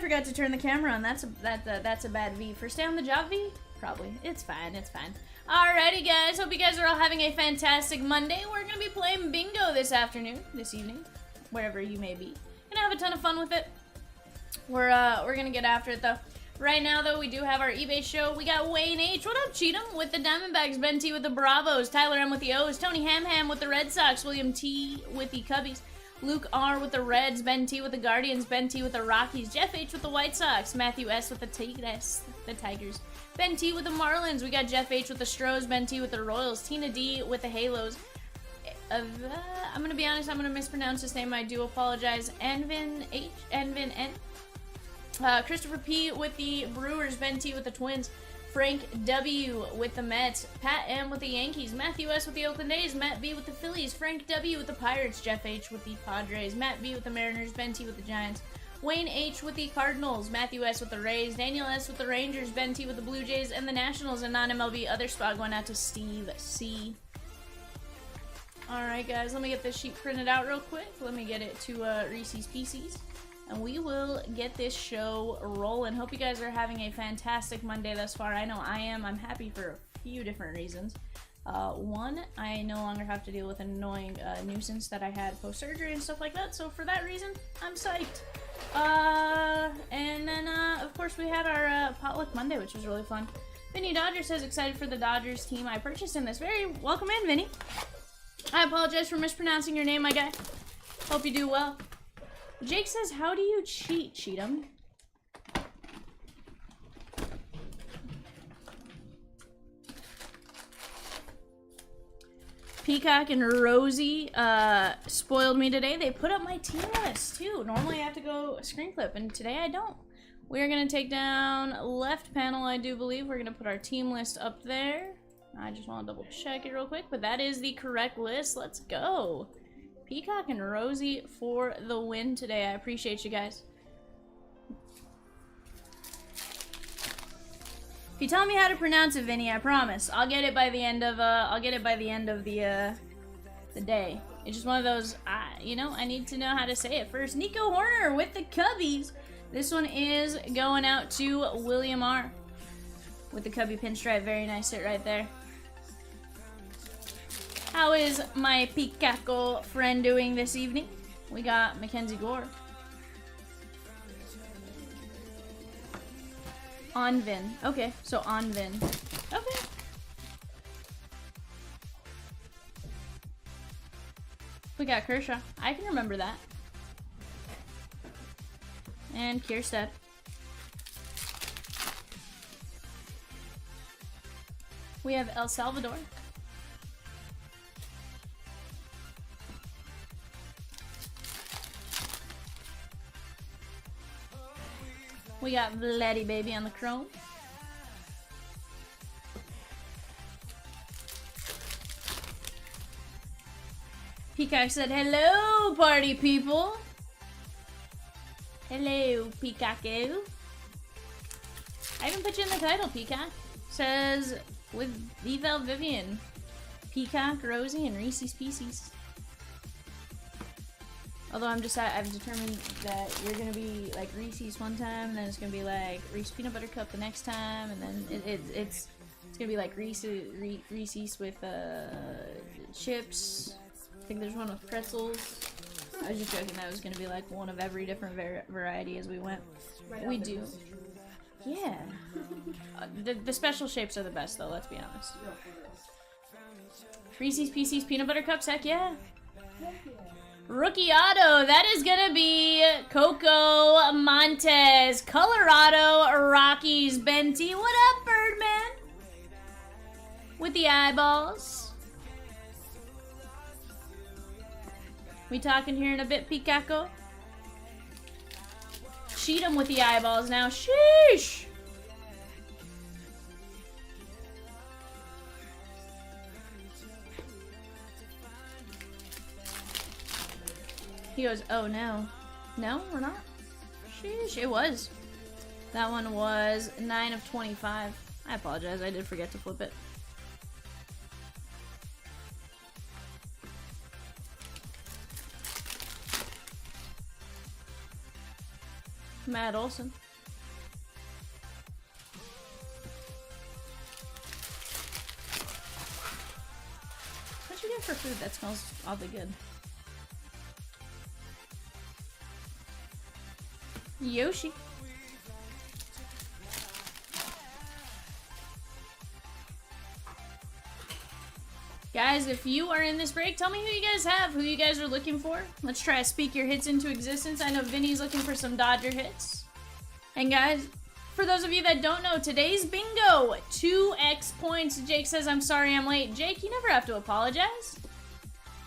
forgot to turn the camera on. That's a bad V. First day on the job, V? Probably. It's fine. It's fine. Alrighty, guys. Hope you guys are all having a fantastic Monday. We're gonna be playing bingo this afternoon, this evening, wherever you may be. Gonna have a ton of fun with it. We're gonna get after it though. Right now, though, we do have our eBay show. We got Wayne H. What up, Cheatham? With the Diamondbacks. Ben T with the Bravos. Tyler M with the O's. Tony Ham with the Red Sox. William T with the Cubbies. Luke R with the Reds. Ben T with the Guardians. Ben T with the Rockies. Jeff H with the White Sox. Matthew S with the Tigers. Ben T with the Marlins. We got Jeff H with the Stros. Ben T with the Royals. Tina D with the Halos. I'm gonna be honest, I'm gonna mispronounce his name. I do apologize. Envin N. Christopher P with the Brewers. Ben T with the Twins. Frank W with the Mets. Pat M with the Yankees. Matthew S with the Oakland A's. Matt B with the Phillies. Frank W with the Pirates. Jeff H with the Padres. Matt B with the Mariners. Ben T with the Giants. Wayne H with the Cardinals. Matthew S with the Rays. Daniel S with the Rangers. Ben T with the Blue Jays and the Nationals. And non-MLB other spot going out to Steve C. Alright guys, let me get this sheet printed out real quick. Let me get it to Reese'S Pieces. And we will get this show rolling. Hope you guys are having a fantastic Monday thus far. I know I am. I'm happy for a few different reasons. One, I no longer have to deal with an annoying nuisance that I had post-surgery and stuff like that. So for that reason, I'm psyched. And then, of course, we had our Potluck Monday, which was really fun. Vinny Dodger says, excited for the Dodgers team. I purchased in this. Very welcome in, Vinny. I apologize for mispronouncing your name, my guy. Hope you do well. Jake says, how do you cheat, Cheatham? Peacock and Rosie spoiled me today. They put up my team list, too. Normally I have to go screen clip, and today I don't. We're going to take down left panel, I do believe. We're going to put our team list up there. I just want to double check it real quick, but that is the correct list. Let's go. Peacock and Rosie for the win today. I appreciate you guys. If you tell me how to pronounce it, Vinny, I promise I'll get it by the end of the day. It's just one of those, you know, I need to know how to say it first. Nico Horner with the Cubbies. This one is going out to William R. with the Cubby pinstripe. Very nice hit right there. How is my Peacock friend doing this evening? We got Mackenzie Gore. Onvin. Okay, so Onvin. Okay. We got Kershaw. I can remember that. And Kierstead. We have El Salvador. We got Vladdy Baby on the chrome. Peacock said, hello, party people. Hello, Peacocko. I even put you in the title, Peacock. Says, with Eval Vivian, Peacock, Rosie, and Reese'S Pieces. Although I've determined that you're gonna be like Reese's one time, and then it's gonna be like Reese's Peanut Butter Cup the next time, and then it's gonna be like Reese's with chips. I think there's one with pretzels. I was just joking that was gonna be like one of every different variety as we went. Right, we do. Yeah. The special shapes are the best though, let's be honest. Reese's Pieces Peanut Butter Cups, heck yeah. Rookie auto, that is gonna be Coco Montes, Colorado Rockies, Ben T. What up, Birdman? With the eyeballs. We talking here in a bit, Peacocko? Cheatham with the eyeballs now. Sheesh! He goes, oh no. No, we're not. Sheesh, it was. That one was 9 of 25. I apologize, I did forget to flip it. Matt Olson. What'd you get for food? That smells oddly good. Yoshi. Guys, if you are in this break, tell me who you guys have, who you guys are looking for. Let's try to speak your hits into existence. I know Vinny's looking for some Dodger hits. And guys, for those of you that don't know, today's bingo, 2x points. Jake says, I'm sorry I'm late. Jake, you never have to apologize.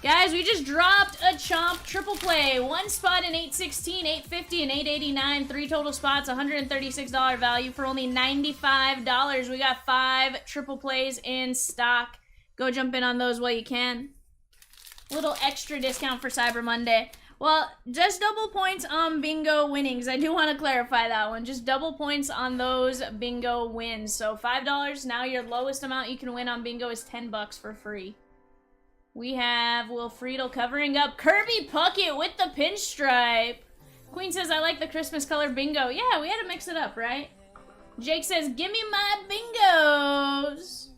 Guys, we just dropped a Chomp triple play. One spot in 816, 850, and 889. 3 total spots, $136 value for only $95. We got 5 triple plays in stock. Go jump in on those while you can. Little extra discount for Cyber Monday. Well, just double points on bingo winnings. I do want to clarify that one. Just double points on those bingo wins. So $5. Now your lowest amount you can win on bingo is $10 for free. We have Wilfredo covering up Kirby Puckett with the pinstripe. Queen says, I like the Christmas color bingo. Yeah, we had to mix it up, right? Jake says, give me my bingos.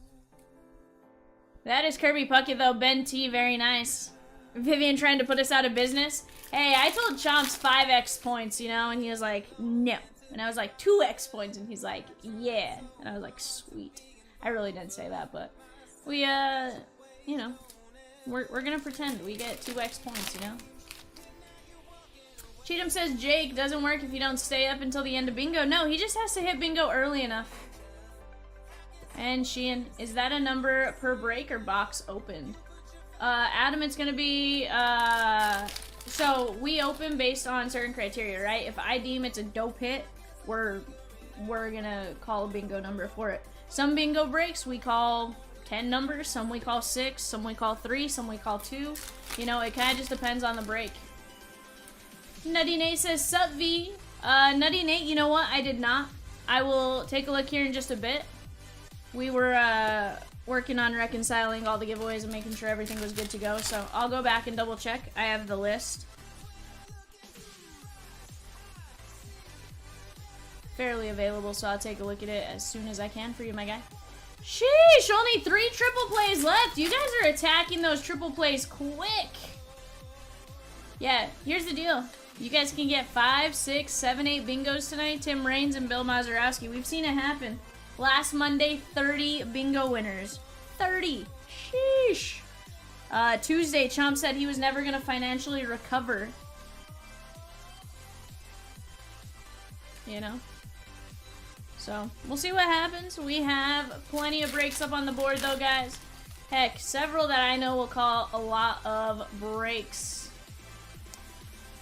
That is Kirby Puckett, though. Ben T, very nice. Vivian trying to put us out of business. Hey, I told Chomps 5x points, you know, and he was like, no. And I was like, 2x points, and he's like, yeah. And I was like, sweet. I really didn't say that, but we, you know, we're gonna pretend we get 2x points, you know. Cheatham says, Jake, doesn't work if you don't stay up until the end of bingo. No, he just has to hit bingo early enough. And Sheehan, is that a number per break or box opened? Adam, it's gonna be, so we open based on certain criteria, right? If I deem it's a dope hit, we're gonna call a bingo number for it. Some bingo breaks we call 10 numbers, some we call 6, some we call 3, some we call 2. You know, it kinda just depends on the break. Nutty Nate says, sup V? Nutty Nate, you know what? I did not. I will take a look here in just a bit. We were working on reconciling all the giveaways and making sure everything was good to go, so I'll go back and double check. I have the list. Fairly available, so I'll take a look at it as soon as I can for you, my guy. Sheesh, only 3 triple plays left. You guys are attacking those triple plays quick. Yeah, here's the deal. You guys can get 5, 6, 7, 8 bingos tonight. Tim Raines and Bill Mazeroski. We've seen it happen. Last Monday, 30 bingo winners. 30. Sheesh. Tuesday, Chomp said he was never going to financially recover. You know? So, we'll see what happens. We have plenty of breaks up on the board, though, guys. Heck, several that I know will call a lot of breaks.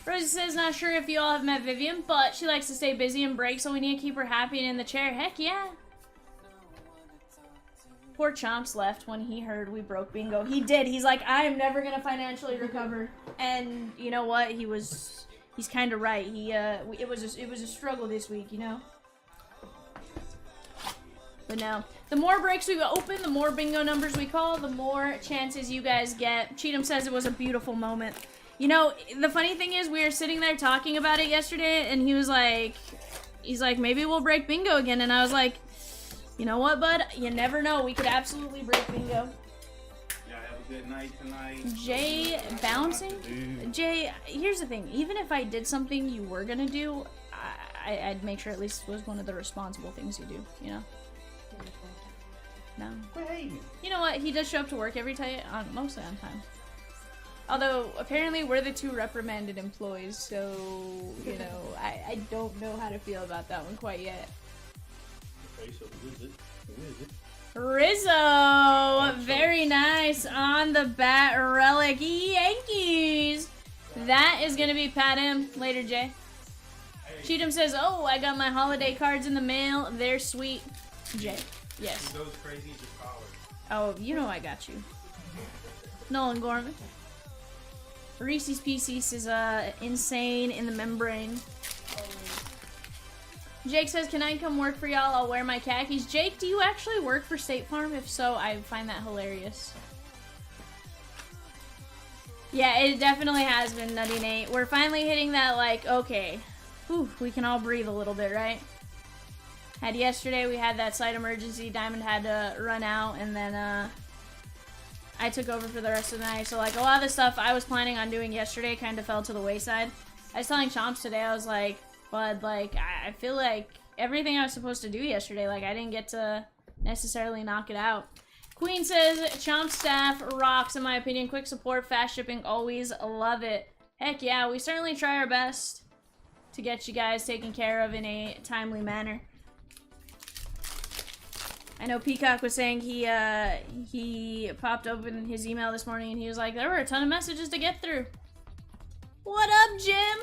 Rosie says, not sure if you all have met Vivian, but she likes to stay busy and break, so we need to keep her happy and in the chair. Heck yeah. Poor Chomps left when he heard we broke bingo. He did. He's like, I am never gonna financially recover. And you know what? He's kind of right. It was a struggle this week, you know. But no, the more breaks we open, the more bingo numbers we call, the more chances you guys get. Cheatham says it was a beautiful moment. You know, the funny thing is, we were sitting there talking about it yesterday, and he's like, maybe we'll break bingo again, and I was like, you know what, bud? You never know. We could absolutely break bingo. Yeah, have a good night tonight. Jay bouncing? Jay, here's the thing. Even if I did something you were gonna do, I'd make sure at least it was one of the responsible things you do, you know? No. You know what? He does show up to work every time, mostly on time. Although, apparently, we're the 2 reprimanded employees, so, you know, I don't know how to feel about that one quite yet. Okay, so who is it? Rizzo! Very nice on the Bat Relic Yankees! That is going to be Pat M. Later, Jay. Cheatham says, oh, I got my holiday cards in the mail. They're sweet. Jay. Yes. If he goes crazy, just call her. Oh, you know I got you. Nolan Gorman. Reese'S Pieces is insane in the membrane. Jake says, can I come work for y'all? I'll wear my khakis. Jake, do you actually work for State Farm? If so, I find that hilarious. Yeah, it definitely has been, Nutty Nate. We're finally hitting that, like, okay, Whew, we can all breathe a little bit, right? Had yesterday, we had that slight emergency. Diamond had to run out, and then I took over for the rest of the night. So like a lot of the stuff I was planning on doing yesterday kind of fell to the wayside. I was telling Chomps today, I was like, bud, like I feel like everything I was supposed to do yesterday, like I didn't get to necessarily knock it out. Queen says, Chomp staff rocks in my opinion. Quick support, fast shipping, always love it. Heck yeah, we certainly try our best to get you guys taken care of in a timely manner. I know Peacock was saying he popped open his email this morning and he was like, there were a ton of messages to get through. What up, Jim?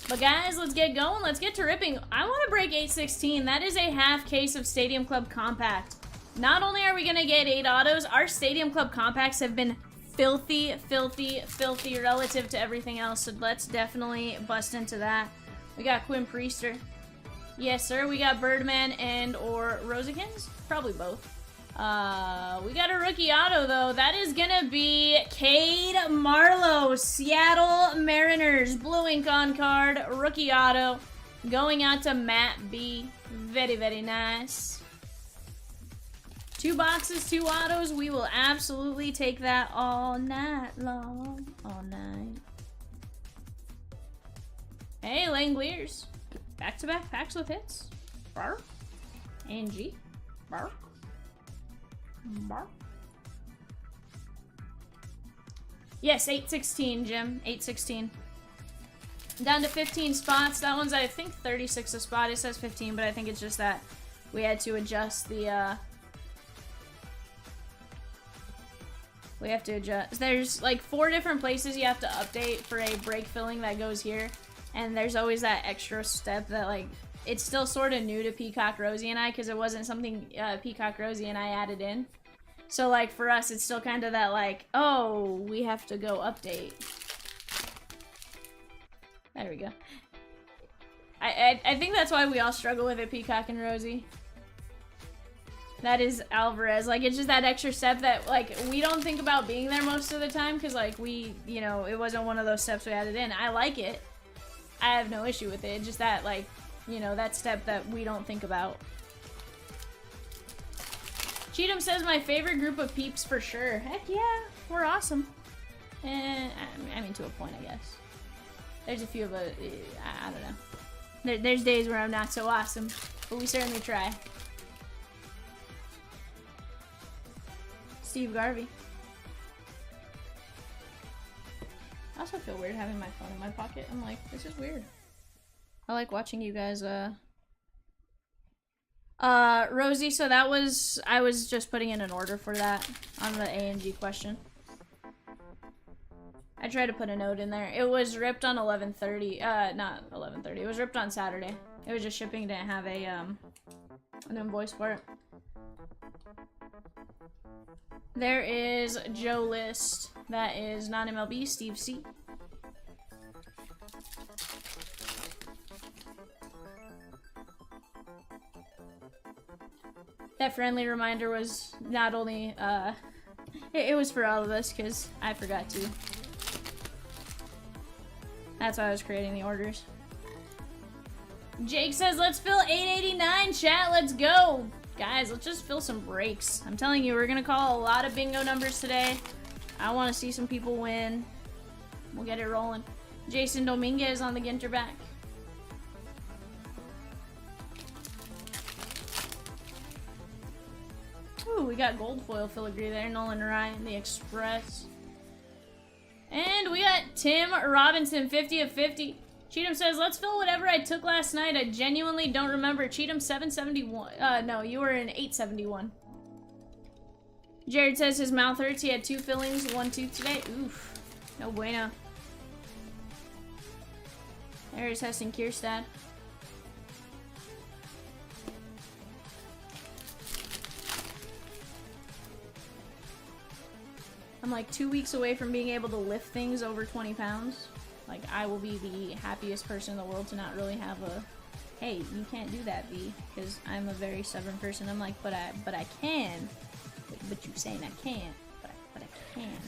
But guys, let's get going. Let's get to ripping. I want to break 816. That is a half case of Stadium Club Compact. Not only are we going to get 8 autos, our Stadium Club Compacts have been filthy, filthy, filthy relative to everything else. So let's definitely bust into that. We got Quinn Priester. Yes, sir. We got Birdman and or Rosiekins. Probably both. We got a rookie auto, though. That is going to be Cade Marlowe, Seattle Mariners. Blue ink on card. Rookie auto. Going out to Matt B. Very, very nice. 2 boxes, 2 autos. We will absolutely take that all night long. All night. Hey, Langoliers. Back-to-back packs with hits. Bark. Angie. Bark. Bark. Yes, 816, Jim. 816. Down to 15 spots. That one's, I think, 36 a spot. It says 15, but I think it's just that we had to adjust the, we have to adjust. There's, like, 4 different places you have to update for a break filling that goes here. And there's always that extra step that, like, it's still sort of new to Peacock, Rosie, and I, because it wasn't something Peacock, Rosie, and I added in. So, like, for us, it's still kind of that, like, oh, we have to go update. There we go. I think that's why we all struggle with it, Peacock and Rosie. That is Alvarez. Like, it's just that extra step that, like, we don't think about being there most of the time, because, like, we, you know, it wasn't one of those steps we added in. I like it. I have no issue with it. Just that, like, you know, that step that we don't think about. Cheatham says my favorite group of peeps for sure. Heck yeah, we're awesome. And I mean, to a point, I guess. There's a few of us. I don't know. There's days where I'm not so awesome, but we certainly try. Steve Garvey. I also feel weird having my phone in my pocket. I'm like, this is weird. I like watching you guys, Rosie, so that was, I was just putting in an order for that on the A&G question. I tried to put a note in there. It was ripped on 11:30, not 11:30, it was ripped on Saturday. It was just shipping, didn't have a, an invoice for it. There is Joe List. That is non-MLB, Steve C. That friendly reminder was not only, it was for all of us, because I forgot to. That's why I was creating the orders. Jake says, let's fill 889, chat, let's go! Guys, let's just fill some breaks. I'm telling you, we're gonna call a lot of bingo numbers today. I want to see some people win. We'll get it rolling. Jason Dominguez on the Ginter back. Ooh, we got gold foil filigree there. Nolan Ryan, the Express. And we got Tim Robinson, 50 of 50. Cheatham says, let's fill whatever I took last night. I genuinely don't remember. Cheatham, 771. No, you were in 871. Jared says his mouth hurts. He had 2 fillings, 1 tooth today. Oof. No bueno. There's Heston Kierstad. I'm like 2 weeks away from being able to lift things over 20 pounds. Like, I will be the happiest person in the world to not really have a, hey, you can't do that, B, because I'm a very stubborn person. I'm like, but I can. But you're saying I can't, but I can.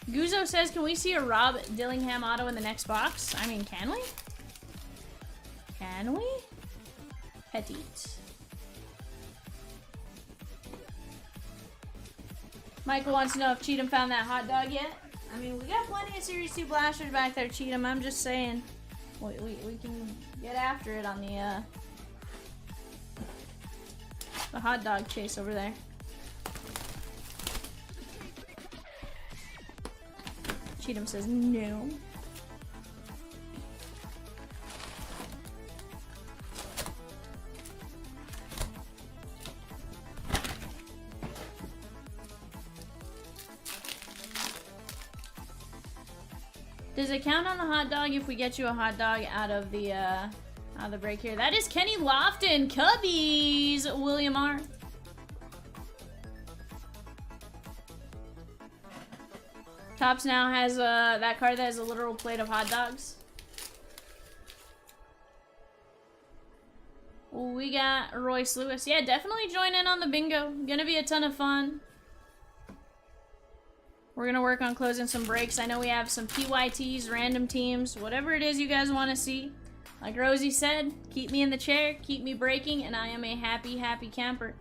Guzzo says, can we see a Rob Dillingham auto in the next box? I mean, can we? Can we? Petite. Michael wants to know if Cheatham found that hot dog yet. I mean, we got plenty of Series 2 blasters back there, Cheatham. I'm just saying. We can get after it on the hot dog chase over there. Cheatham says no. Does it count on the hot dog if we get you a hot dog out of the break here? That is Kenny Lofton, Cubbies, William R. Chomps now has that card that has a literal plate of hot dogs. We got Royce Lewis. Yeah, definitely join in on the bingo. Gonna be a ton of fun. We're gonna work on closing some breaks. I know we have some PYTs, random teams, whatever it is you guys want to see. Like Rosie said, keep me in the chair, keep me breaking, and I am a happy, happy camper.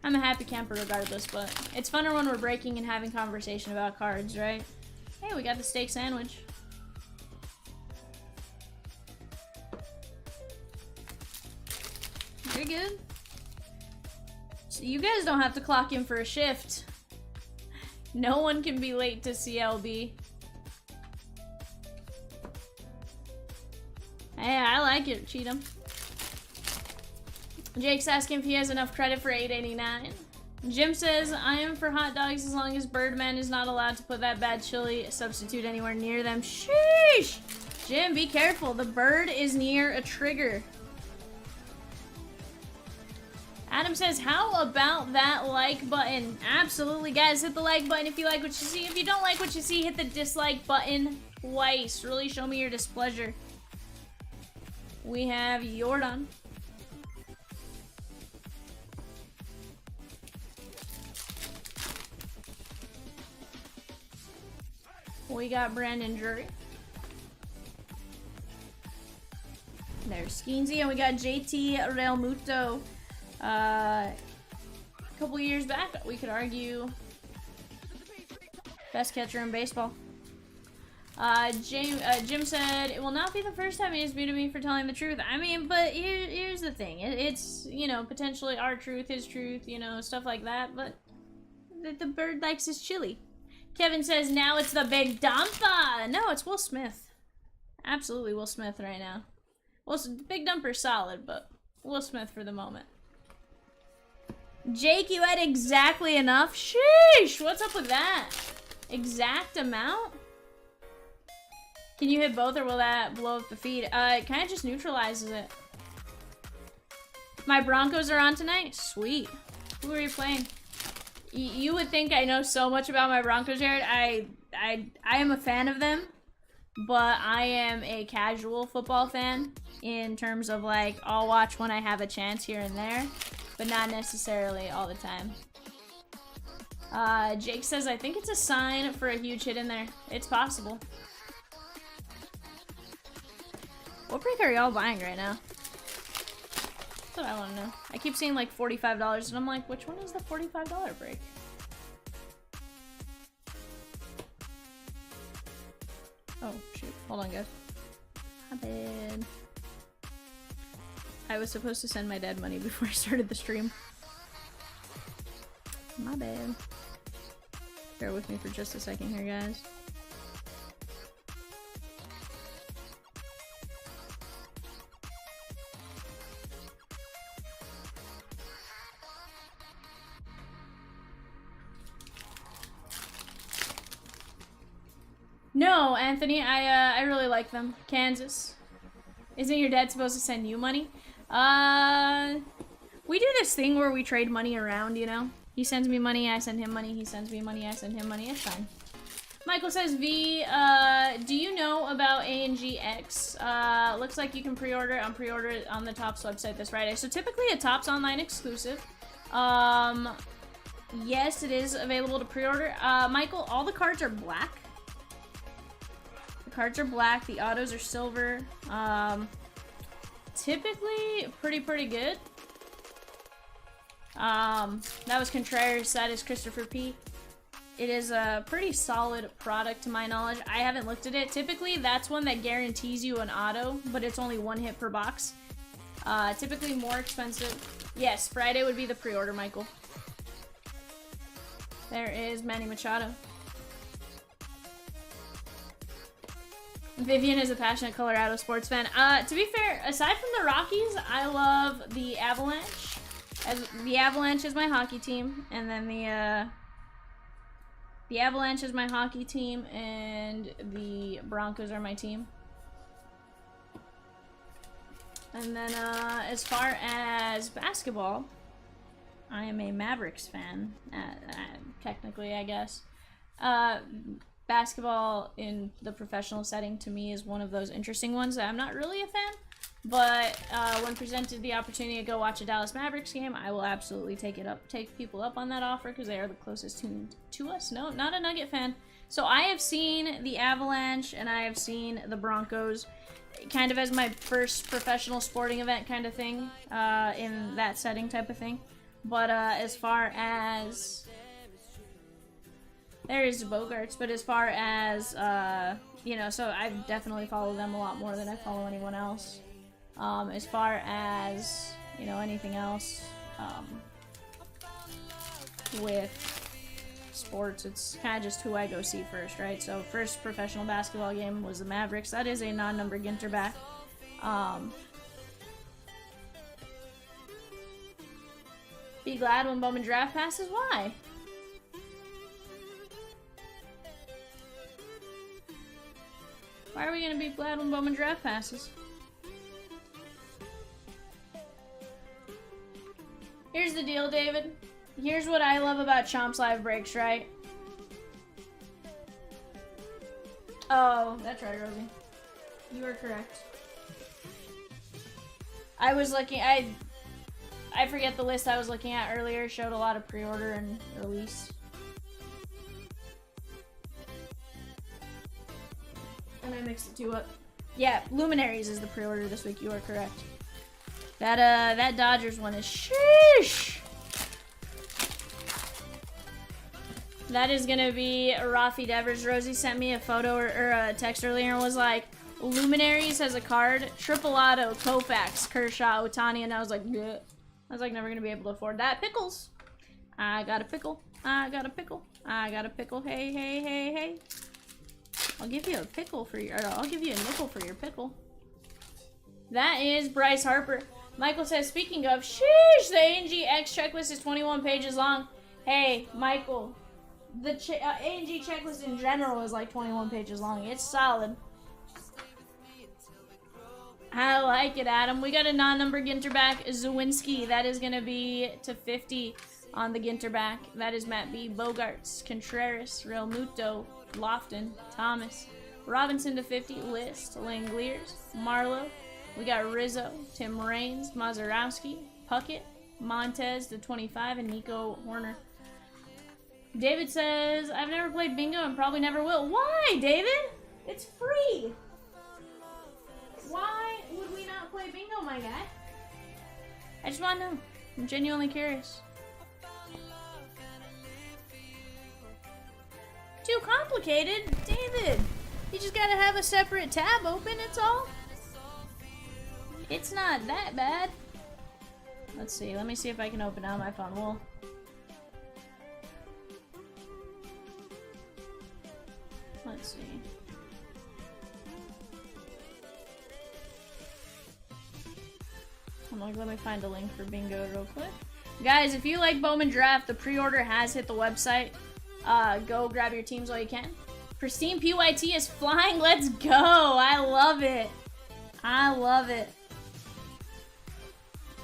I'm a happy camper regardless, but it's funner when we're breaking and having conversation about cards, right? Hey, we got the steak sandwich. Very good. So you guys don't have to clock in for a shift. No one can be late to CLB. Hey, I like it, Cheatham. Jake's asking if he has enough credit for $8.89. Jim says, I am for hot dogs as long as Birdman is not allowed to put that bad chili substitute anywhere near them. Sheesh! Jim, be careful. The bird is near a trigger. Adam says, how about that like button? Absolutely, guys. Hit the like button if you like what you see. If you don't like what you see, hit the dislike button twice. Really show me your displeasure. We have Jordan. We got Brandon Drury. There's Skeensy, and we got JT Realmuto. A couple years back, we could argue best catcher in baseball. Jim said, it will not be the first time he disputed me for telling the truth. I mean, but here's the thing. It's, you know, potentially our truth, his truth, you know, stuff like that, but the bird likes his chili. Kevin says, now it's the big dumper. No, it's Will Smith. Absolutely Will Smith right now. Well, big dumper's solid, but Will Smith for the moment. Jake, you had exactly enough? Sheesh! What's up with that? Exact amount? Can you hit both or will that blow up the feed? It kind of just neutralizes it. My Broncos are on tonight? Sweet. Who are you playing? You would think I know so much about my Broncos, Jared. I am a fan of them, but I am a casual football fan in terms of, like, I'll watch when I have a chance here and there, but not necessarily all the time. Jake says, I think it's a sign for a huge hit in there. It's possible. What break are y'all buying right now? That's what I want to know. I keep seeing like $45 and I'm like, which one is the $45 break? Oh, shoot. Hold on, guys. My bad. I was supposed to send my dad money before I started the stream. My bad. Bear with me for just a second here, guys. No, Anthony, I really like them. Kansas. Isn't your dad supposed to send you money? We do this thing where we trade money around, you know? He sends me money, I send him money, he sends me money, I send him money. It's fine. Michael says, V, do you know about ANGX? Looks like you can pre-order on the Topps website this Friday. So typically a Topps online exclusive. Yes, it is available to pre-order. Michael, all the cards are black. The cards are black, the autos are silver. typically pretty good. That was Contreras, that is Christopher P. It is a pretty solid product to my knowledge. I haven't looked at it. Typically, that's one that guarantees you an auto, but it's only 1 hit per box. Typically more expensive. Yes, Friday would be the pre-order, Michael. There is Manny Machado. Vivian is a passionate Colorado sports fan. To be fair, aside from the Rockies, I love the Avalanche. The Avalanche is my hockey team, and then the Avalanche is my hockey team, and the Broncos are my team. And then, as far as basketball, I am a Mavericks fan, technically, I guess. Basketball in the professional setting, to me, is one of those interesting ones that I'm not really a fan. But when presented the opportunity to go watch a Dallas Mavericks game, I will absolutely take people up on that offer, because they are the closest team to us. No, not a Nugget fan. So I have seen the Avalanche and I have seen the Broncos kind of as my first professional sporting event kind of thing, in that setting type of thing. But as far as... There is Bogarts, but as far as, you know, so I definitely follow them a lot more than I follow anyone else. As far as, you know, anything else, with sports, it's kind of just who I go see first, right? So first professional basketball game was the Mavericks. That is a non-number Ginter back. Be glad when Bowman draft passes. Why? Why are we gonna be glad when Bowman draft passes? Here's the deal, David. Here's what I love about Chomps live breaks, right? Oh, that's right, Rosie. You are correct. I was looking, I forget the list I was looking at earlier, showed a lot of pre-order and release. And I mixed the two up. Yeah, Luminaries is the pre-order this week, you are correct. That Dodgers one is sheesh. That is gonna be Rafi Devers. Rosie sent me a photo or a text earlier and was like, Luminaries has a card, Triple Auto, Koufax, Kershaw, Ohtani, and I was like, bleh. I was like, never gonna be able to afford that. Pickles. I got a pickle. I got a pickle. I got a pickle. Hey, hey, hey, hey. I'll give you a pickle for your, or I'll give you a nickel for your pickle. That is Bryce Harper. Michael says, speaking of, sheesh, the A&G X checklist is 21 pages long. Hey, Michael, the A&G checklist in general is like 21 pages long. It's solid. I like it, Adam. We got a non-number Ginter back, Zawinski. That is going to be to 50 on the Ginter back. That is Matt B. Bogarts, Contreras, Real Muto, Lofton, Thomas, Robinson to 50, List, Langoliers, Marlowe. We got Rizzo, Tim Raines, Mazeroski, Puckett, Montez to 25, and Nico Horner. David says, I've never played bingo and probably never will. Why, David? It's free. Why would we not play bingo, my guy? I just want to know. I'm genuinely curious. Too complicated? David, you just gotta have a separate tab open, it's all. It's not that bad. Let's see. Let me see if I can open it on my phone. Well, let's see. I'm like, let me find a link for bingo real quick. Guys, if you like Bowman Draft, the pre-order has hit the website. Go grab your teams while you can. Pristine PYT is flying. Let's go. I love it. I love it.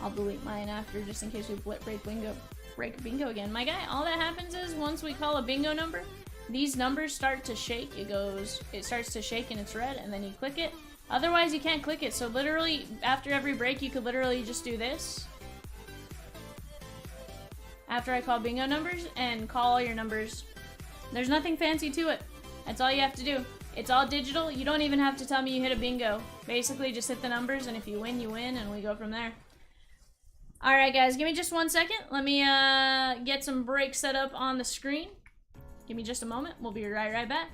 I'll delete mine after just in case we break bingo again. My guy, all that happens is once we call a bingo number, these numbers start to shake. It starts to shake and it's red, and then you click it. Otherwise, you can't click it. So literally, after every break, you could literally just do this. After I call bingo numbers and call all your numbers. There's nothing fancy to it. That's all you have to do. It's all digital. You don't even have to tell me you hit a bingo. Basically, just hit the numbers, and if you win, you win, and we go from there. Alright, guys, give me just 1 second. Let me get some breaks set up on the screen. Give me just a moment. We'll be right back.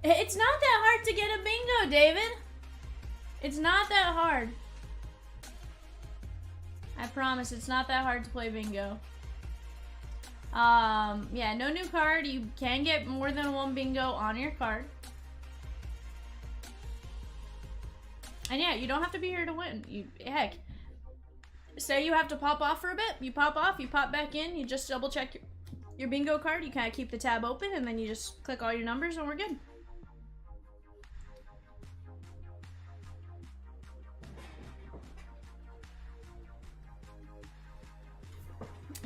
It's not that hard to get a bingo, David. It's not that hard. I promise, it's not that hard to play bingo. Yeah, no new card. You can get more than one bingo on your card. And yeah, you don't have to be here to win. Heck, say you have to pop off for a bit. You pop off, you pop back in, you just double check your bingo card. You kind of keep the tab open, and then you just click all your numbers, and we're good.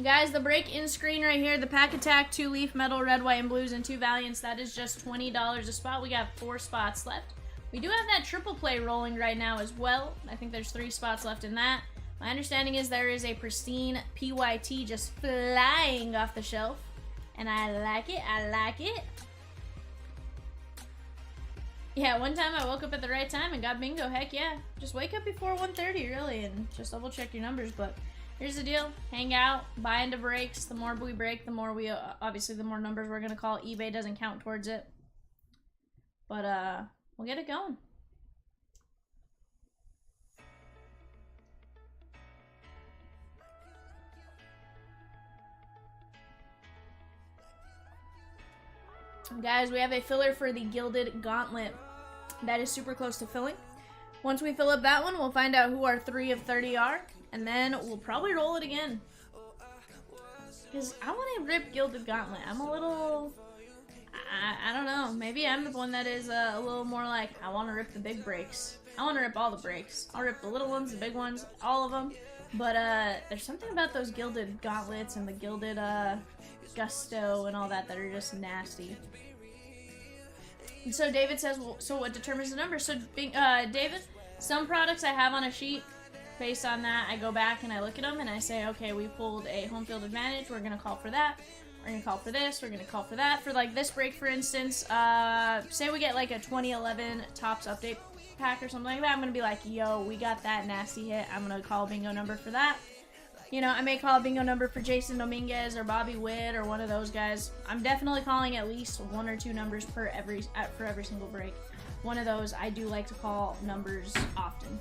Guys, the break-in screen right here, the Pack Attack, 2 Leaf, Metal, Red, White, and Blues, and 2 Valiants, that is just $20 a spot. We got 4 spots left. We do have that triple play rolling right now as well. I think there's 3 spots left in that. My understanding is there is a pristine PYT just flying off the shelf. And I like it, I like it. Yeah, one time I woke up at the right time and got bingo, heck yeah. Just wake up before 1:30 really and just double check your numbers, but here's the deal. Hang out, buy into breaks. The more we break, the more we, obviously the more numbers we're gonna call. eBay doesn't count towards it. But we'll get it going. Guys, we have a filler for the Gilded Gauntlet. That is super close to filling. Once we fill up that one, we'll find out who our 3 of 30 are. And then we'll probably roll it again. Because I want to rip Gilded Gauntlet. I'm a little... I don't know. Maybe I'm the one that is a little more like, I want to rip the big breaks. I want to rip all the breaks. I'll rip the little ones, the big ones, all of them. But there's something about those Gilded Gauntlets and the Gilded Gusto and all that are just nasty. And so David says, well, so what determines the number? So David, some products I have on a sheet. Based on that, I go back and I look at them and I say, okay, we pulled a home field advantage. We're going to call for that. We're going to call for this. We're going to call for that. For like this break, for instance, say we get like a 2011 Topps update pack or something like that. I'm going to be like, yo, we got that nasty hit. I'm going to call a bingo number for that. You know, I may call a bingo number for Jason Dominguez or Bobby Witt or one of those guys. I'm definitely calling at least 1 or 2 numbers for every single break. One of those, I do like to call numbers often.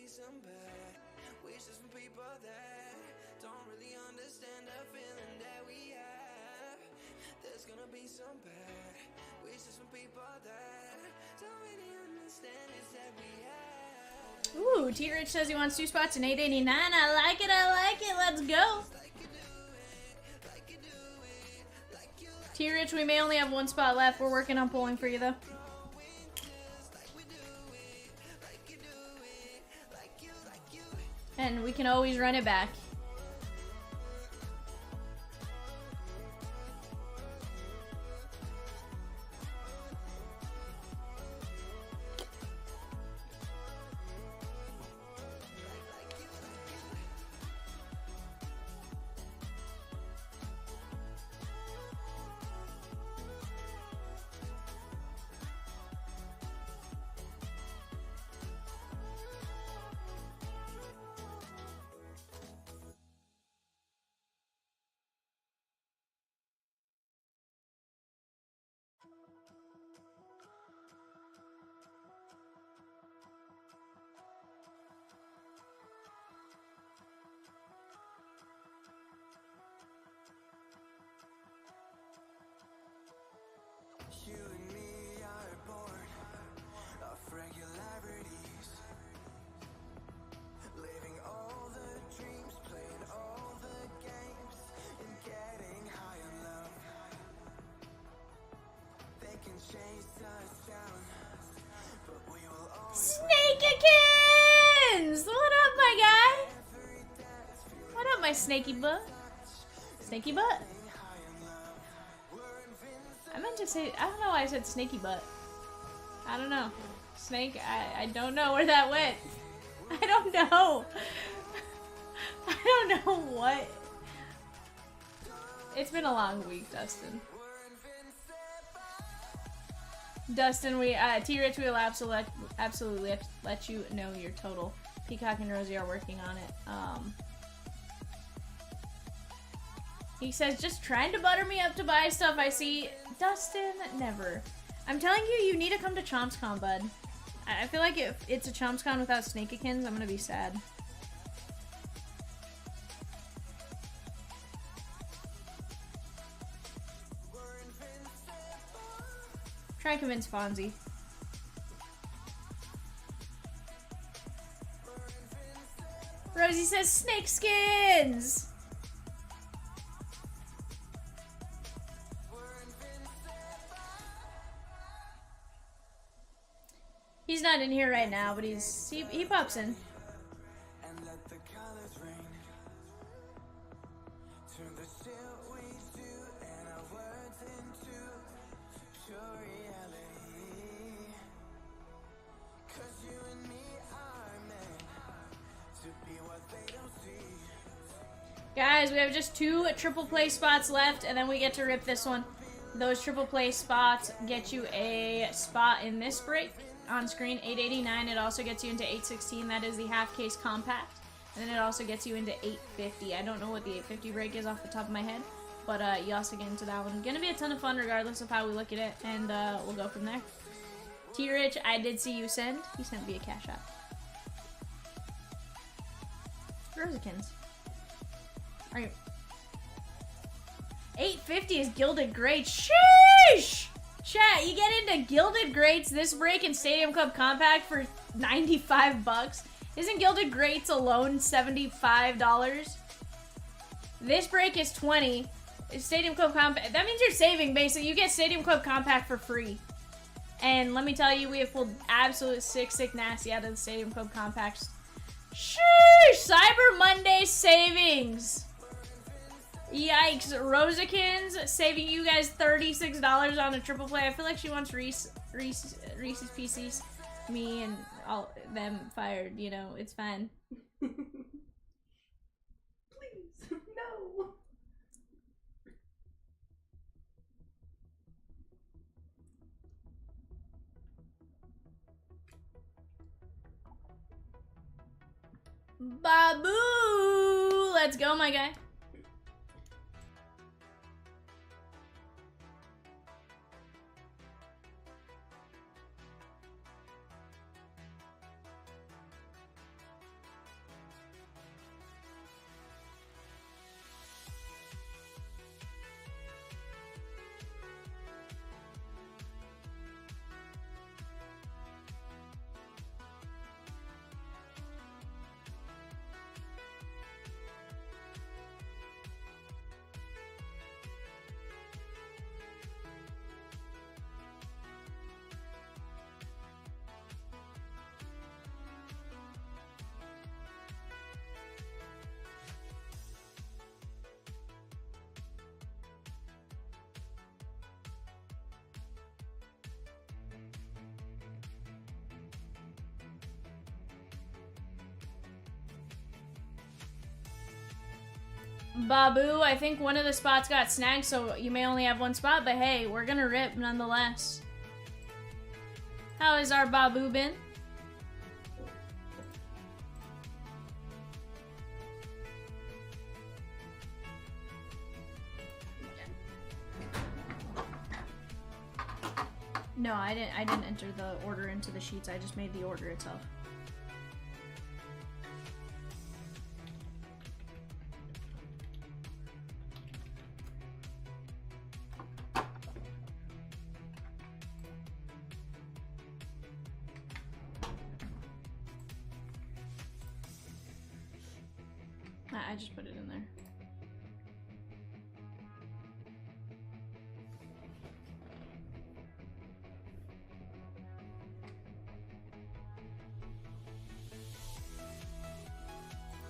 Some bad wishes from people that don't really understand the feeling that we have. There's gonna be some bad wishes from people that don't really understand is that we have. Ooh, T-Rich says he wants 2 spots in 889. I like it, I like it. Let's go. T-Rich, we may only have 1 spot left. We're working on pulling for you, though. And we can always run it back. my snaky butt. Snaky butt? I meant to say, I don't know why I said snaky butt. I don't know. Snake, I don't know where that went. I don't know. I don't know what. It's been a long week, Dustin. Dustin, T-Rich will absolutely let you know your total. Peacock and Rosie are working on it. He says, just trying to butter me up to buy stuff I see. Dustin, never. I'm telling you, you need to come to ChompsCon, bud. I feel like if it's a ChompsCon without Snakekins, I'm gonna be sad. Try and convince Fonzie. Rosie says snake skins! He's not in here right now, but he pops in. Guys, we have just 2 triple play spots left, and then we get to rip this one. Those triple play spots get you a spot in this break on screen, 889. It also gets you into 816. That is the half case compact. And then it also gets you into 850. I don't know what the 850 break is off the top of my head, but you also get into that one. Gonna be a ton of fun regardless of how we look at it, and we'll go from there. T-Rich, I did see you send. You sent me a cash app. Rosikins. Are you... 850 is Gilded Greats. Sheesh! Chat, you get into Gilded Greats this break in Stadium Club Compact for 95 bucks. Isn't Gilded Greats alone $75? This break is 20. Stadium Club Compact. That means you're saving, basically. You get Stadium Club Compact for free. And let me tell you, we have pulled absolute sick nasty out of the Stadium Club Compacts. Sheesh! Cyber Monday savings. Yikes. Rosikins saving you guys $36 on a triple play. I feel like she wants Reese's PCs. Me and all them fired, you know, it's fine. Please, no. Babu! Let's go, my guy. Babu, I think one of the spots got snagged, so you may only have one spot, but hey, we're gonna rip nonetheless. How has our Babu been? No, I didn't enter the order into the sheets. I just made the order itself. I just put it in there.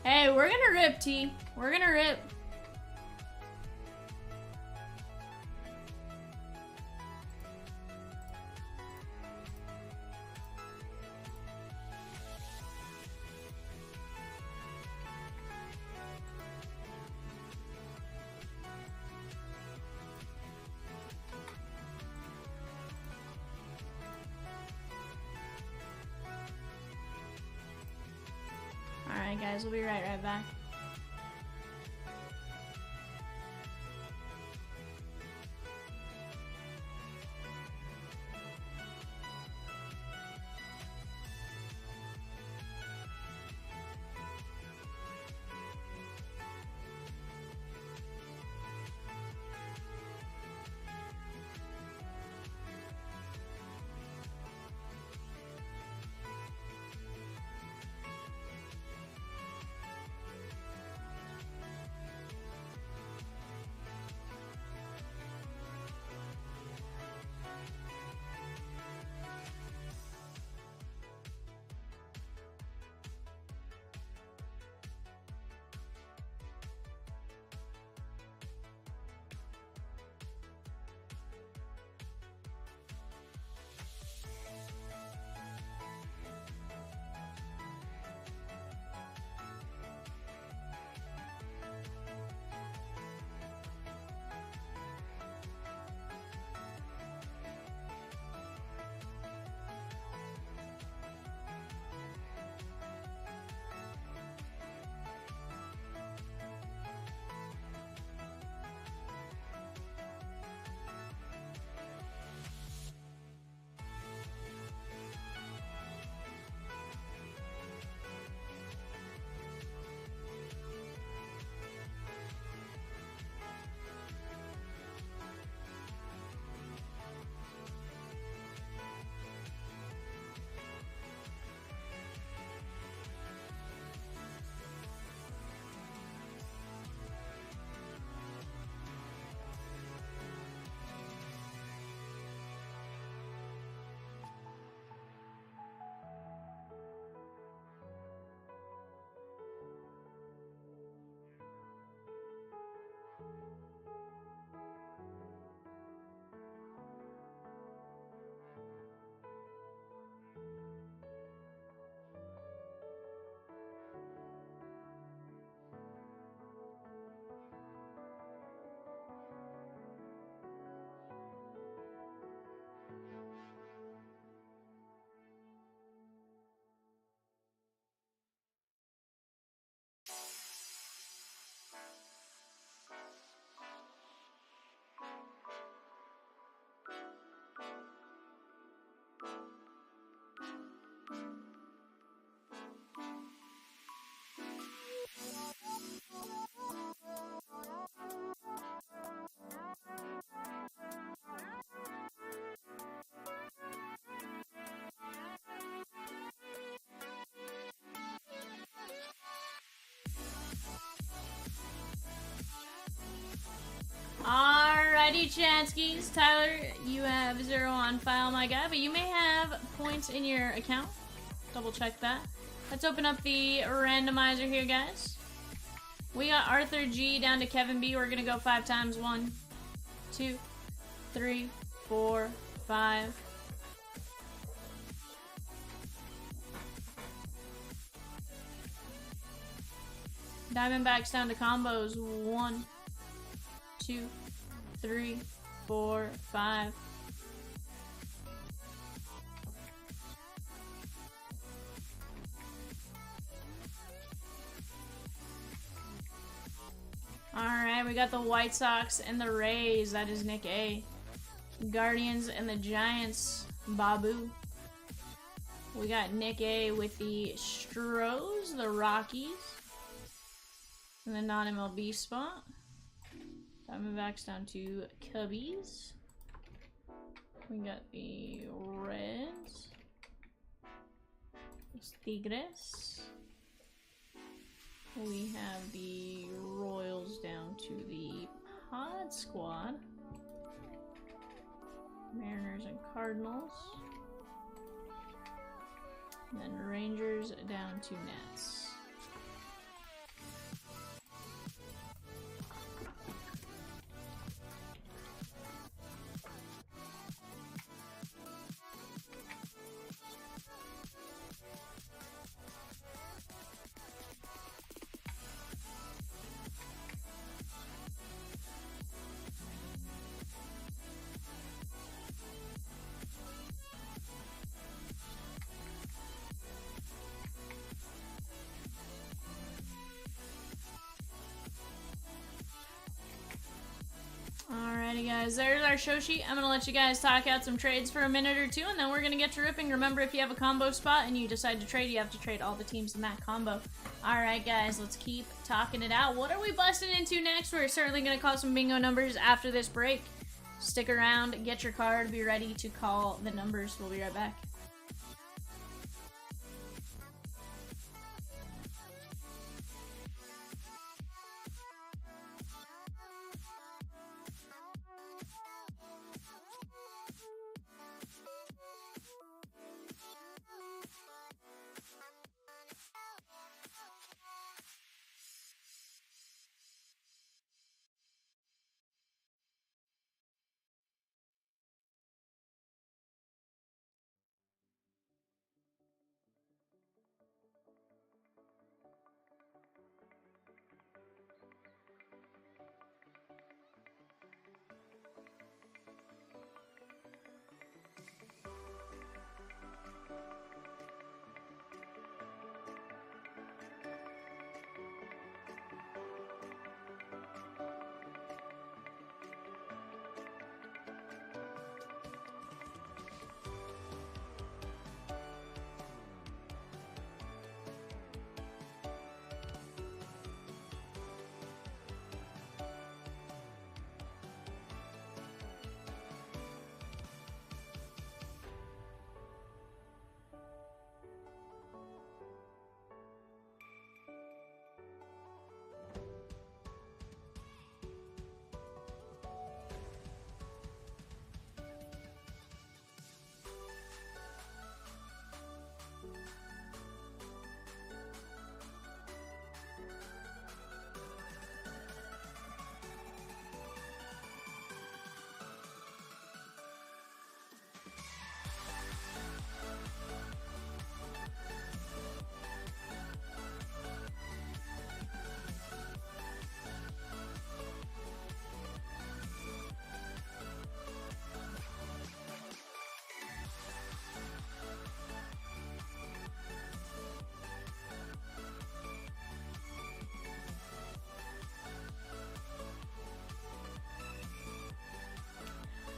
Hey, we're gonna rip, T. We're gonna rip. Alright guys, we'll be right back. Alrighty, Chanskis. Tyler, you have 0 on file, my guy, but you may have points in your account. Double check that. Let's open up the randomizer here, guys. We got Arthur G down to Kevin B. We're gonna go 5 times. 1, 2, 3, 4, 5. Diamondbacks down to combos. 1, 2, 3, 4, 5. Alright, we got the White Sox and the Rays. That is Nick A. Guardians and the Giants. Babu. We got Nick A with the Stros, the Rockies, and the non-MLB spot. Diamondbacks down to Cubbies. We got the Reds. Los Tigres. We have the Royals down to the Pod Squad. Mariners and Cardinals. And then Rangers down to Nats. Alrighty guys, there's our show sheet. I'm gonna let you guys talk out some trades for a minute or two, and then we're gonna get to ripping. Remember, if you have a combo spot and you decide to trade, you have to trade all the teams in that combo. Alright guys, let's keep talking it out. What are we busting into next? We're certainly gonna call some bingo numbers after this break. Stick around, get your card, be ready to call the numbers. We'll be right back.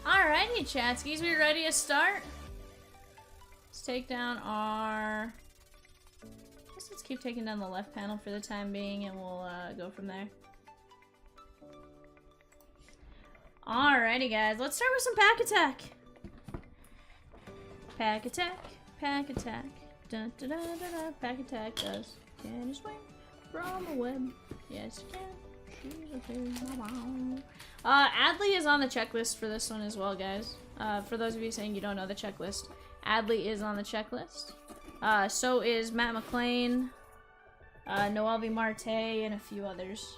Alrighty, chatskis, we ready to start? Let's take down our... let's keep taking down the left panel for the time being, and we'll go from there. Alrighty, guys, let's start with some pack attack. Pack attack, pack attack. Dun, dun, dun, dun, dun. Pack attack does. Can you swing from a web? Yes, you can. Adley is on the checklist for this one as well, guys. For those of you saying you don't know the checklist, Adley is on the checklist. So is Matt McClain, Noel V. Marte, and a few others.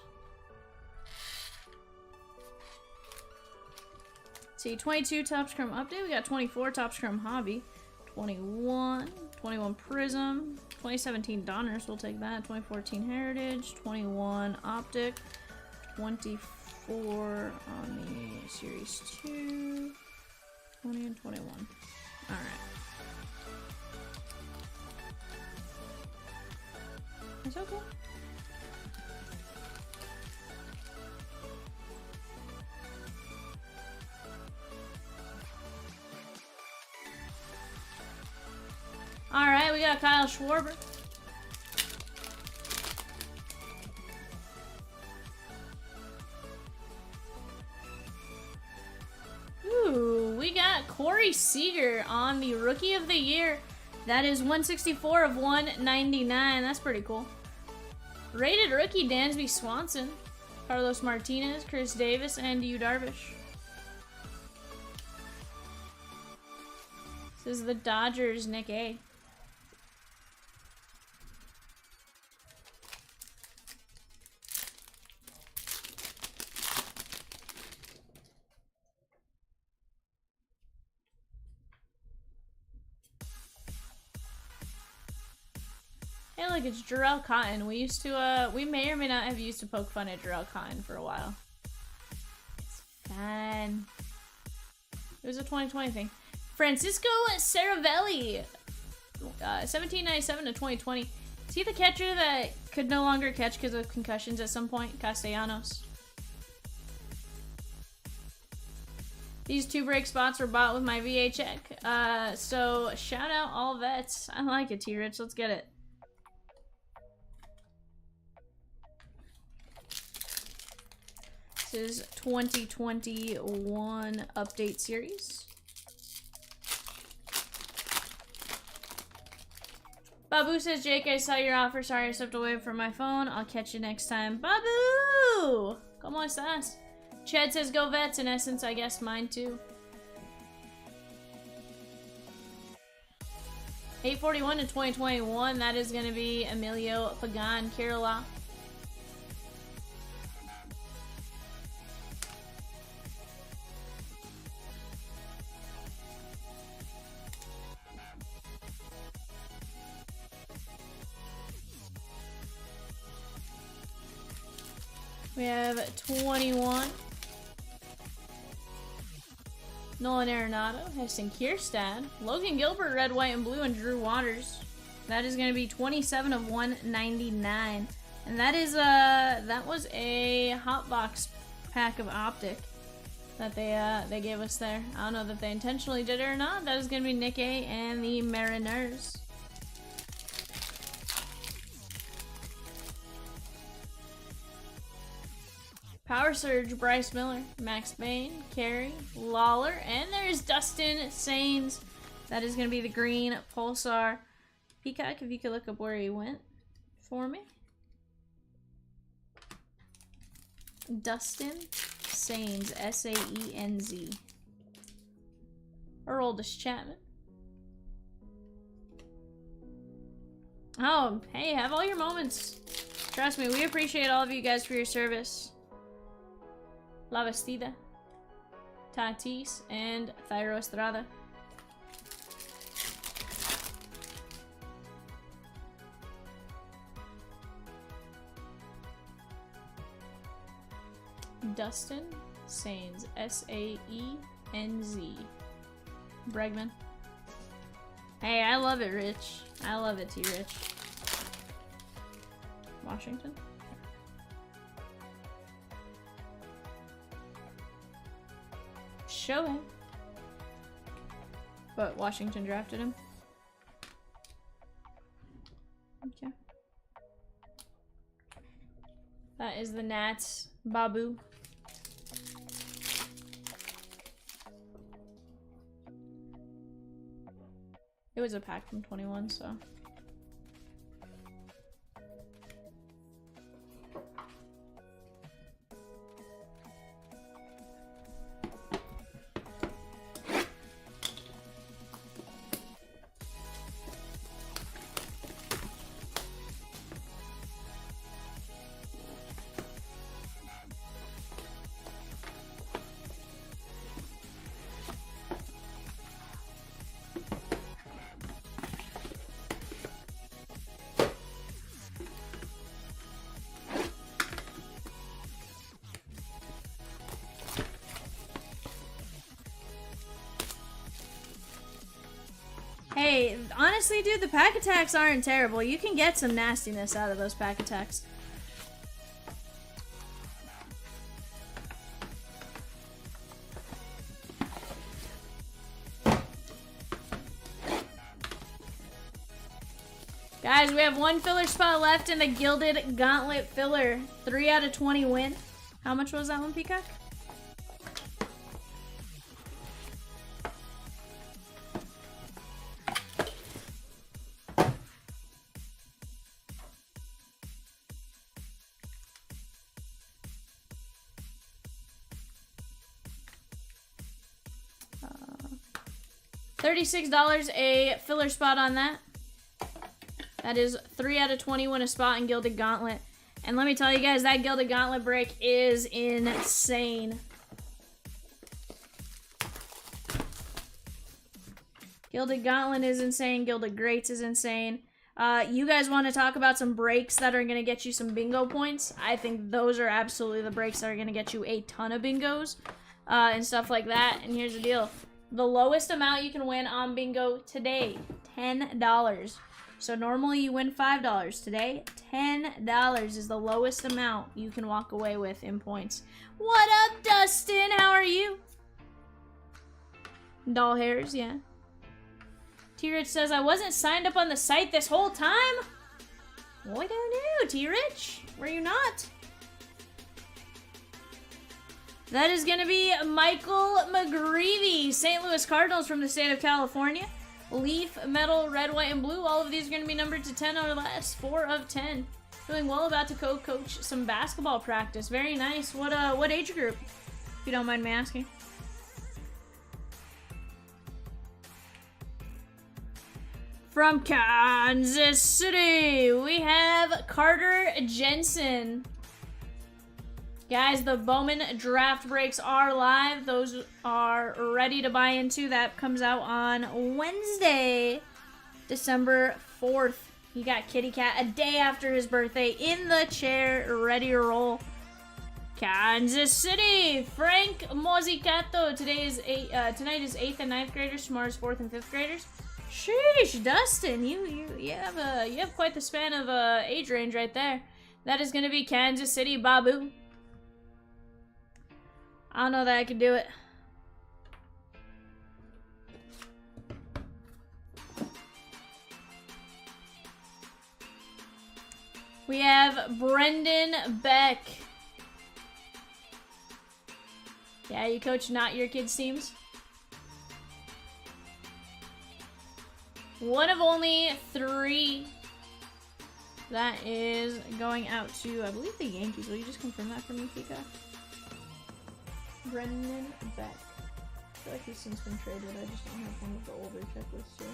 See, 22 Top Scrum update. We got 24 Top Scrum hobby, 21 Prism, 2017 Donners. We'll take that. 2014 Heritage, 21 Optic. 24 on the Series 2, 20 and 21. Alright. That's okay. Alright, we got Kyle Schwarber. We got Corey Seager on the Rookie of the Year. That is 164 of 199. That's pretty cool. Rated Rookie, Dansby Swanson, Carlos Martinez, Chris Davis, and Yu Darvish. This is the Dodgers, Nick A. Hey, look, it's Jarrell Cotton. We used to, we may or may not have used to poke fun at Jarrell Cotton for a while. It's fun. It was a 2020 thing. Francisco Saravelli, 1797 to 2020. Is he the catcher that could no longer catch because of concussions at some point? Castellanos. These 2 break spots were bought with my VA check. So shout out all vets. I like it, T-Rich. Let's get it. This is 2021 update series. Babu says, Jake, I saw your offer. Sorry I stepped away from my phone. I'll catch you next time. Babu! ¿Cómo estás? Chad says, go vets. In essence, I guess mine too. 841 to 2021. That is going to be Emilio Pagan Kirola. We have 21. Nolan Arenado, Heston Kierstad, Logan Gilbert, red, white, and blue, and Drew Waters. That is going to be 27 of 199. And that is that was a hot box pack of Optic that they gave us there. I don't know that they intentionally did it or not. That is going to be Nick A and the Mariners. Power Surge, Bryce Miller, Max Bain, Carey, Lawler, and there's Dustin Sains. That is going to be the green Pulsar. Peacock, if you could look up where he went for me. Dustin Sains, S-A-E-N-Z. Aroldis Chapman. Oh, hey, have all your moments. Trust me, we appreciate all of you guys for your service. La Vestida, Tatis, and Thairo Estrada. Dustin Sains, S-A-E-N-Z. Bregman. Hey, I love it, Rich. I love it, T-Rich. Washington. Shohei. But Washington drafted him. Okay. That is the Nats. Babu. It was a pack from 21, so. Hey, honestly, dude, the pack attacks aren't terrible. You can get some nastiness out of those pack attacks. Guys, we have one filler spot left in the Gilded Gauntlet filler. 3 out of 20 win. How much was that one, Peacock? $36 a filler spot on that. That is 3 out of 20 win a spot in Gilded Gauntlet. And let me tell you guys, that Gilded Gauntlet break is insane. Gilded Gauntlet is insane. Gilded Greats is insane. You guys want to talk about some breaks that are going to get you some bingo points? I think those are absolutely the breaks that are going to get you a ton of bingos and stuff like that. And here's the deal. The lowest amount you can win on bingo today, $10. So normally you win $5. Today, $10 is the lowest amount you can walk away with in points. What up, Dustin? How are you? Doll hairs, yeah. T-Rich says, I wasn't signed up on the site this whole time? What do you do, T-Rich? Were you not? That is going to be Michael McGreevy, St. Louis Cardinals from the state of California. Leaf, metal, red, white, and blue. All of these are going to be numbered to 10 or less. 4 of 10. Doing well, about to coach some basketball practice. Very nice. What age group, if you don't mind me asking? From Kansas City, we have Carter Jensen. Guys, the Bowman draft breaks are live. Those are ready to buy into. That comes out on Wednesday, December 4th. You got Kitty Cat a day after his birthday in the chair, ready to roll. Kansas City, Frank Mozzicato. Tonight is 8th and 9th graders. Tomorrow's 4th and 5th graders. Sheesh, Dustin, you have quite the span of age range right there. That is going to be Kansas City, Babu. I don't know that I can do it. We have Brendan Beck. Yeah, you coach not your kids' teams. One of only 3. That is going out to, I believe, the Yankees. Will you just confirm that for me, Peacock? Brendan Beck. I feel like he's since been traded. I just don't have one of the older checklists here.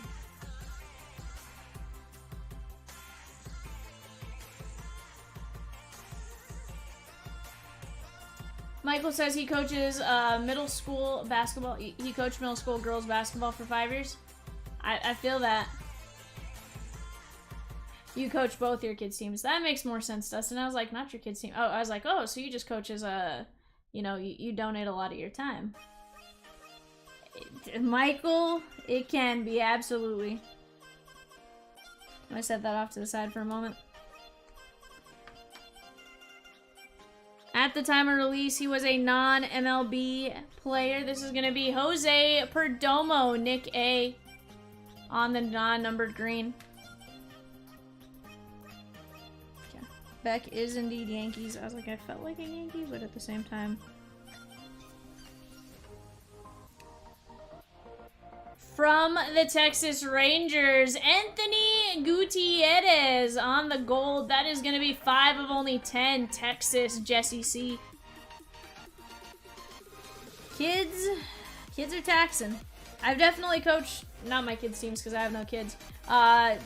Michael says he coaches middle school basketball. He coached middle school girls basketball for 5 years. I feel that. You coach both your kids' teams. That makes more sense, Dustin. I was like, not your kids' team. Oh, I was like, oh, so you just coach as a, you know, you donate a lot of your time. Michael, it can be, absolutely. I set that off to the side for a moment. At the time of release, he was a non-MLB player. This is going to be Jose Perdomo, Nick A, on the non-numbered green. Okay. Beck is indeed Yankees. I was like, I felt like a Yankee, but at the same time. From the Texas Rangers, Anthony Gutierrez on the gold. That is going to be 5 of only 10. Texas, Jesse C. Kids are taxing. I've definitely coached, not my kids' teams because I have no kids. I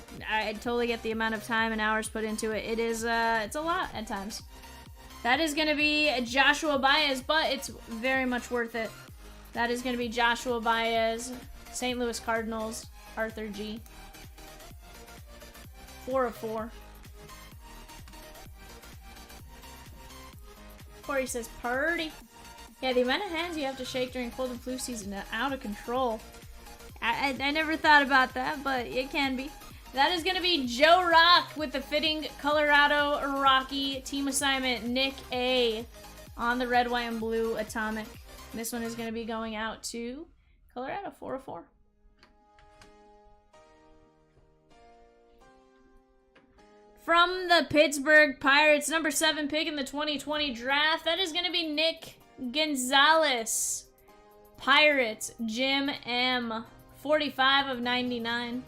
totally get the amount of time and hours put into it. It is, it's a lot at times. That is going to be Joshua Baez, but it's very much worth it. That is going to be Joshua Baez, St. Louis Cardinals, Arthur G. 4 of 4. Corey says, purdy. Yeah, the amount of hands you have to shake during cold and flu season is out of control. I never thought about that, but it can be. That is going to be Joe Rock with the fitting Colorado Rocky team assignment, Nick A, on the red, white, and blue atomic. This one is going to be going out to Colorado, 4 of 4. From the Pittsburgh Pirates, number 7 pick in the 2020 draft, that is going to be Nick Gonzalez. Pirates, Jim M. 45 of 99.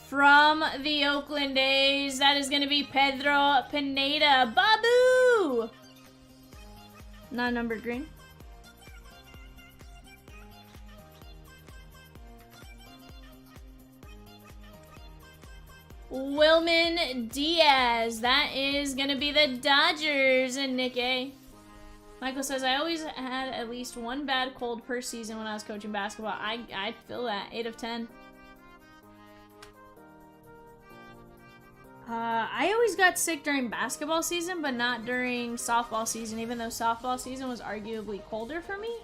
From the Oakland A's, that is going to be Pedro Pineda. Babu! Non-numbered green. Wilman Diaz. That is going to be the Dodgers and Nick A. Michael says, I always had at least one bad cold per season when I was coaching basketball. I feel that. 8 of 10. I always got sick during basketball season, but not during softball season, even though softball season was arguably colder for me.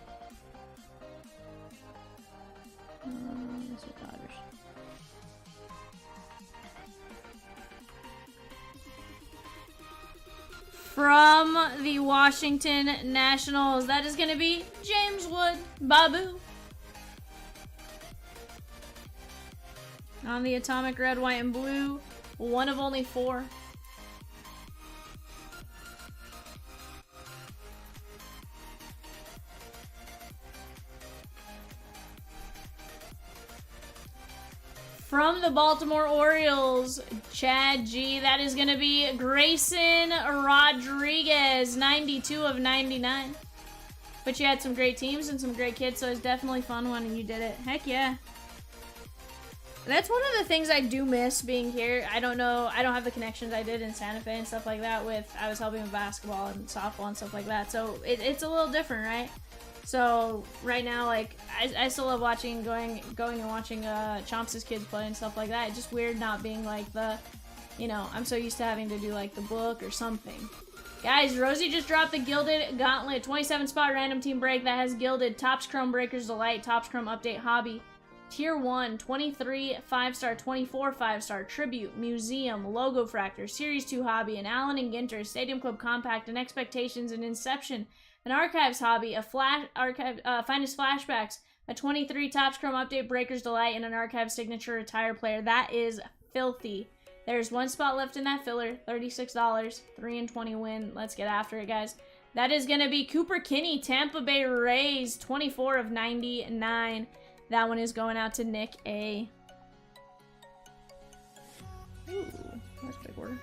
From the Washington Nationals, that is going to be James Wood, Babu. On the Atomic Red, White, and Blue, one of only 4. From the Baltimore Orioles, Chad G. That is going to be Grayson Rodriguez, 92 of 99. But you had some great teams and some great kids, so it's definitely fun when you did it. Heck yeah. That's one of the things I do miss being here. I don't know, I don't have the connections I did in Santa Fe and stuff like that I was helping with basketball and softball and stuff like that. So it's a little different, right? So right now, like, I still love watching, going and watching Chomps' kids play and stuff like that. It's just weird not being like the, you know, I'm so used to having to do like the book or something. Guys, Rosie just dropped the Gilded Gauntlet 27 spot random team break that has Gilded, Topps Chrome Breakers Delight, Topps Chrome Update Hobby, Tier 1, 23 5-star, 24 5-star, Tribute, Museum, Logo Fractor, Series 2 Hobby, an Allen and Ginter, Stadium Club Compact, an Expectations, an Inception, an Archives Hobby, a Finest Flashbacks, a 23 Topps Chrome Update Breakers Delight, and an Archives Signature Retire Player. That is filthy. There's one spot left in that filler, $36, 3-20 win. Let's get after it, guys. That is going to be Cooper Kinney, Tampa Bay Rays, 24 of 99. That one is going out to Nick A. Ooh, that's a big order.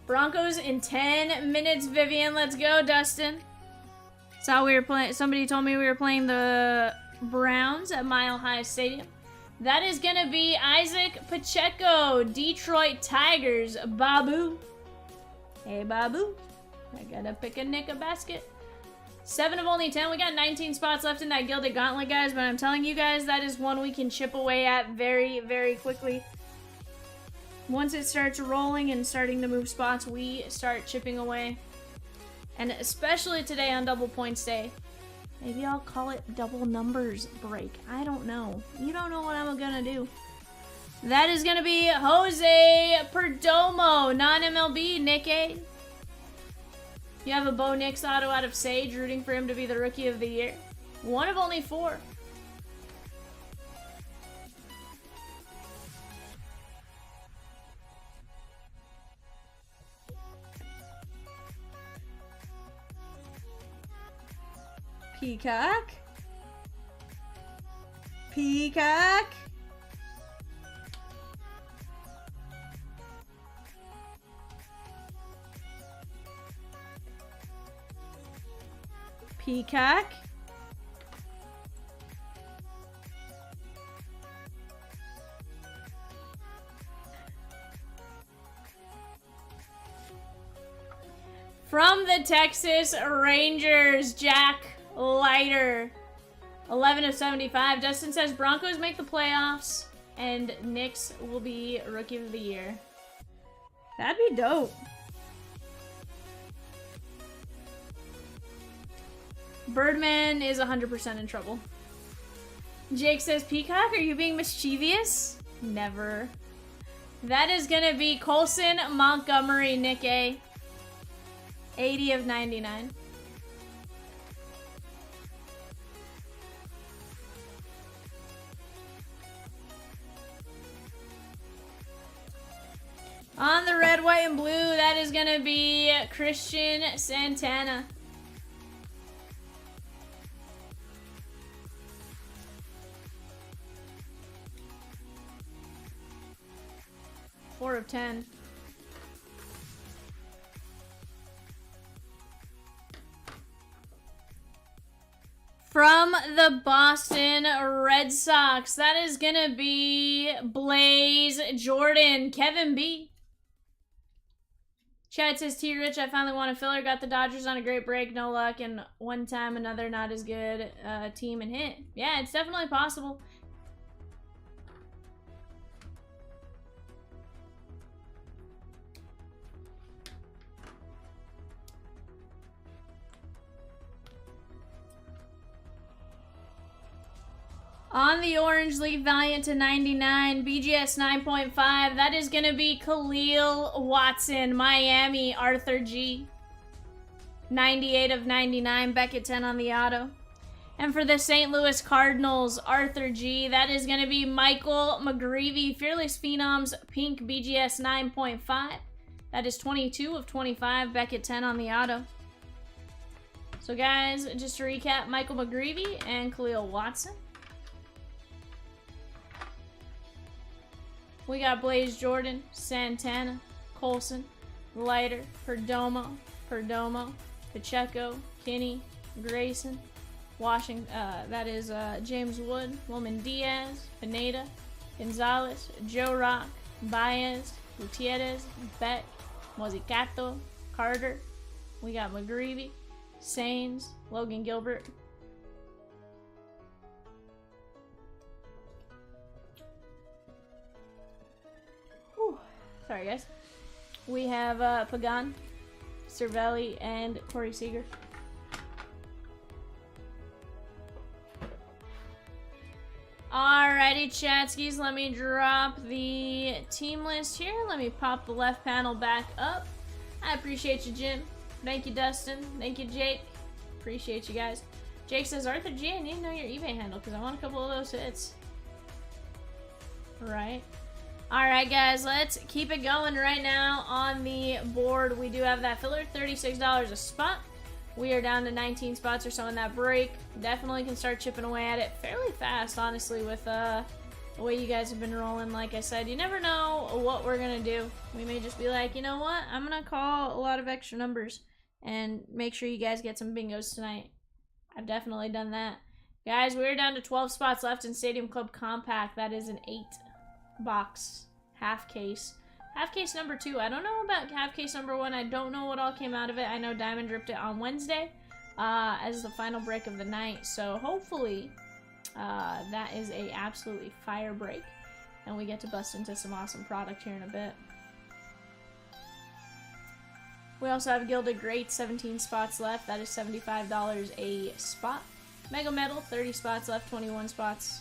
Broncos in 10 minutes, Vivian. Let's go, Dustin. Saw we were playing. Somebody told me we were playing the Browns at Mile High Stadium. That is gonna be Isaac Pacheco, Detroit Tigers, Babu. Hey, Babu. I gotta pick a Nick a basket. 7 of only 10. We got 19 spots left in that Gilded Gauntlet, guys. But I'm telling you guys, that is one we can chip away at very, very quickly. Once it starts rolling and starting to move spots, we start chipping away. And especially today on Double Points Day. Maybe I'll call it Double Numbers Break. I don't know. You don't know what I'm gonna do. That is gonna be Jose Perdomo, non-MLB, Nick A. You have a Bo Nix auto out of Sage, rooting for him to be the Rookie of the Year. One of only 4. Peacock. Peacock. Peacock. From the Texas Rangers, Jack Leiter, 11 of 75. Dustin says Broncos make the playoffs and Knicks will be Rookie of the Year. That'd be dope. Birdman is 100% in trouble. Jake says, Peacock, are you being mischievous? Never. That is gonna be Colson Montgomery, Nick A. 80 of 99. On the red, white, and blue, that is gonna be Christian Santana. Four of 10. From the Boston Red Sox, that is gonna be Blaze Jordan, Kevin B. Chad says, T-Rich, I finally won a filler. Got the Dodgers on a great break. No luck. And one time another not as good team and hit. Yeah, it's definitely possible. On the orange, Leaf Valiant to 99, BGS 9.5. That is going to be Khalil Watson, Miami, Arthur G. 98 of 99, Beckett 10 on the auto. And for the St. Louis Cardinals, Arthur G, that is going to be Michael McGreevy, Fearless Phenoms, pink, BGS 9.5. That is 22 of 25, Beckett 10 on the auto. So guys, just to recap, Michael McGreevy and Khalil Watson. We got Blaze Jordan, Santana, Colson, Leiter, Perdomo, Pacheco, Kinney, Grayson, Washington, that is James Wood, Wilman Diaz, Pineda, Gonzalez, Joe Rock, Baez, Gutierrez, Beck, Mozicato, Carter. We got McGreevy, Sains, Logan Gilbert. Whew. Sorry guys. We have Pagan, Cervelli, and Corey Seager. Alrighty, chatskis, let me drop the team list here. Let me pop the left panel back up. I appreciate you, Jim. Thank you, Dustin. Thank you, Jake. Appreciate you guys. Jake says, Arthur G, I need to know your eBay handle because I want a couple of those hits. Right. Alright, guys, let's keep it going right now on the board. We do have that filler, $36 a spot. We are down to 19 spots or so in that break. Definitely can start chipping away at it fairly fast, honestly, with the way you guys have been rolling. Like I said, you never know what we're going to do. We may just be like, you know what? I'm going to call a lot of extra numbers and make sure you guys get some bingos tonight. I've definitely done that. Guys, we're down to 12 spots left in Stadium Club Compact. That is an 8-box half case. Half case number 2. I don't know about half case number 1. I don't know what all came out of it. I know Diamond dripped it on Wednesday as the final break of the night. So hopefully that is a absolutely fire break. And we get to bust into some awesome product here in a bit. We also have Gilded Great, 17 spots left. That is $75 a spot. Mega Metal, 30 spots left, 21 spots,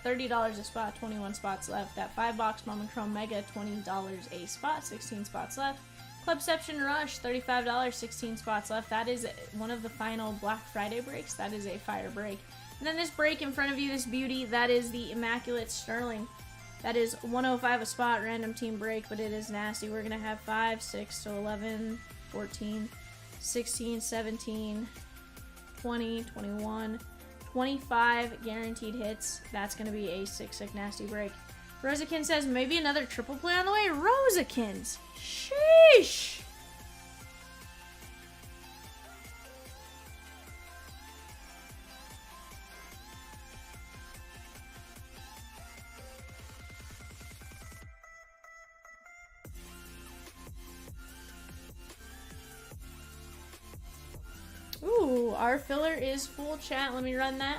$30 a spot, 21 spots left. That 5-box Moment Chrome Mega, $20 a spot, 16 spots left. Clubception Rush, $35, 16 spots left. That is one of the final Black Friday breaks. That is a fire break. And then this break in front of you, this beauty, that is the Immaculate Sterling. That is $105 a spot, random team break, but it is nasty. We're going to have 5, 6, to 11, 14, 16, 17, 20, 21, 25 guaranteed hits. That's going to be a sick nasty break. Rosakin says maybe another triple play on the way. Rosakins. Sheesh. Ooh, our filler is full, chat. Let me run that.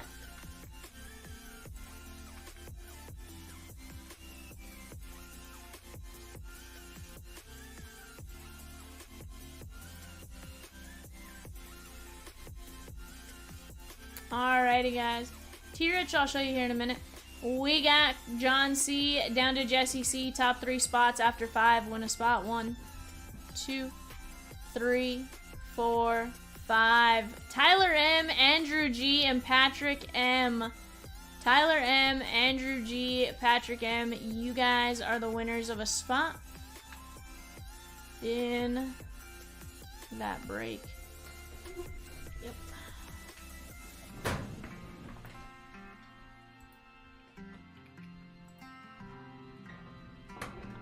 Alrighty, guys. T-Rich, I'll show you here in a minute. We got John C. down to Jesse C. Top 3 spots after 5. Win a spot. 1, 2, 3, 4, 5. Tyler M, Andrew G, and Patrick M. Tyler M, Andrew G, Patrick M. You guys are the winners of a spot in that break. Yep.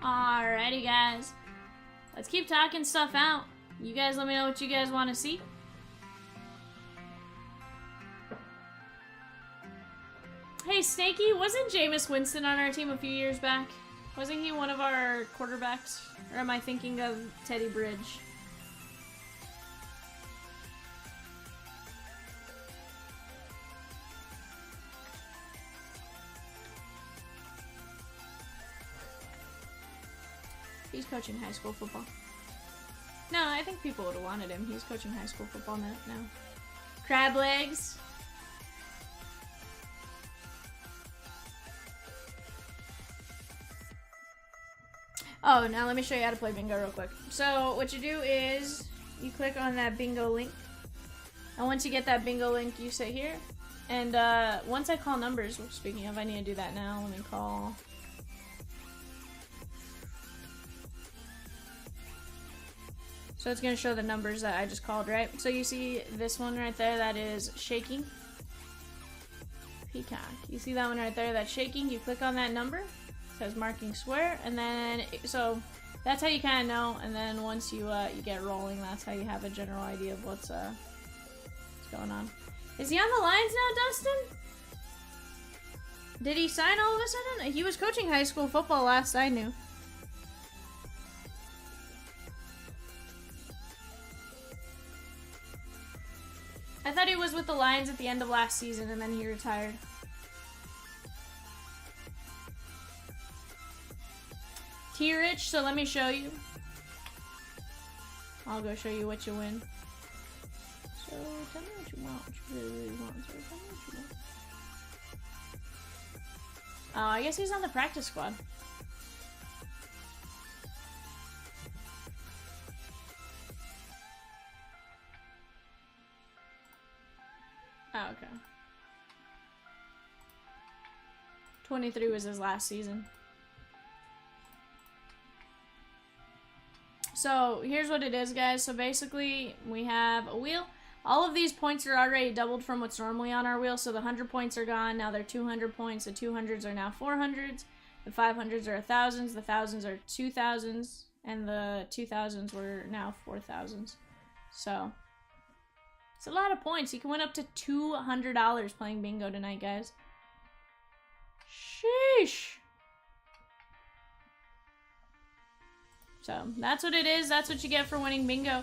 Alrighty, guys. Let's keep talking stuff out. You guys let me know what you guys want to see. Hey, Snakey, wasn't Jameis Winston on our team a few years back? Wasn't he one of our quarterbacks? Or am I thinking of Teddy Bridge? He's coaching high school football. No, I think people would have wanted him. He's coaching high school football now. Crab legs. Oh, now let me show you how to play bingo real quick. So what you do is you click on that bingo link. And once you get that bingo link, you sit here. And once I call numbers, well, speaking of, I need to do that now. Let me call. So it's going to show the numbers that I just called, right? So you see this one right there that is shaking. Peacock. You see that one right there that's shaking? You click on that number. It says marking square. And then, so that's how you kind of know. And then once you you get rolling, that's how you have a general idea of what's going on. Is he on the lines now, Dustin? Did he sign all of a sudden? He was coaching high school football last I knew. I thought he was with the Lions at the end of last season and then he retired. T-Rich, so let me show you. I'll go show you what you win. So tell me what you want, what you really want. So tell me what you want. Oh, I guess he's on the practice squad. Oh, okay. 23 was his last season. So here's what it is, guys. So basically, we have a wheel. All of these points are already doubled from what's normally on our wheel. So the 100 points are gone. Now they're 200 points. The 200s are now 400s. The 500s are 1,000s. The 1,000s are 2,000s. And the 2,000s were now 4,000s. So it's a lot of points. You can win up to $200 playing bingo tonight, guys. Sheesh. So that's what it is. That's what you get for winning bingo.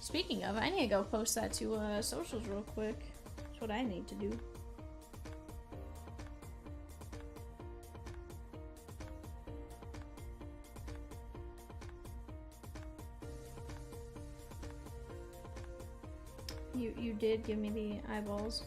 Speaking of, I need to go post that to socials real quick. That's what I need to do. You did give me the eyeballs.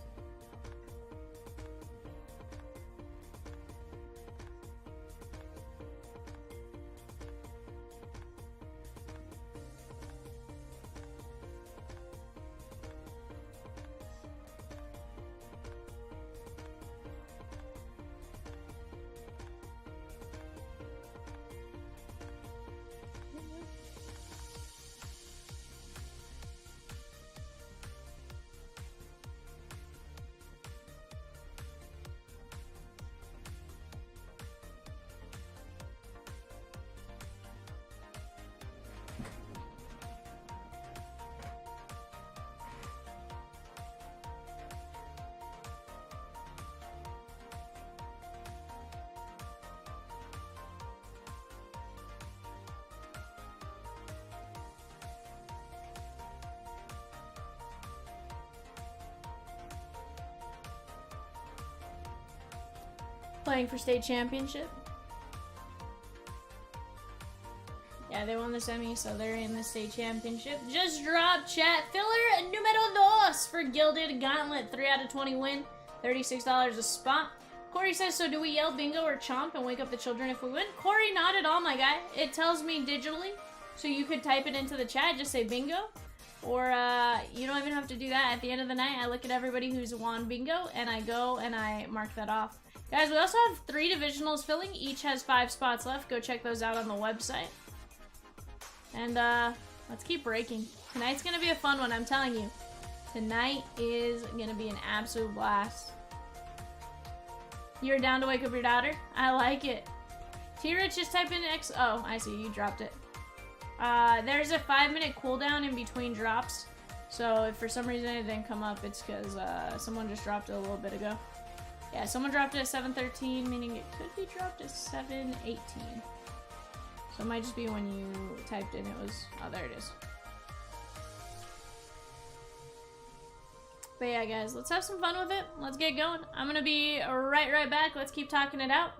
Playing for state championship. Yeah, they won the semi, so they're in the state championship. Just drop chat. Filler numero dos for Gilded Gauntlet. 3 out of 20 win. $36 a spot. Corey says, so do we yell bingo or chomp and wake up the children if we win? Corey, not at all, my guy. It tells me digitally, so you could type it into the chat. Just say bingo. Or you don't even have to do that. At the end of the night, I look at everybody who's won bingo, and I go and I mark that off. Guys, we also have 3 divisionals filling. Each has 5 spots left. Go check those out on the website. And let's keep breaking. Tonight's gonna be a fun one, I'm telling you. Tonight is gonna be an absolute blast. You're down to wake up your daughter? I like it. T-Rich, just type in X. Oh, I see, you dropped it. There's a 5-minute cooldown in between drops. So if for some reason it didn't come up, it's because someone just dropped it a little bit ago. Yeah, someone dropped it at 7:13, meaning it could be dropped at 7:18. So it might just be when you typed in it was... Oh, there it is. But yeah, guys, let's have some fun with it. Let's get going. I'm gonna be right back. Let's keep talking it out.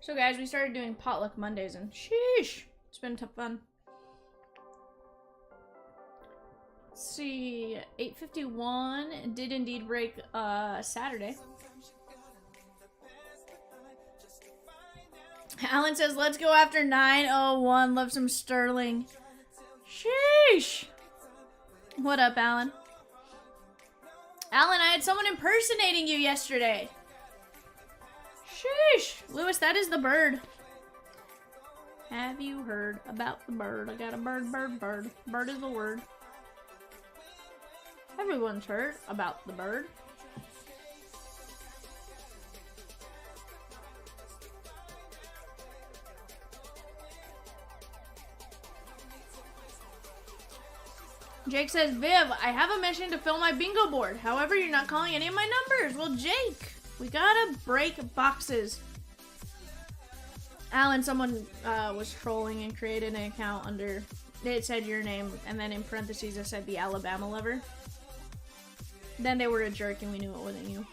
So guys, we started doing potluck Mondays and sheesh, it's been fun. Let's see, 8:51 did indeed break Saturday. Alan says, let's go after 9:01. Love some Sterling. Sheesh. What up, Alan? Alan, I had someone impersonating you yesterday. Sheesh. Lewis, that is the bird. Have you heard about the bird? I got a bird, bird, bird. Bird is the word. Everyone's heard about the bird. Jake says, Viv, I have a mission to fill my bingo board. However, you're not calling any of my numbers. Well, Jake, we gotta break boxes. Alan, someone was trolling and created an account under, it said your name, and then in parentheses it said the Alabama lover. Then they were a jerk and we knew it wasn't you.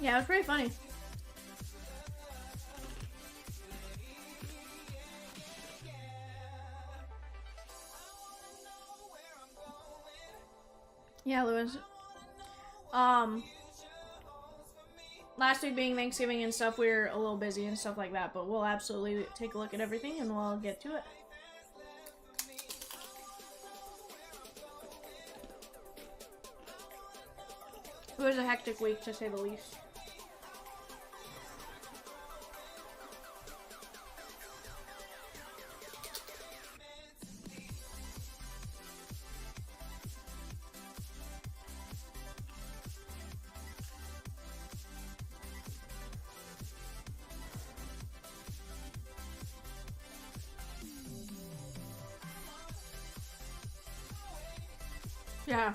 Yeah, it was pretty funny. Yeah, Lewis. Last week being Thanksgiving and stuff, we were a little busy and stuff like that, but we'll absolutely take a look at everything and we'll get to it. It was a hectic week, to say the least. Yeah.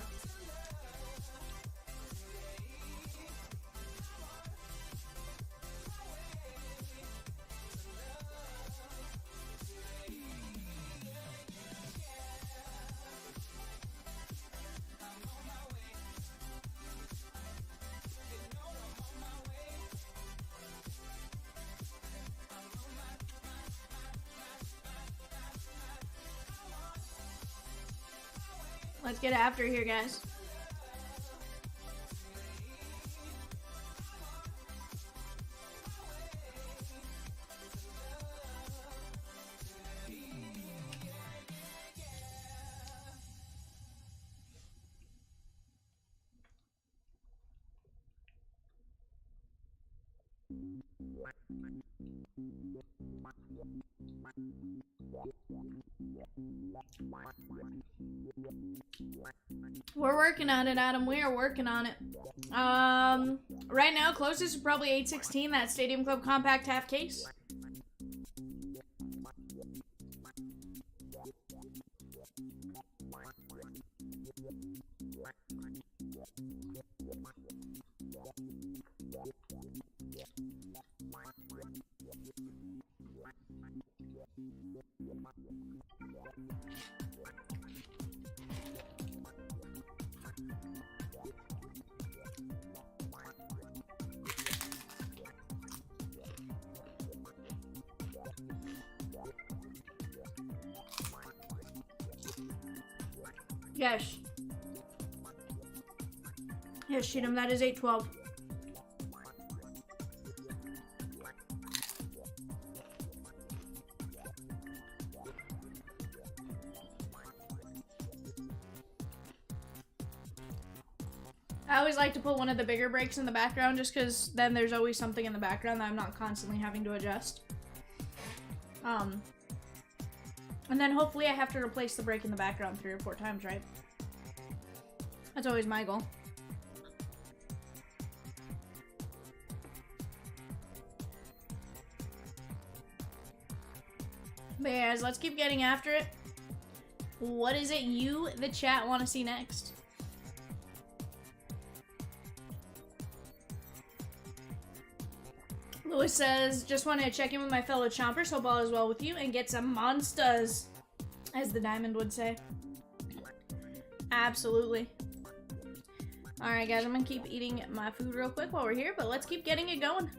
Let's get after here, guys. We're working on it, Adam. We are working on it. Right now, closest is probably 816, that Stadium Club Compact half case. Yes. Yes, shoot him. That is 812. I always like to put one of the bigger breaks in the background just because then there's always something in the background that I'm not constantly having to adjust. And then hopefully I have to replace the break in the background 3 or 4 times, right? That's always my goal. But yeah, guys, let's keep getting after it. What is it you, the chat, want to see next? Lewis says, just want to check in with my fellow chompers. Hope all is well with you and get some monsters, as the diamond would say. Absolutely. Alright, guys, I'm going to keep eating my food real quick while we're here, but let's keep getting it going.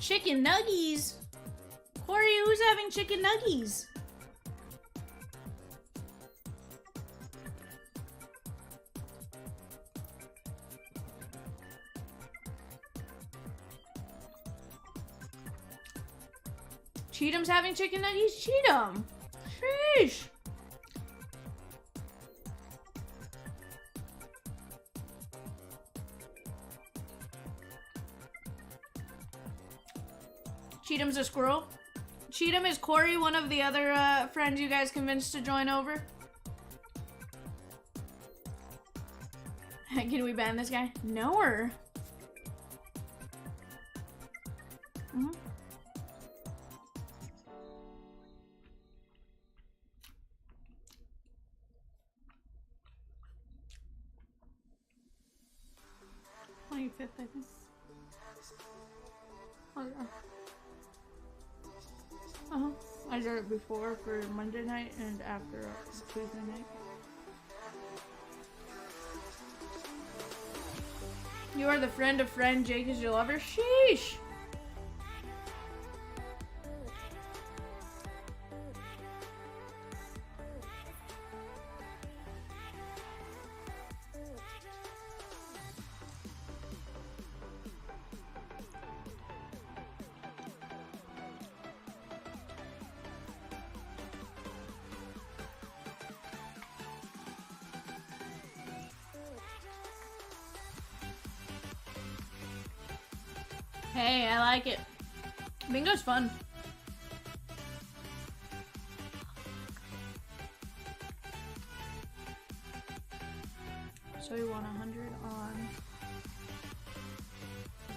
Chicken nuggies? Corey, who's having chicken nuggies? Cheatham's having chicken nuggies? Cheatham! Sheesh! Cheatham's a squirrel. Cheatham, is Corey one of the other friends you guys convinced to join over? Can we ban this guy? No. Mm-hmm. $25th, I think. Oh, yeah. I did it before for Monday night and after Tuesday night. You are the friend of friend. Jake is your lover. Sheesh! Hey, I like it. Bingo's fun. So we want 100 on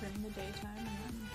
during the daytime and then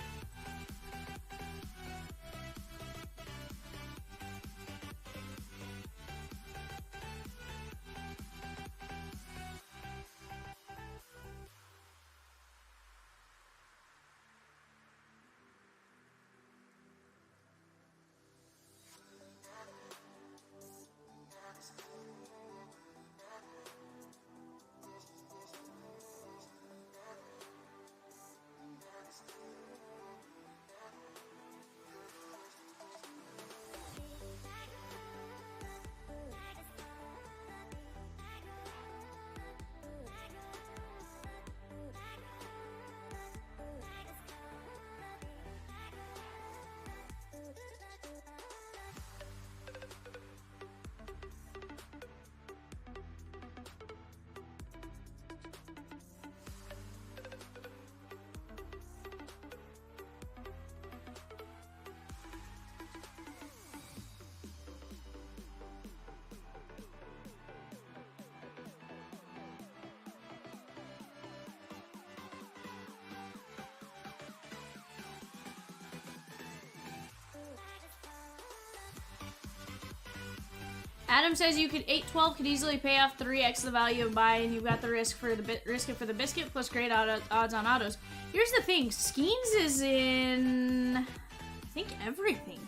Adam says you could 812 could easily pay off 3x the value of buy, and you've got the risk it for the biscuit plus great odds on autos. Here's the thing: Skeens is in, I think, everything.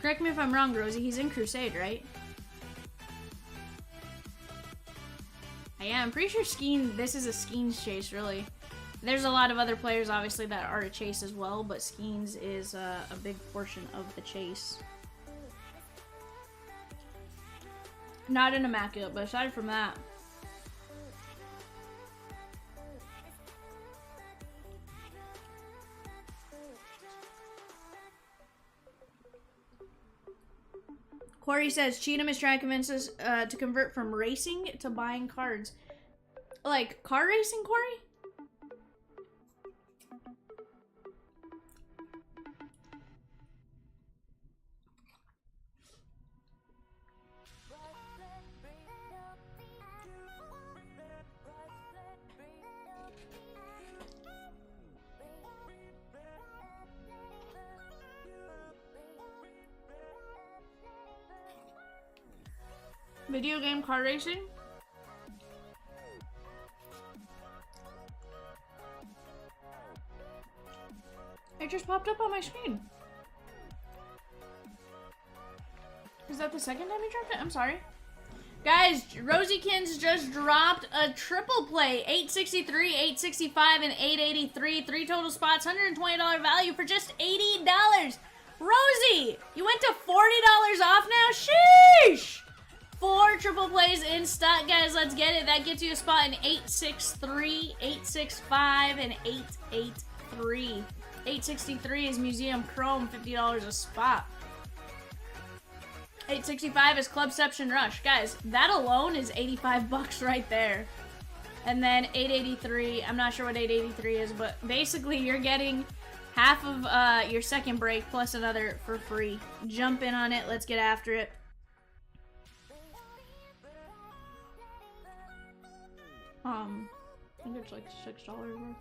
Correct me if I'm wrong, Rosie. He's in Crusade, right? Yeah, I'm pretty sure Skeen. This is a Skeens chase, really. There's a lot of other players, obviously, that are a chase as well, but Skeens is a big portion of the chase. Not an immaculate, but aside from that. Corey says Cheatham is trying to convince us to convert from racing to buying cards. Like car racing, Corey? Video game car racing? It just popped up on my screen. Is that the second time you dropped it? I'm sorry. Guys, Rosiekins just dropped a triple play. 863, 865, and 883. 3 total spots, $120 value for just $80. Rosie, you went to $40 off now? Sheesh! 4 triple plays in stock, guys. Let's get it. That gets you a spot in 863, 865, and 883. 863 is Museum Chrome, $50 a spot. 865 is Clubception Rush. Guys, that alone is 85 bucks right there. And then 883, I'm not sure what 883 is, but basically you're getting half of your second break plus another for free. Jump in on it. Let's get after it. I think it's like $6 worth.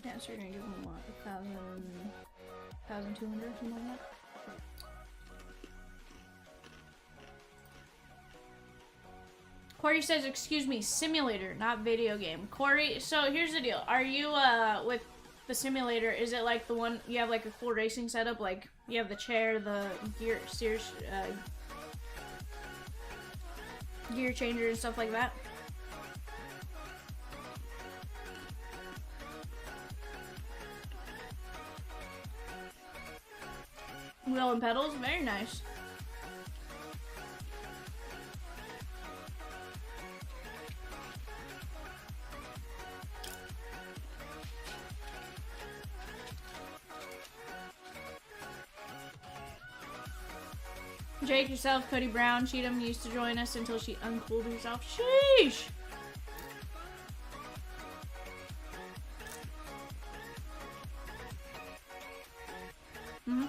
Yeah, so you're gonna give them what, 1,200, something like that? Corey says, excuse me, simulator, not video game. Corey, so here's the deal. Are you, with the simulator, is it like the one, you have like a full racing setup? Like, you have the chair, the gear, gear changer and stuff like that? Wheel and pedals, very nice. Jake, yourself, Cody Brown, Cheatham used to join us until she uncooled herself. Sheesh! Mm-hmm.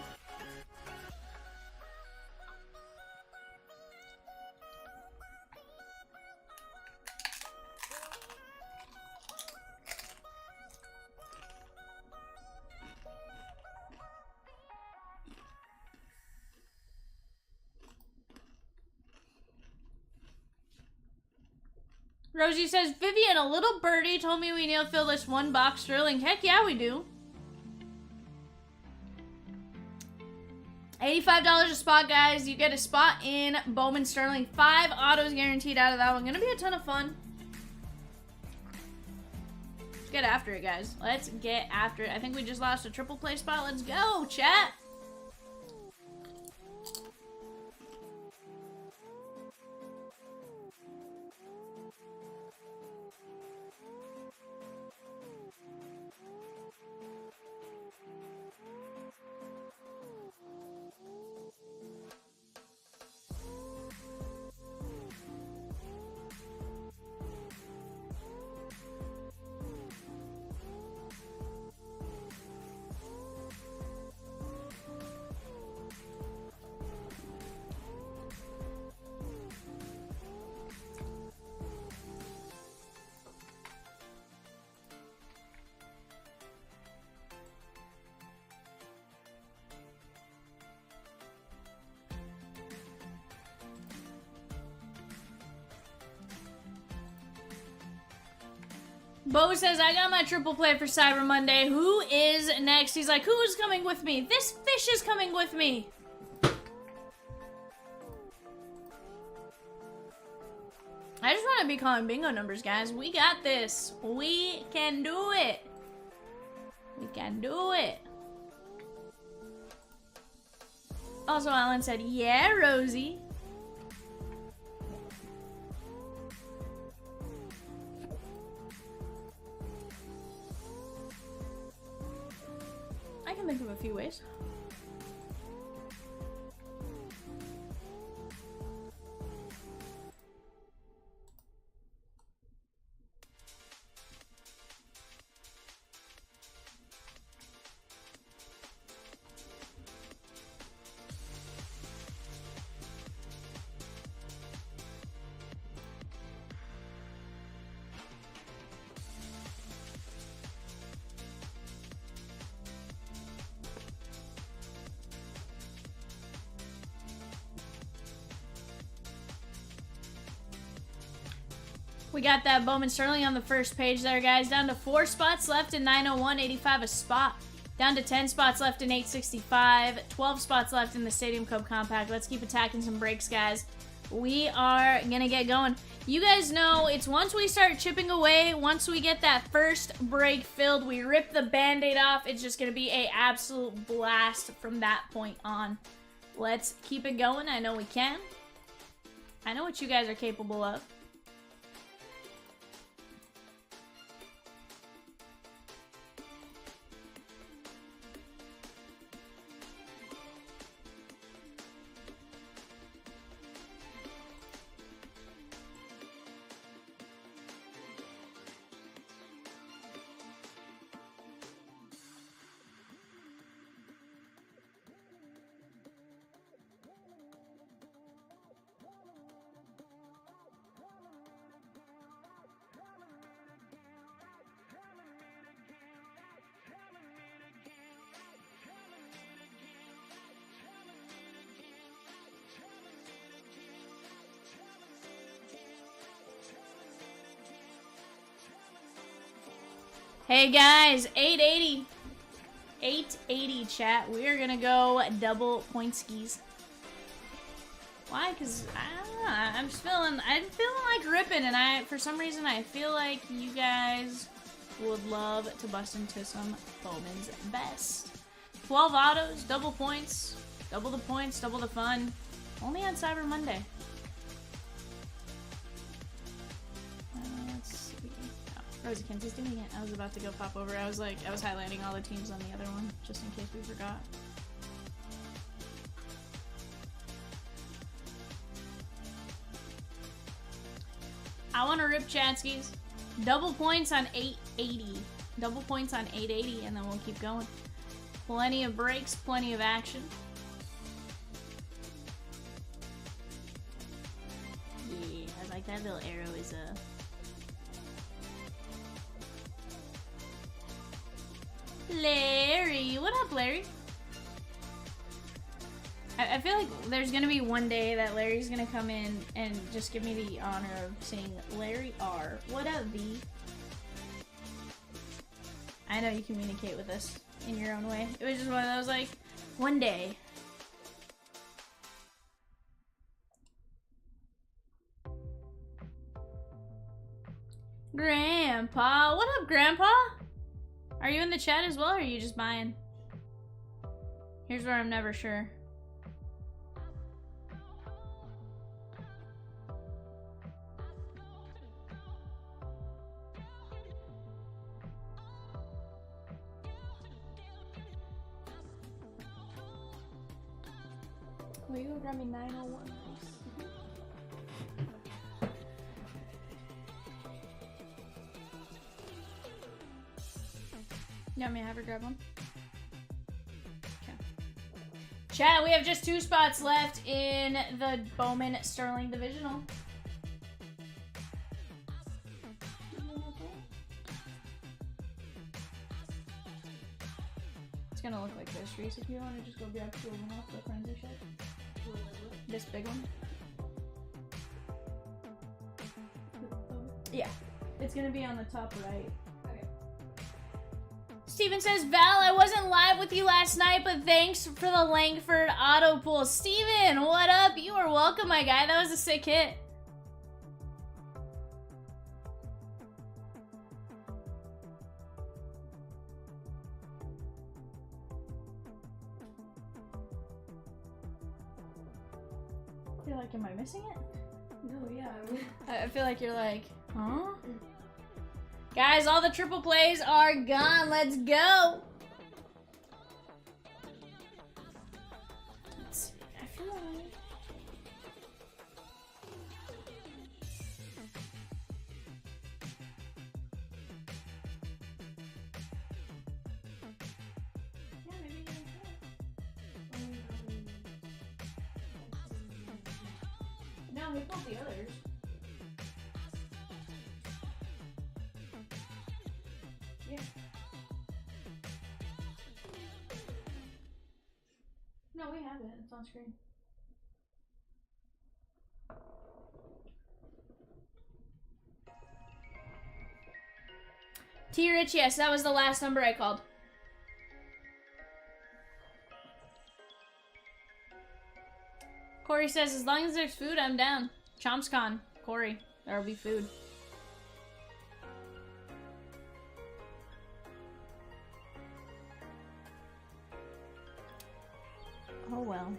Rosie says, Vivian, a little birdie told me we need to fill this one box Sterling. Heck yeah, we do. $85 a spot, guys. You get a spot in Bowman Sterling. 5 autos guaranteed out of that one. Gonna be a ton of fun. Let's get after it, guys. Let's get after it. I think we just lost a triple play spot. Let's go, chat. Bo says, I got my triple play for Cyber Monday. Who is next? He's like, who is coming with me? This fish is coming with me. I just want to be calling bingo numbers, guys. We got this. We can do it. We can do it. Also, Alan said, yeah, Rosie. I can think of a few ways. We got that Bowman Sterling on the first page there, guys. Down to 4 spots left in 901.85 a spot. Down to 10 spots left in 865. 12 spots left in the Stadium Cup Compact. Let's keep attacking some breaks, guys. We are gonna get going. You guys know it's once we start chipping away, once we get that first break filled, we rip the Band-Aid off. It's just gonna be a absolute blast from that point on. Let's keep it going. I know we can. I know what you guys are capable of. Hey guys, 880. 880 chat. We're gonna go double point skis. Why? Cause I don't know. I'm feeling like ripping, and for some reason I feel like you guys would love to bust into some Bowman's best. 12 autos, double points, double the fun. Only on Cyber Monday. Rosie Kent is doing it. I was about to go pop over. I was highlighting all the teams on the other one, just in case we forgot. I want to rip Chatskis. Double points on 880. Double points on 880, and then we'll keep going. Plenty of breaks, plenty of action. Yeah, I like that little arrow is a... Larry, what up, Larry? I feel like there's gonna be one day that Larry's gonna come in and just give me the honor of saying Larry R. What up, V? I know you communicate with us in your own way. It was just one of those, like, one day. Grandpa, what up, Grandpa? Are you in the chat as well, or are you just buying? Here's where I'm never sure. Will you go grab me 901? You want me to have her grab one? Okay. Chat, we have just 2 spots left in the Bowman Sterling Divisional. It's gonna look like this, Reese, if you want to just go grab 2 of them off the frenzy shit. This big one. Yeah. It's gonna be on the top right. Steven says, Val, I wasn't live with you last night, but thanks for the Langford auto pull. Steven, what up? You are welcome, my guy. That was a sick hit. feel like, am I missing it? No, yeah. I feel like you're like, huh? Guys, all the triple plays are gone. Let's go. Let's see. I feel like... Yeah, maybe you can try. No, we pulled the others. Yeah. No, we have it. It's on screen. T. Rich, yes, that was the last number I called. Corey says, as long as there's food, I'm down. Chomps con. Corey, there'll be food. Oh well.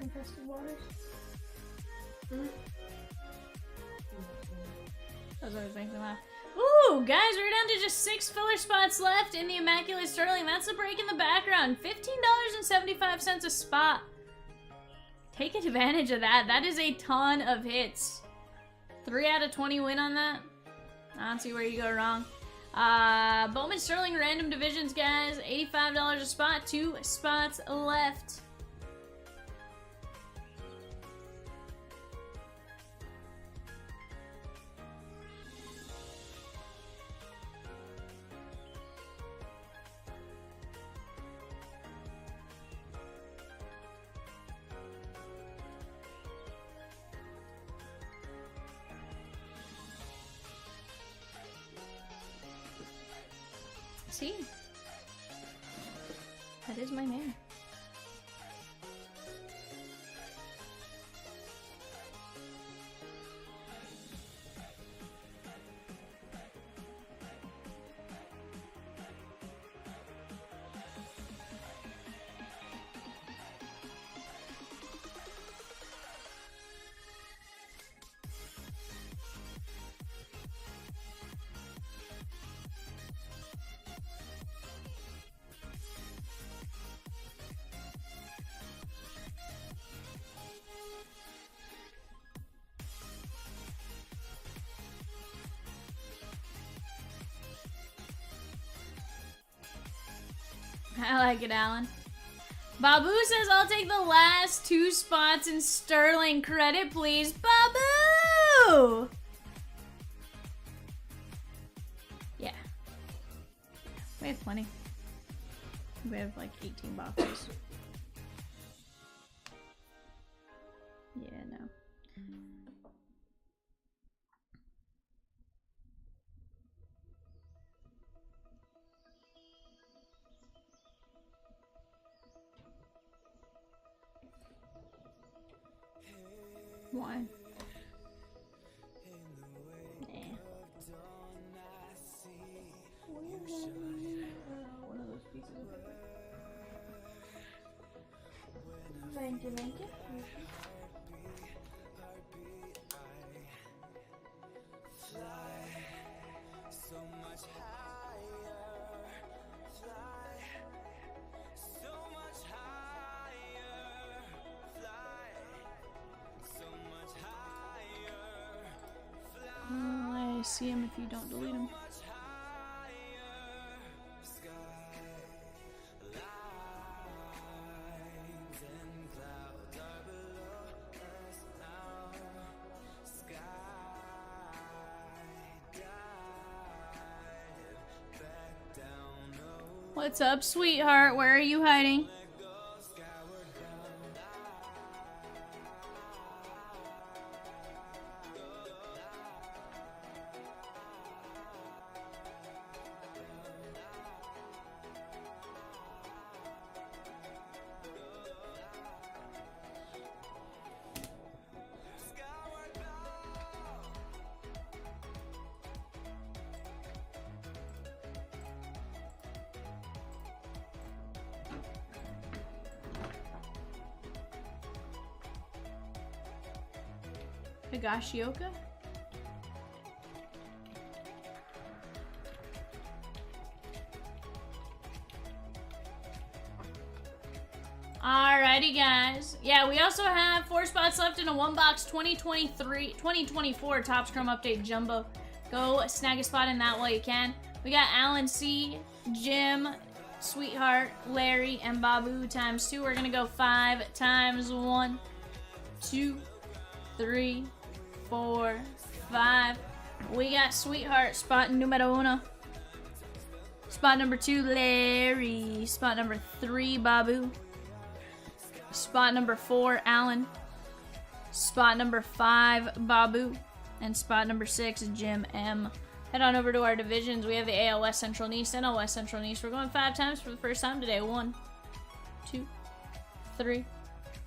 Infested waters. Those always make me laugh. Ooh, guys, we're down to just 6 filler spots left in the Immaculate Sterling. That's the break in the background. $15.75 a spot. Take advantage of that. That is a ton of hits. 3 out of 20 win on that. I don't see where you go wrong. Bowman Sterling random divisions, guys. $85 a spot. 2 spots left. See? That is my name. I like it, Alan. Babu says, I'll take the last 2 spots in Sterling. Credit, please. Babu! Yeah. We have plenty. We have like 18 boxes. Yeah, no. Why? One of those pieces of paper. Thank you, thank you. I see him if you don't delete him. What's up, sweetheart? Where are you hiding? Higashioka? Alrighty, guys. Yeah, we also have 4 spots left in a 1-box 2024 Topps Chrome Update Jumbo. Go snag a spot in that while you can. We got Alan C, Jim, Sweetheart, Larry, and Babu times 2. We're gonna go 5 times 1, 2, 3, 4, 5. We got Sweetheart, spot numero 1. Spot number 2, Larry. Spot number 3, Babu. Spot number 4, Alan. Spot number 5, Babu. And spot number 6, Jim M. Head on over to our divisions. We have the AL West Central and East, NL West Central and East. We're going 5 times for the first time today. 1, 2, 3,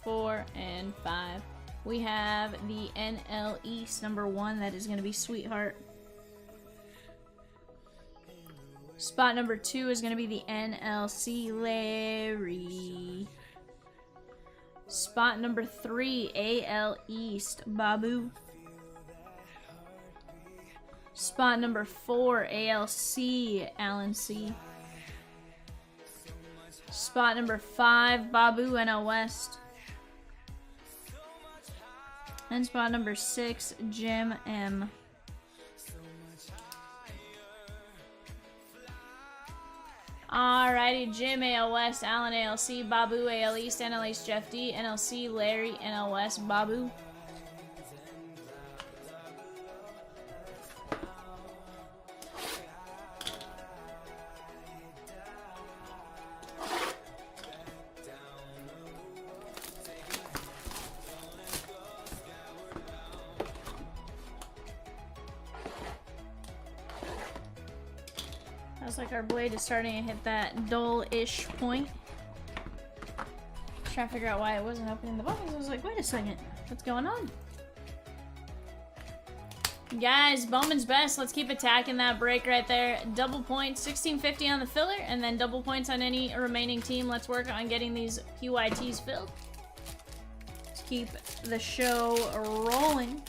4, and 5. We have the NL East number 1. That is going to be Sweetheart. Spot number 2 is going to be the NLC Larry. Spot number 3, AL East, Babu. Spot number 4, ALC, Alan C. Spot number 5, Babu, NL West. And spot number 6, Jim M. Alrighty, Jim AL West, Alan ALC, Babu AL East, NL East Jeff D, NLC Larry, NL West Babu. Sounds like our blade is starting to hit that dull-ish point. Trying to figure out why it wasn't opening the buttons. I was like, wait a second, what's going on? Guys, Bowman's best. Let's keep attacking that break right there. Double points, 1650 on the filler, and then double points on any remaining team. Let's work on getting these PYTs filled. Let's keep the show rolling.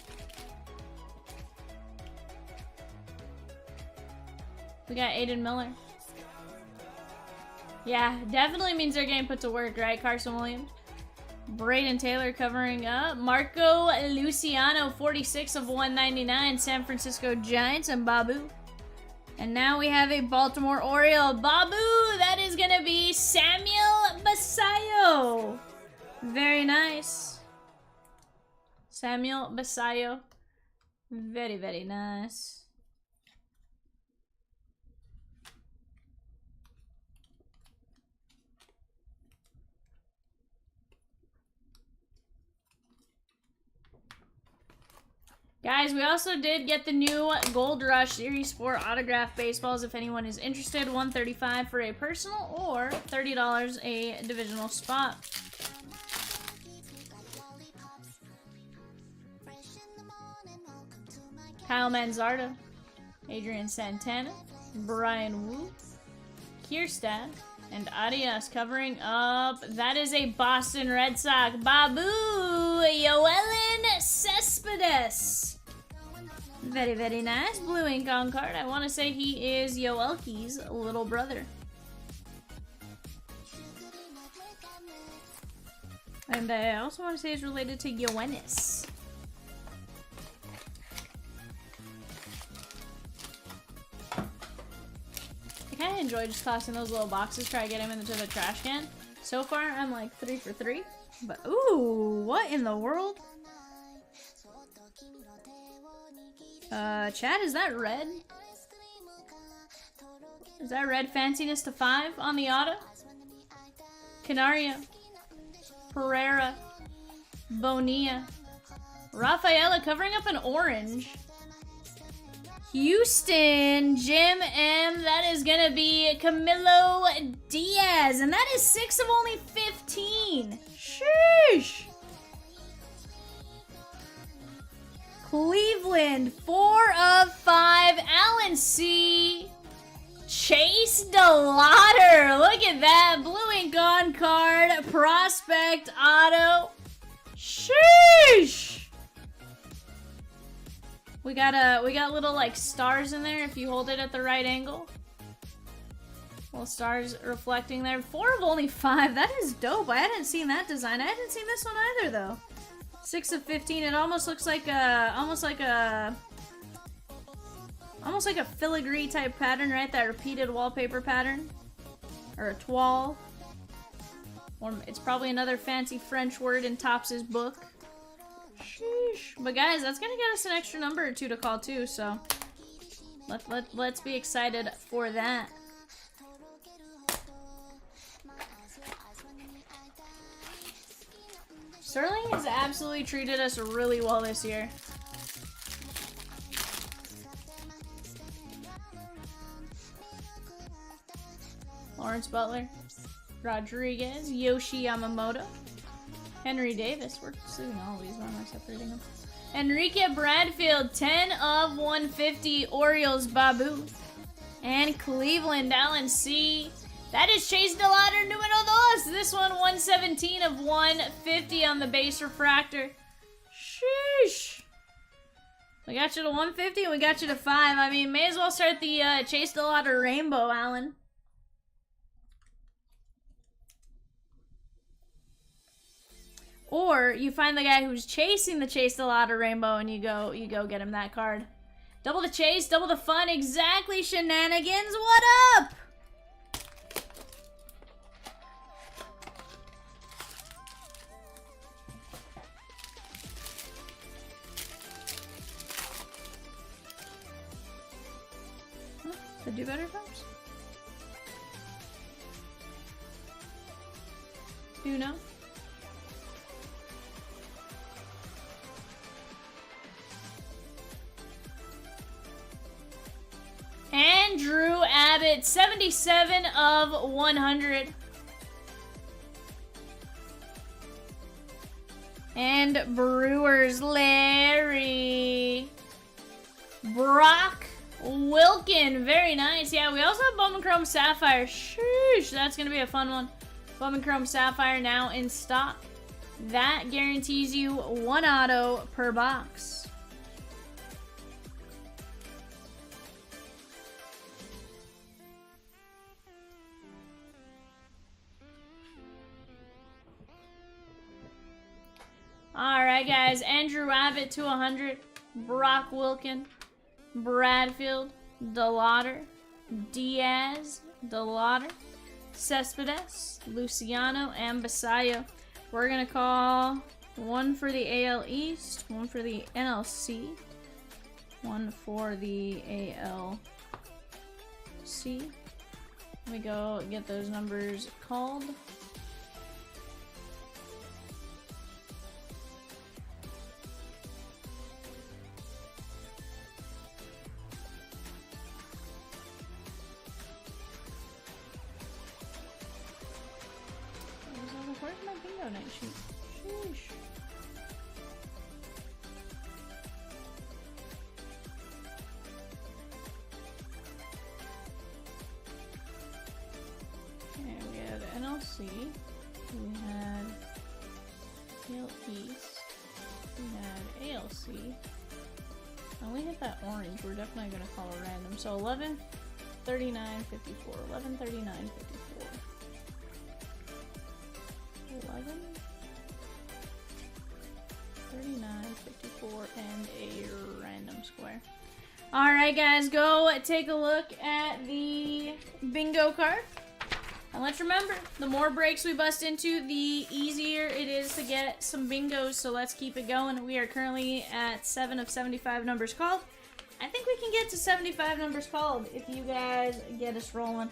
We got Aiden Miller. Yeah, definitely means they're getting put to work, right? Carson Williams. Braden Taylor covering up. Marco Luciano, 46 of 199. San Francisco Giants and Babu. And now we have a Baltimore Oriole. Babu, that is going to be Samuel Basayo. Very nice. Samuel Basayo. Very, very nice. Guys, we also did get the new Gold Rush Series 4 autograph baseballs. If anyone is interested, $135 for a personal or $30 a divisional spot. Kyle Manzardo, Adrian Santana, Brian Wu, Kierstad, and Arias covering up. That is a Boston Red Sox. Babu, Yoelin Cespedes. Very, very nice. Blue ink on card. I want to say he is Yoelki's little brother. And I also want to say he's related to Yoenis. I kind of enjoy just tossing those little boxes, try to get him into the trash can. So far, I'm like 3 for 3. But, ooh, what in the world? Chad, is that red? Is that red fanciness to 5 on the auto? Canario. Pereira. Bonilla. Rafaela covering up an orange. Houston, Jim M. That is going to be Camilo Diaz. And that is 6 of only 15. Sheesh. Cleveland, 4 of 5. Allen C. Chase DeLauder. Look at that. Blue ink on card. Prospect auto. Sheesh. We got little like stars in there if you hold it at the right angle. Little stars reflecting there. 4 of only 5. That is dope. I hadn't seen that design. I hadn't seen this one either though. 6 of 15. It almost looks like a almost like a filigree type pattern, right? That repeated wallpaper pattern. Or a toile. Or it's probably another fancy French word in Topps' book. Sheesh. But guys, that's gonna get us an extra number or 2 to call too, so let's be excited for that. Sterling has absolutely treated us really well this year. Lawrence Butler, Rodriguez, Yoshi Yamamoto, Henry Davis. We're sleeving all of these. Why am I separating them? Enrique Bradfield, 10 of 150. Orioles, Babu. And Cleveland, Allen C. That is Chase DeLauder, numero dos. This one, 117 of 150 on the base refractor. Sheesh. We got you to 150 and we got you to 5. I mean, may as well start the Chase DeLauder rainbow, Allen. Or you find the guy who's chasing the Chase DeLauder rainbow and you go get him that card. Double the chase, double the fun. Exactly, shenanigans. What up? The do better folks? Uno. And Drew Abbott, 77 of 100. And Brewers, Larry. Brock Wilkin, very nice. Yeah, we also have Bowman Chrome Sapphire. Sheesh, that's going to be a fun one. Bowman Chrome Sapphire now in stock. That guarantees you 1 auto per box. Alright guys, Andrew Abbott to 100, Brock Wilkin, Bradfield, DeLauder, Diaz, DeLauder, Cespedes, Luciano, and Basayo. We're going to call 1 for the AL East, 1 for the NLC, 1 for the ALC. Let me go get those numbers called. Where's my bingo night sheet? Sheesh. Okay, we had NLC, we had AL East, we had ALC, and we hit that orange. We're definitely going to call a random. So 11, 39, 54, 11, 39, 54. 11, 39, 54, and a random square. Alright guys, go take a look at the bingo card. And let's remember, the more breaks we bust into, the easier it is to get some bingos, so let's keep it going. We are currently at 7 of 75 numbers called. I think we can get to 75 numbers called if you guys get us rolling.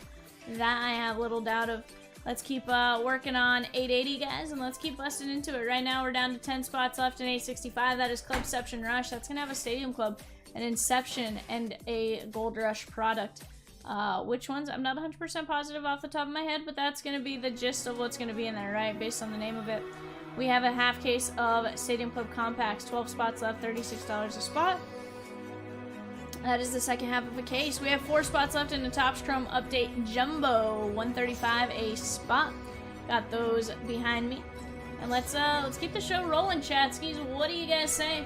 That I have little doubt of. Let's keep working on 880, guys, and let's keep busting into it. Right now, we're down to 10 spots left in 865. That is Clubception Rush. That's going to have a Stadium Club, an Inception, and a Gold Rush product. Which ones? I'm not 100% positive off the top of my head, but that's going to be the gist of what's going to be in there, right? Based on the name of it. We have a half case of Stadium Club Compacts. 12 spots left, $36 a spot. That is the second half of a case. We have 4 spots left in the Topps Chrome Update Jumbo, $135 a spot. Got those behind me, and let's keep the show rolling, chatskis. What do you guys say?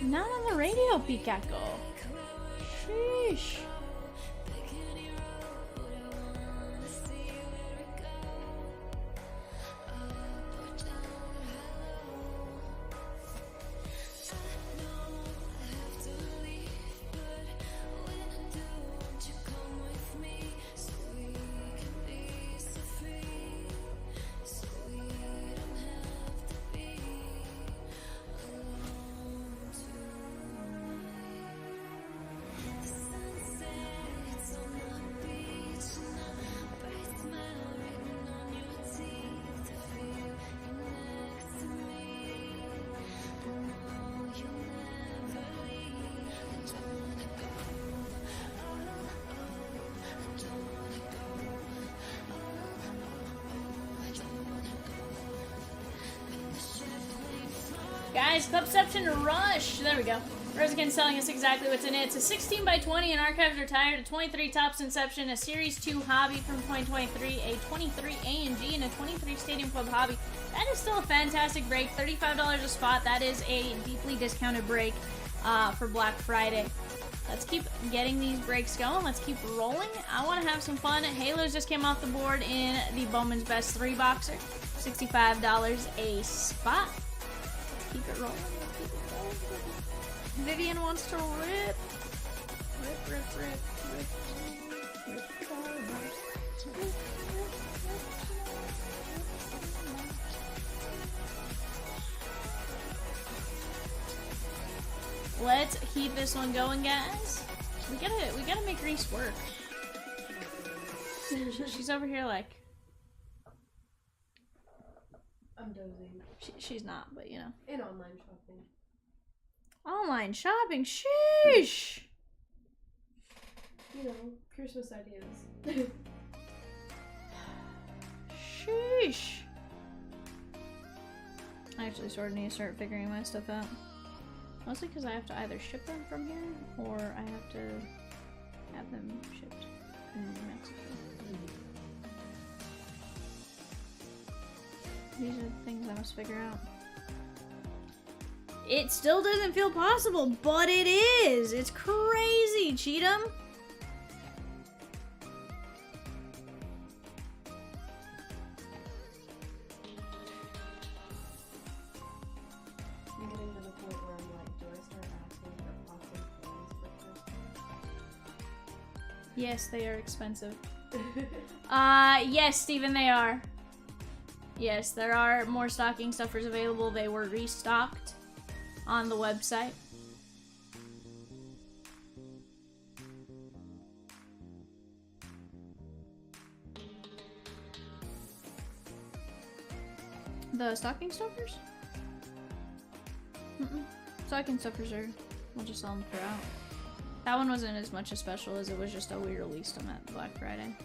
Not on the radio, Peacock. Sheesh. Guys, Clubception Rush. There we go. Rosie selling us exactly what's in it. It's a 16 by 20, an archives retired, a 23 Topps Inception, a Series 2 Hobby from 2023, a 23 A&G, and a 23 Stadium Club Hobby. That is still a fantastic break. $35 a spot. That is a deeply discounted break for Black Friday. Let's keep getting these breaks going. Let's keep rolling. I want to have some fun. Halos just came off the board in the Bowman's Best 3 boxer. $65 a spot. Keep it rolling. Keep it rolling. Vivian wants to rip. Rip, rip, rip, rip. Rip. Let's keep this one going, guys. We gotta make Reese work. She's over here like I'm dozing. She's not, but you know. And online shopping. Online shopping, sheesh. You know, Christmas ideas. Sheesh. I actually sort of need to start figuring my stuff out. Mostly because I have to either ship them from here or I have to have them shipped in Mexico. These are the things I must figure out. It still doesn't feel possible, but it is! It's crazy, Cheatham! I'm getting to the point where I'm like, do I start asking for awesome toys for Christmas? Yes, they are expensive. Yes, Steven, they are. Yes, there are more stocking stuffers available. They were restocked on the website. The stocking stuffers? Stocking stuffers are, we'll just sell them throughout. That one wasn't as much a special as it was just a we released them at Black Friday.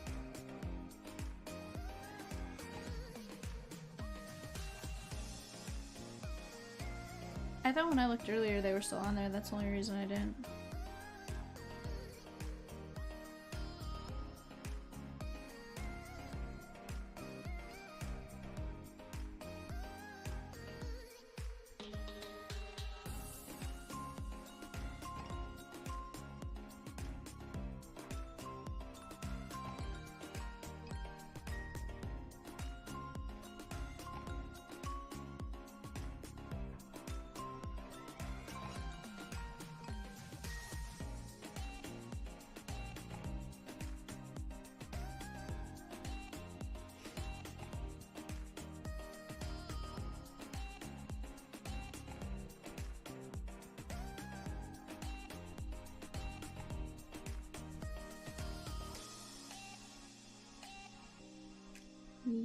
I thought when I looked earlier they were still on there. That's the only reason I didn't.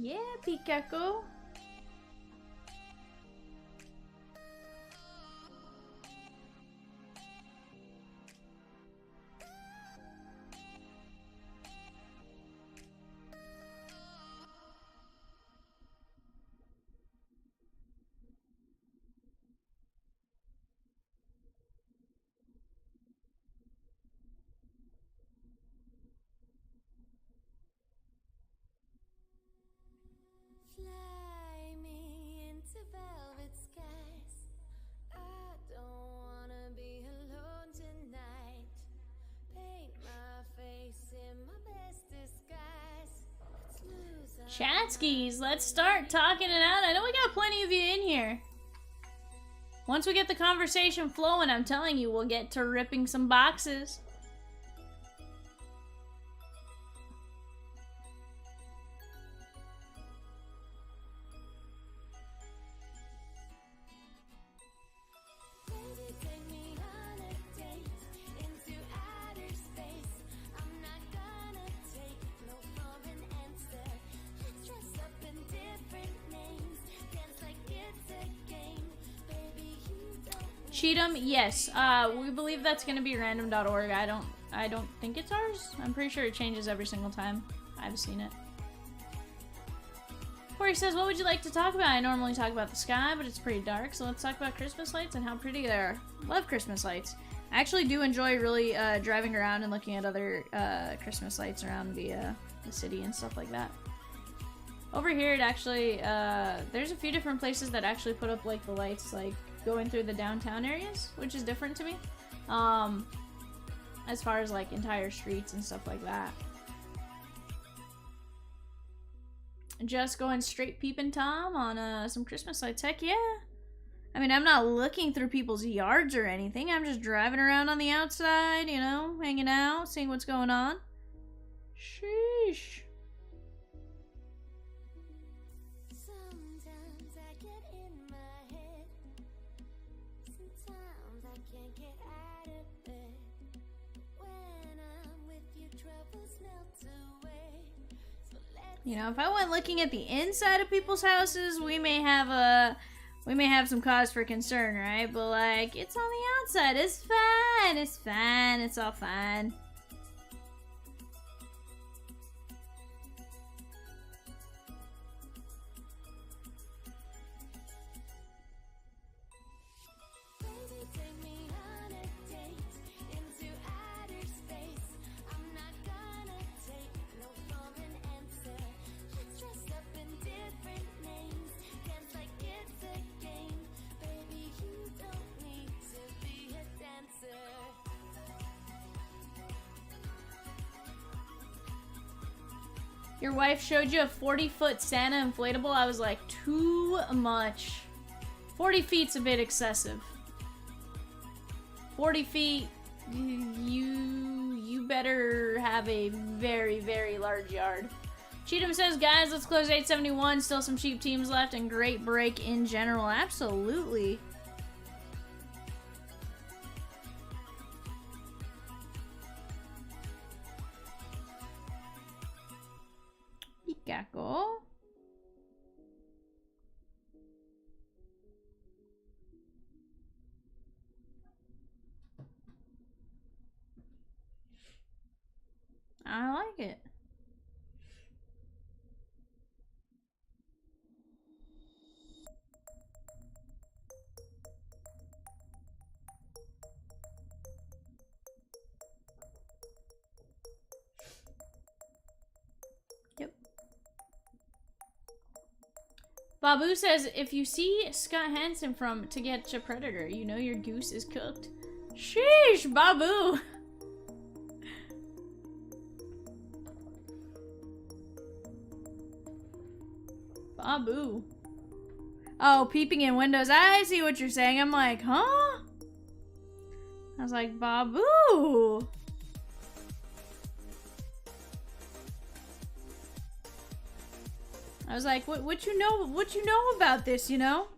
Yeah, Peacock. Fly me into velvet skies. I don't wanna be alone tonight. Paint my face in my best disguise. Let's lose our Chatskis, let's start talking it out. I know we got plenty of you in here. Once we get the conversation flowing, I'm telling you, we'll get to ripping some boxes. Baby, take me on a date into outer space. I'm not gonna take no for an answer. Let's dress up in different names, dance like it's a game. Baby, you don't. Cheatham, yes. We believe that's gonna be random.org. I don't think it's ours. I'm pretty sure it changes every single time. I've seen it. Corey says, what would you like to talk about? I normally talk about the sky, but it's pretty dark, so let's talk about Christmas lights and how pretty they are. Love Christmas lights. I actually do enjoy really driving around and looking at other Christmas lights around the city and stuff like that. Over here, it actually, there's a few different places that actually put up like the lights like going through the downtown areas, which is different to me. As far as like entire streets and stuff like that. Just going straight peeping Tom on some Christmas lights. Heck yeah. I mean, I'm not looking through people's yards or anything. I'm just driving around on the outside, you know, hanging out, seeing what's going on. Sheesh. Sometimes I get in my head. Sometimes I can't get out of bed. When I'm with you, troubles melt away. So let's You know, if I went looking at the inside of people's houses, we may have some cause for concern, right? But like, it's on the outside. It's fine. It's fine. It's all fine. Baby, take me on a date into outer space. I'm not gonna take no for an answer. Let's dress up in different names, Your wife showed you a 40-foot Santa inflatable. I was like, too much. 40 feet's a bit excessive. 40 feet, you better have a very, very large yard. Cheatham says, guys, let's close 871. Still some cheap teams left and great break in general. Absolutely. Peacock. I like it. Yep. Babu says, if you see Scott Hansen from To Get Your Predator, you know your goose is cooked. Sheesh, Babu! Babu. Oh, peeping in windows. I see what you're saying. I'm like, huh? I was like, Babu. I was like, what you know about this, you know?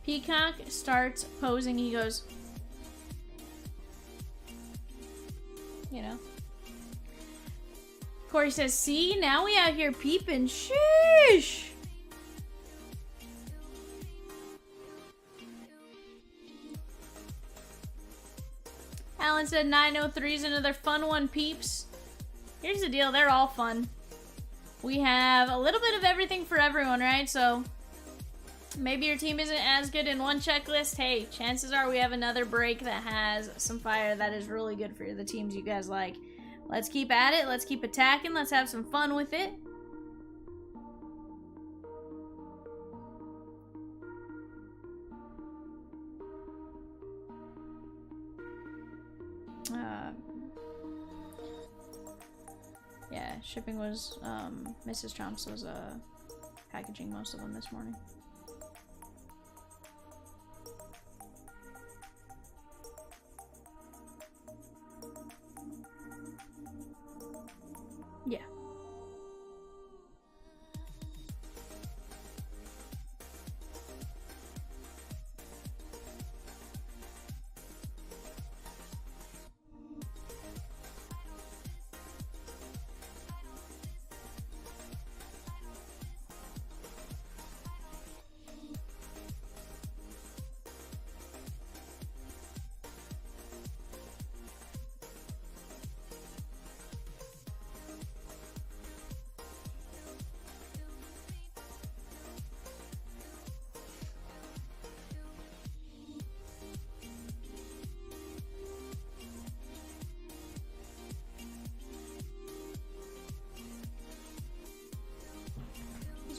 Peacock starts posing, he goes, you know. Corey says, see, now we out here peeping. Sheesh. Alan said 903 is another fun one, peeps. Here's the deal, they're all fun. We have a little bit of everything for everyone, right? So maybe your team isn't as good in one checklist. Hey, chances are we have another break that has some fire that is really good for the teams you guys like. Let's keep at it. Let's keep attacking. Let's have some fun with it. Yeah, shipping was, Mrs. Chomps was, packaging most of them this morning. Yeah.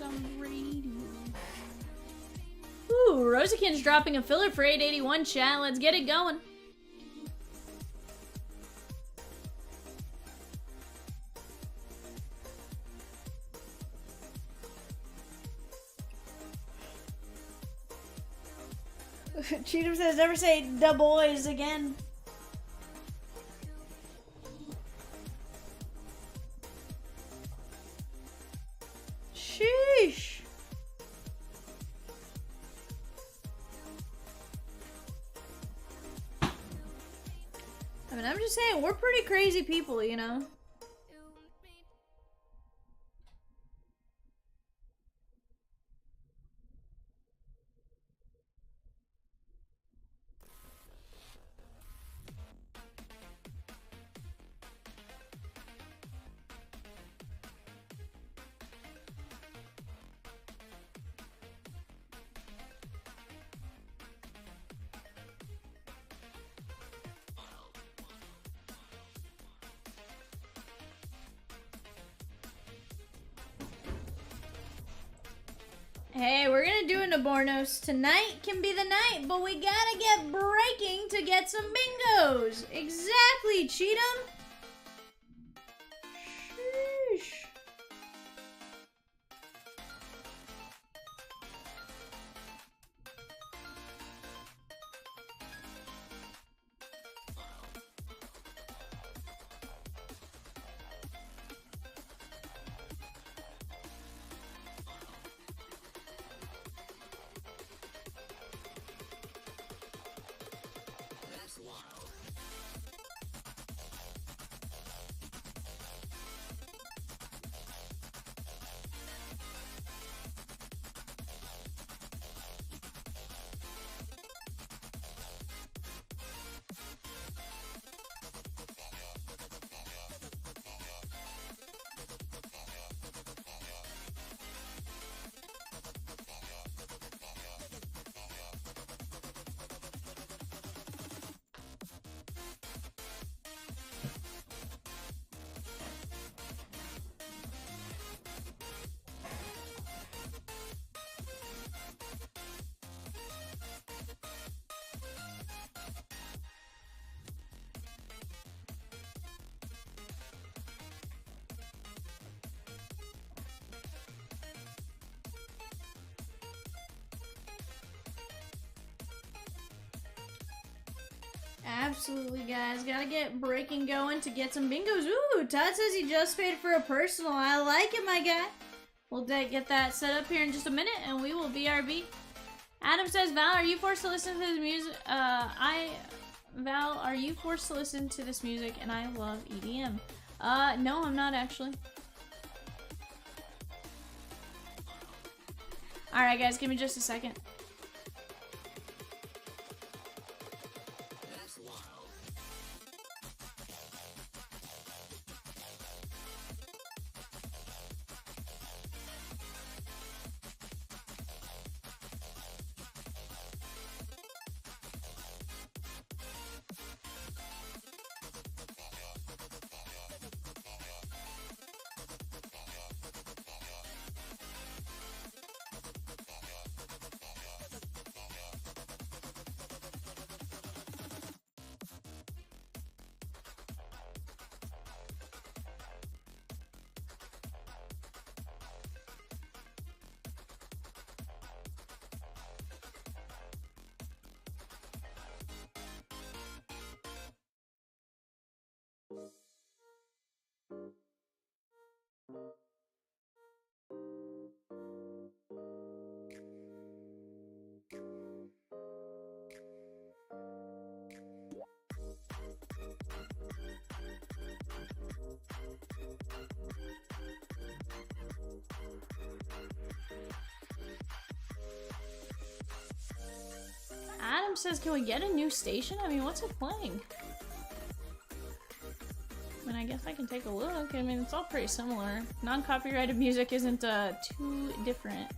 On radio. Ooh, Rosiekin's dropping a filler for 881 chat. Let's get it going. Cheatham says never say the boys again. Sheesh. I mean, I'm just saying, we're pretty crazy people, you know? Hey, we're gonna do a Nabornos. Tonight can be the night, but we gotta get breaking to get some bingos. Exactly, Cheatham. Sheesh. Absolutely, guys. Gotta get breaking going to get some bingos. Ooh, Todd says he just paid for a personal. I like it, my guy. We'll get that set up here in just a minute, and we will BRB. Adam says, Val, are you forced to listen to this music? Val, are you forced to listen to this music? And I love EDM. No, I'm not actually. Alright, guys, give me just a second. Adam says, can we get a new station? I mean, what's it playing? I mean, I guess I can take a look. I mean, it's all pretty similar. Non-copyrighted music isn't too different.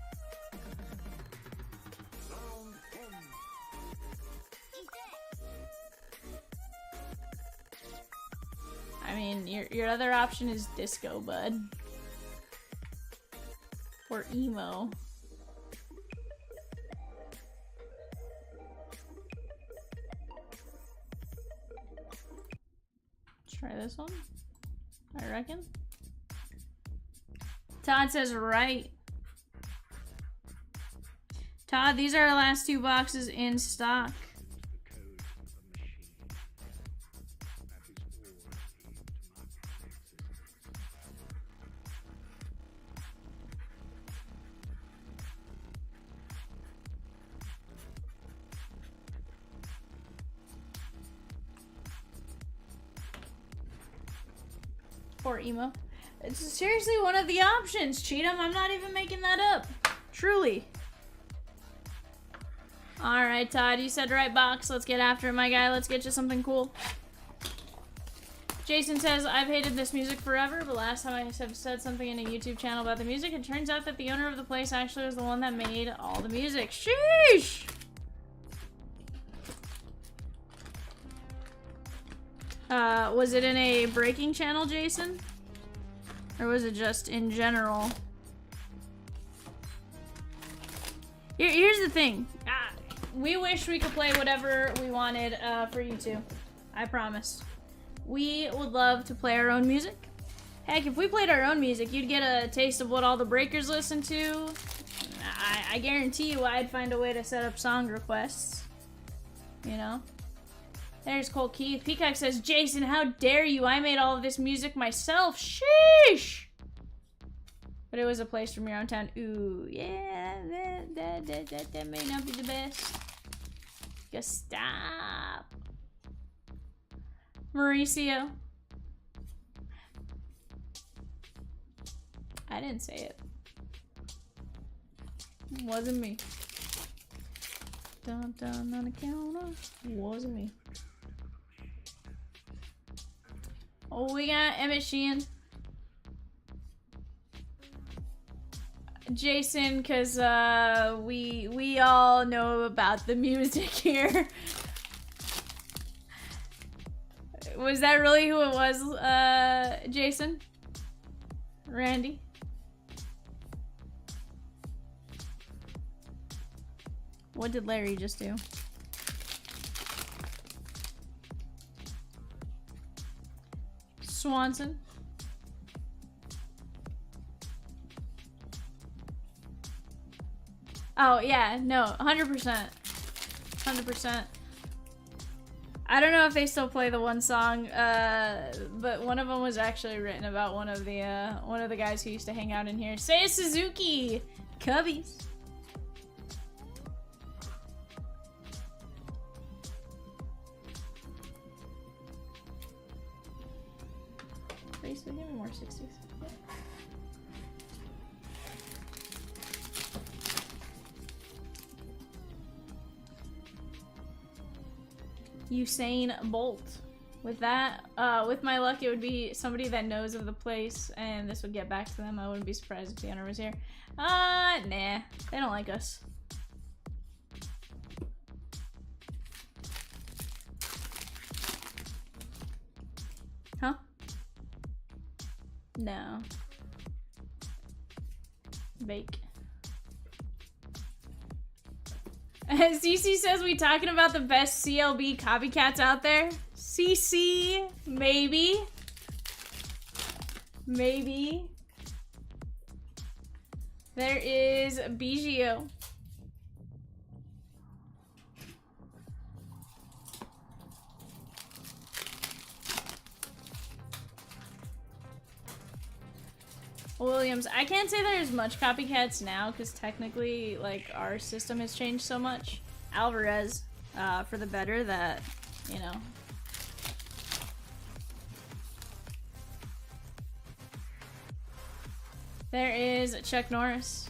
I mean, your other option is disco, bud. Or emo. Try this one, I reckon. Todd says right. Todd, these are our last 2 boxes in stock. Or emo. It's seriously one of the options, Cheatham. I'm not even making that up. Truly. Alright, Todd, you said right box. Let's get after it, my guy. Let's get you something cool. Jason says, I've hated this music forever, but last time I have said something in a YouTube channel about the music, it turns out that the owner of the place actually was the one that made all the music. Sheesh! Was it in a breaking channel, Jason? Or was it just in general? Here's the thing. We wish we could play whatever we wanted for you two. I promise. We would love to play our own music. Heck, if we played our own music, you'd get a taste of what all the breakers listen to. I guarantee you I'd find a way to set up song requests. You know? There's Cole Keith. Peacock says, Jason, how dare you? I made all of this music myself. Sheesh! But it was a place from your own town. Ooh, yeah, that may not be the best. Just stop. Mauricio. I didn't say it. Wasn't me. Dun dun on the counter. Wasn't me. Oh, we got Emmett Sheehan. Jason, cause we all know about the music here. Was that really who it was, Jason? Randy? What did Larry just do? Swanson? Oh, yeah, no, 100%. 100%. I don't know if they still play the one song, but one of them was actually written about one of the guys who used to hang out in here. Seiya Suzuki! Cubbies. Please, give me more 60s. Usain Bolt. With that, with my luck, it would be somebody that knows of the place, and this would get back to them. I wouldn't be surprised if the owner was here. Nah, they don't like us. Huh? No. Bake. CC says we talking about the best CLB copycats out there. CC, maybe. Maybe. There is Biggio. Williams. I can't say there's much copycats now because technically, like, our system has changed so much. Alvarez, for the better that, you know. There is Chuck Norris.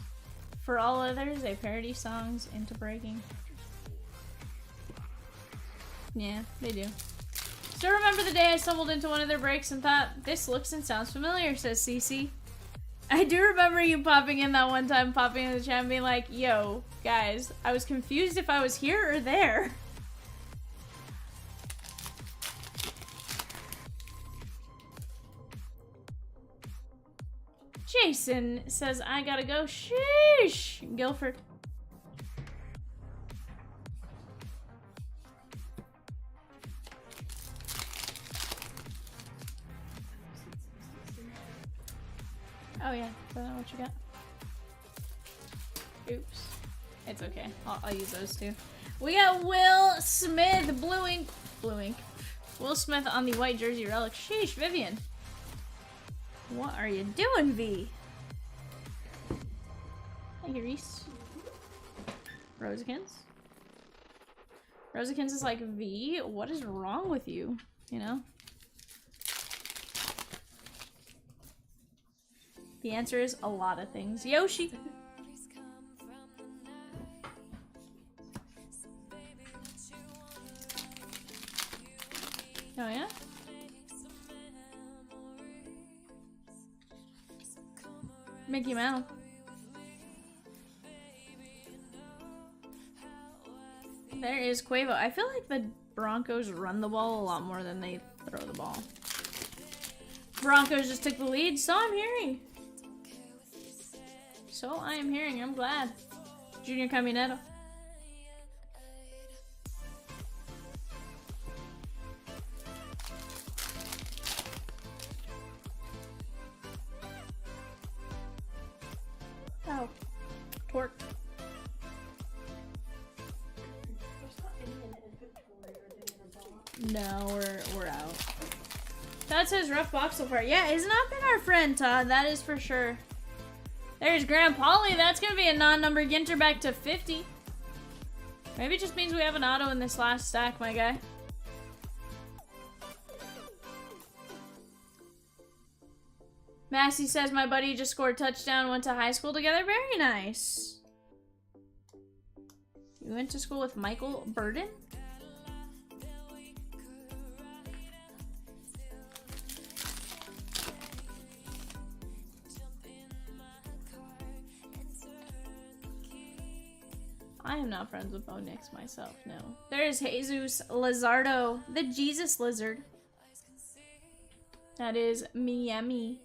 For all others, they parody songs into breaking. Yeah, they do. Still remember the day I stumbled into one of their breaks and thought, this looks and sounds familiar, says CC. I do remember you popping in that one time, popping in the chat and being like, yo, guys, I was confused if I was here or there. Jason says, I gotta go. Sheesh! Guilford. Oh yeah, is that what you got? Oops. It's okay. I'll use those too. We got Will Smith, blue ink. Blue ink. Will Smith on the white jersey relic. Sheesh, Vivian. What are you doing, V? Thank you, Reese. Rosikins. Rosikins is like, V, what is wrong with you? You know? The answer is a lot of things. Yoshi! Oh yeah? Mickey Mouse. There is Quavo. I feel like the Broncos run the ball a lot more than they throw the ball. Broncos just took the lead, so I'm hearing. So I am hearing. I'm glad. Junior Caminero. Oh, torque. There's not any in inventory or did it ever bought. No, we're out. Todd says rough box so far. Yeah, he's not been our friend, Todd. That is for sure. There's Grand Polly. That's gonna be a non-number Ginter back to 50. Maybe it just means we have an auto in this last stack, my guy. Massey says my buddy just scored touchdown, went to high school together. Very nice. You went to school with Michael Burden? I am not friends with Bo Nix myself, no. There's Jesus Lizardo, the Jesus Lizard. That is Miami.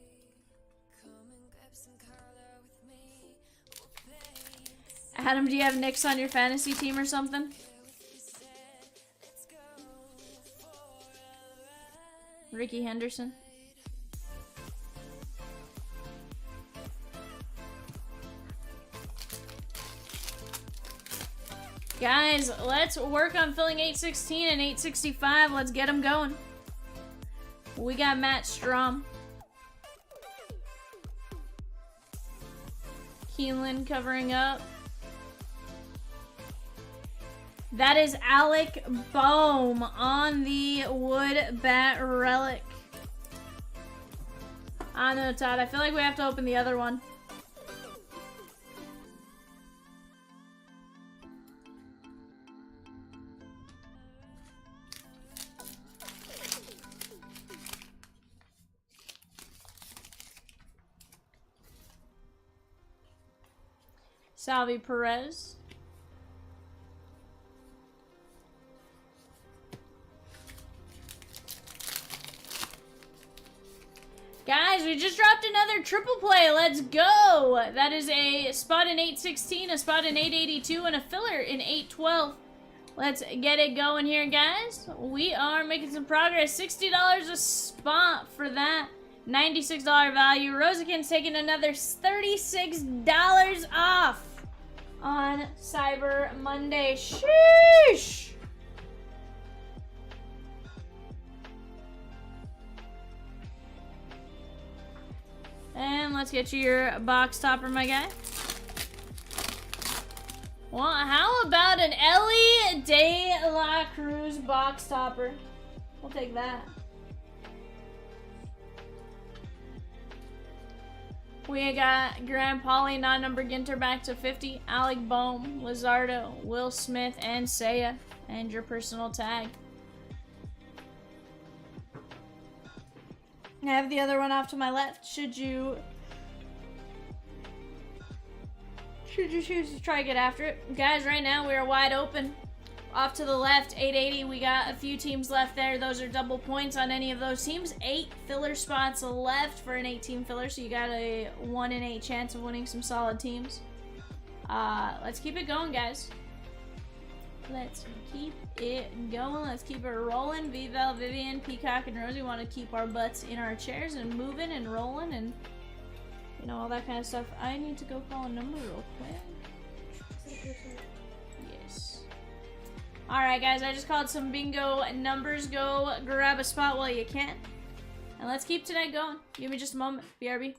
Adam, do you have Nix on your fantasy team or something? Ricky Henderson. Guys, let's work on filling 816 and 865. Let's get them going. We got Matt Strom. Keelan covering up. That is Alec Bohm on the wood bat relic. I don't know, Todd. I feel like we have to open the other one. Salvi Perez. Guys, we just dropped another triple play. Let's go. That is a spot in 816, a spot in 882, and a filler in 812. Let's get it going here, guys. We are making some progress. $60 a spot for that. $96 value. Rosiekin's taking another $36 off on Cyber Monday. Sheesh! And let's get you your box topper, my guy. Well, how about an Ellie De La Cruz box topper? We'll take that. We got Grand Polly, non-number Ginter back to 50. Alec Bohm, Lizardo, Will Smith, and Saya. And your personal tag. I have the other one off to my left. Should you choose to try to get after it? Guys, right now we are wide open. Off to the left, 880. We got a few teams left there. Those are double points on any of those teams. 8 filler spots left for an 8-team filler, so you got a 1 in 8 chance of winning some solid teams. Let's keep it going, guys. Let's keep it going. Let's keep it rolling. Vivian, Peacock, and Rosie want to keep our butts in our chairs and moving and rolling and, you know, all that kind of stuff. I need to go call a number real quick. Yes. Alright, guys, I just called some bingo numbers. Go grab a spot while you can. And let's keep tonight going. Give me just a moment. BRB.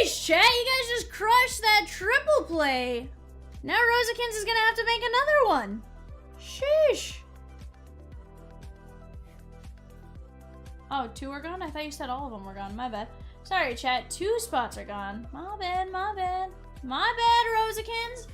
Sheesh, chat, you guys just crushed that triple play. Now Rosikins is gonna have to make another one. Sheesh. Oh, 2 are gone? I thought you said all of them were gone. My bad. Sorry, chat. 2 spots are gone. My bad, my bad. My bad, Rosikins.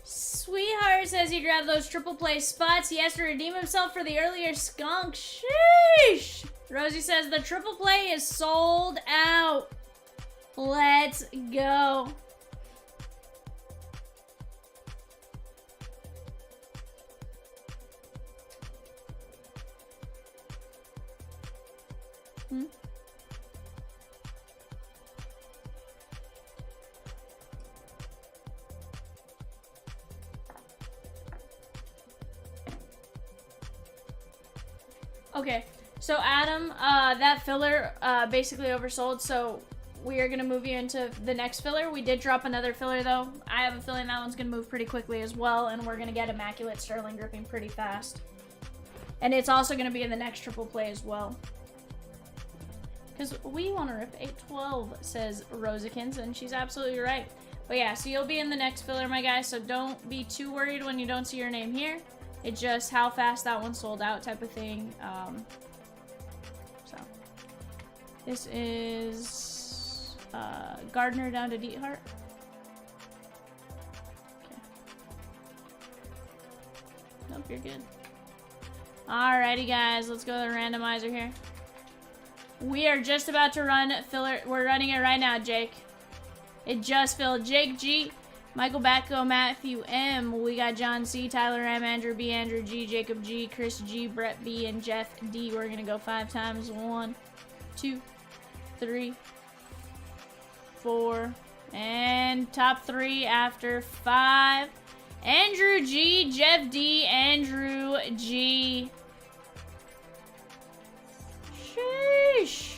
Sweetheart says he grabbed those triple play spots. He has to redeem himself for the earlier skunk. Sheesh! Rosie says the triple play is sold out. Let's go. Okay, so Adam, that filler basically oversold, so we are going to move you into the next filler. We did drop another filler, though. I have a feeling that one's going to move pretty quickly as well, and we're going to get Immaculate Sterling gripping pretty fast. And it's also going to be in the next triple play as well. Because we want to rip 812, says Rosikins, and she's absolutely right. But yeah, so you'll be in the next filler, my guys, so don't be too worried when you don't see your name here. It's just how fast that one sold out type of thing. So this is Gardner down to Diethard. Okay. Nope, you're good. Alrighty, guys, let's go to the randomizer here. We are just about to run filler. We're running it right now, Jake. It just filled. Jake G, Michael Batko, Matthew M. We got John C, Tyler M, Andrew B, Andrew G, Jacob G, Chris G, Brett B, and Jeff D. We're gonna go 5 times. 1, 2, 3, 4, and top 3 after 5. Andrew G, Jeff D, Andrew G. Sheesh.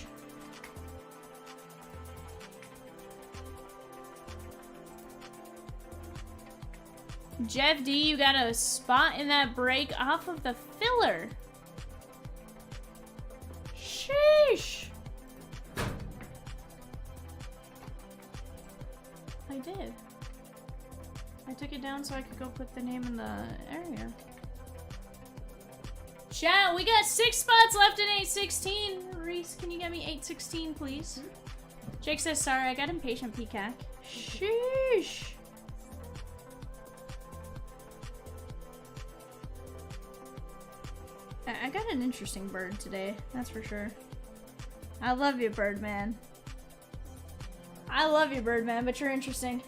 Jeff D, you got a spot in that break off of the filler. Sheesh. I did. I took it down so I could go put the name in the area. Chat, we got 6 spots left in 816. Reese, can you get me 816, please? Jake says, sorry, I got impatient, Peacock. Sheesh. I got an interesting bird today, that's for sure. I love you, Birdman. I love you, Birdman, but you're interesting.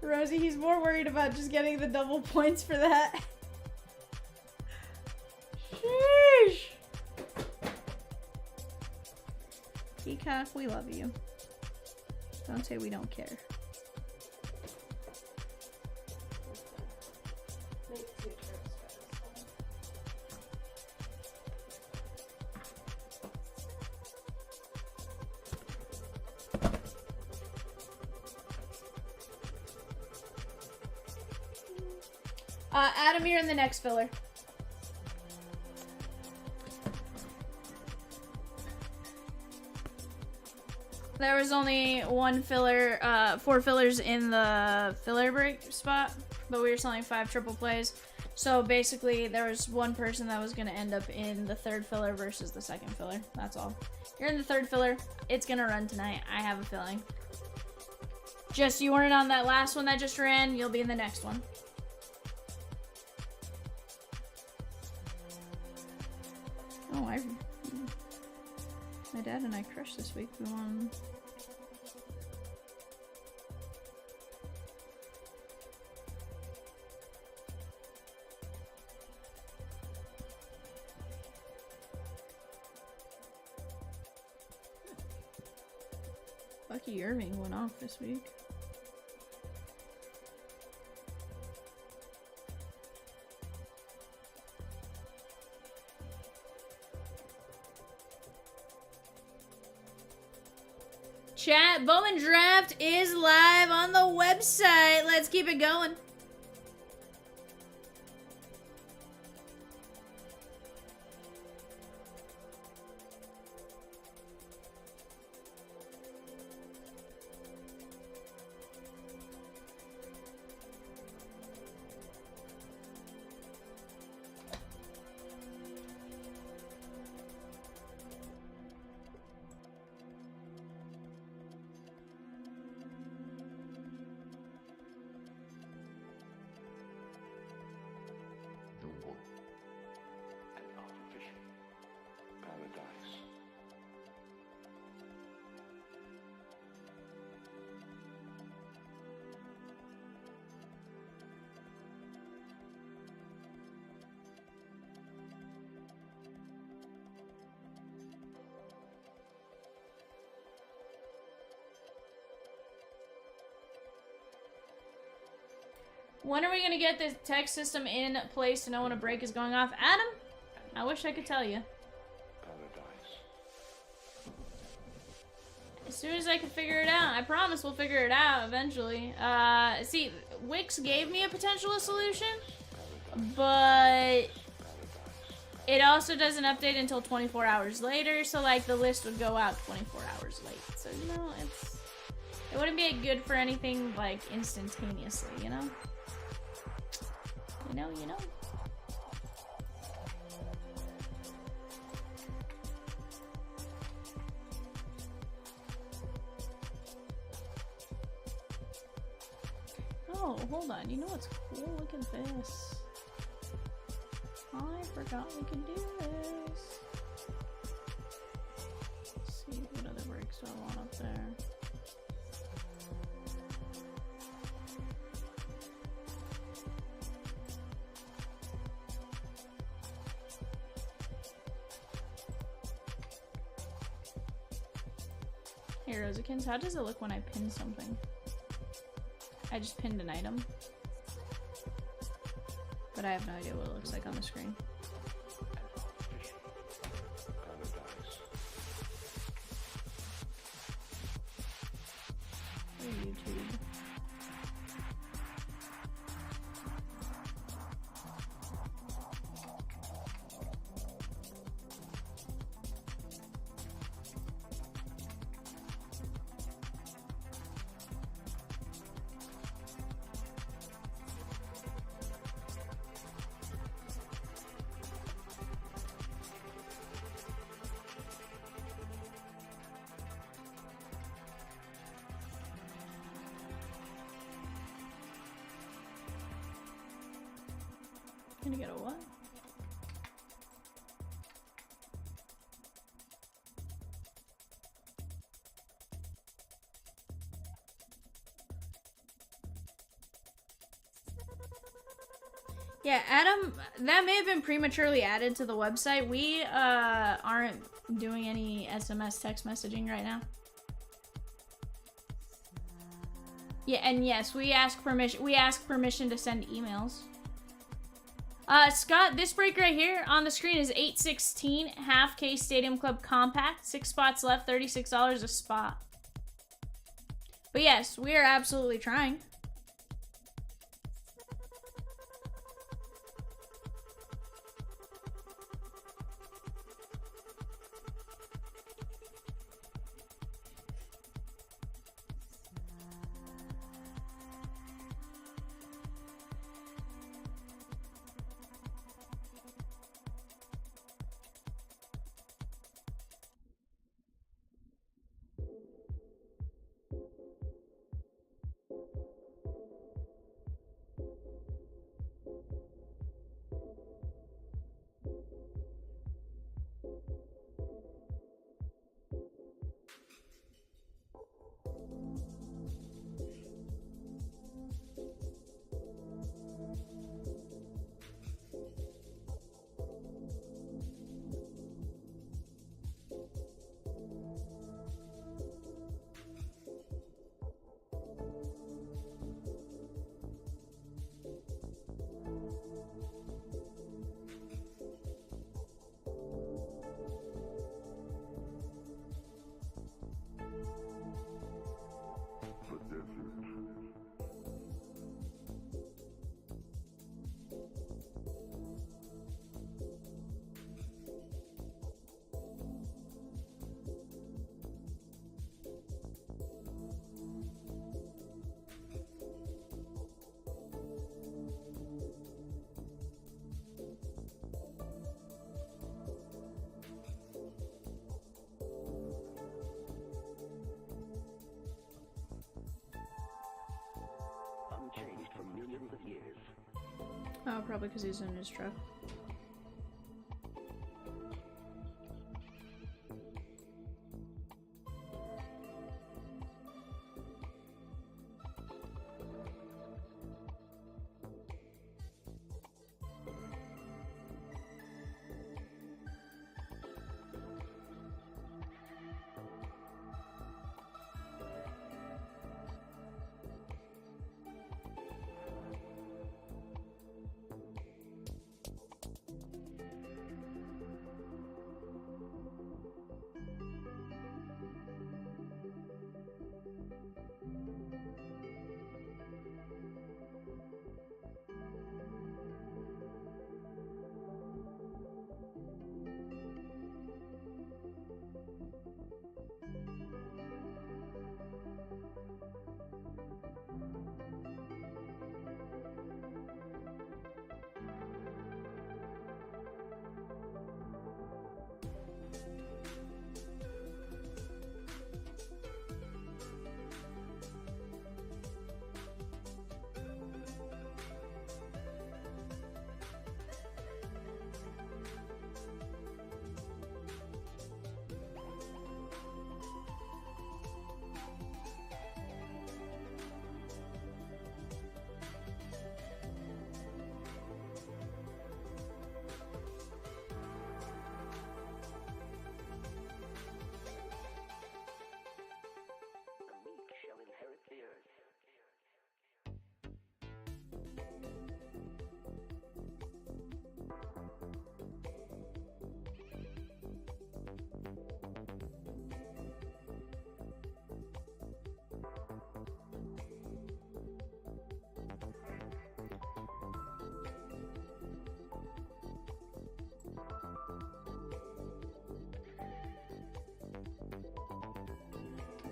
Rosie, he's more worried about just getting the double points for that. Sheesh. Peacock, we love you. Don't say we don't care. Adam, you're in the next filler. There was only one filler, 4 fillers in the filler break spot, but we were selling 5 triple plays. So basically, there was one person that was gonna end up in the 3rd filler versus the 2nd filler. That's all. You're in the 3rd filler. It's gonna run tonight. I have a feeling. Just you weren't on that last one that just ran. You'll be in the next one. Oh, my dad and I crushed this week. We won. Bucky Irving went off this week. Chat, Bowman Draft is live on the website. Let's keep it going. When are we gonna get this tech system in place to know when a break is going off? Adam, I wish I could tell you. As soon as I can figure it out. I promise we'll figure it out eventually. See, Wix gave me a potential solution, but it also doesn't update until 24 hours later, so like the list would go out 24 hours late. So, you know, it wouldn't be good for anything like instantaneously, you know? You know. Oh, hold on. You know what's cool? Look at this. I forgot we could do this. Let's see what other breaks do I want up there. Hey, Rosikins, how does it look when I pin something? I just pinned an item. But I have no idea what it looks like on the screen. Or YouTube. Gonna get a what? Yeah, Adam, that may have been prematurely added to the website. We aren't doing any SMS text messaging right now. Yeah, and yes, we ask permission to send emails. Scott, this break right here on the screen is 816 half case Stadium Club compact. 6 spots left, $36 a spot. But yes, we are absolutely trying. Oh, probably because he's in his truck.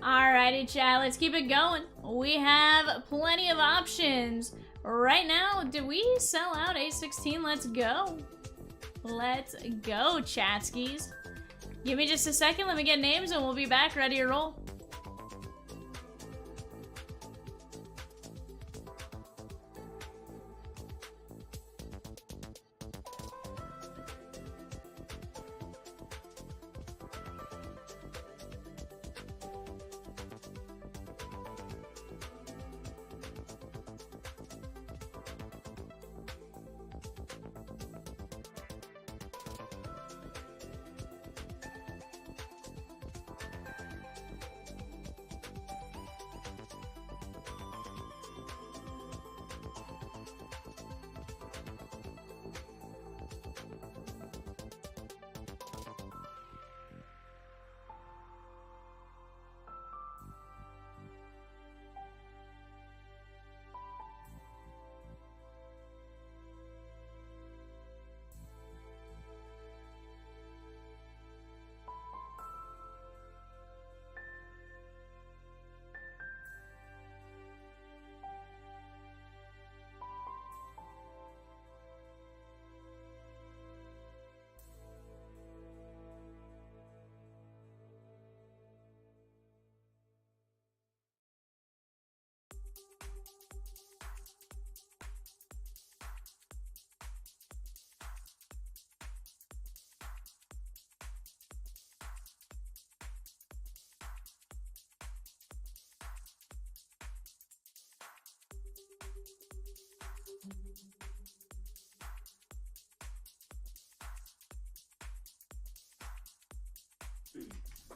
Alrighty, chat, let's keep it going. We have plenty of options. Right now, did we sell out 816? Let's go. Let's go, chatskis. Give me just a second, let me get names and we'll be back ready to roll.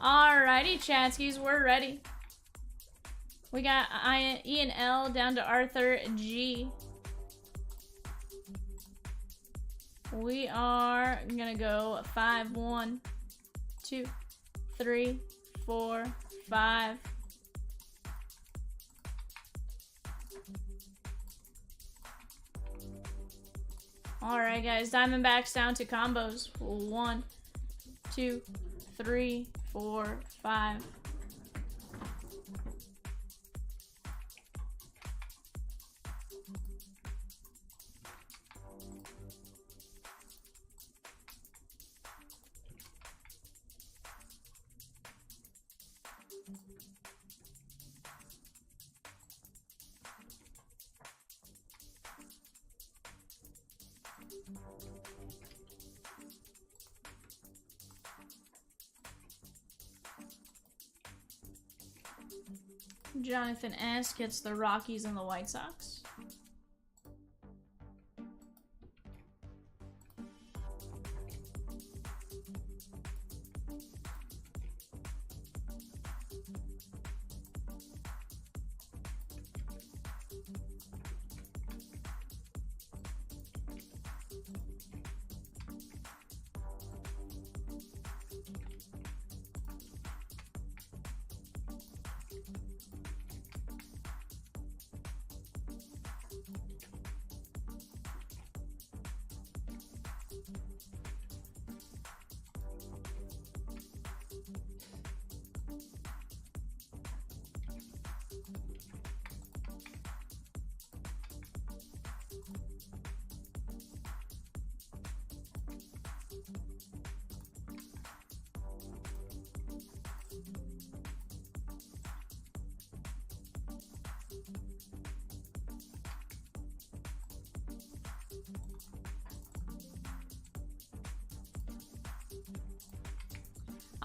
Alrighty, chatskis, we're ready. We got Ian L down to Arthur G. We are gonna go 5, 1, 2, 3, 4, 5. Alright, guys, Diamondbacks down to combos. 1, 2, 3, 4, 5. Jonathan S. gets the Rockies and the White Sox.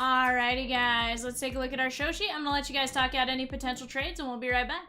Alrighty, guys, let's take a look at our show sheet. I'm gonna let you guys talk out any potential trades, and we'll be right back.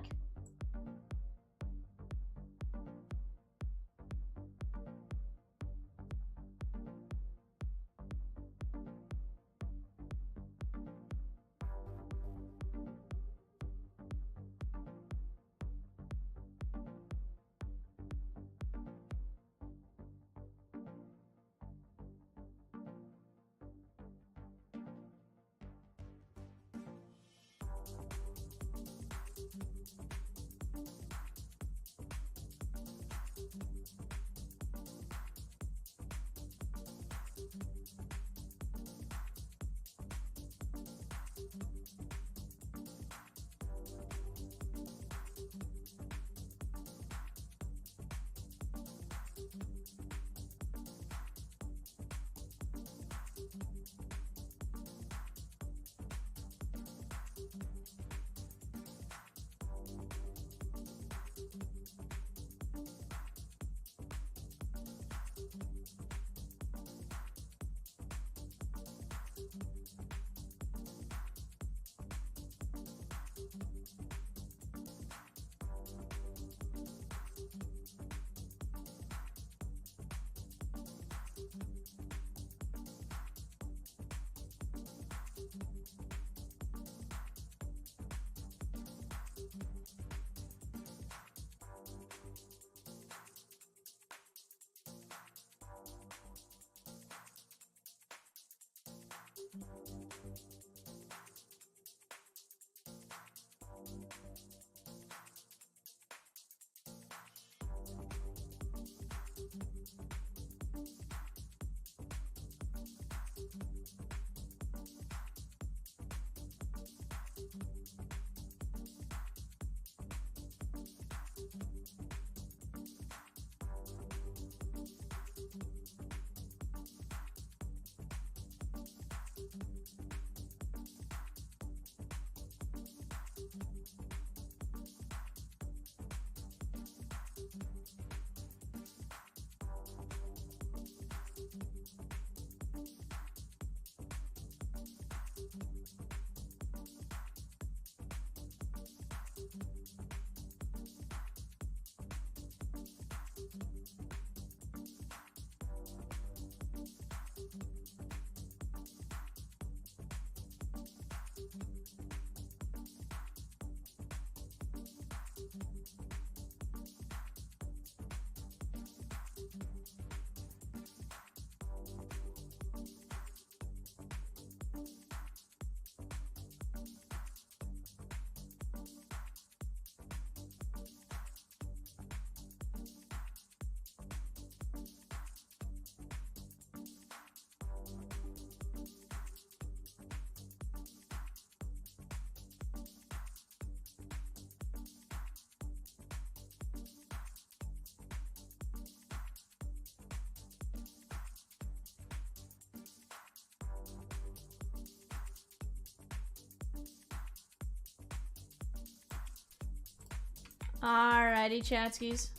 Alrighty, chatskis.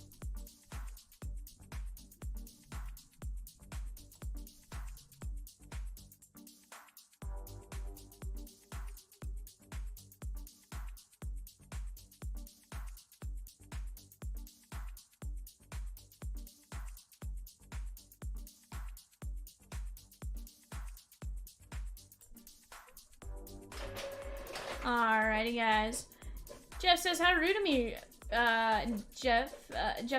Alrighty, guys. Jeff says, how rude of me. Jeff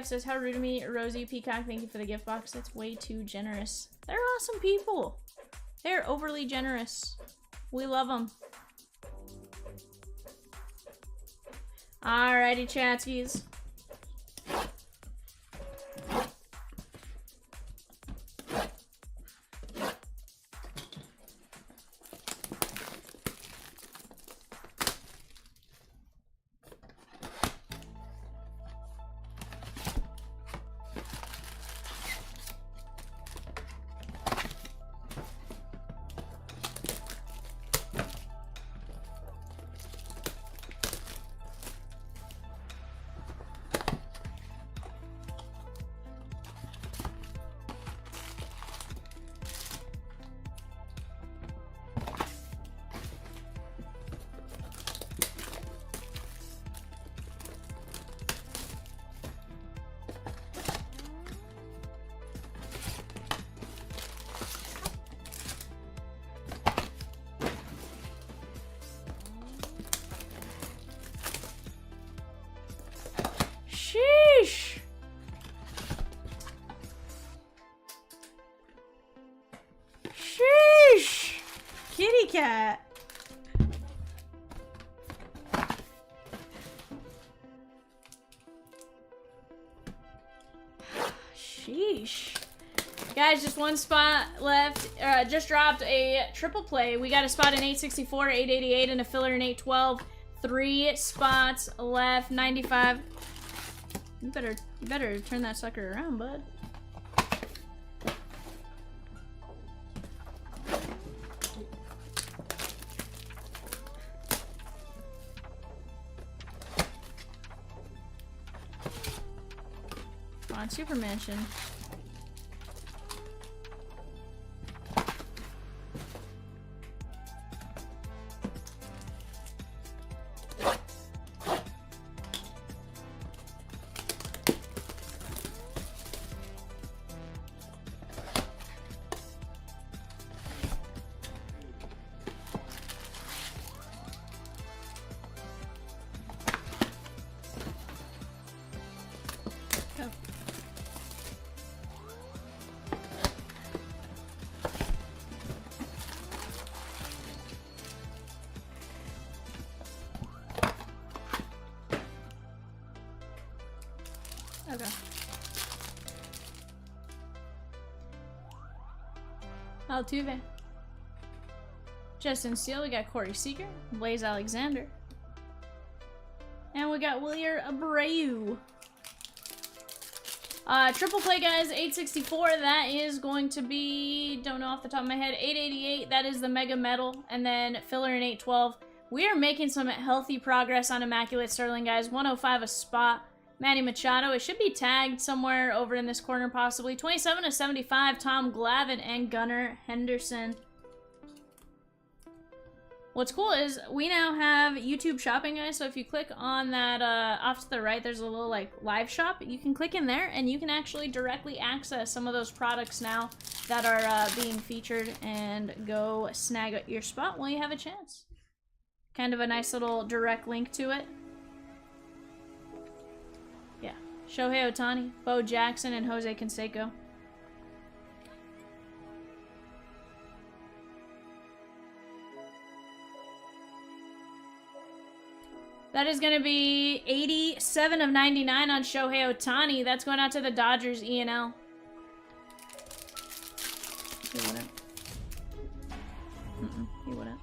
says, how rude of me. Rosie, Peacock, thank you for the gift box. That's way too generous. They're awesome people. They're overly generous. We love them. Alrighty, chatskies. Sheesh. Sheesh. Kitty cat. Sheesh. Guys, just one spot left. Just dropped a triple play. We got a spot in 864, 888, and a filler in 812. 3 spots left. 95. You better turn that sucker around, bud. Come on, Super Mansion. Okay. Altuve. Justin Steele, we got Corey Seager, Blaze Alexander. And we got Willier Abreu. Triple play, guys, 864, that is going to be, don't know off the top of my head, 888, that is the Mega Medal, and then filler in 812. We are making some healthy progress on Immaculate Sterling, guys. 105 a spot. Manny Machado, it should be tagged somewhere over in this corner possibly. 27 to 75, Tom Glavine and Gunnar Henderson. What's cool is we now have YouTube shopping, guys, so if you click on that off to the right, there's a little like live shop. You can click in there and you can actually directly access some of those products now that are being featured and go snag your spot while you have a chance. Kind of a nice little direct link to it. Yeah. Shohei Ohtani, Bo Jackson, and Jose Canseco. That is going to be 87 of 99 on Shohei Ohtani. That's going out to the Dodgers, E&L. He wouldn't. He wouldn't.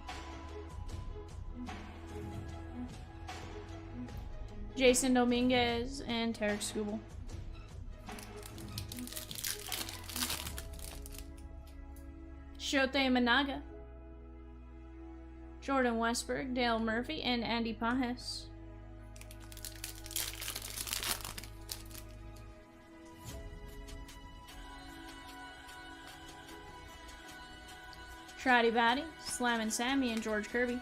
Jason Dominguez and Tarek Skubal. Shote Managa. Jordan Westberg, Dale Murphy, and Andy Pajes. Trotty Batty, Slammin' Sammy, and George Kirby.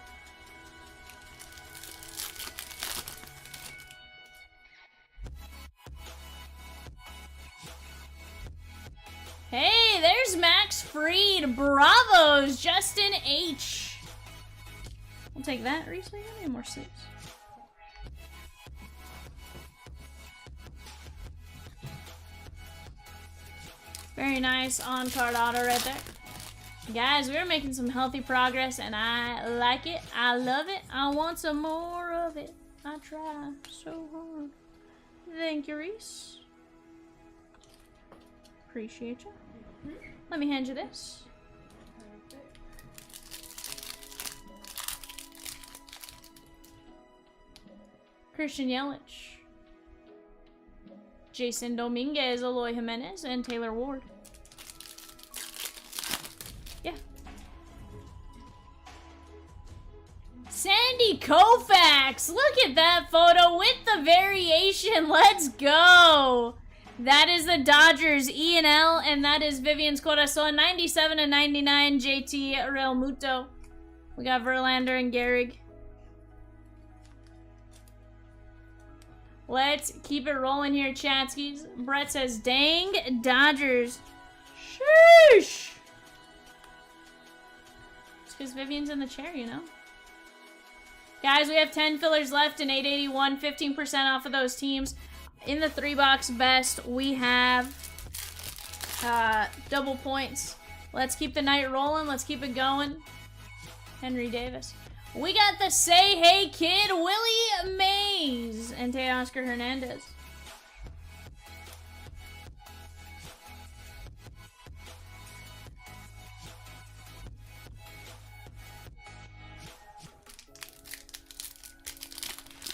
Hey, there's Max Fried. Bravos, Justin H. We'll take that, Reese. We need more sleeves. Very nice on-card auto right there. Guys, we're making some healthy progress, and I like it. I love it. I want some more of it. I try so hard. Thank you, Reese. Appreciate you. Let me hand you this. Christian Yelich, Jason Dominguez, Eloy Jimenez, and Taylor Ward. Yeah. Sandy Koufax! Look at that photo with the variation. Let's go! That is the Dodgers E&L, and that is Vivian's Corazon, 97 and 99, JT Real Muto. We got Verlander and Gehrig. Let's keep it rolling here, Chatskis. Brett says, dang, Dodgers. Sheesh. It's because Vivian's in the chair, you know. Guys, we have 10 fillers left in 881, 15% off of those teams. In the 3-box best, we have double points. Let's keep the night rolling. Let's keep it going. Henry Davis. We got the Say Hey Kid, Willie Mays, and Teoscar Hernandez.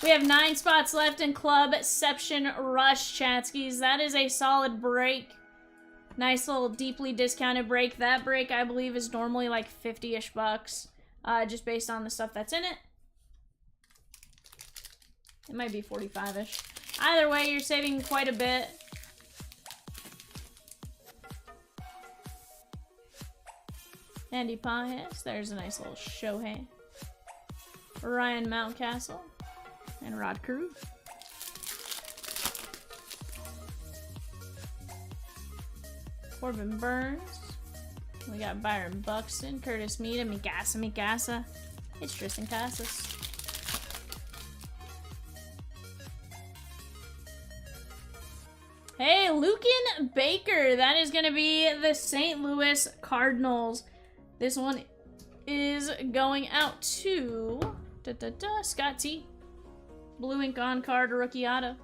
We have 9 spots left in Clubception Rush, Chatskis. That is a solid break. Nice little deeply discounted break. That break, I believe, is normally like 50-ish bucks. Just based on the stuff that's in it. It might be 45-ish. Either way, you're saving quite a bit. Andy Pajes. There's a nice little Shohei. Ryan Mountcastle. And Rod Carew. Corbin Burns. We got Byron Buxton, Curtis Mead, Mikasa. It's Tristan Casas. Hey, Lucan Baker. That is going to be the St. Louis Cardinals. This one is going out to Scott T. Blue ink on card, rookie auto.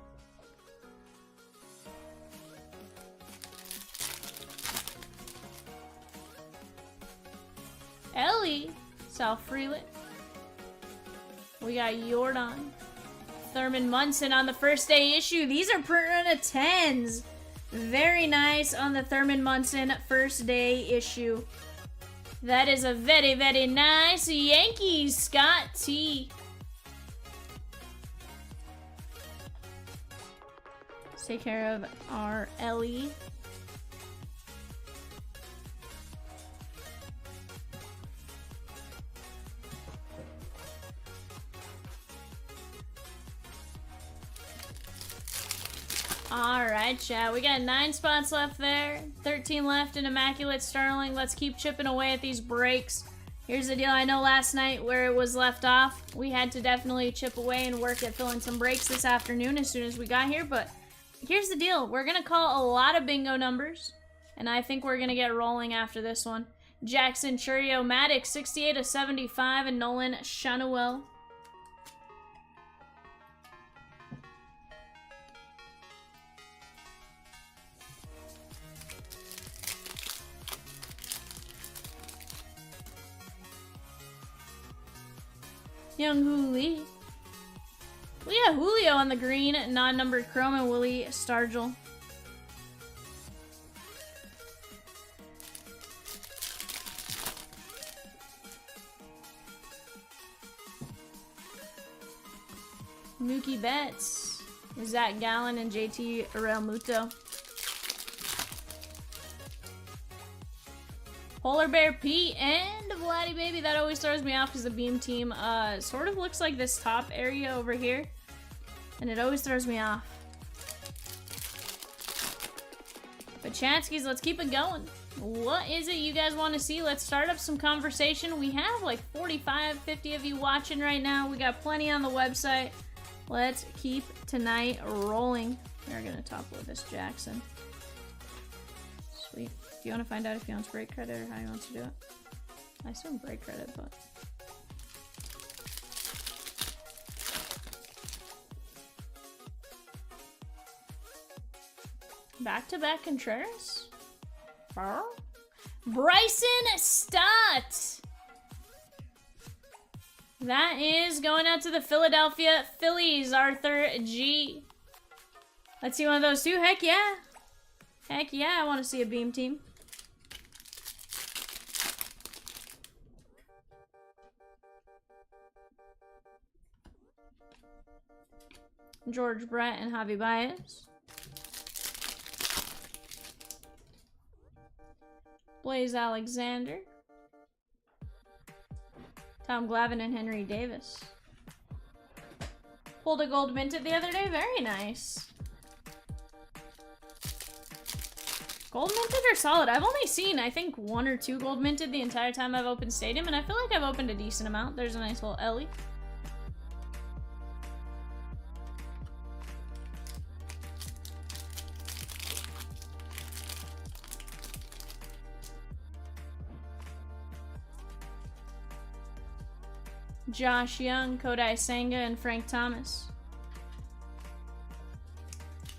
Ellie, Sal Freeland. We got Jordan. Thurman Munson on the first day issue. These are print run of 10s. Very nice on the Thurman Munson first day issue. That is a very, very nice Yankees Scott T. Let's take care of our Ellie. Alright, chat. We got 9 spots left there. 13 left in Immaculate Sterling. Let's keep chipping away at these breaks. Here's the deal. I know last night where it was left off, we had to definitely chip away and work at filling some breaks this afternoon as soon as we got here. But here's the deal. We're going to call a lot of bingo numbers. And I think we're going to get rolling after this one. Jackson Churio Maddox, 68 of 75. And Nolan Shanuel. Young Hoo Lee. We got Julio on the green, non-numbered chrome, and Willie Stargell. Mookie Betts, Zach Gallen, and JT Realmuto. Polar Bear Pete and Vladdy Baby. That always throws me off because the beam team sort of looks like this top area over here. And it always throws me off. But Chanskis, let's keep it going. What is it you guys want to see? Let's start up some conversation. We have like 45, 50 of you watching right now. We got plenty on the website. Let's keep tonight rolling. We're gonna top load this Jackson. Sweet. Do you want to find out if he wants break credit or how he wants to do it? I assume break credit, but... Back-to-back Contreras? Bryson Stott! That is going out to the Philadelphia Phillies, Arthur G. Let's see one of those two. Heck yeah. Heck yeah, I want to see a beam team. George Brett and Javi Baez. Blaze Alexander. Tom Glavine and Henry Davis. Pulled a gold minted the other day. Very nice. Gold minted are solid. I've only seen, I think, 1 or 2 gold minted the entire time I've opened Stadium, and I feel like I've opened a decent amount. There's a nice little Ellie. Josh Young, Kodai Senga, and Frank Thomas.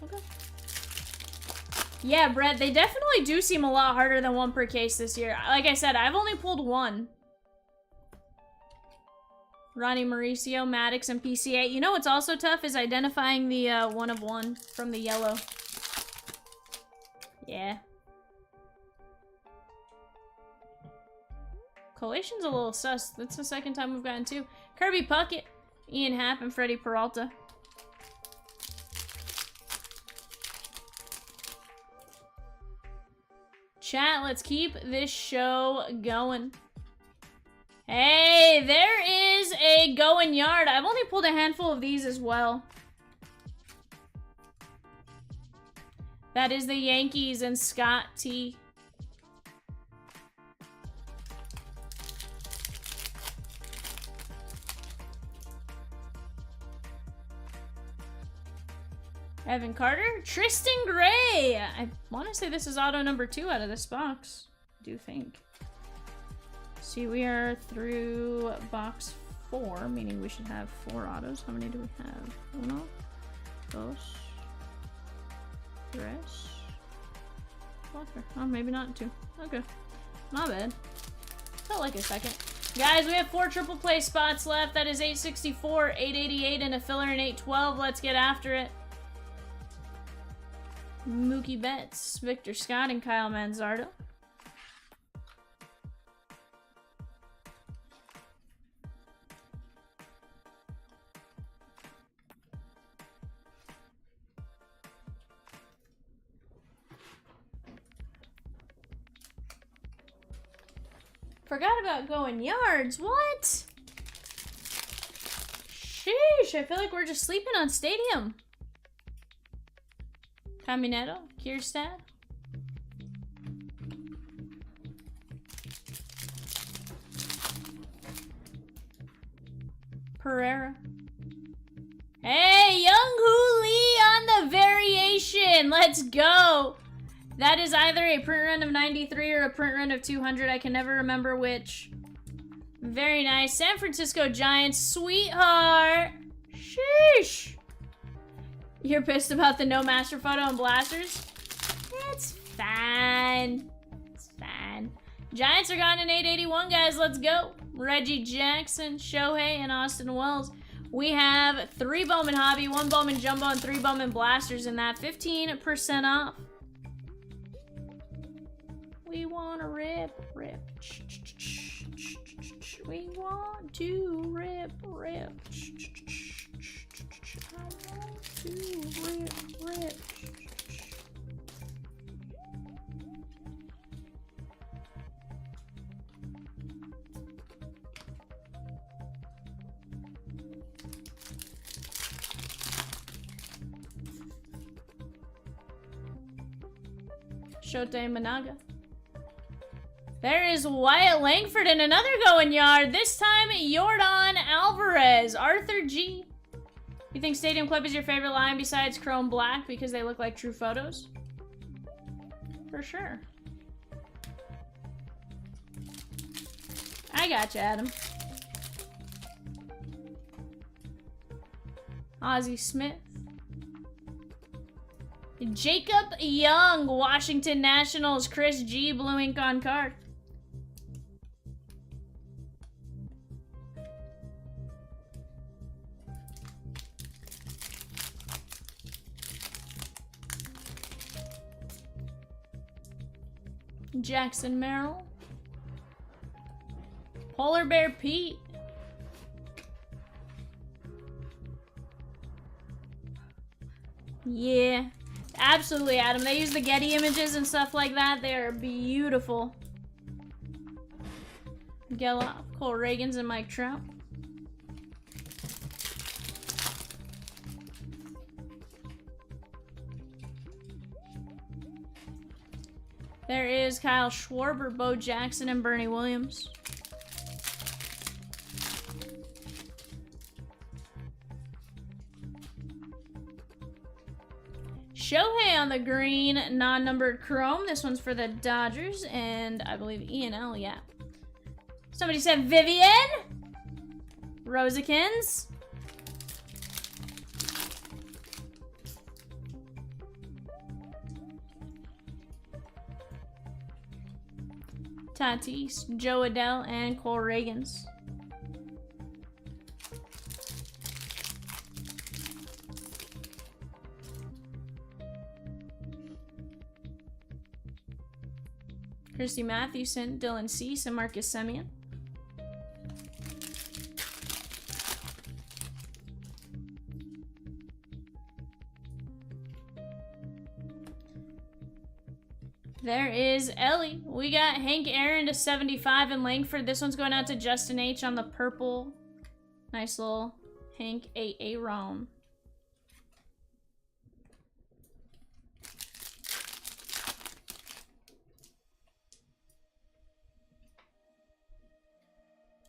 Okay. Yeah, Brett, they definitely do seem a lot harder than 1 per case this year. Like I said, I've only pulled 1. Ronnie Mauricio, Maddox, and PCA. You know what's also tough is identifying the 1 of 1 from the yellow. Yeah. Collation's a little sus. That's the second time we've gotten 2. Kirby Puckett, Ian Happ, and Freddie Peralta. Chat, let's keep this show going. Hey, there is a going yard. I've only pulled a handful of these as well. That is the Yankees and Scott T. Evan Carter, Tristan Gray. I want to say this is auto number 2 out of this box. I do think. See, we are through box 4, meaning we should have 4 autos. How many do we have? 1, 2, 3, 4. Oh, maybe not 2. Okay, not bad. Felt like a second. Guys, we have 4 triple play spots left. That is 864, 888, and a filler in 812. Let's get after it. Mookie Betts, Victor Scott, and Kyle Manzardo. Forgot about going yards. What? Sheesh, I feel like we're just sleeping on Stadium. Caminetto, Kierstad. Pereira. Hey, Young Hoo Lee on the variation. Let's go. That is either a print run of 93 or a print run of 200. I can never remember which. Very nice. San Francisco Giants, sweetheart. Sheesh. You're pissed about the no master photo and blasters? It's fine. It's fine. Giants are gone in 881, guys. Let's go. Reggie Jackson, Shohei, and Austin Wells. We have 3 Bowman Hobby, 1 Bowman Jumbo, and 3 Bowman Blasters in that. 15% off. We want to rip. We want to rip. I want to rip. Shota Managa. There is Wyatt Langford in another going yard. This time, Yordan Alvarez. Arthur G. You think Stadium Clip is your favorite line besides Chrome Black because they look like true photos? For sure. I got you, Adam. Ozzie Smith. Jacob Young, Washington Nationals. Chris G, blue ink on card. Jackson Merrill. Polar Bear Pete. Yeah, absolutely, Adam. They use the Getty images and stuff like that. They are beautiful. Geloff, Cole Reagans, and Mike Trout. There is Kyle Schwarber, Bo Jackson, and Bernie Williams. Shohei on the green, non-numbered chrome. This one's for the Dodgers, and I believe E&L, yeah. Somebody said Vivian. Rosikins. Tatis, Joe Adell, and Cole Reagans. Christy Mathewson, Dylan Cease, and Marcus Semien. There is Ellie. We got Hank Aaron to 75 in Langford. This one's going out to Justin H on the purple. Nice little Hank Aaron.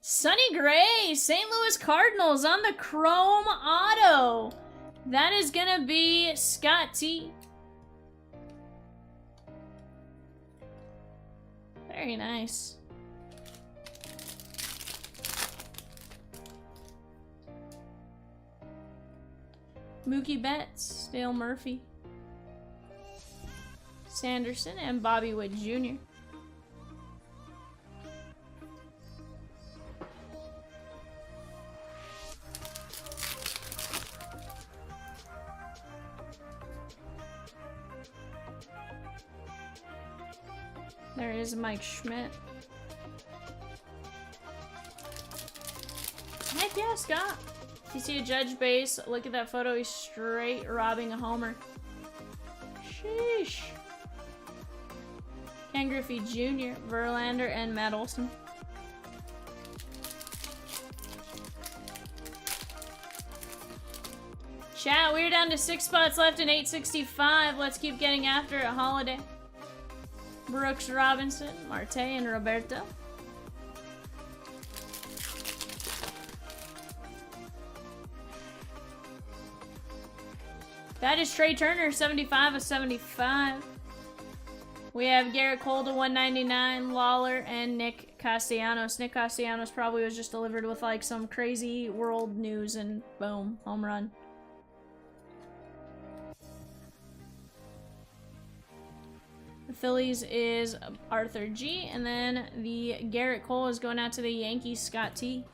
Sonny Gray, St. Louis Cardinals on the chrome auto. That is going to be Scott T. Very nice. Mookie Betts, Dale Murphy, Sanderson, and Bobby Wood Jr. There is Mike Schmidt. Heck yeah, Scott. If you see a Judge base, look at that photo. He's straight robbing a homer. Sheesh. Ken Griffey Jr., Verlander, and Matt Olson. Chat, we're down to 6 spots left in 865. Let's keep getting after it. Holiday. Brooks Robinson, Marte, and Roberto. That is Trey Turner, 75 of 75. We have Garrett Cole to 199, Lawler, and Nick Castellanos. Nick Castellanos probably was just delivered with like some crazy world news and boom, home run. The Phillies is Arthur G, and then the Garrett Cole is going out to the Yankees, Scott T.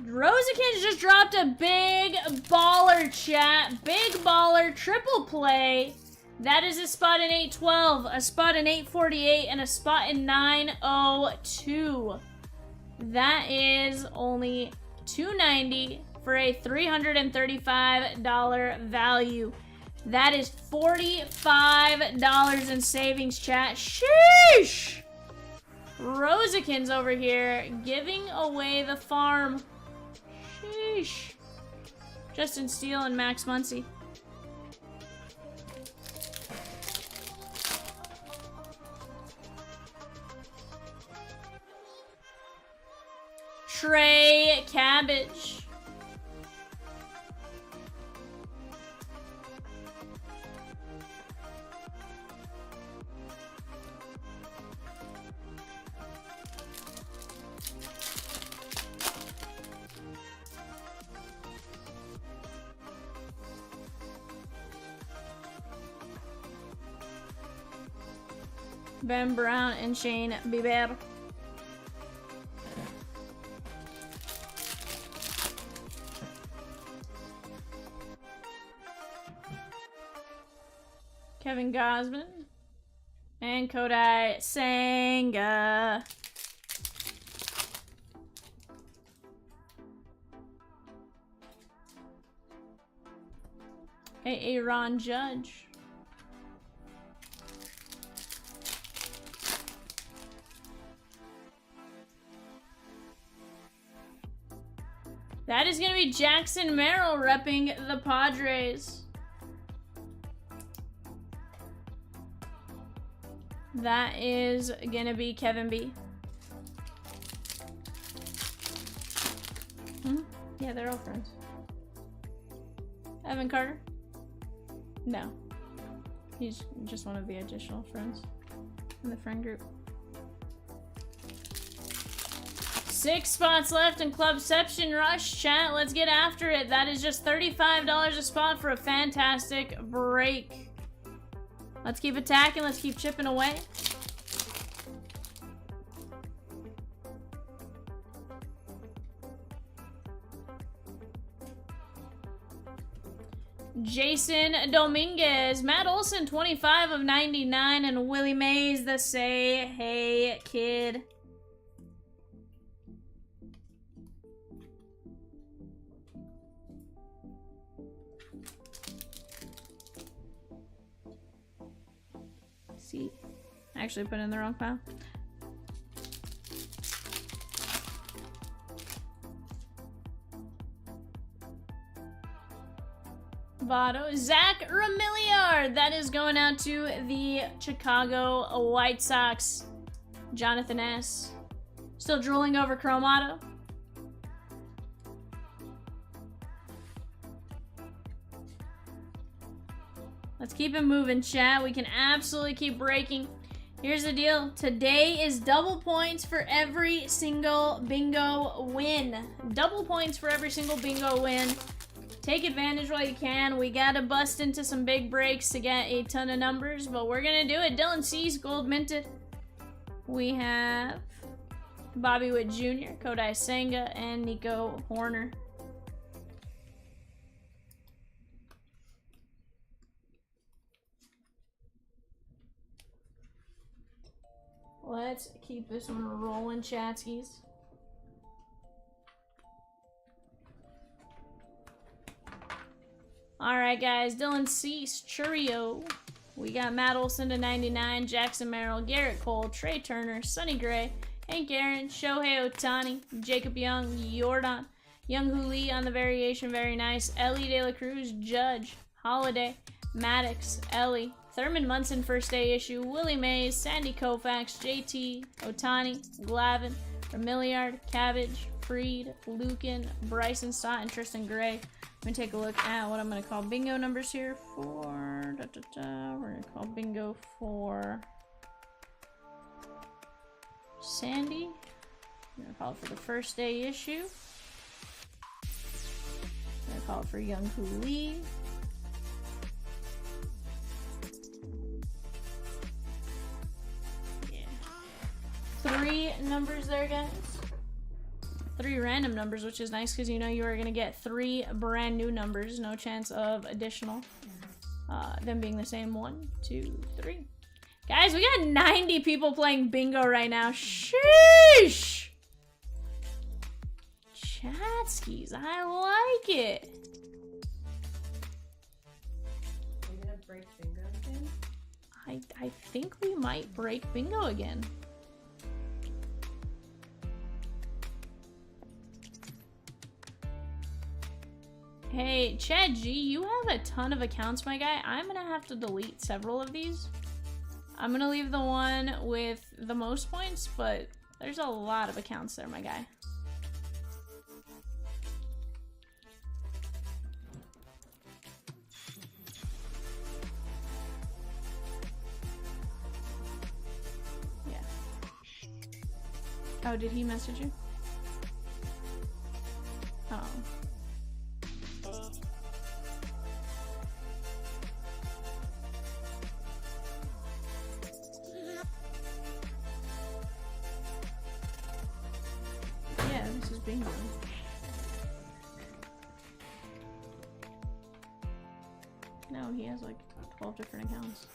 Rosikins just dropped a big baller, chat. Big baller, triple play. That is a spot in 812, a spot in 848, and a spot in 902. That is only $290 for a $335 value. That is $45 in savings, chat. Sheesh! Rosikins over here giving away the farm. Sheesh. Justin Steele and Max Muncy. Trey Cabbage. Ben Brown and Shane Bieber. Kevin Gosman and Kodai Senga. Aaron Judge. That is going to be Jackson Merrill repping the Padres. That is going to be Kevin B. Yeah, they're all friends. Evan Carter? No. He's just one of the additional friends in the friend group. 6 spots left in Clubception Rush, chat. Let's get after it. That is just $35 a spot for a fantastic break. Let's keep attacking. Let's keep chipping away. Jason Dominguez, Matt Olson, 25 of 99, and Willie Mays, the Say Hey Kid. See, I actually put it in the wrong pile. Votto. Zach Remillard. That is going out to the Chicago White Sox. Jonathan S. Still drooling over Chromato. Let's keep it moving, chat. We can absolutely keep breaking. Here's the deal. Today is double points for every single bingo win. Double points for every single bingo win. Take advantage while you can. We gotta bust into some big breaks to get a ton of numbers, but we're gonna do it. Dylan C's gold minted. We have Bobby Witt Jr., Kodai Senga, and Nico Horner. Let's keep this one rolling, chatskis. Alright, guys. Dylan Cease, Churio. We got Matt Olson to 99, Jackson Merrill, Garrett Cole, Trey Turner, Sonny Gray, Hank Aaron, Shohei Ohtani, Jacob Young, Jordan, Young Hoo Lee on the variation, very nice. Ellie De La Cruz, Judge, Holiday, Maddox, Ellie, Thurman Munson, first day issue, Willie Mays, Sandy Koufax, JT, Ohtani, Glavin, Remillard, Cabbage, Freed, Lucan, Bryson Stott, and Tristan Gray. Let me take a look at what I'm going to call bingo numbers here for... We're going to call bingo for... Sandy. I'm going to call it for the first day issue. I'm going to call it for Young Hoo Lee. Yeah. 3 numbers there, guys. 3 random numbers, which is nice because you know you are going to get 3 brand new numbers. No chance of additional. Them being the same. 1, 2, 3. Guys, we got 90 people playing bingo right now. Sheesh! Chatskis, I like it. Are we gonna break bingo again? I think we might break bingo again. Hey, Chad G, you have a ton of accounts, my guy. I'm gonna have to delete several of these. I'm gonna leave the one with the most points, but there's a lot of accounts there, my guy. Oh, did he message you? Oh. Yeah, this is bingo. No, he has like 12 different accounts.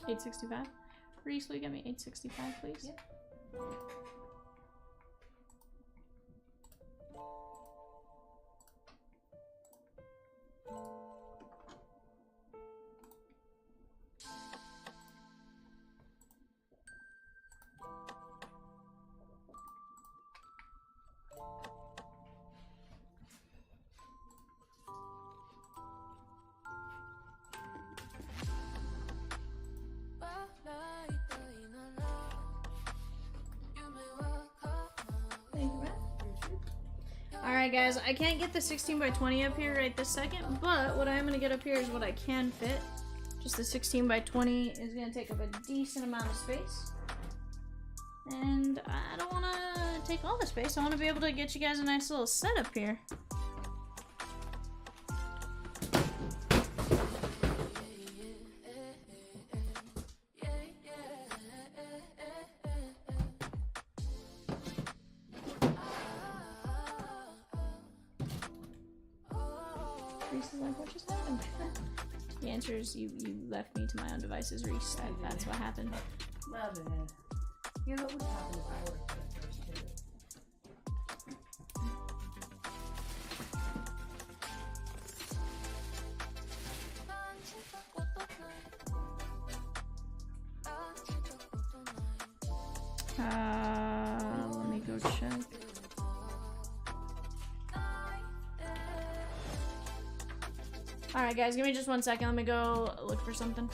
$8.65. Reese, will you get me $8.65, please? Yep. Thank you, Matt. Alright guys, I can't get the 16 by 20 up here right this second, but what I'm gonna get up here is what I can fit. Just the 16 by 20 is gonna take up a decent amount of space. And I don't wanna take all the space, I wanna be able to get you guys a nice little setup here. Reese is like, what just happened? The answer is you left me to my own devices, Reese. That's what happened. My bad. You know what would happen if I were to put first too? Let me go check. Alright guys, give me just 1 second. Let me go look for something.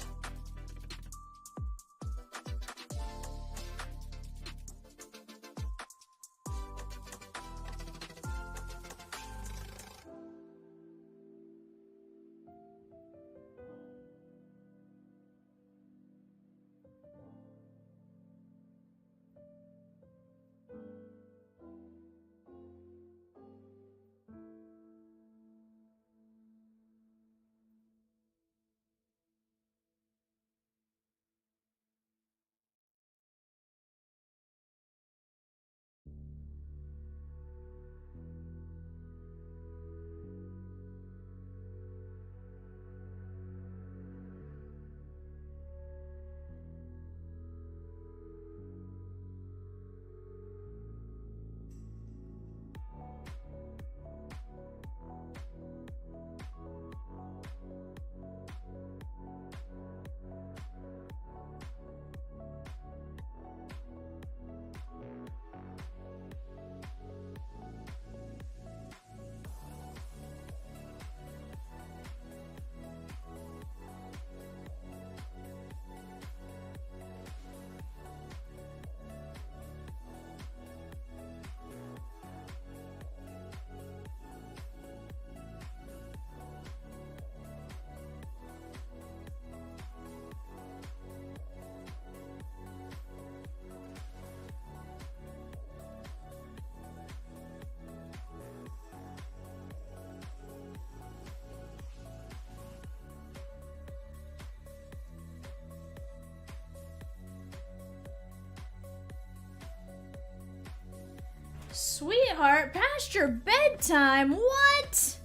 Sweetheart, past your bedtime? What?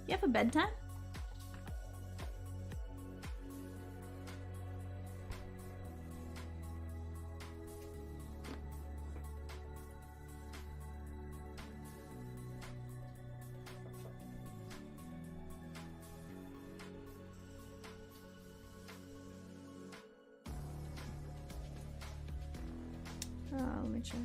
You have a bedtime? Let me check.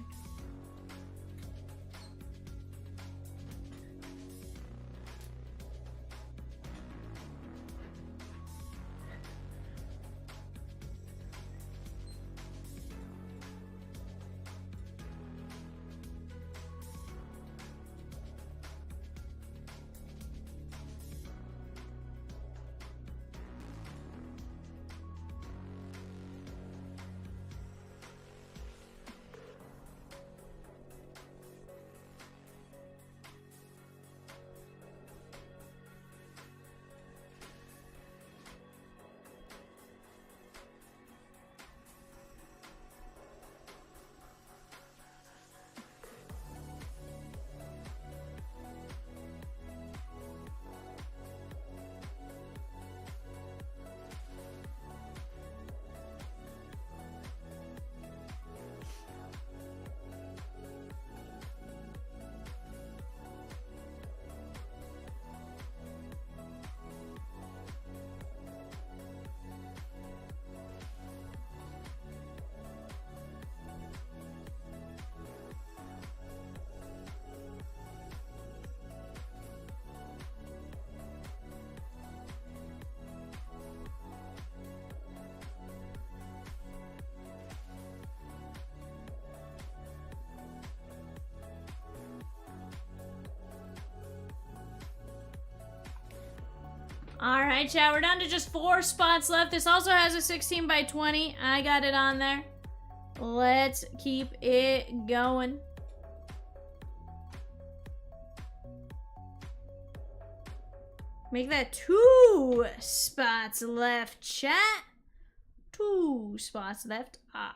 Alright, chat, we're down to just 4 spots left. This also has a 16 by 20. I got it on there. Let's keep it going. Make that 2 spots left, chat. 2 spots left. Ah.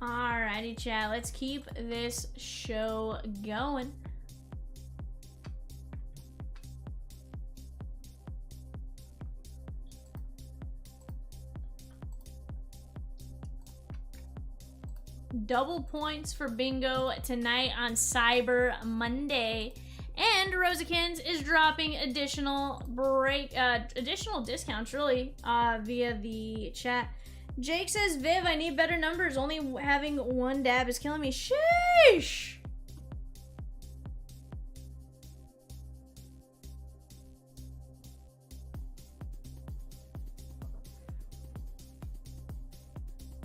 Alrighty, chat. Let's keep this show going. Double points for bingo tonight on Cyber Monday. And Rosiekins is dropping additional discounts, really, via the chat. Jake says, Viv, I need better numbers. Only having 1 dab is killing me. Sheesh!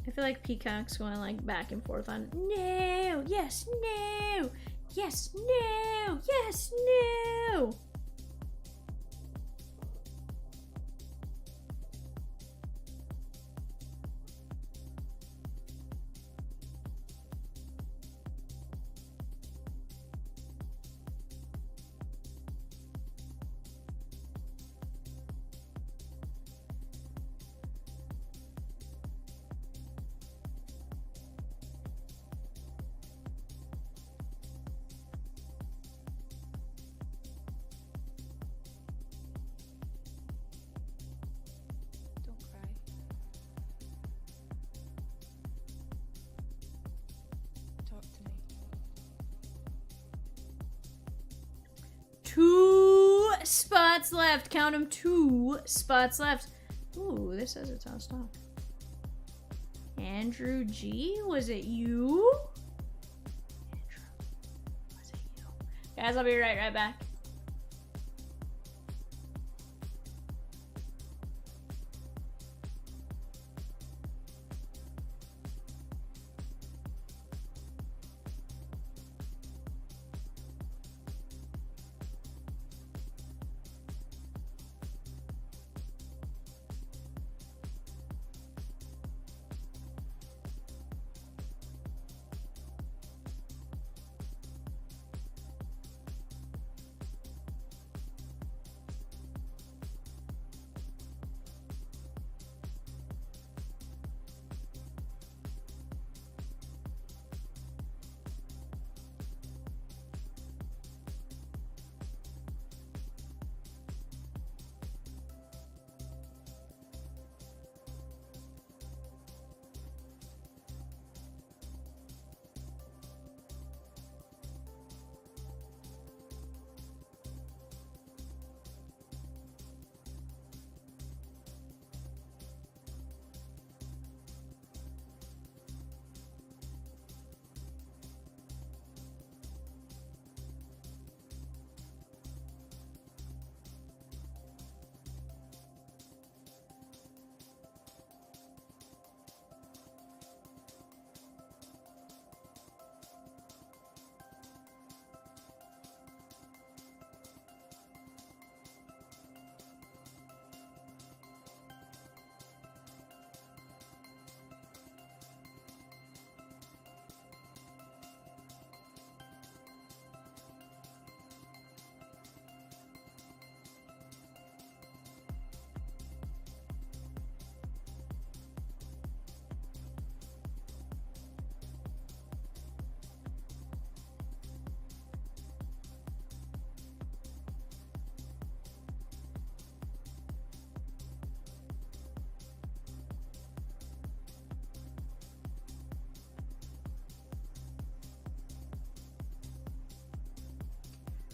I feel like Peacock's going like back and forth on no, yes, no, yes, no, yes, no. Don't cry. Talk to me. 2 spots left. Count them. 2 spots left. Ooh, this has a ton of stuff. Andrew G, was it you? Andrew, was it you? Guys, I'll be right back.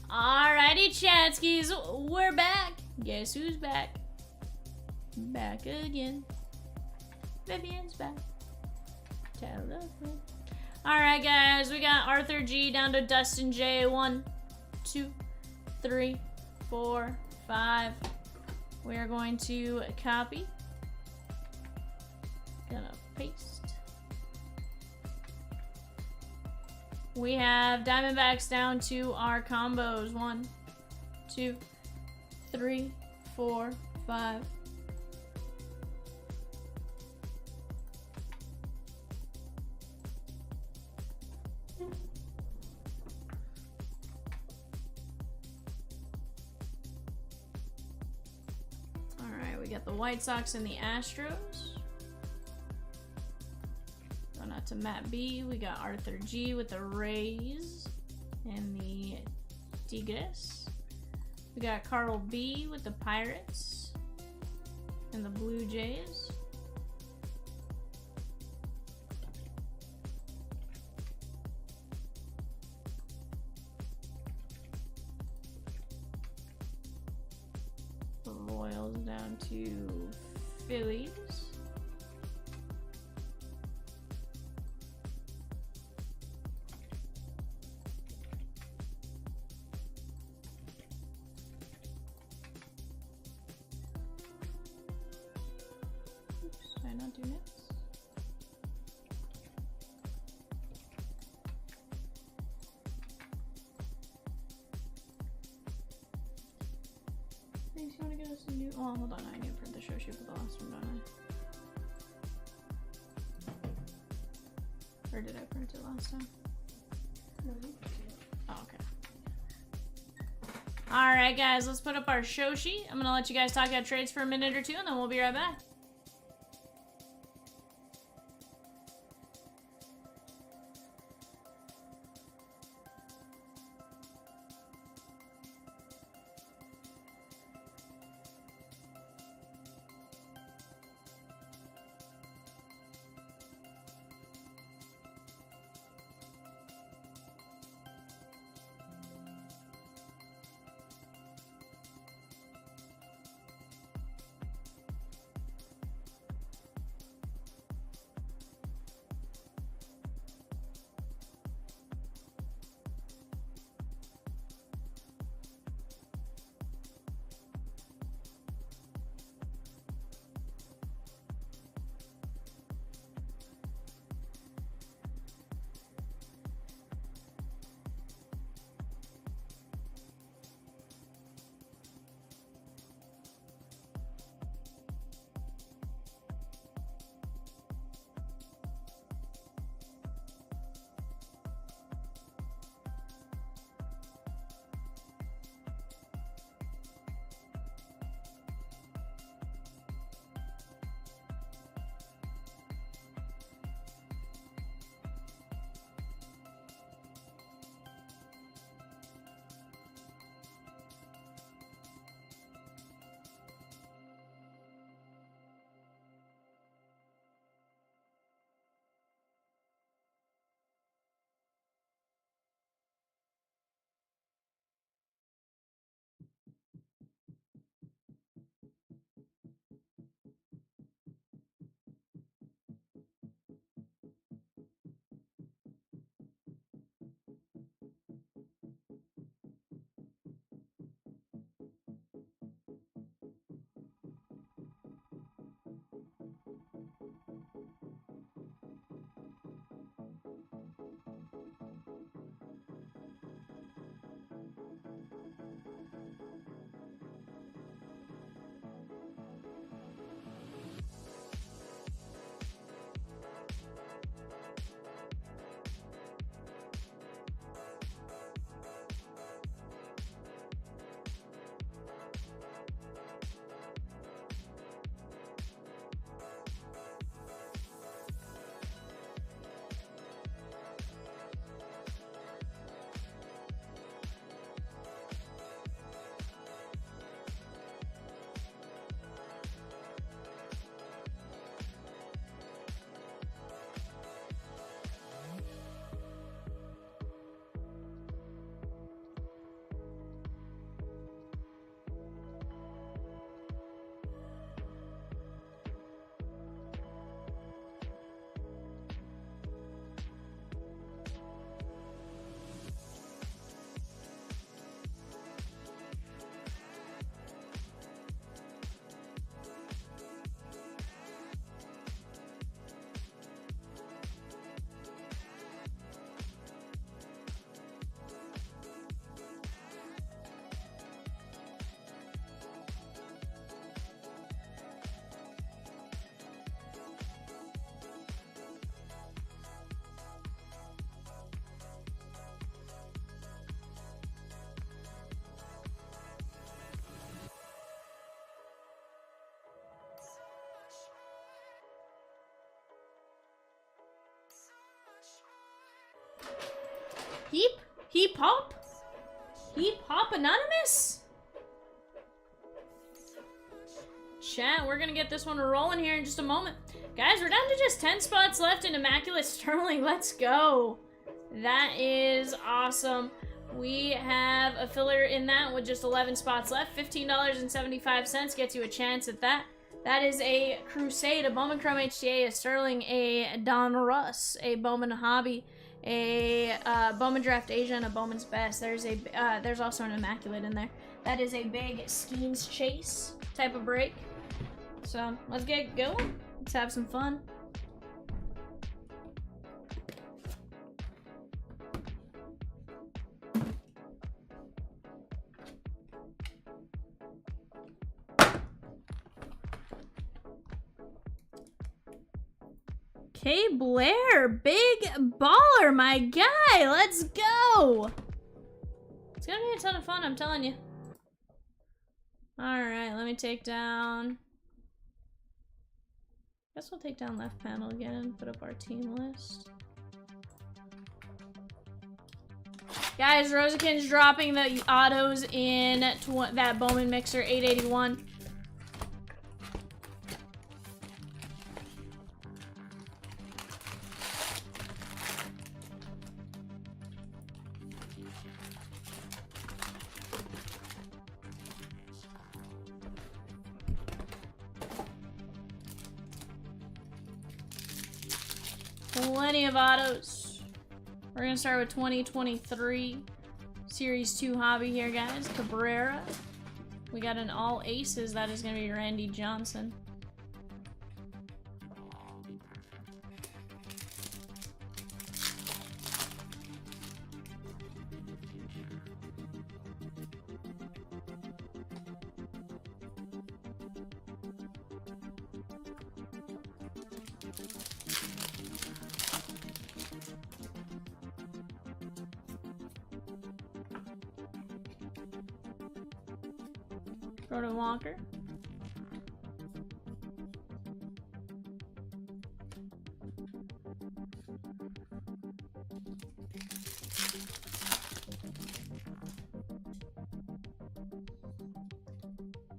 Alrighty, Chatskis, we're back. Guess who's back? Back again. Vivian's back. Tell us when. Alright, guys, we got Arthur G down to Dustin J. 1, 2, 3, 4, 5. We are going to copy. Gonna paste. We have Diamondbacks down to our combos. 1, 2, 3, 4, 5. Alright, we got the White Sox and the Astros. Going out to Matt B. We got Arthur G with the Rays and the Tigres. We got Carl B with the Pirates and the Blue Jays. The Royals down to Phillies. Oops, did I not do Nets? Thanks, you wanna get us a new— oh, hold on, I need to print the show sheet for the last one, don't I? Or did I print it last time? No, you can do it. Oh, okay. Alright, guys, let's put up our show sheet. I'm gonna let you guys talk about trades for a minute or two, and then we'll be right back. Heap hop anonymous? Chat, we're gonna get this one rolling here in just a moment. Guys, we're down to just 10 spots left in Immaculate Sterling. Let's go. That is awesome. We have a filler in that with just 11 spots left. $15.75 gets you a chance at that. That is a Crusade, a Bowman Chrome HTA, a Sterling, a Don Russ, a Bowman Hobby, a Bowman Draft Asia, and a Bowman's Best. There's also an Immaculate in there. That is a big Skeens Chase type of break. So let's get going. Let's have some fun. K Blair, big baller, my guy. Let's go. It's gonna be a ton of fun, I'm telling you. All right, let me take down. Guess we'll take down left panel again. Put up our team list. Guys, Rosiekin's dropping the autos in that Bowman Mixer 881. Plenty of autos. We're gonna start with 2023 Series 2 hobby here, guys. Cabrera. We got an all aces. That is gonna be Randy Johnson. Jordan Walker.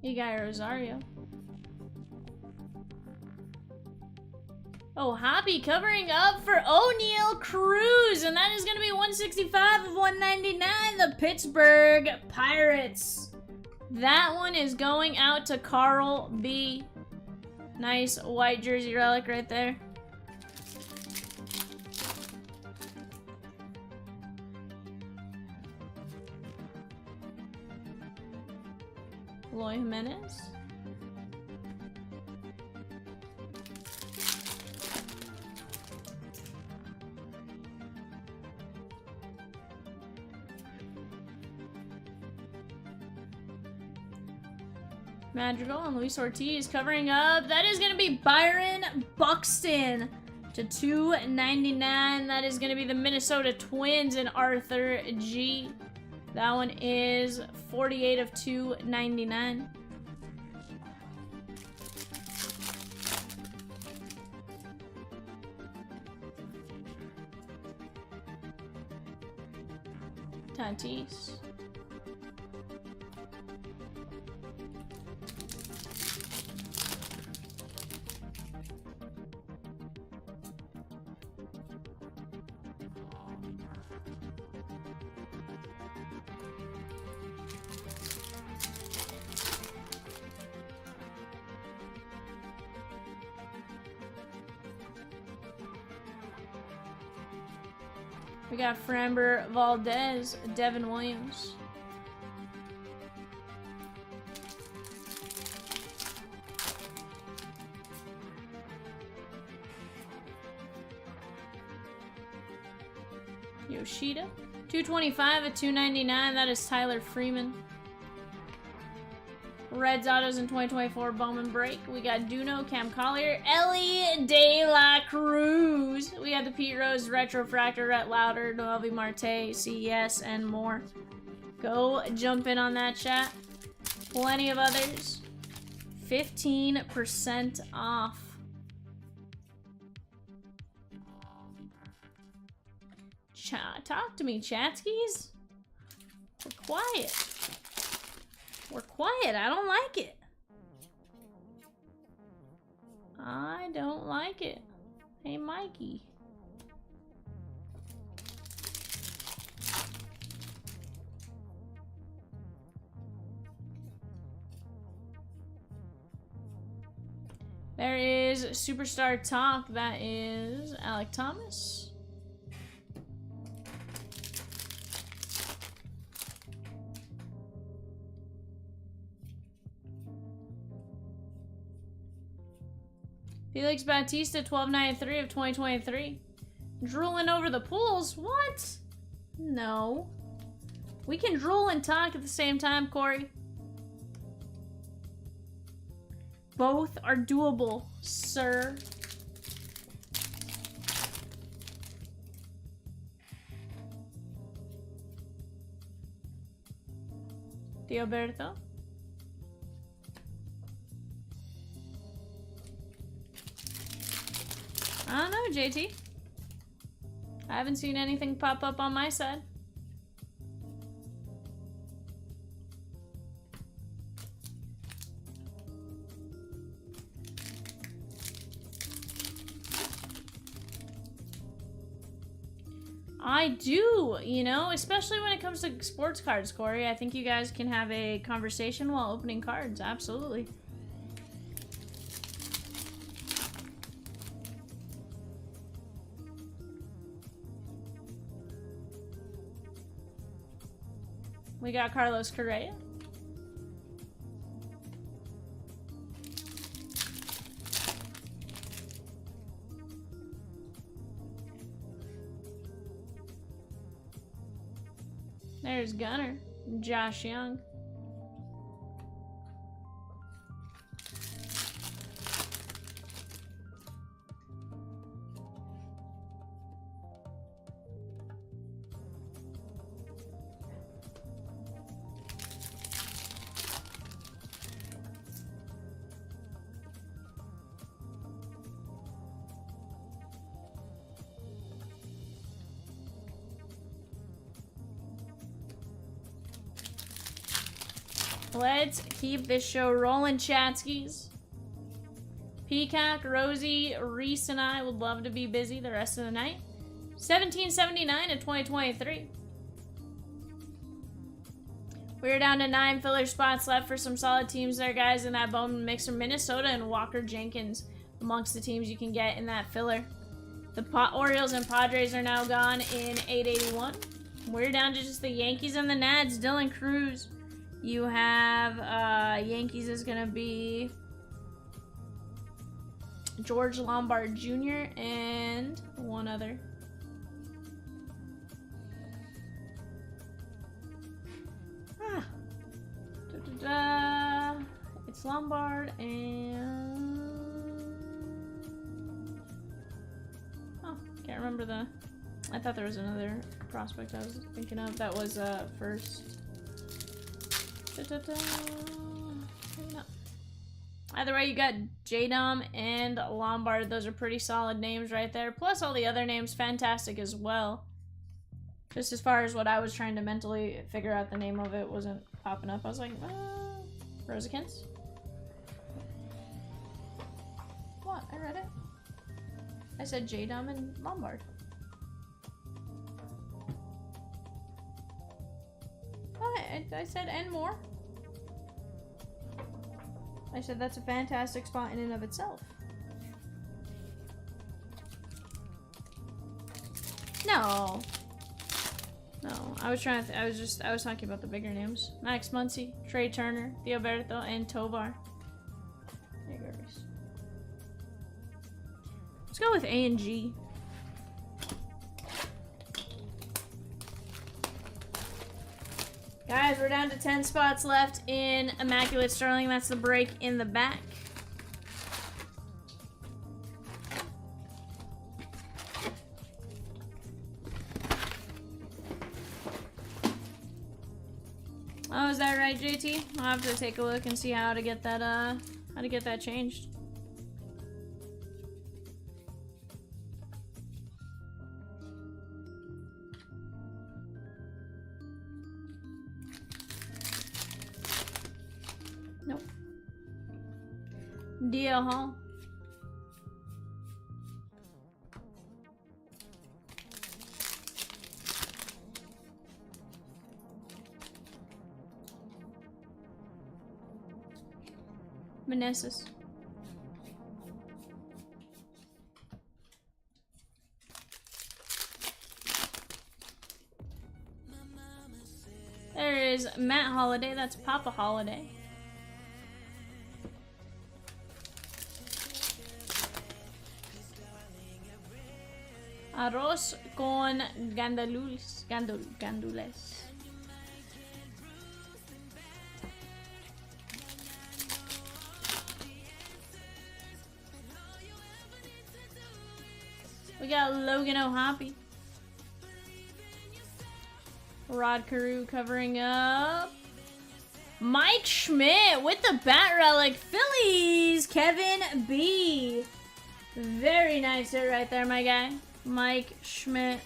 You got Rosario. Oh, Hobby covering up for O'Neal Cruz, and that is going to be 165 of 199, the Pittsburgh Pirates. That one is going out to Carl B. Nice white jersey relic right there. Eloy Jimenez. Madrigal and Luis Ortiz covering up. That is going to be Byron Buxton to 299. That is going to be the Minnesota Twins and Arthur G. That one is 48 of 299. Tatis. We got Framber Valdez, Devin Williams. Yoshida. 225 at 299. That is Tyler Freeman. Reds autos in 2024 Bowman break. We got Duno, Cam Collier, Ellie De La Cruz. We got the Pete Rose, Retrofractor, Rhett Lauder, Noelvi Marte, CES, and more. Go jump in on that, chat. Plenty of others. 15% off. Talk to me, chatskis. We're quiet. We're quiet. I don't like it. I don't like it. Hey, Mikey. There is Superstar Talk. That is Alec Thomas. Felix Bautista, 1293 of 2023. Drooling over the pools? What? No. We can drool and talk at the same time, Corey. Both are doable, sir. Dioberto. I don't know, JT. I haven't seen anything pop up on my side. I do, you know, especially when it comes to sports cards, Corey. I think you guys can have a conversation while opening cards. Absolutely. We got Carlos Correa. There's Gunner. Josh Young. Let's keep this show rolling, chatskis. Peacock, Rosie, Reese, and I would love to be busy the rest of the night. 1779 in 2023. We're down to 9 filler spots left for some solid teams there, guys, in that Bowman mix from Minnesota and Walker Jenkins amongst the teams you can get in that filler. The Orioles and Padres are now gone in 881. We're down to just the Yankees and the Nads. Dylan Cruz. You have Yankees is going to be George Lombard Jr. and one other. It's Lombard and... Oh, can't remember the... I thought there was another prospect I was thinking of. That was first. Maybe not. Either way, you got J-Dom and Lombard. Those are pretty solid names right there. Plus all the other names, fantastic as well. Just as far as what I was trying to mentally figure out the name of it wasn't popping up. I was like, Rosikins? What? I read it. I said J-Dom and Lombard. Oh, I said and more. I said that's a fantastic spot in and of itself. No. No, I was trying to, I was talking about the bigger names. Max Muncy, Trey Turner, Theoberto, and Tovar. There you go, Reese. Let's go with A and G. Guys, we're down to 10 spots left in Immaculate Sterling. That's the break in the back. Oh, is that right, JT? I'll have to take a look and see how to get that changed. Deal, huh? Manessus. There is Matt Holiday. That's Papa Holiday. Arroz con gandules. We got Logan O'Hoppy. Rod Carew covering up. Mike Schmidt with the Bat Relic. Phillies, Kevin B. Very nice hit right there, my guy. Mike Schmidt.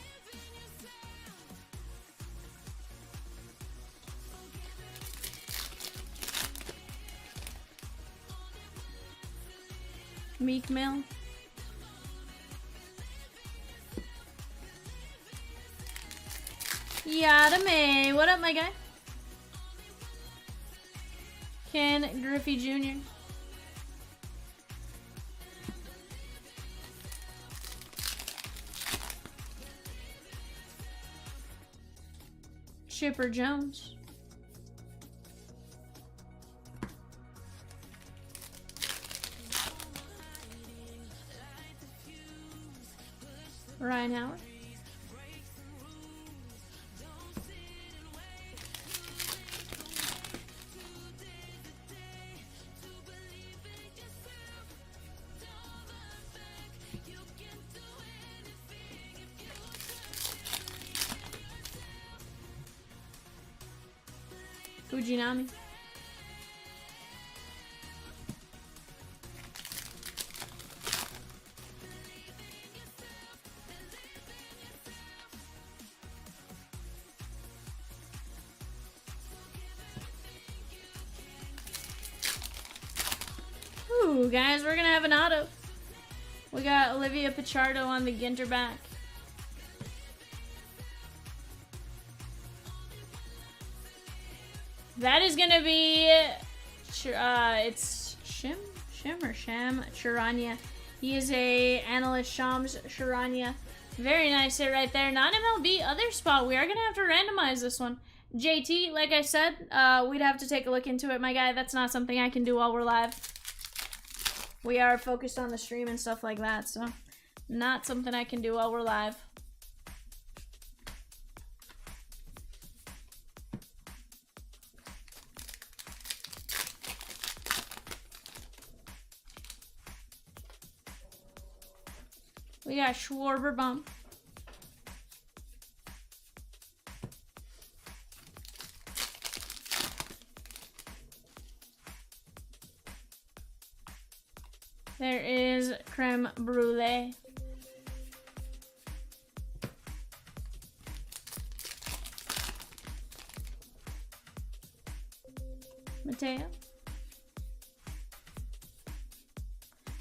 Meek Mill. Yadame. What up, my guy? Ken Griffey Jr. Chipper Jones. Ryan Howard. Fujinami. Ooh, guys, we're gonna have an auto. We got Olivia Pichardo on the Ginter back. That is gonna be, it's Shim or Sham Charania. He is a analyst, Chomps Charania. Very nice hit right there. Not MLB, other spot. We are gonna have to randomize this one. JT, like I said, we'd have to take a look into it, my guy. That's not something I can do while we're live. We are focused on the stream and stuff like that, so not something I can do while we're live. We got Schwarber Bump. There is Creme Brulee. Mateo.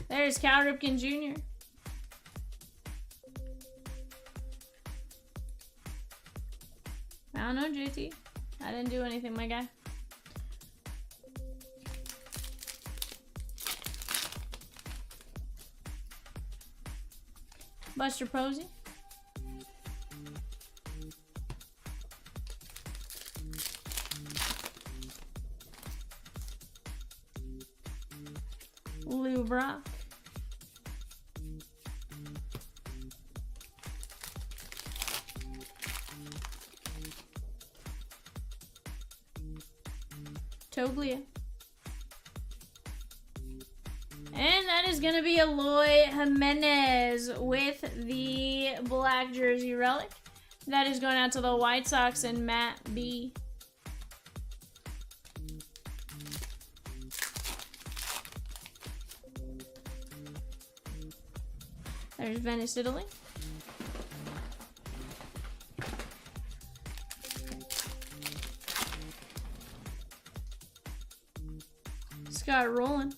There's Cal Ripken Jr. I don't know, JT. I didn't do anything, my guy. Buster Posey. Lou Brock. Toglia. And that is going to be Eloy Jimenez with the black jersey relic. That is going out to the White Sox and Matt B. There's Venice, Italy. Scott Rowland.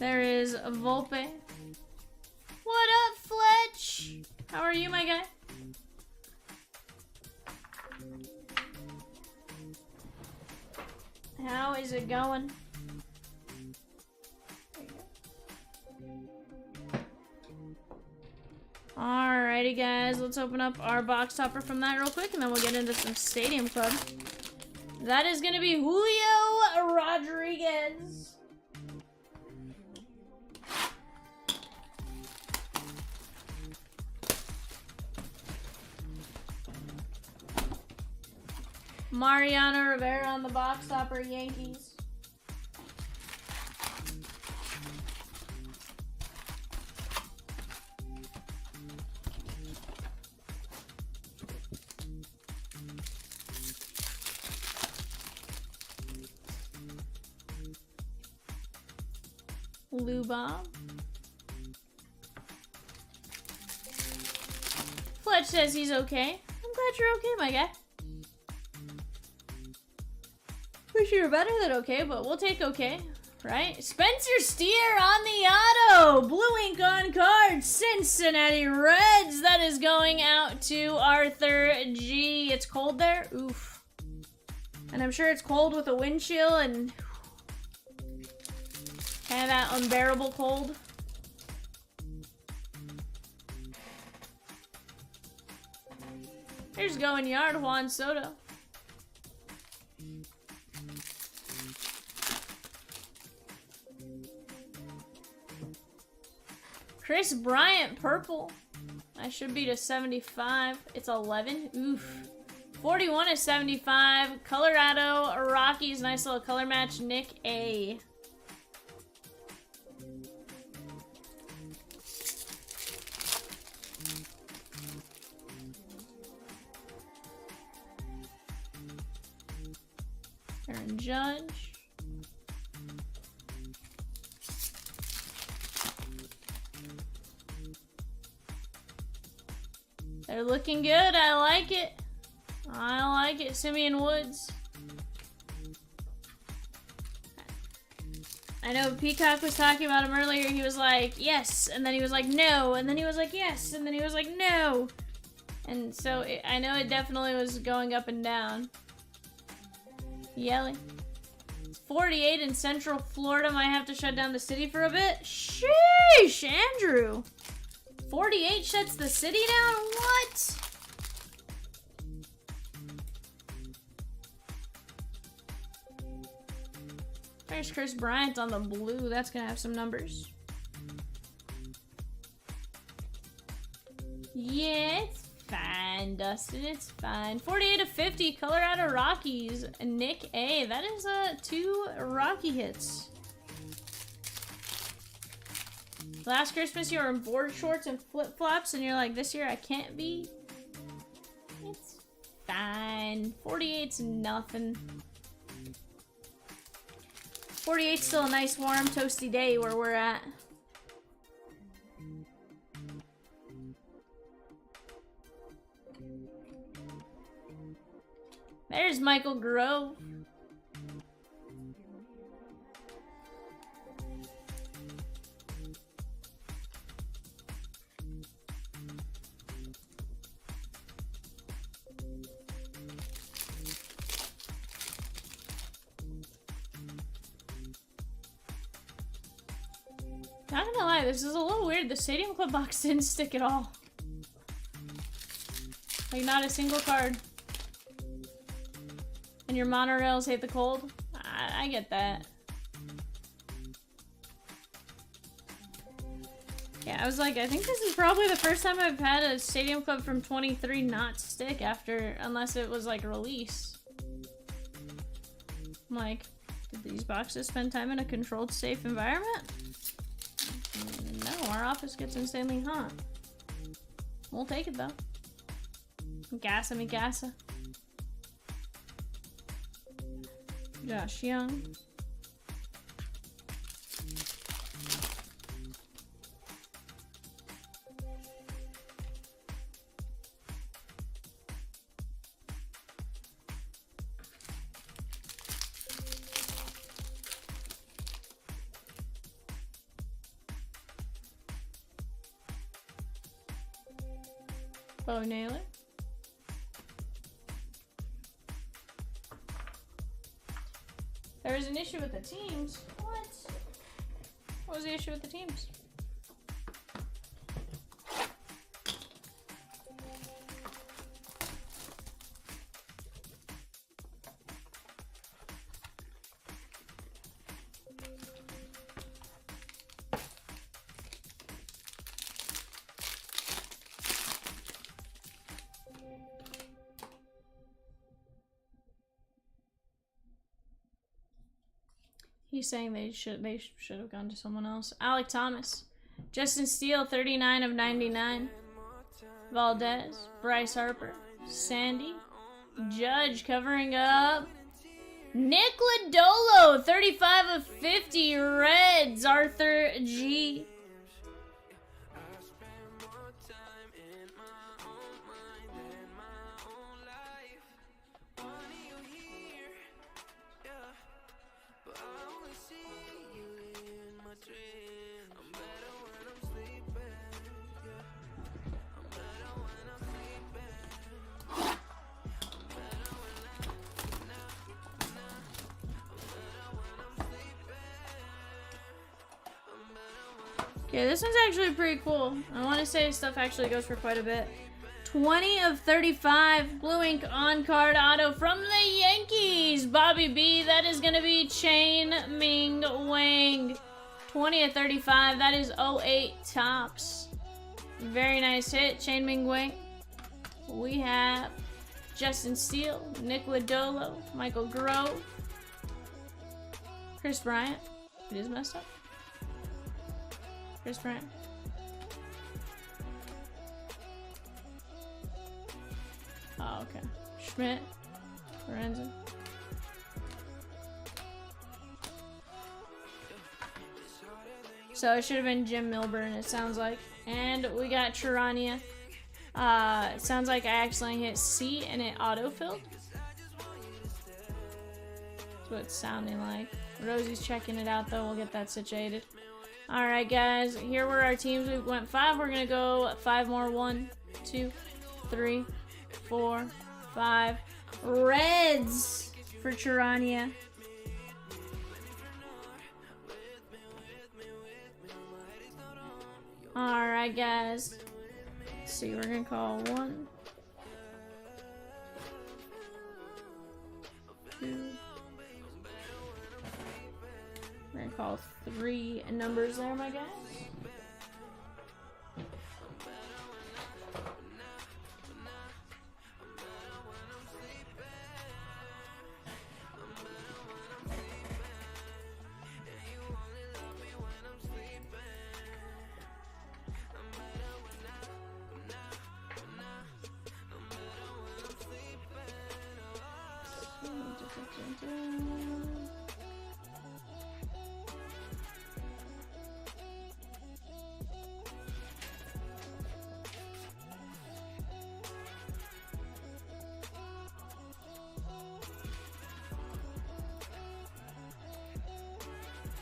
There is Volpe. What up, Fletch? How are you, my guy? How is it going? Alrighty, guys, let's open up our box topper from that real quick, and then we'll get into some Stadium Club. That is going to be Julio Rodriguez. Mariano Rivera on the box topper, Yankees. Lou Bob. Fletch says he's okay. I'm glad you're okay, my guy. Wish you were better than okay, but we'll take okay, right? Spencer Steer on the auto. Blue ink on card. Cincinnati Reds. That is going out to Arthur G. It's cold there? Oof. And I'm sure it's cold with a wind chill and kind of that unbearable cold. There's going yard, Juan Soto. Chris Bryant, purple. That should be to 75. It's 11. Oof. 41 is 75. Colorado Rockies. Nice little color match. Nick A. Aaron Judge. They're looking good. I like it. I like it. Simeon Woods. I know Peacock was talking about him earlier. He was like, yes. And then he was like, no. And then he was like, yes. And then he was like, no. And so I know it definitely was going up and down. Yelling. 48 in Central Florida. Might have to shut down the city for a bit. Sheesh, Andrew. 48 shuts the city down? What? There's Chris Bryant on the blue. That's gonna have some numbers. Yeah, it's fine, Dustin. It's fine. 48 of 50, Colorado Rockies. Nick A. That is 2 Rocky hits. Last Christmas you were in board shorts and flip-flops and you're like, this year I can't be. It's fine. 48's nothing. 48's still a nice warm toasty day where we're at. There's Michael Grove. Not gonna lie, this is a little weird. The Stadium Club box didn't stick at all. Like, not a single card. And your monorails hate the cold? I get that. Yeah, I was like, I think this is probably the first time I've had a Stadium Club from 23 not stick after, unless it was like release. I'm like, did these boxes spend time in a controlled, safe environment? No, our office gets insanely hot. We'll take it though. Gasa me gasa. Josh Young. Bo Naylor. There was an issue with the teams. What? What was the issue with the teams? He's saying they should have gone to someone else. Alec Thomas, Justin Steele, 39 of 99. Valdez, Bryce Harper, Sandy, Judge covering up. Nick Lodolo, 35 of 50. Reds, Arthur G. Yeah, this one's actually pretty cool. I want to say stuff actually goes for quite a bit. 20 of 35. Blue ink on-card auto from the Yankees. Bobby B. That is going to be Chain Ming Wang. 20 of 35. That is 08 Tops. Very nice hit. Chain Ming Wang. We have Justin Steele, Nick Lodolo, Michael Grove, Chris Bryant. It is messed up. Chris Bryant. Oh, okay. Schmidt. Lorenzen. So it should have been Jim Milburn, it sounds like. And we got Charania. It sounds like I accidentally hit C and it autofilled. That's what it's sounding like. Rosie's checking it out though. We'll get that situated. Alright guys, here were our teams. We went 5. We're gonna go 5 more. 1, 2, 3, 4, 5. Reds for Charania. Alright guys. Let's see, we're gonna call 1, 2. We're gonna call 3 numbers there, my guys.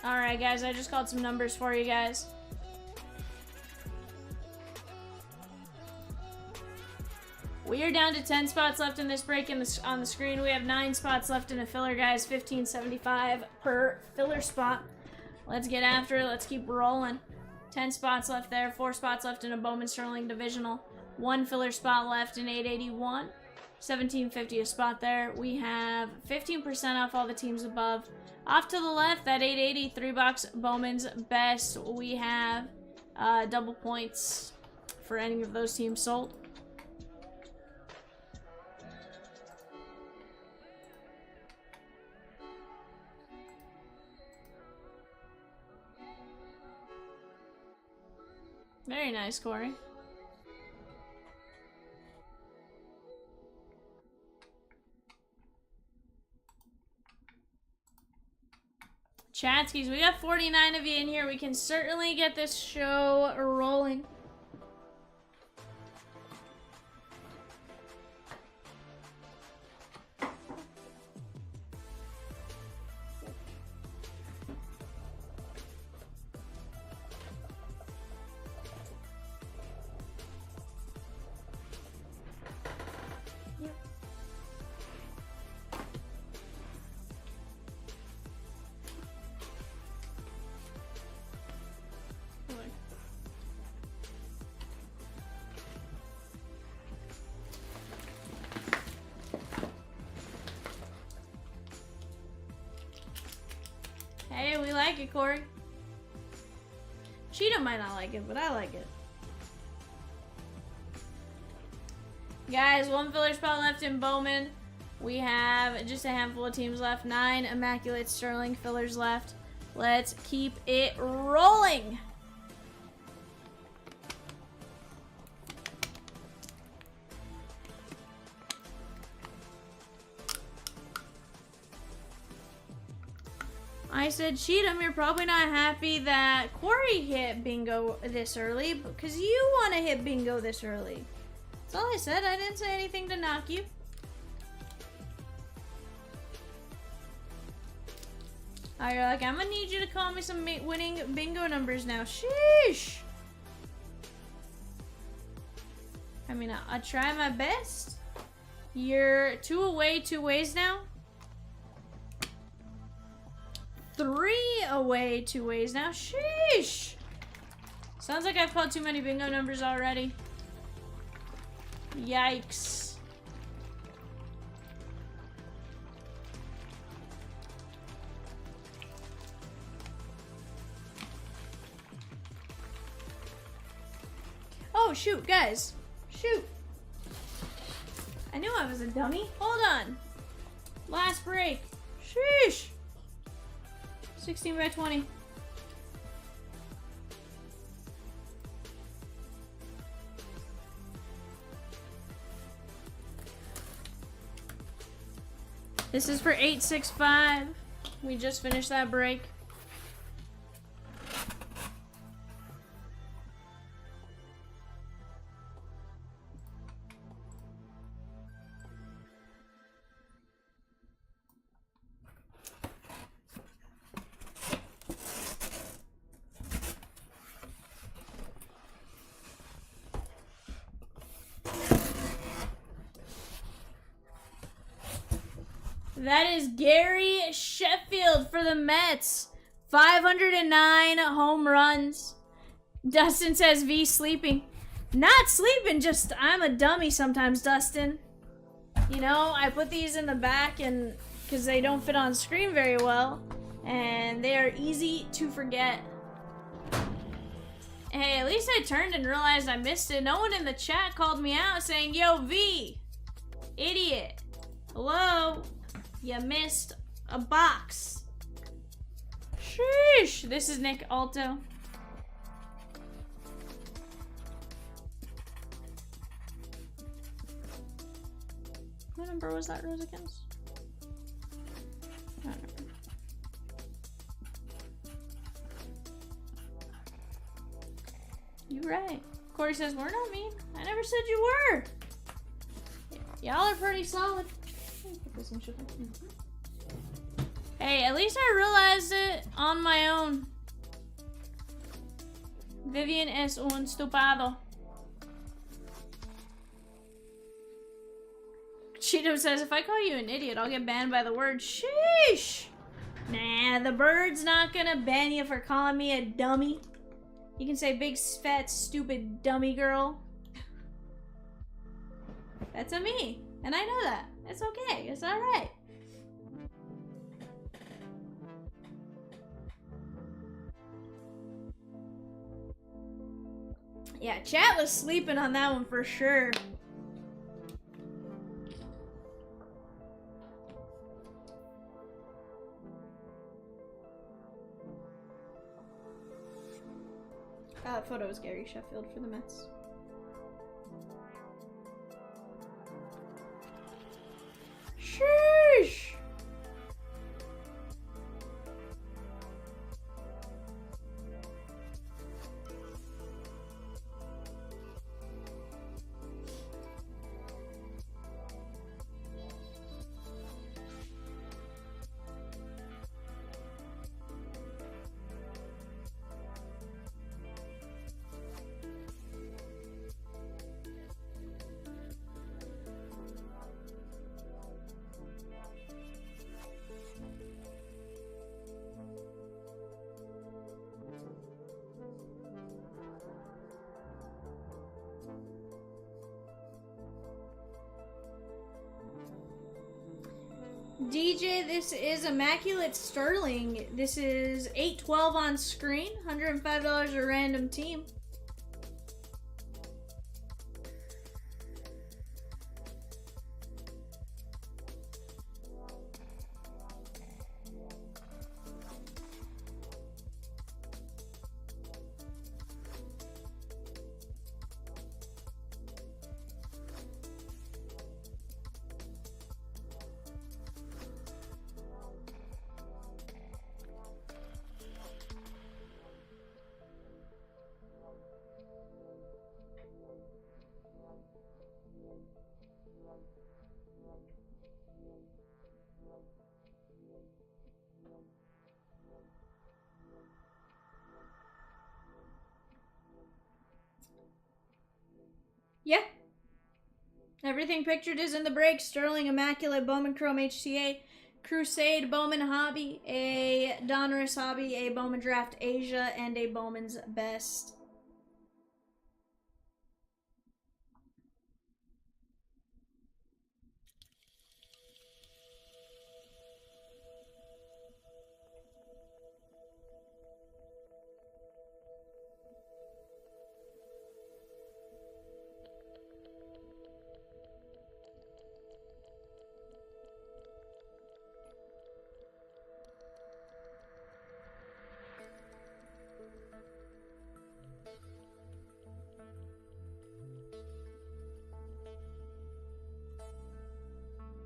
Alright guys, I just called some numbers for you guys. We are down to 10 spots left in this break on the screen. We have 9 spots left in a filler, guys. $15.75 per filler spot. Let's get after it. Let's keep rolling. 10 spots left there. 4 spots left in a Bowman Sterling Divisional. 1 filler spot left in 881. $17.50 a spot there. We have 15% off all the teams above. Off to the left, that 880 3-box Bowman's Best. We have double points for any of those teams sold. Very nice, Corey. Chatskis, we got 49 of you in here. We can certainly get this show rolling. Hey, we like it, Corey. Cheetah might not like it, but I like it. Guys, one filler spot left in Bowman. We have just a handful of teams left. 9 Immaculate Sterling fillers left. Let's keep it rolling. I said, Cheatham, you're probably not happy that Corey hit bingo this early because you want to hit bingo this early. That's all I said. I didn't say anything to knock you. Oh, you're like, I'm gonna need you to call me some winning bingo numbers now. Sheesh. I mean, I'll try my best. You're 2 away, 2 ways now. 3 away, 2 ways now. Sheesh. Sounds like I've called too many bingo numbers already. Yikes. Oh, shoot, guys. Shoot. I knew I was a dummy. Hold on. Last break. Sheesh. 16 by 20. This is for 865. We just finished that break. That is Gary Sheffield for the Mets. 509 home runs. Dustin says V sleeping. Not sleeping, just I'm a dummy sometimes, Dustin. You know, I put these in the back and because they don't fit on screen very well. And they are easy to forget. Hey, at least I turned and realized I missed it. No one in the chat called me out saying, yo, V, idiot. Hello? You missed a box. Sheesh. This is Nick Alto. What number was that, Rose against? I don't remember. You're right. Corey says, we're not mean. I never said you were. Y'all are pretty solid. Hey, at least I realized it on my own. Vivian es un stupado. Cheeto says, if I call you an idiot, I'll get banned by the word. Sheesh. Nah, the bird's not gonna ban you for calling me a dummy. You can say big, fat, stupid dummy girl. That's a me. And I know that. It's okay. It's alright. Yeah, chat was sleeping on that one for sure. Photo is Gary Sheffield for the Mets. Sheesh! DJ, this is Immaculate Sterling. This is 812 on screen, $105 a random team. Yeah. Everything pictured is in the break. Sterling, Immaculate, Bowman Chrome HCA, Crusade, Bowman Hobby, a Donruss Hobby, a Bowman Draft Asia, and a Bowman's Best.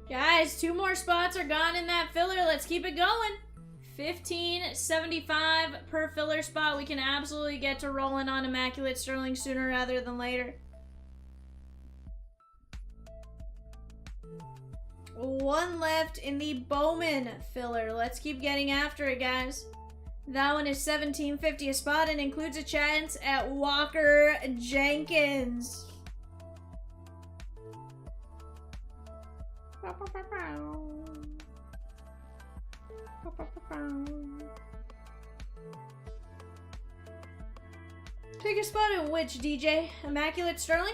Guys, 2 more spots are gone in that filler. Let's keep it going. $15.75 per filler spot. We can absolutely get to rolling on Immaculate Sterling sooner rather than later. 1 left in the Bowman filler. Let's keep getting after it, guys. That one is $17.50 a spot and includes a chance at Walker Jenkins. Take a spot in which, DJ? Immaculate Sterling?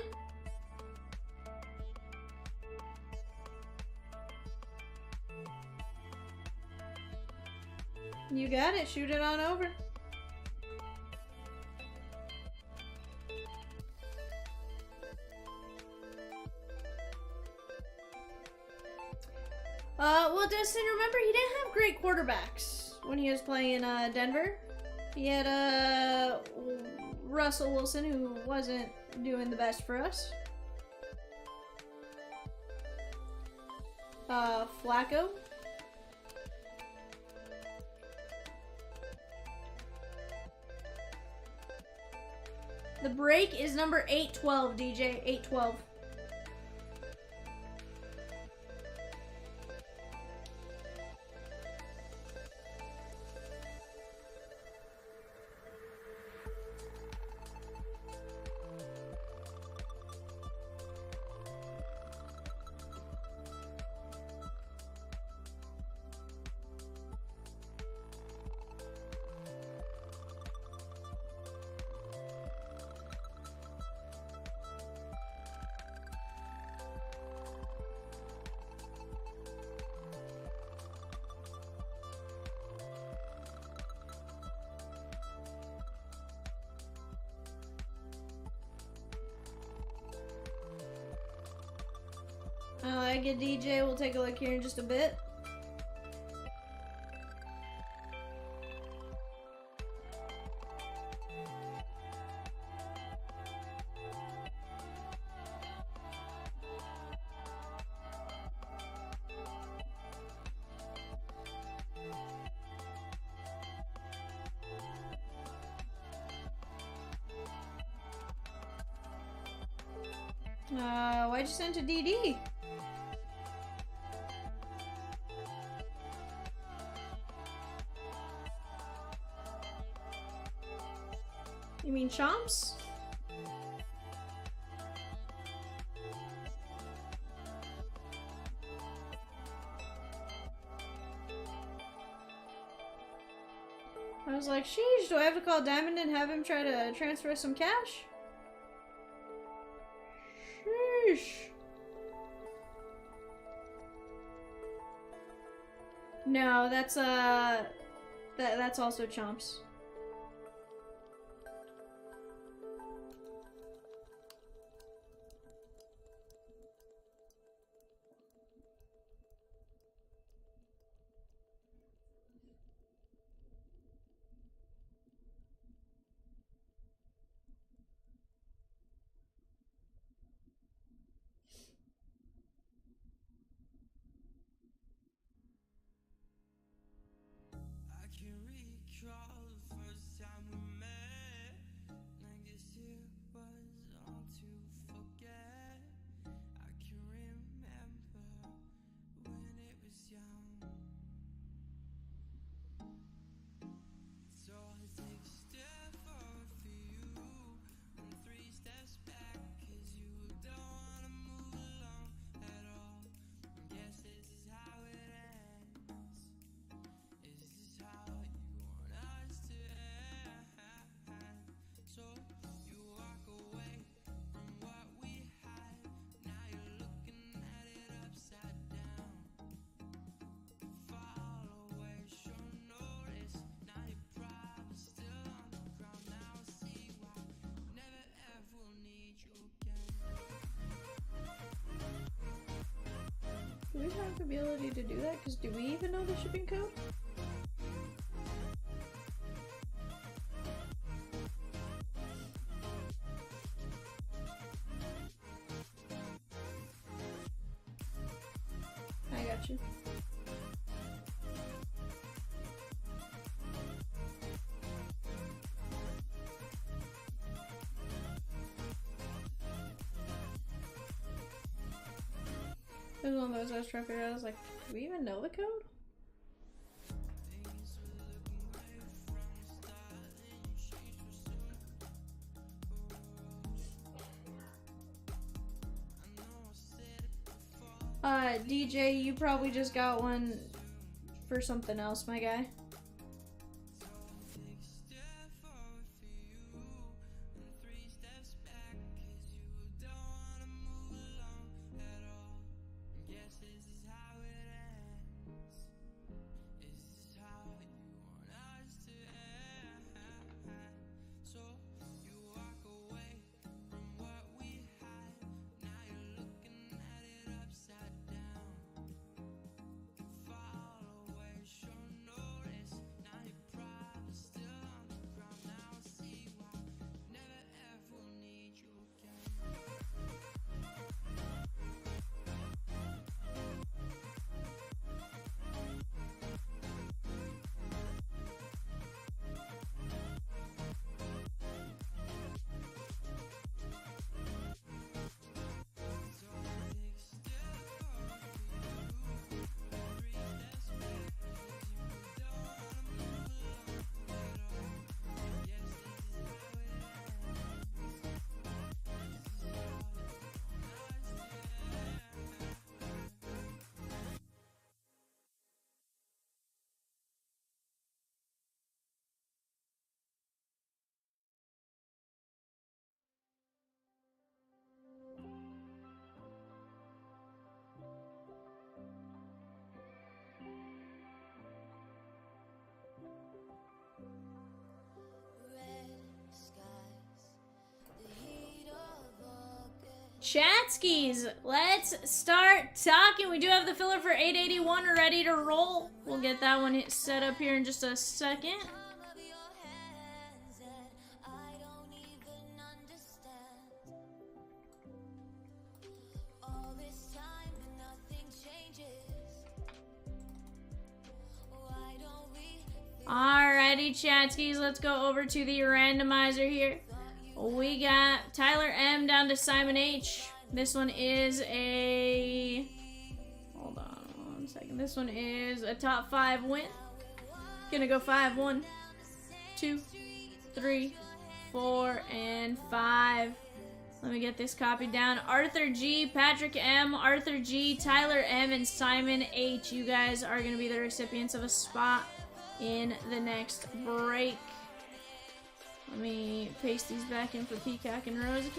You got it. Shoot it on over. Well, Dustin, remember, he didn't have great quarterbacks when he was playing in Denver. He had Russell Wilson, who wasn't doing the best for us. Flacco. The break is number 812, DJ. 812. I like it, DJ. We'll take a look here in just a bit. Why'd you send to DD? You mean Chomps? I was like, sheesh, do I have to call Diamond and have him try to transfer some cash? Sheesh. No, that's also Chomps. I can recall the first time we met. I guess it was all to forget. I can remember when it was young. So I take a step forward for you and 3 steps back, 'cause you don't wanna move along at all. I guess this is how it ends. Is this how you want us to end? So you walk away from what we had. Now you're looking at it upside down. Fall away, show notice. Now you're probably still on the ground. Now I see why. Never ever will need you again. Do we have the ability to do that? Because do we even know the shipping code? I got you. It was one of those I was trying to figure out. I was like, do we even know the code? DJ, you probably just got one for something else, my guy. Chatskis, let's start talking. We do have the filler for 881 ready to roll. We'll get that one set up here in just a second. Alrighty, Chatskis, let's go over to the randomizer here. We got Tyler M down to Simon H. This one is a... Hold on 1 second. This one is a top 5 win. Gonna go 5, 1, 2, 3, 4, and 5. Let me get this copied down. Arthur G, Patrick M, Arthur G, Tyler M, and Simon H. You guys are gonna be the recipients of a spot in the next break. Let me paste these back in for Peacock and Rosie.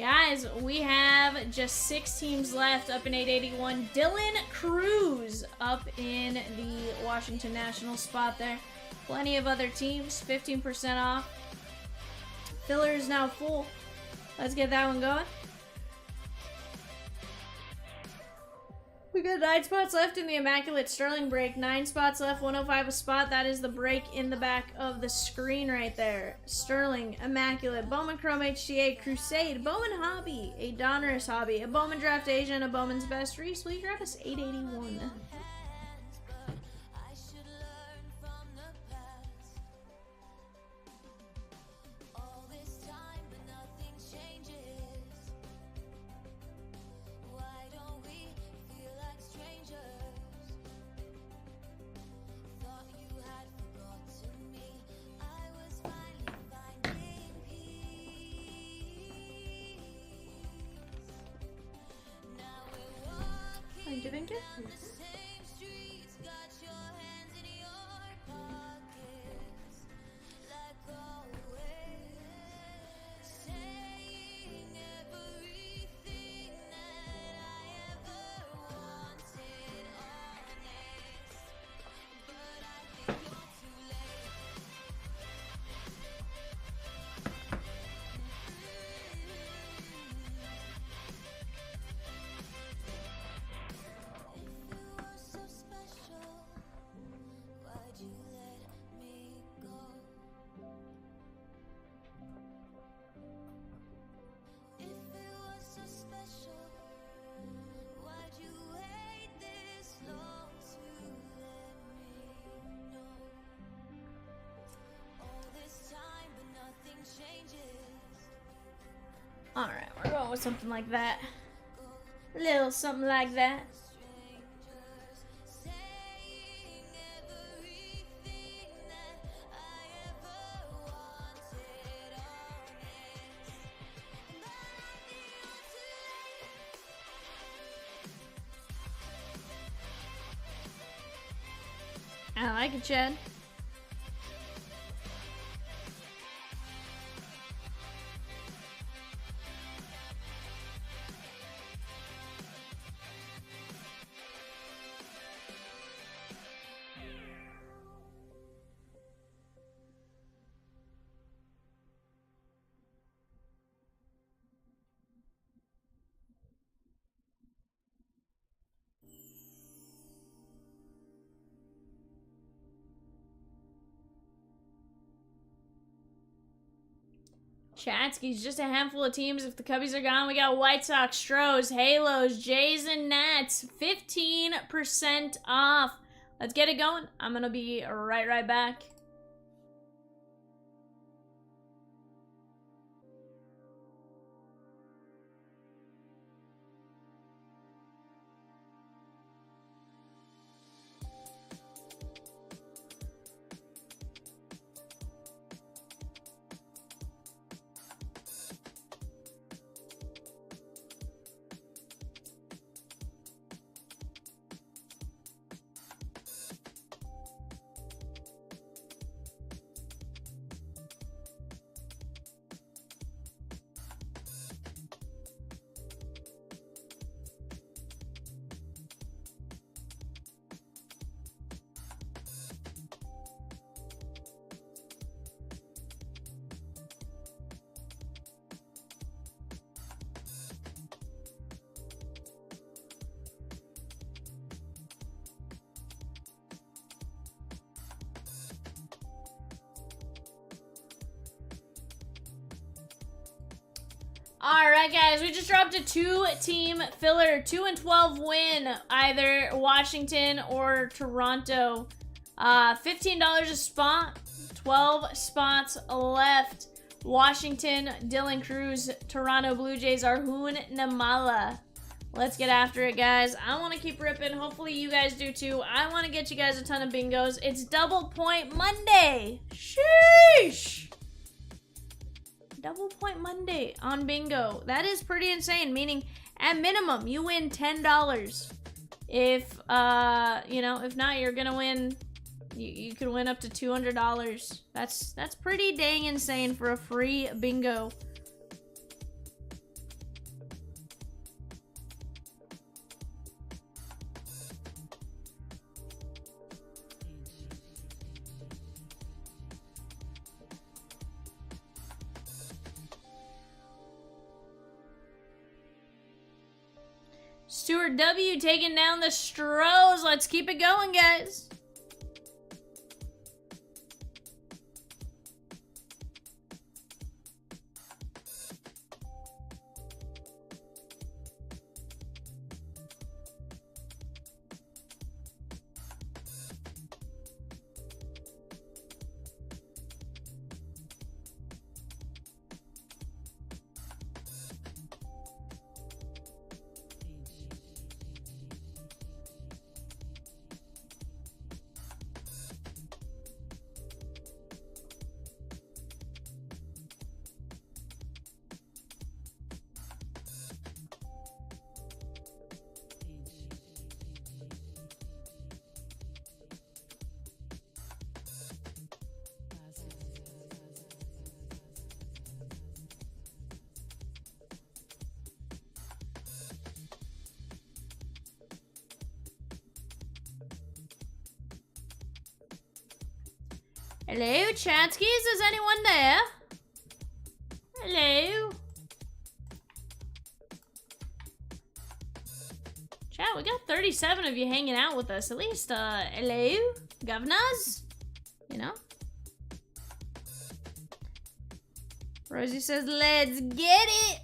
Guys, we have just 6 teams left up in 881. Dylan Cruz up in the Washington National spot there. Plenty of other teams, 15% off. Filler is now full. Let's get that one going. We got 9 spots left in the Immaculate Sterling break. 9 spots left, 105 a spot. That is the break in the back of the screen right there. Sterling, Immaculate, Bowman Chrome HTA, Crusade, Bowman Hobby, a Donruss Hobby, a Bowman Draft Asia, and a Bowman's Best. Reese, will you grab us 881? I should learn from the past. All this time, but nothing changes. Why don't we feel like strangers? Thought you had forgotten me. I was finally finding peace. Now we're walking Thank you. down the same streets, got your hands in your pockets, like always, saying everything that I ever wanted, honest, but I think you're too late. If you were so special, why'd you let me go? If it was so special, why'd you wait this long to let me know? All this time, but nothing changes. Alright, we're going with something like that. A little something like that. Strangers saying everything that I ever wanted, honest, but I think you're too late. I like it, Chad. Chatsky's just a handful of teams. If the Cubbies are gone, we got White Sox, Stros, Halos, Jays, and Nats. 15% off. Let's get it going. I'm going to be right back. Alright guys, we just dropped a 2-team filler, 2-12 win, either Washington or Toronto. $15 a spot, 12 spots left. Washington, Dylan Cruz, Toronto Blue Jays, Arjun Namala. Let's get after it, guys. I want to keep ripping. Hopefully you guys do too. I want to get you guys a ton of bingos. It's Double Point Monday. Sheesh. Double Point Monday on bingo. That is pretty insane, meaning at minimum you win $10. If you know, if not, you're gonna win, you could win up to $200. That's pretty dang insane for a free bingo. Stuart W taking down the Stros. Let's keep it going, guys. Hello, Chatskis. Is anyone there? Hello. Chat, we got 37 of you hanging out with us. At least, hello, governors. You know? Rosie says, let's get it.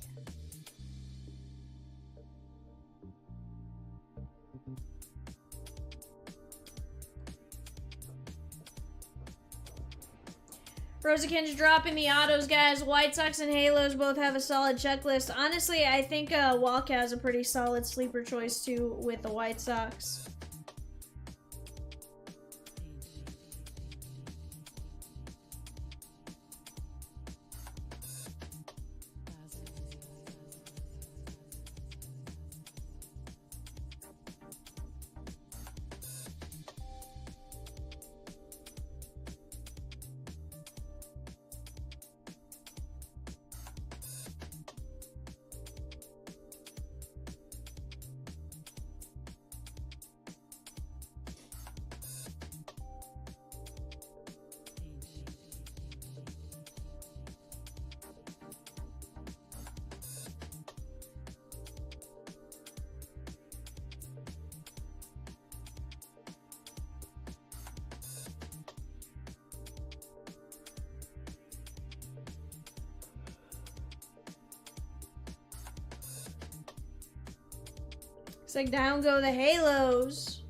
Rosiekin's dropping the autos, guys. White Sox and Halos both have a solid checklist. Honestly, I think Walk has a pretty solid sleeper choice, too, with the White Sox. Looks like down go the Halos.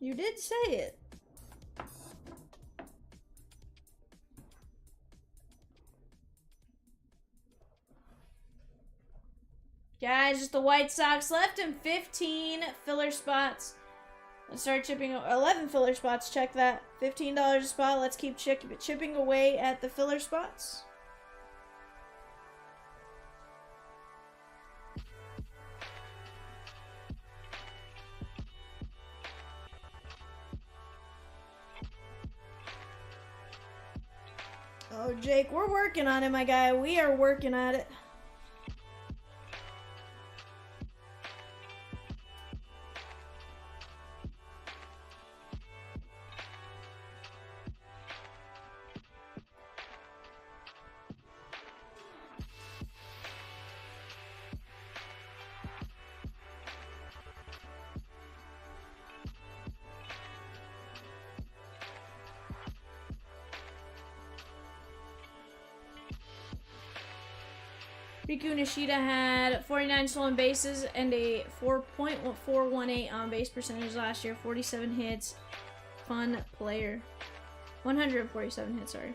You did say it. Guys, just the White Sox left in 15 filler spots. Let's start chipping. 11 filler spots. Check that. $15 a spot. Let's keep chipping away at the filler spots. Oh, Jake, we're working on it, my guy. We are working at it. Riku Nishida had 49 stolen bases and a 4.418 on base percentage last year. 47 hits. Fun player. 147 hits, sorry.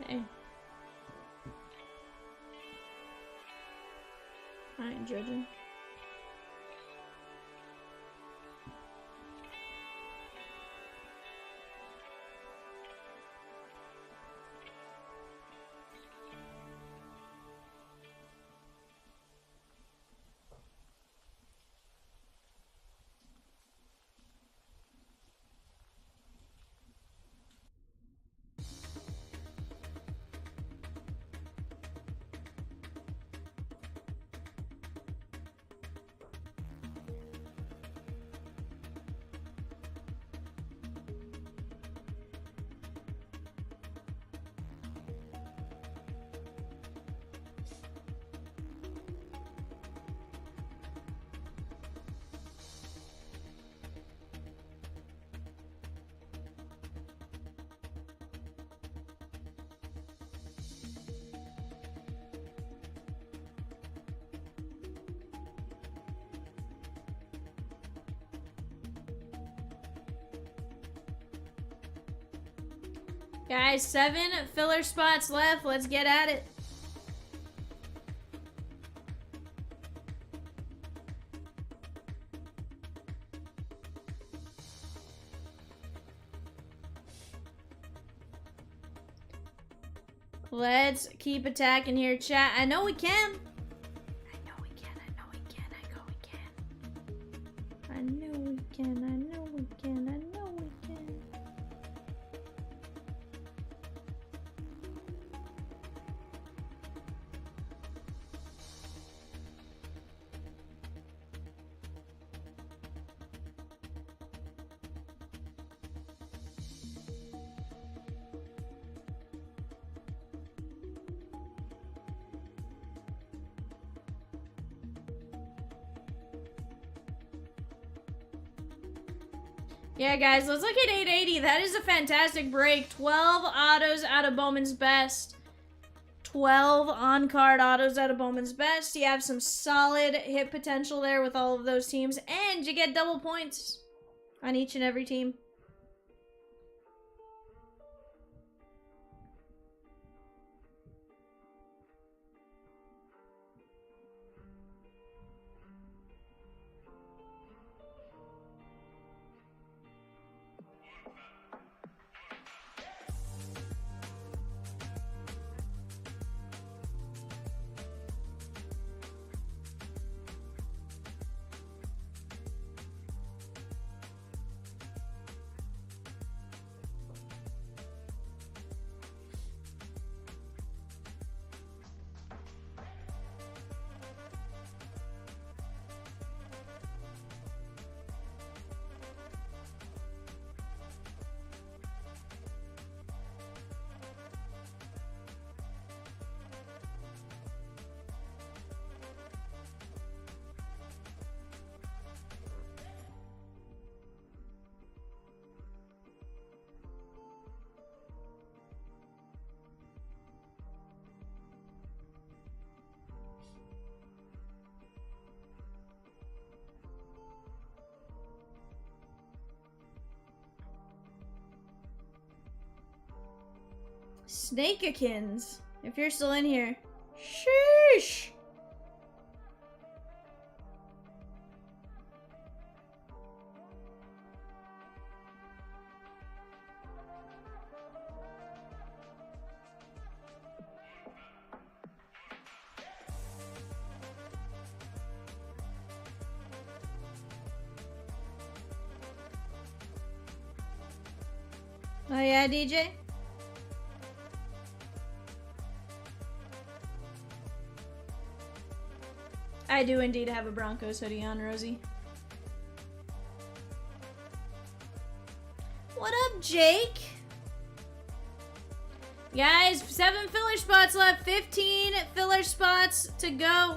Hey. I ain't judging. Guys, 7 filler spots left. Let's get at it. Let's keep attacking here, chat. I know we can. I know we can. I know we can. I know we can. I know we can. I know we can. I know we can. Yeah, guys, let's look at 880. That is a fantastic break. 12 autos out of Bowman's Best. 12 on-card autos out of Bowman's Best. You have some solid hit potential there with all of those teams. And you get double points on each and every team. Snakeikins, if you're still in here. Sheesh! Oh yeah, DJ? I do indeed have a Broncos hoodie on, Rosie. What up, Jake? Guys, 7 filler spots left. 15 filler spots to go.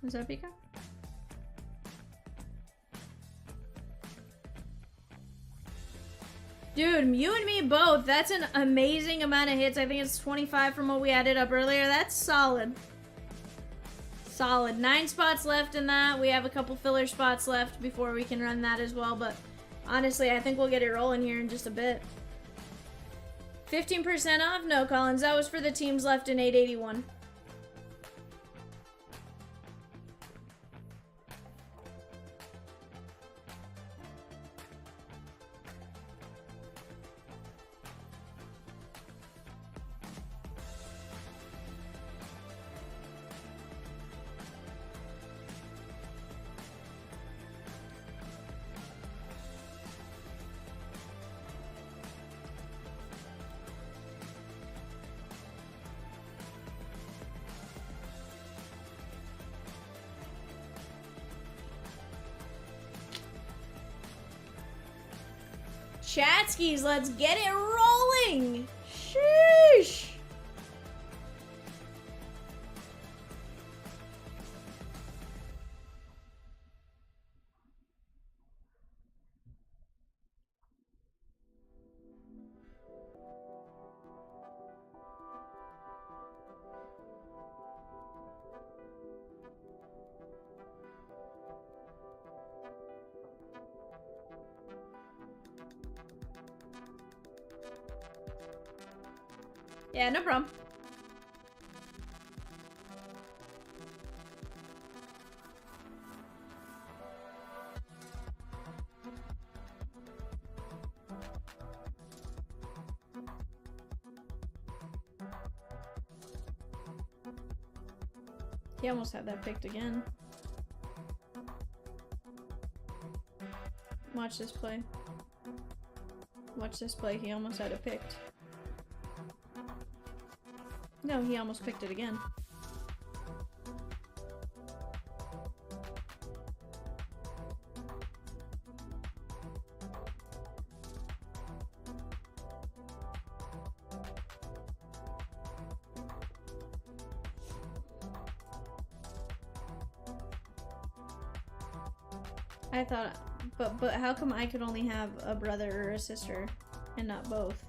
Is that Peacock? Dude, you and me both. That's an amazing amount of hits. I think it's 25 from what we added up earlier. That's solid. Solid. 9 spots left in that. We have a couple filler spots left before we can run that as well. But honestly, I think we'll get it rolling here in just a bit. 15% off? No, Collins. That was for the teams left in 881. Chatskis, let's get it rolling! Sheesh! Yeah, no problem. He almost had that picked again. Watch this play. Watch this play. He almost had it picked. No, he almost picked it again. I thought, but how come I could only have a brother or a sister and not both?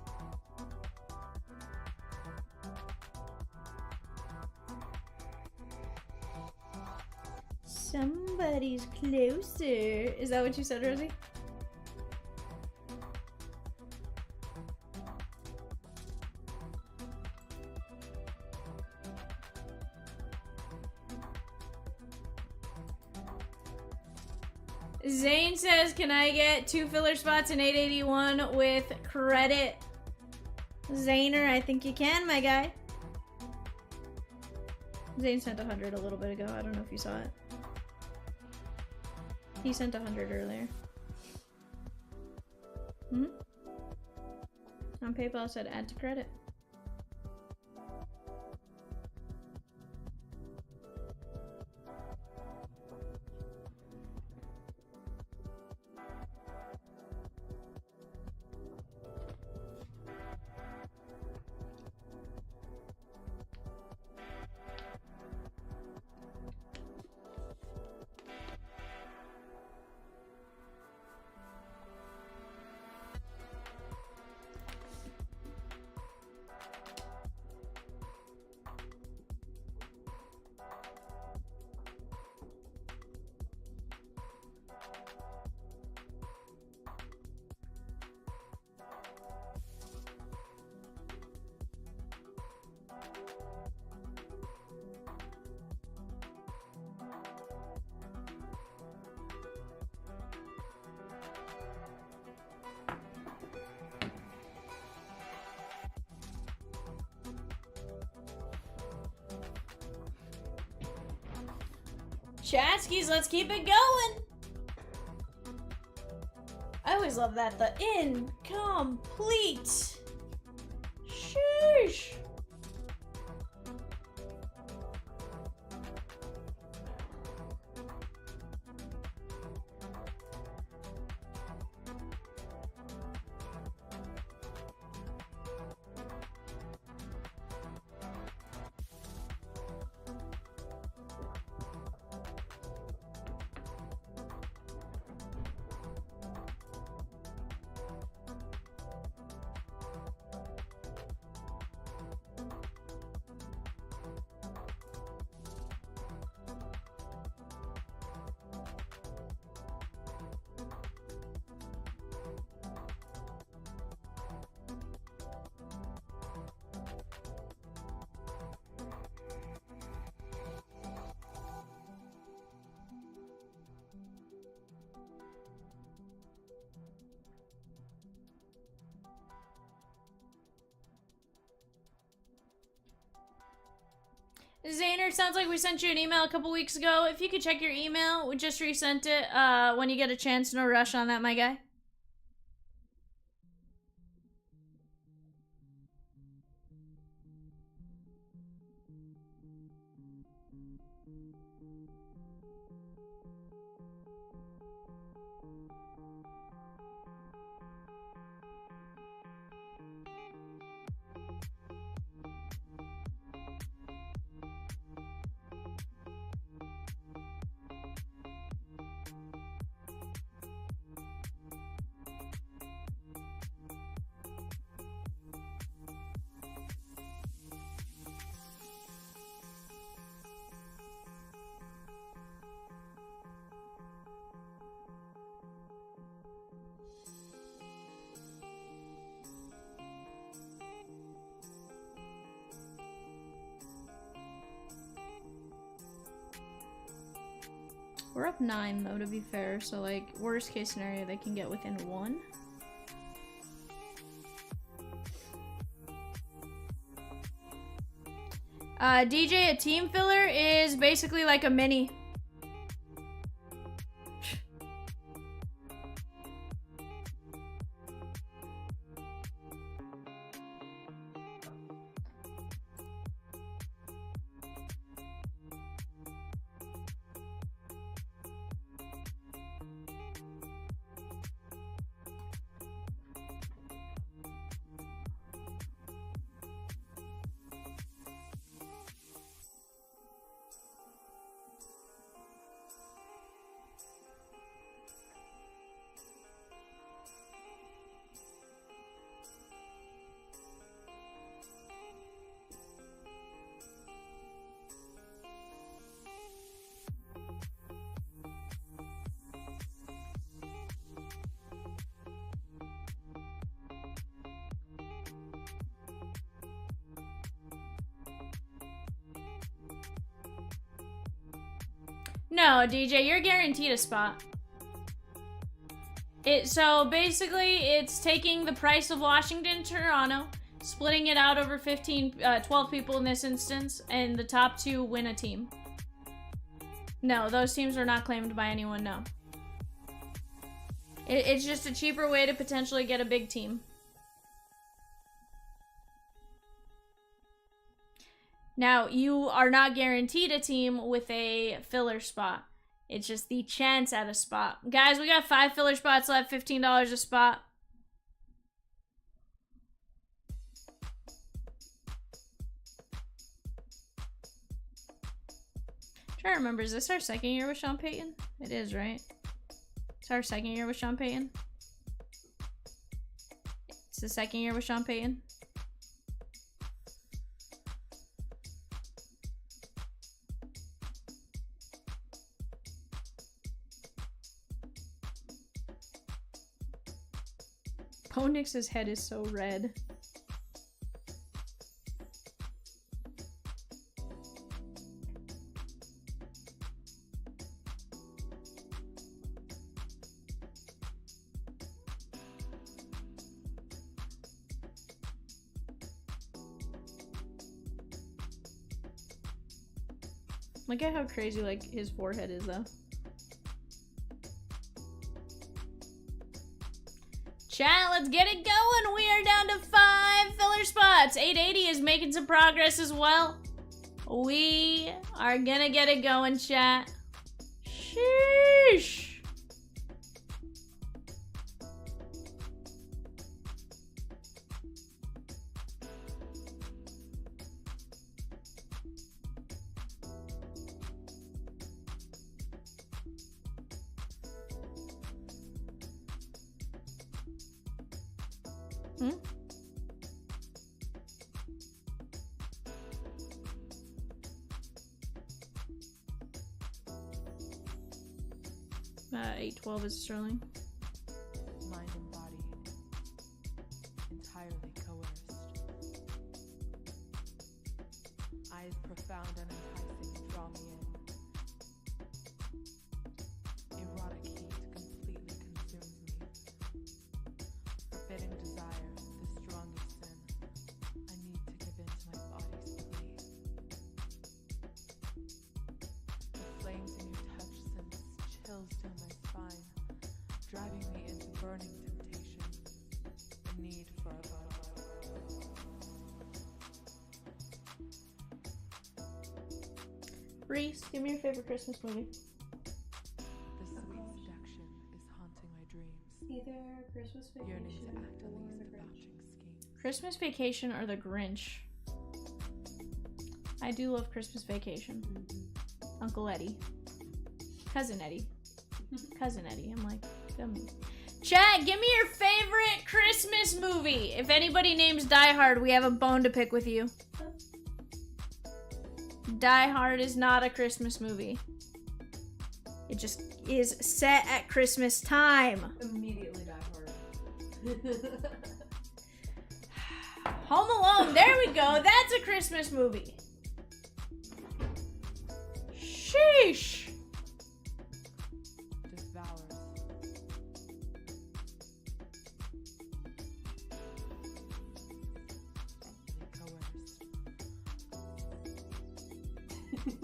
Somebody's closer. Is that what you said, Rosie? Zane says, can I get 2 filler spots in 881 with credit? Zaner, I think you can, my guy. Zane sent 100 a little bit ago. I don't know if you saw it. He sent 100 earlier. On PayPal it said add to credit. Chatskis, let's keep it going. I always love that. The incomplete. Sheesh. Zaner, sounds like we sent you an email a couple weeks ago. If you could check your email, we just resent it when you get a chance. No rush on that, my guy. We're up 9 though, to be fair. So like, worst case scenario, they can get within 1. DJ, a team filler is basically like a mini. No, DJ, you're guaranteed a spot. So basically, it's taking the price of Washington, Toronto, splitting it out over 12 people in this instance, and the top 2 win a team. No, those teams are not claimed by anyone, no. It's just a cheaper way to potentially get a big team. Now, you are not guaranteed a team with a filler spot. It's just the chance at a spot. Guys, we got 5 filler spots left, $15 a spot. I'm trying to remember, is this our second year with Sean Payton? It is, right? It's our second year with Sean Payton. It's the second year with Sean Payton. Ponix's head is so red. Look at how crazy like his forehead is though. Chat, let's get it going. We are down to 5 filler spots. 880 is making some progress as well. We are gonna get it going, chat. Sheesh. Hmm? Uh, 812 is Sterling. Mind and body entirely coerced. Eyes profound and enticing draw me in. Erotic heat completely consumes me. Forbidding desire, the strongest sin. I need to give in to my body's plea. The flames in your touch sends chills down my spine, driving me into burning temptation. A need for a Reese, give me your favorite Christmas movie. The sweet seduction is haunting my dreams. Either Christmas Yearning Vacation to act on or these The Grinch. debauching schemes. Christmas Vacation or The Grinch? I do love Christmas Vacation. Uncle Eddie. Cousin Eddie. Cousin Eddie. I'm like, dummy. Chat, give me your favorite Christmas movie. If anybody names Die Hard, we have a bone to pick with you. Die Hard is not a Christmas movie. It just is set at Christmas time. Immediately Die Hard. Home Alone, there we go. That's a Christmas movie. Sheesh. Devours.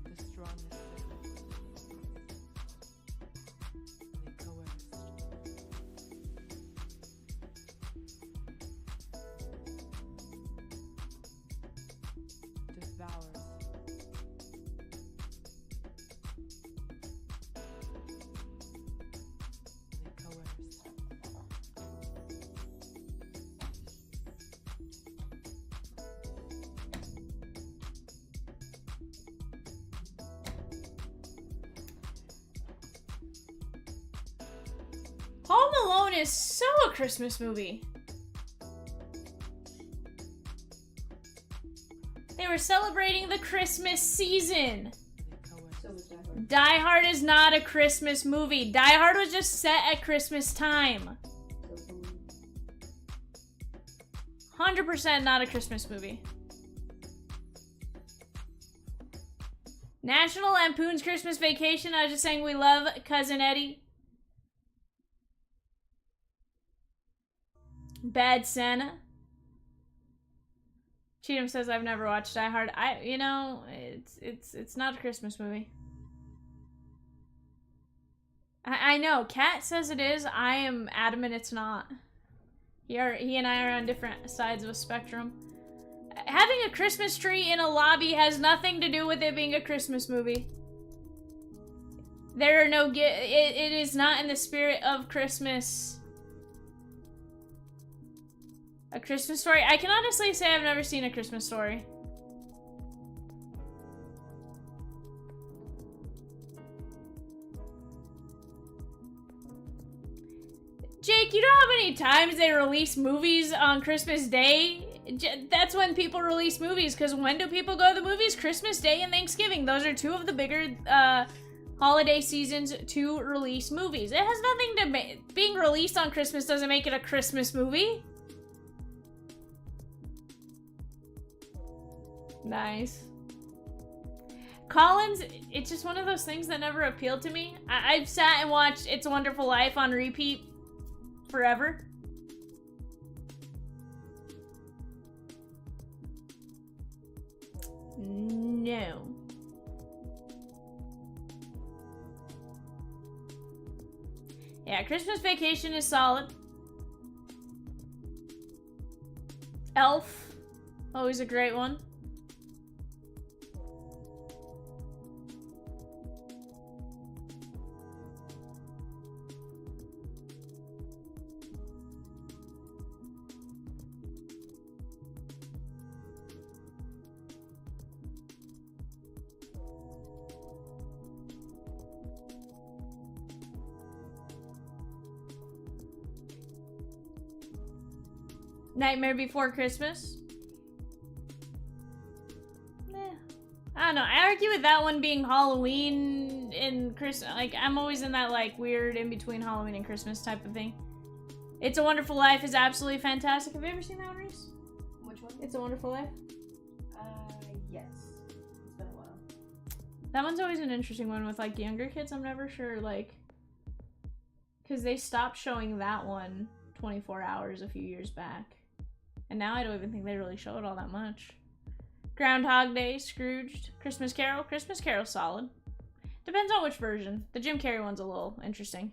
The strongest the coerced. Devours. The coerced. Home Alone is so a Christmas movie. They were celebrating the Christmas season. So was Die Hard. Die Hard is not a Christmas movie. Die Hard was just set at Christmas time. So 100% not a Christmas movie. National Lampoon's Christmas Vacation. I was just saying we love Cousin Eddie. Bad Santa. Cheatham says I've never watched Die Hard. It's not a Christmas movie. I know. Kat says it is. I am adamant it's not. He and I are on different sides of a spectrum. Having a Christmas tree in a lobby has nothing to do with it being a Christmas movie. There are no it is not in the spirit of Christmas. A Christmas Story? I can honestly say I've never seen A Christmas Story. Jake, you know how many times they release movies on Christmas Day? That's when people release movies, because when do people go to the movies? Christmas Day and Thanksgiving. Those are two of the bigger holiday seasons to release movies. It has nothing to being released on Christmas doesn't make it a Christmas movie. Nice. Collins, it's just one of those things that never appealed to me. I've sat and watched It's a Wonderful Life on repeat forever. No. Yeah, Christmas Vacation is solid. Elf, always a great one. Nightmare Before Christmas. I don't know. I argue with that one being Halloween and Christmas. Like, I'm always in that, like, weird in-between Halloween and Christmas type of thing. It's a Wonderful Life is absolutely fantastic. Have you ever seen that one, Reese? which one? It's a Wonderful Life? Yes. It's been a while. That one's always an interesting one with, like, younger kids. I'm never sure, like... Because they stopped showing that one 24 hours a few years back. And now I don't even think they really show it all that much. Groundhog Day, Scrooged, Christmas Carol. Christmas Carol's solid. Depends on which version. The Jim Carrey one's a little interesting.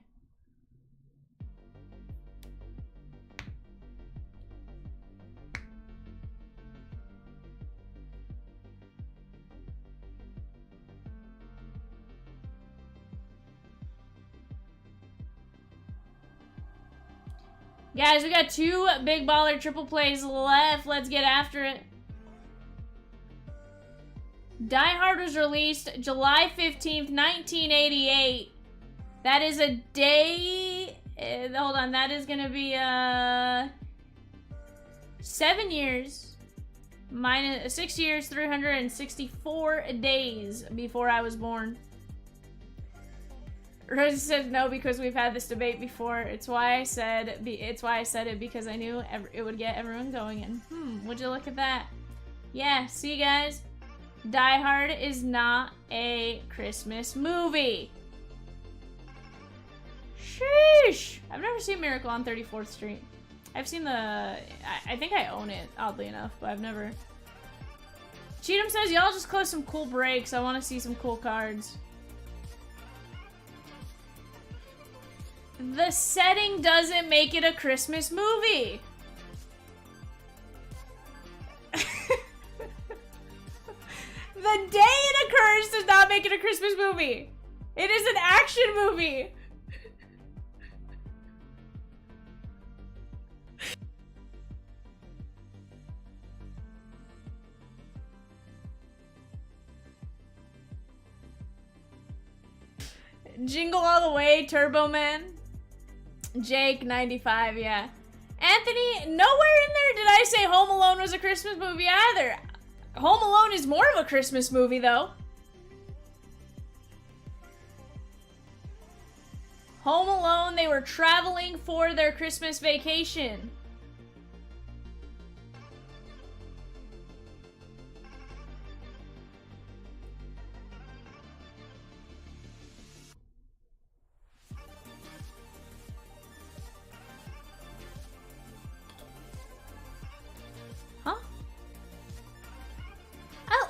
Guys, we got 2 big baller triple plays left. Let's get after it. Die Hard was released July 15th, 1988. That is a day... hold on, that is gonna be 7 years. Minus 6 years, 364 days before I was born. Rosie said no because we've had this debate before. It's why I said it, because I knew it would get everyone going. And would you look at that? Yeah, see guys? Die Hard is not a Christmas movie. Sheesh. Sheesh! I've never seen Miracle on 34th Street. I've seen the... I think I own it, oddly enough, but I've never... Cheatham says, y'all just close some cool breaks. I want to see some cool cards. The setting doesn't make it a Christmas movie. The day it occurs does not make it a Christmas movie. It is an action movie. Jingle All the Way, Turbo Man. Jake, 95, yeah. Anthony, nowhere in there did I say Home Alone was a Christmas movie either. Home Alone is more of a Christmas movie, though. Home Alone, they were traveling for their Christmas vacation.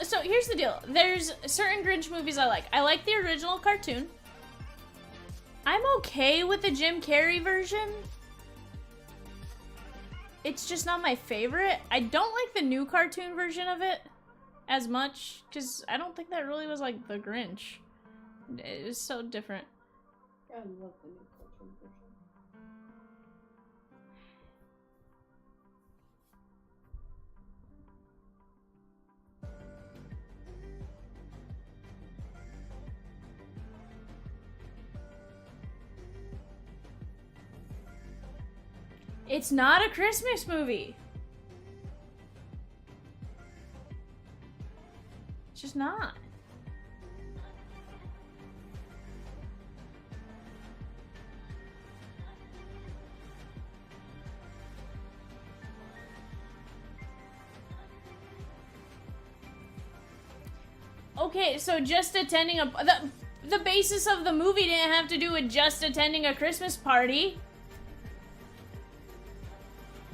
So here's the deal. There's certain Grinch movies I like. I like the original cartoon. I'm okay with the Jim Carrey version. It's just not my favorite. I don't like the new cartoon version of it as much, because I don't think that really was like the Grinch. It was so different. I love the new cartoon version. It's not a Christmas movie. It's just not. Okay, so just attending a... The basis of the movie didn't have to do with just attending a Christmas party.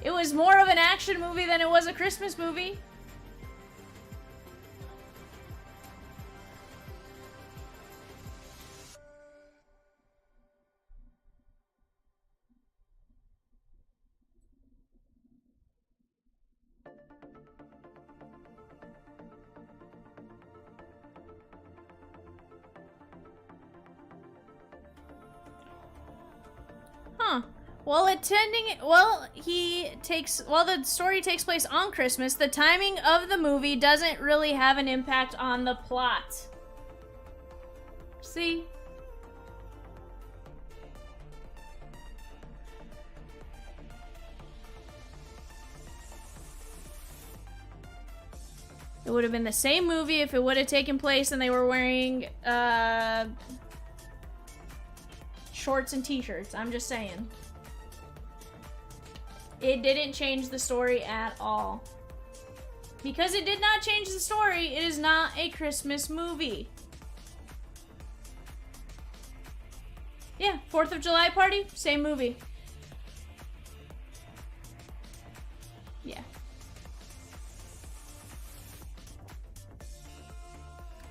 It was more of an action movie than it was a Christmas movie. Huh. While the story takes place on Christmas, the timing of the movie doesn't really have an impact on the plot. See? It would have been the same movie if it would have taken place and they were wearing, shorts and t-shirts. I'm just saying. It didn't change the story at all. Because it did not change the story, it is not a Christmas movie. Yeah, 4th of July party, same movie. Yeah.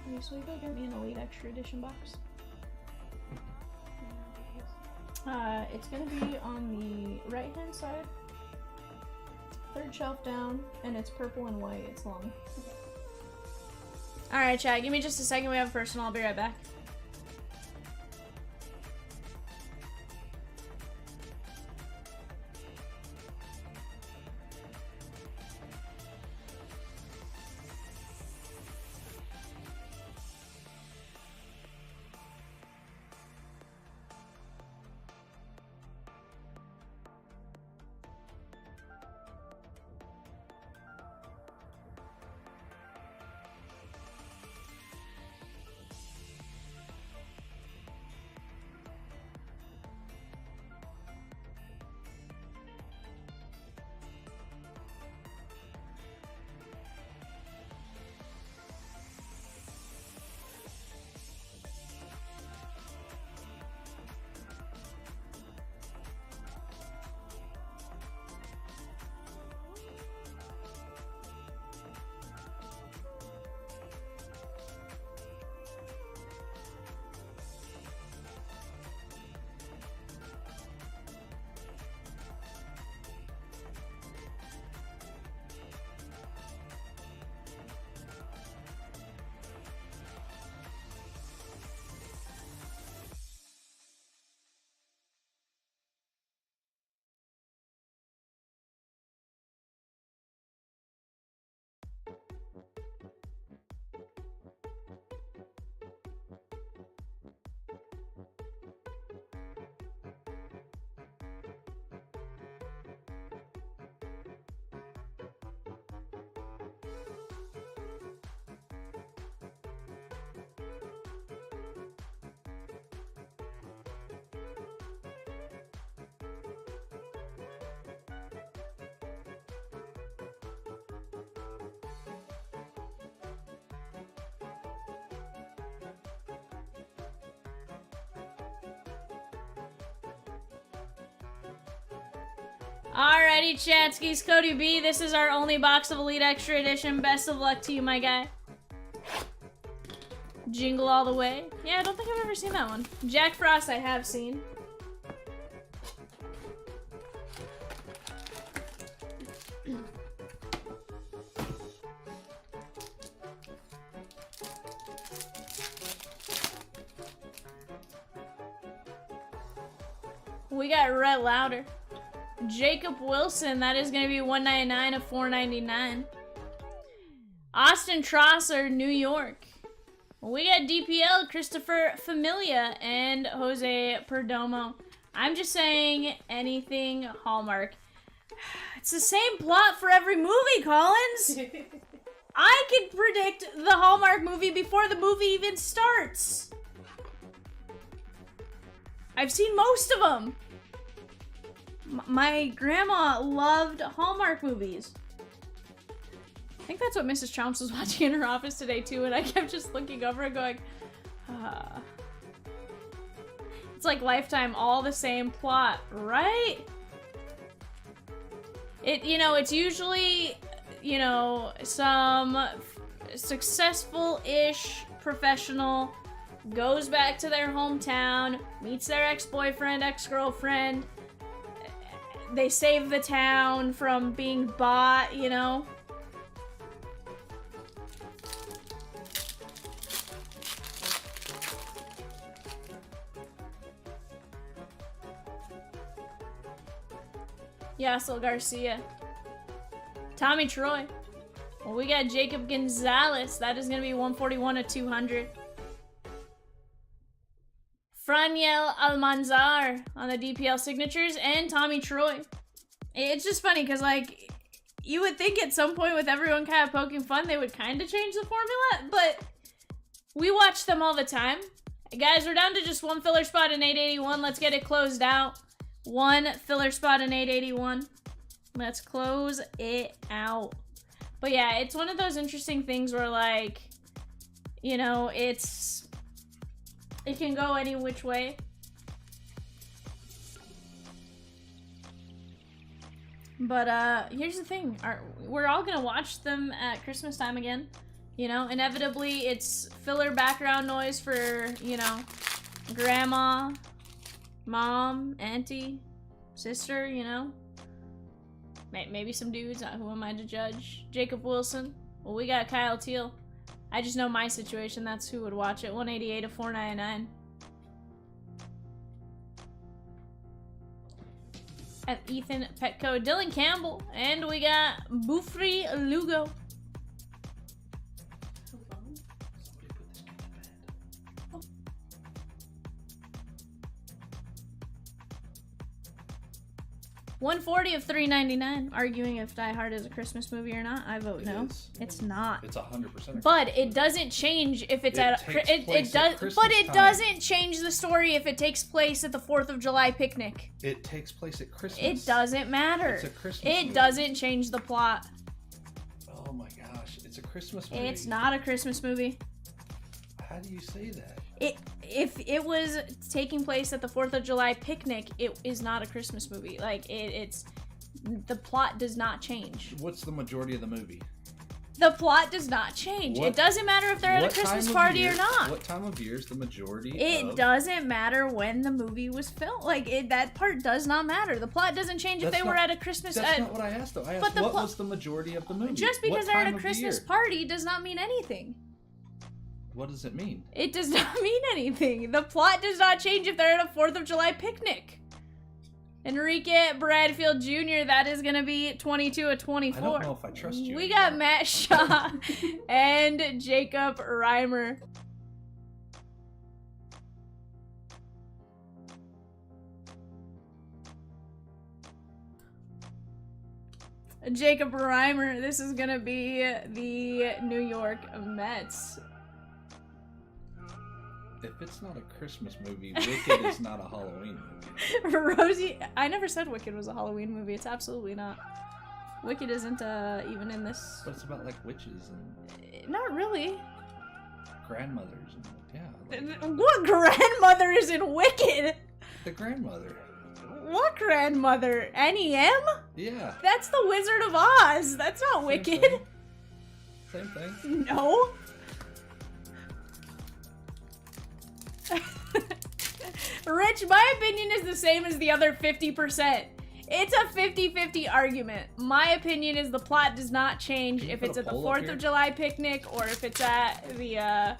Okay, so we go get me an Elite Extra Edition box. It's gonna be on the right-hand side. 3rd shelf down, and it's purple and white. It's long. Alright, chat. Give me just a second. We have a person. I'll be right back. Alrighty, Chatskis, Cody B, this is our only box of Elite Extra Edition. Best of luck to you, my guy. Jingle All the Way. Yeah, I don't think I've ever seen that one. Jack Frost I have seen. We got Rhett Louder. Jacob Wilson, that is going to be $199 of $499. Austin Trosser, New York. We got DPL, Christopher Familia, and Jose Perdomo. I'm just saying anything Hallmark. It's the same plot for every movie, Collins. I can predict the Hallmark movie before the movie even starts. I've seen most of them. My grandma loved Hallmark movies. I think that's what Mrs. Chomps was watching in her office today too, and I kept just looking over and going, It's like Lifetime, all the same plot, right? It's usually, some successful-ish professional goes back to their hometown, meets their ex-boyfriend, ex-girlfriend. They save the town from being bought, Yasel Garcia. Tommy Troy. Well, we got Jacob Gonzalez. That is going to be 141 of 200. Franiel Almanzar on the DPL signatures, and Tommy Troy. It's just funny because, you would think at some point with everyone kind of poking fun, they would kind of change the formula, but we watch them all the time. Guys, we're down to just one filler spot in 881. Let's get it closed out. One filler spot in 881. Let's close it out. But yeah, it's one of those interesting things where, it can go any which way. But here's the thing. We're all gonna watch them at Christmas time again. Inevitably it's filler background noise for, grandma, mom, auntie, sister, Maybe some dudes, who am I to judge? Jacob Wilson. Well, we got Kyle Teal. I just know my situation, that's who would watch it. 188 of 499. At Ethan Petco, Dylan Campbell, and we got Bufri Lugo. 140 of 399. Arguing if Die Hard is a Christmas movie or not. I vote no. It's not. It's 100%. But it doesn't change if it's doesn't change the story if it takes place at the 4th of July picnic. It takes place at Christmas. It doesn't matter. It's a Christmas movie. Doesn't change the plot. Oh my gosh, it's a Christmas movie. It's not a Christmas movie. How do you say that? If it was taking place at the 4th of July picnic, it is not a Christmas movie. It's the plot does not change. What's the majority of the movie? The plot does not change. It doesn't matter if they're at a Christmas party or not. What time of year is the majority It doesn't matter when the movie was filmed. That part does not matter. The plot doesn't change if they were at a Christmas... That's not what I asked, though. I asked what was the majority of the movie. Just because they're at a Christmas party does not mean anything. What does it mean? It does not mean anything. The plot does not change if they're at a 4th of July picnic. Enrique Bradfield Jr., that is going to be 22 of 24. I don't know if I trust you. We got Matt Shaw and Jacob Reimer. Jacob Reimer, this is going to be the New York Mets. If it's not a Christmas movie, Wicked is not a Halloween movie. Rosie, I never said Wicked was a Halloween movie. It's absolutely not. Wicked isn't even in this. But it's about witches and. Not really. Grandmothers and What grandmother is in Wicked? The grandmother. What grandmother? NEM? Yeah. That's the Wizard of Oz. That's not Same Wicked. thing. Same thing. No. Rich, my opinion is the same as the other 50%. It's a 50-50 argument. My opinion is the plot does not change Can you if put it's a at the poll up 4th here? of July picnic or if it's at the,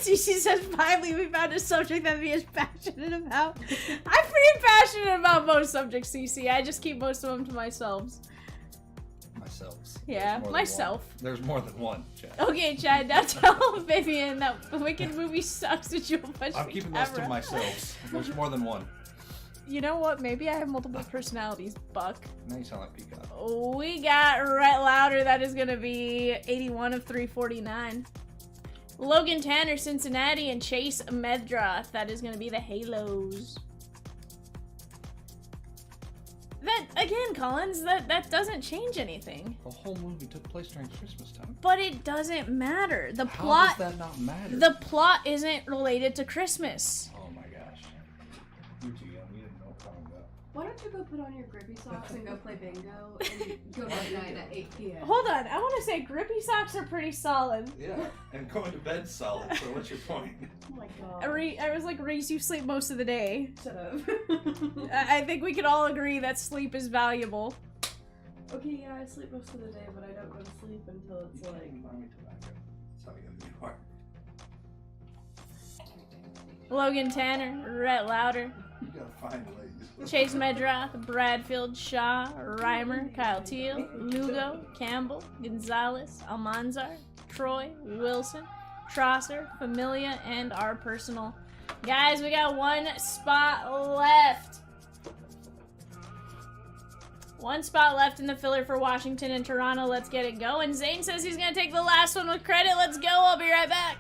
she says, finally we found a subject that we is passionate about. I'm pretty passionate about most subjects, CC. I just keep most of them to myself. Myself. Yeah, There's more than myself. one. There's more than one, Chad. Okay, Chad, now tell Vivian that the Wicked movie sucks and you'll punch I'm the keeping those to camera. myself. There's more than one. You know what? Maybe I have multiple personalities, Buck. Now you sound like Peacock. We got Rhett Louder. That is going to be 81 of 349. Logan Tanner, Cincinnati, and Chase Medrath. That is going to be the Halos. That, again, Collins, that doesn't change anything. The whole movie took place during Christmas time. But it doesn't matter. The How plot, does that not matter? the plot isn't related to Christmas. Oh my gosh. You're too young. You didn't know what I'm talking about. Why don't you go put on your grippy socks and go play bingo and go night night at 8 p.m. Hold on, I want to say grippy socks are pretty solid. Yeah, and going to bed solid, so what's your point? Oh my god. I was like, Reese, you sleep most of the day. Shut up. I think we could all agree that sleep is valuable. Okay, yeah, I sleep most of the day, but I don't go to sleep until it's like... Buy me tobacco. That's how young you are. Logan Tanner, Rhett Louder, You gotta find ladies. Chase Medrath, Bradfield, Shaw, Reimer, Kyle Teal, Lugo, Campbell, Gonzalez, Almanzar, Troy, Wilson, Trosser, Familia, and our personal. Guys, we got one spot left. One spot left in the filler for Washington and Toronto. Let's get it going. Zane says he's going to take the last one with credit. Let's go. I'll be right back.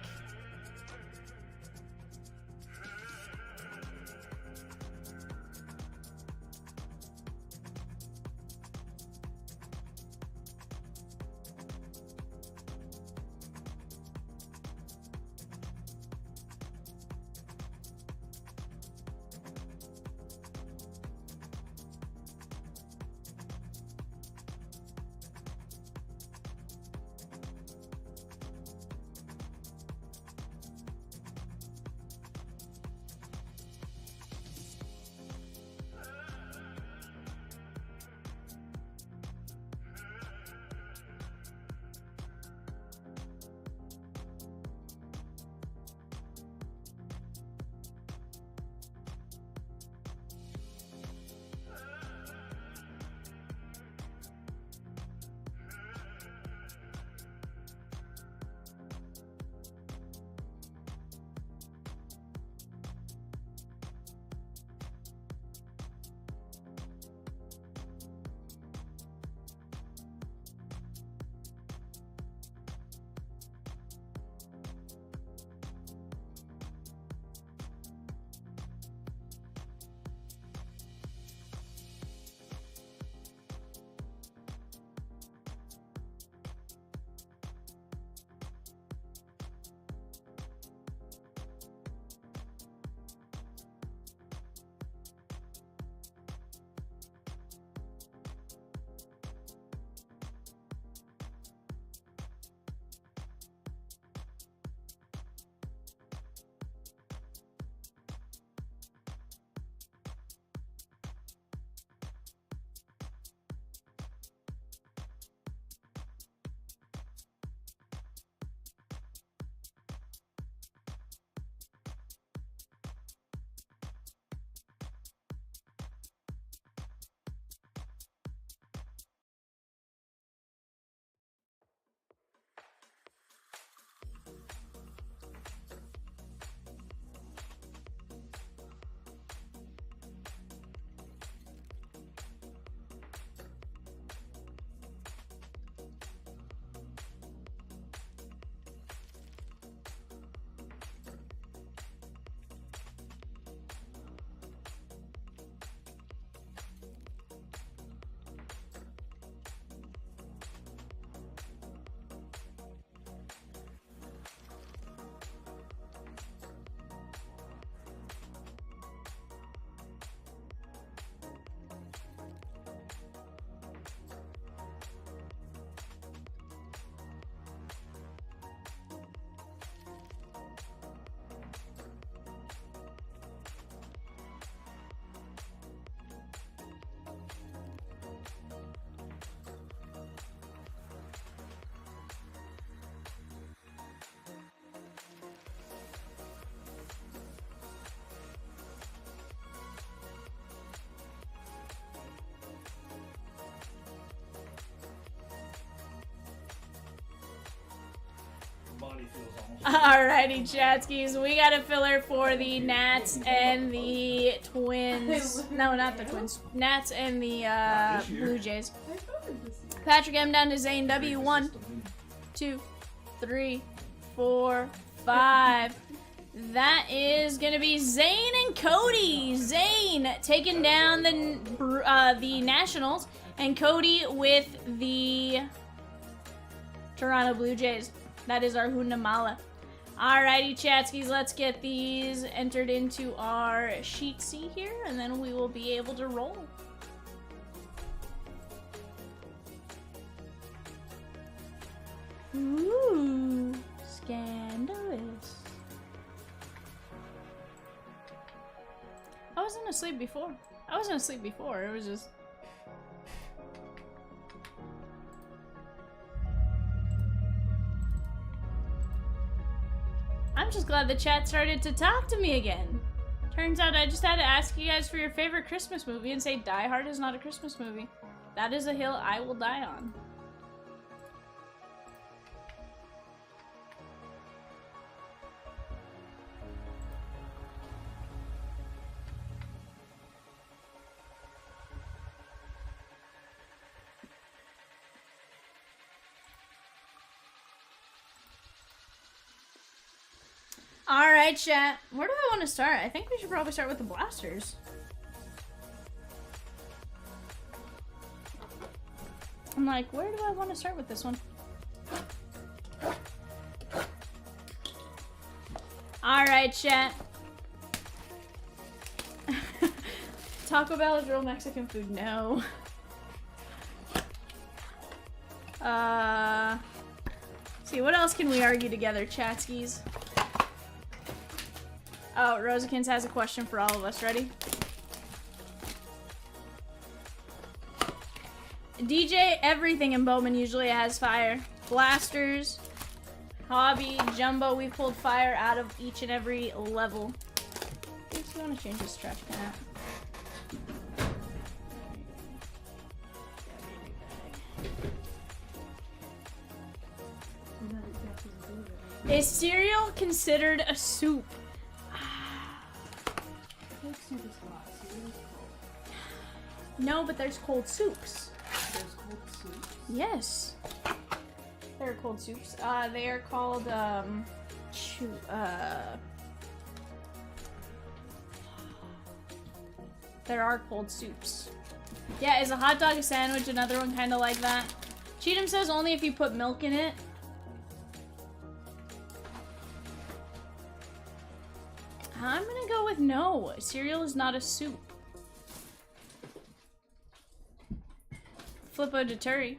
Alrighty, Chatskis. We got a filler for the Nats and the Twins. No, not the Twins. Nats and the Blue Jays. Patrick M down to Zane W. 1, 2, 3, 4, 5. That is gonna be Zane and Cody. Zane taking down the Nationals, and Cody with the Toronto Blue Jays. That is our Hunamala. Alrighty, Chatskis, let's get these entered into our sheet C here, and then we will be able to roll. Ooh, scandalous. I wasn't asleep before. It was just... I'm just glad the chat started to talk to me again. Turns out I just had to ask you guys for your favorite Christmas movie and say Die Hard is not a Christmas movie. That is a hill I will die on. Alright, chat. Where do I want to start? I think we should probably start with the blasters. I'm like, where do I want to start with this one? Alright, chat. Taco Bell is real Mexican food. No. See, what else can we argue together, chatskis? Oh, Rosakins has a question for all of us. Ready? DJ, everything in Bowman usually has fire. Blasters, hobby, jumbo, we've pulled fire out of each and every level. I just want to change this trash can out. Is cereal considered a soup? No, but there's cold soups. There's cold soup. Yes. There are cold soups. They are called, there are cold soups. Yeah, is a hot dog a sandwich? Another one kind of like that. Cheatham says only if you put milk in it. I'm gonna go with no. Cereal is not a soup. Flippo de Turi.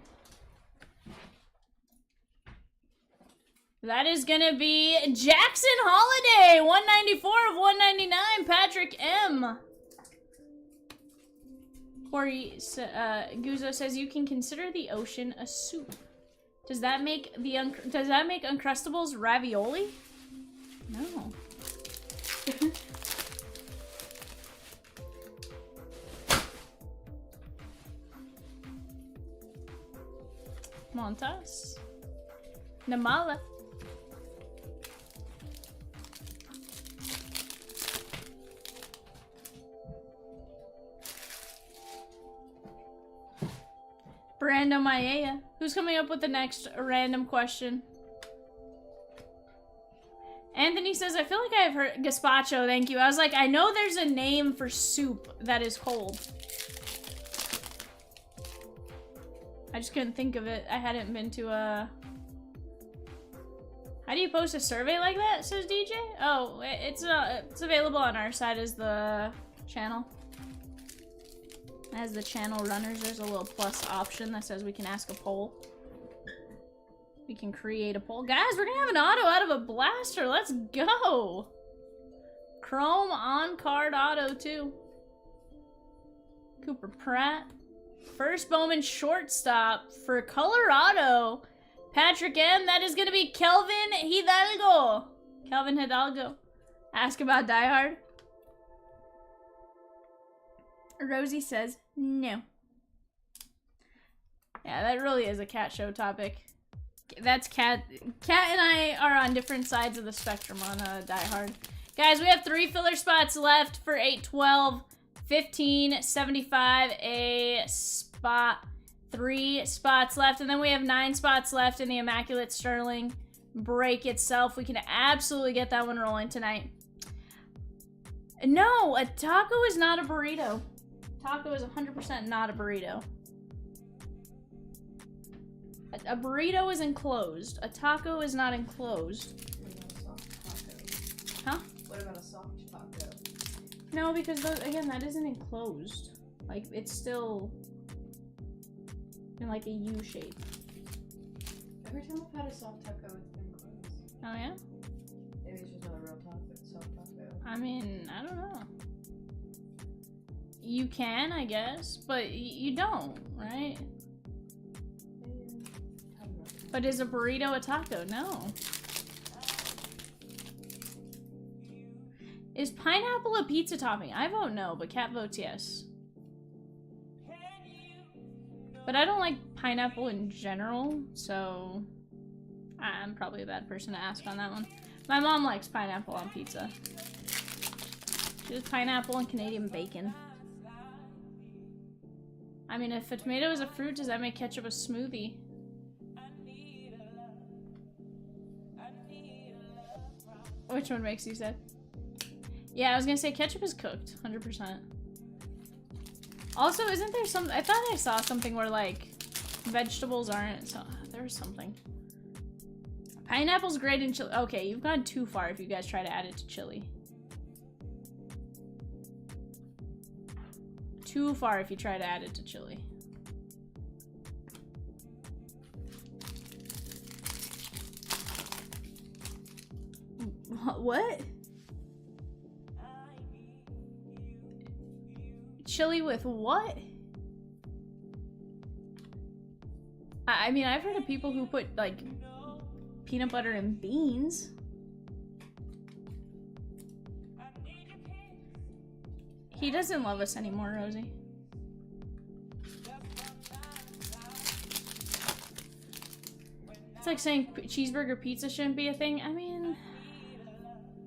That is gonna be Jackson Holiday, 194 of 199. Patrick M. Corey Guzzo says you can consider the ocean a soup. Does that make Uncrustables ravioli? No. Montas. Namala. Brando Maia. Who's coming up with the next random question? Anthony says, I feel like I've heard gazpacho, thank you. I was like, I know there's a name for soup that is cold. I just couldn't think of it. I hadn't been to a... How do you post a survey like that, says DJ? Oh, it's available on our side as the channel. As the channel runners, there's a little plus option that says we can ask a poll. We can create a poll. Guys, we're gonna have an auto out of a blaster. Let's go. Chrome on card auto too. Cooper Pratt. First Bowman shortstop for Colorado. Patrick M. That is gonna be Kelvin Hidalgo. Kelvin Hidalgo. Ask about Die Hard. Rosie says no. Yeah, that really is a cat show topic. That's Kat. Kat and I are on different sides of the spectrum on Die Hard. Guys, we have 3 filler spots left for 812, 15, 75, a spot, 3 spots left, and then we have 9 spots left in the Immaculate Sterling break itself. We can absolutely get that one rolling tonight. No, a taco is not a burrito. Taco is 100% not a burrito. A burrito is enclosed. A taco is not enclosed. Huh? What about a soft taco? No, because again, that isn't enclosed. Like, it's still in like a U shape. Every time I've had a soft taco, it's been closed. Oh yeah? Maybe it's just not a real taco, it's soft taco. I mean, I don't know. You can, I guess, but you don't, right? But is a burrito a taco? No. Is pineapple a pizza topping? I vote no, but Kat votes yes. But I don't like pineapple in general, so I'm probably a bad person to ask on that one. My mom likes pineapple on pizza. She does pineapple and Canadian bacon. I mean, if a tomato is a fruit, does that make ketchup a smoothie? Which one makes you sad? Yeah, I was gonna say ketchup is cooked, 100%. Also, isn't there some? I thought I saw something where like vegetables aren't. So there's something. Pineapple's great in chili. Okay, you've gone too far if you guys try to add it to chili. Too far if you try to add it to chili. What? Chili with what? I mean, I've heard of people who put, like, peanut butter and beans. He doesn't love us anymore, Rosie. It's like saying cheeseburger pizza shouldn't be a thing. I mean,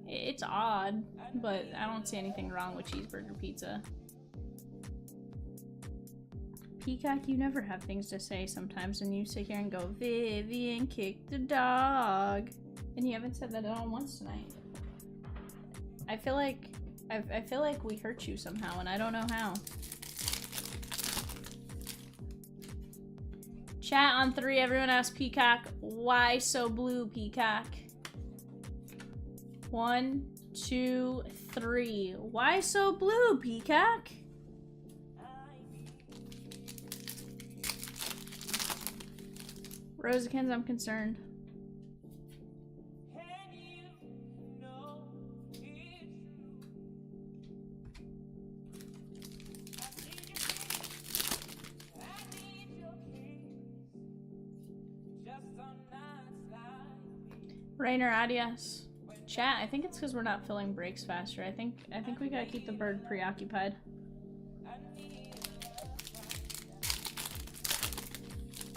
it's odd, but I don't see anything wrong with cheeseburger pizza. Peacock, you never have things to say sometimes, and you sit here and go, Vivian kicked the dog. And you haven't said that at all once tonight. I feel like we hurt you somehow, and I don't know how. Chat on 3, everyone asks Peacock, why so blue, Peacock? 1, 2, 3. Why so blue, Peacock? Rosikins, I'm concerned. Rainer, adios. Chat, I think it's because we're not filling breaks faster. I think we gotta keep the bird preoccupied.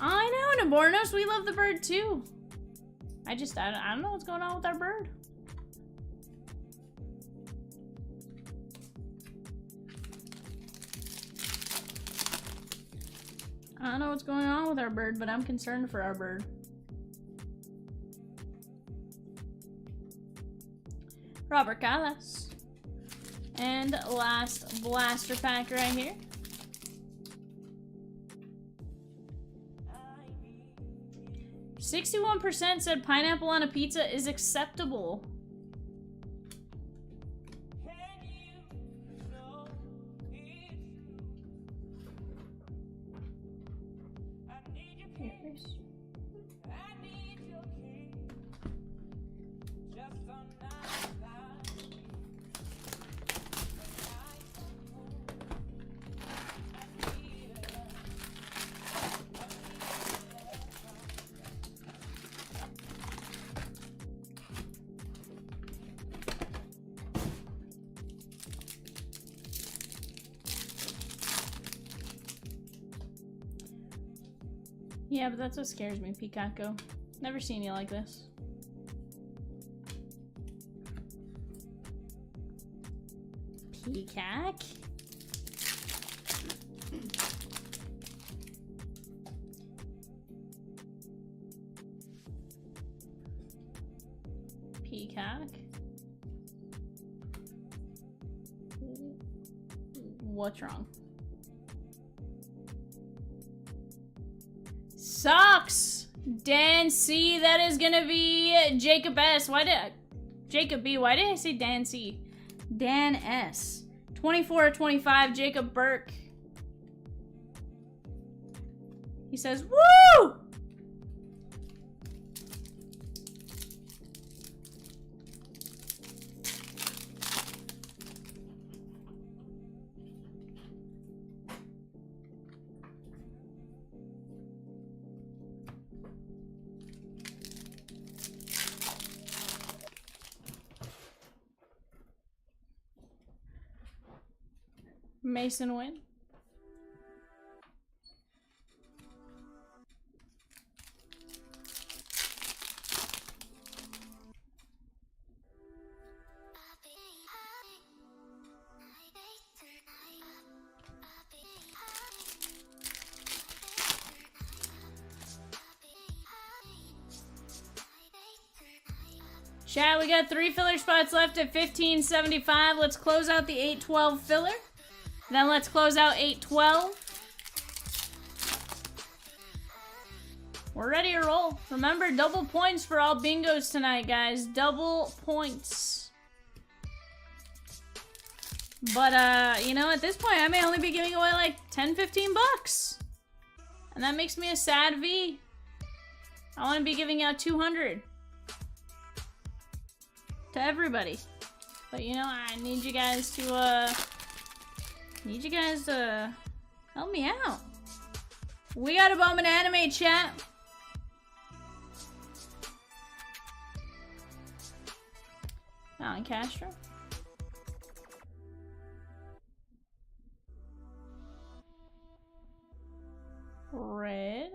I know, Nabornos, we love the bird too. I don't know what's going on with our bird. I don't know what's going on with our bird, but I'm concerned for our bird. Robert Callas. And last blaster pack right here. 61% said pineapple on a pizza is acceptable. Yeah, but that's what scares me, Peacock. Never seen you like this. Peacock. Peacock. What's wrong? Sucks! Dan C. That is gonna be Jacob S. Jacob B. Why did I say Dan C? Dan S. 24/25, Jacob Burke. He says, woo! Mason win. Chat, we got 3 filler spots left at 15.75. Let's close out the 812 filler. Then let's close out 812. We're ready to roll. Remember, double points for all bingos tonight, guys. Double points. But, you know, at this point, I may only be giving away like 10, 15 bucks. And that makes me a sad V. I want to be giving out 200 to everybody. But, you know, I need you guys to, help me out. We got a Bowman Anime chat. Alan Castro. Red.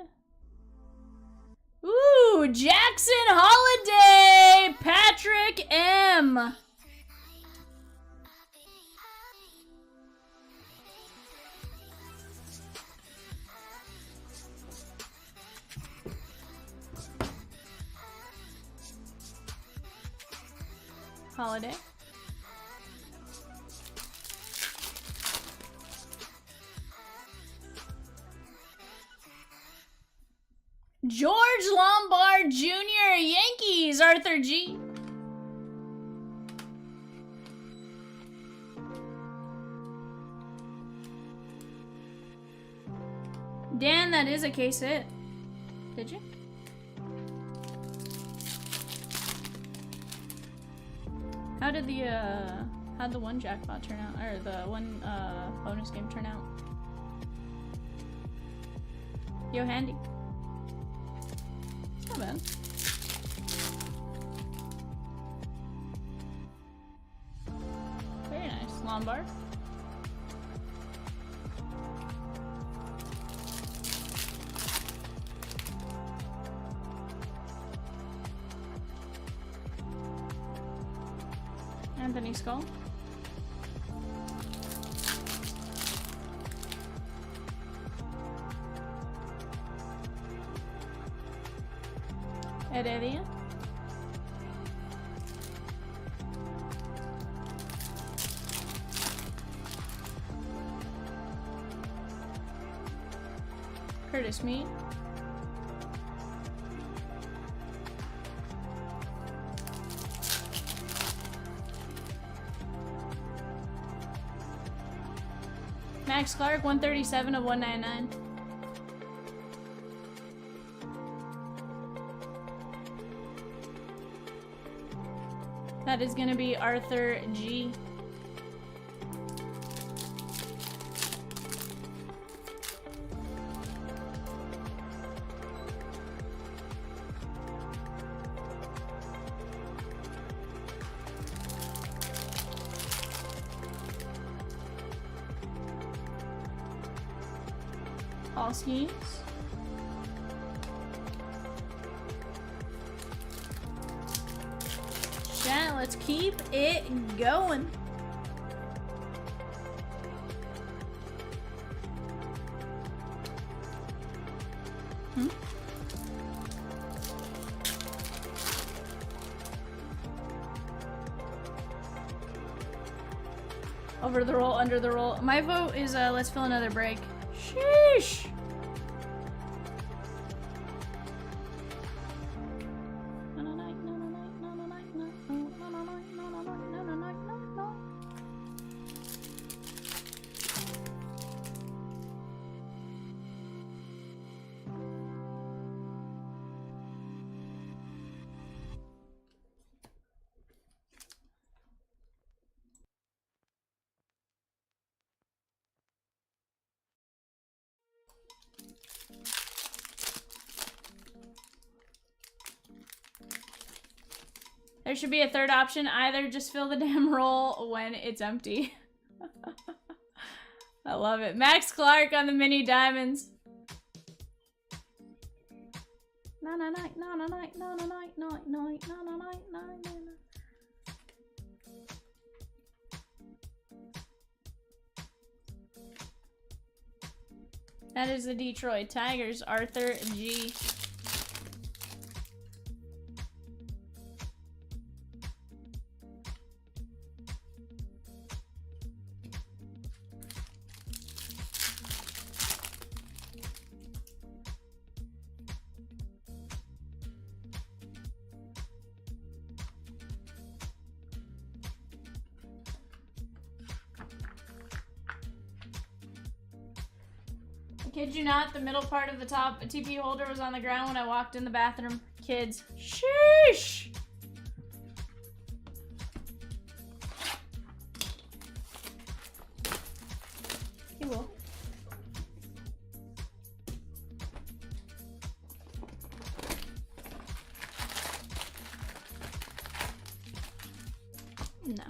Ooh, Jackson Holiday! Patrick M. Holiday. George Lombard Jr. Yankees, Arthur G. Dan, that is a case hit. Did you? How did how'd the one jackpot turn out? Or the one bonus game turn out? Yo, handy. Not bad. Very nice. Lombard. Anthony Skull. Heredia. Curtis Mead. Max Clark, 137 of 199. That is gonna be Arthur G. All schemes. Let's keep it going. Over the roll, under the roll. My vote is let's fill another break. Sheesh. There should be a third option. Either just fill the damn roll when it's empty. I love it. Max Clark on the mini diamonds. That is the Detroit Tigers, Arthur G. Kid you not, the middle part of the top TP holder was on the ground when I walked in the bathroom. Kids. Sheesh! He will. No.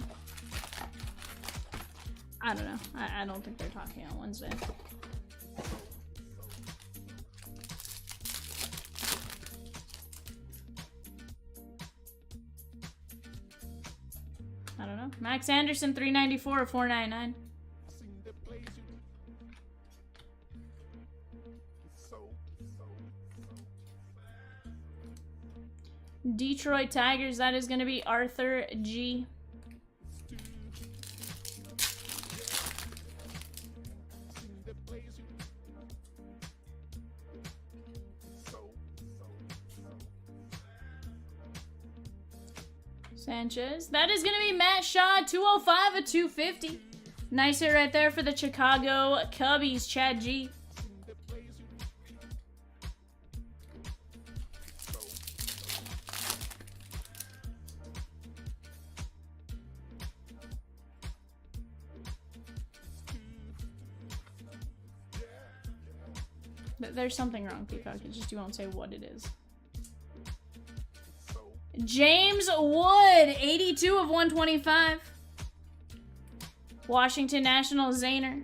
I don't know. I don't think they're talking on Wednesday. I don't know. Max Anderson, 394 or 499. Detroit Tigers, that is going to be Arthur G. Sanchez. That is going to be Matt Shaw, 205 of 250. Nice hit right there for the Chicago Cubbies, Chad G. But there's something wrong, Peacock. It's just you won't say what it is. James Wood, 82 of 125. Washington Nationals, Zayner.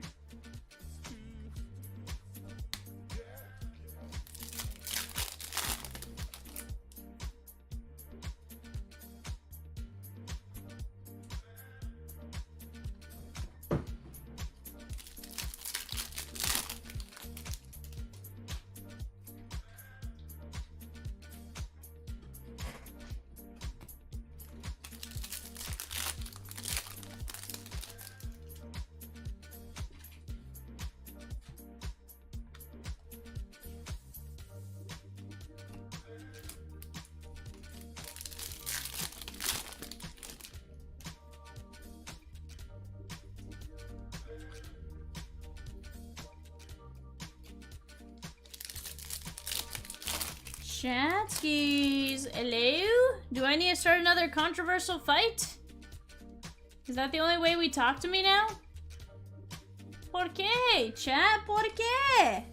Chatskis, hello? Do I need to start another controversial fight? Is that the only way we talk to me now? ¿Por qué, chat? ¿Por qué?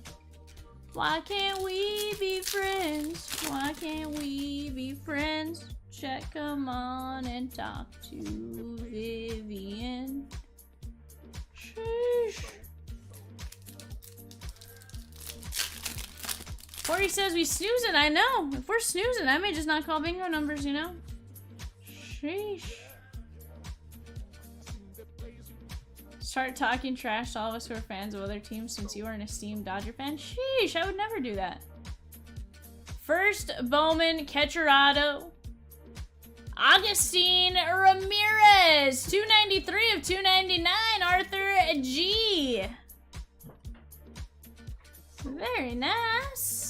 Why can't we be friends? Why can't we be friends? Chat, come on and talk to Vivian. Sheesh. Corey says we snoozing. I know. If we're snoozing, I may just not call bingo numbers, you know? Sheesh. start talking trash to all of us who are fans of other teams since you are an esteemed Dodger fan? Sheesh, I would never do that. First, Bowman, Catcherado, Augustine Ramirez, 293 of 299, Arthur G. Very nice.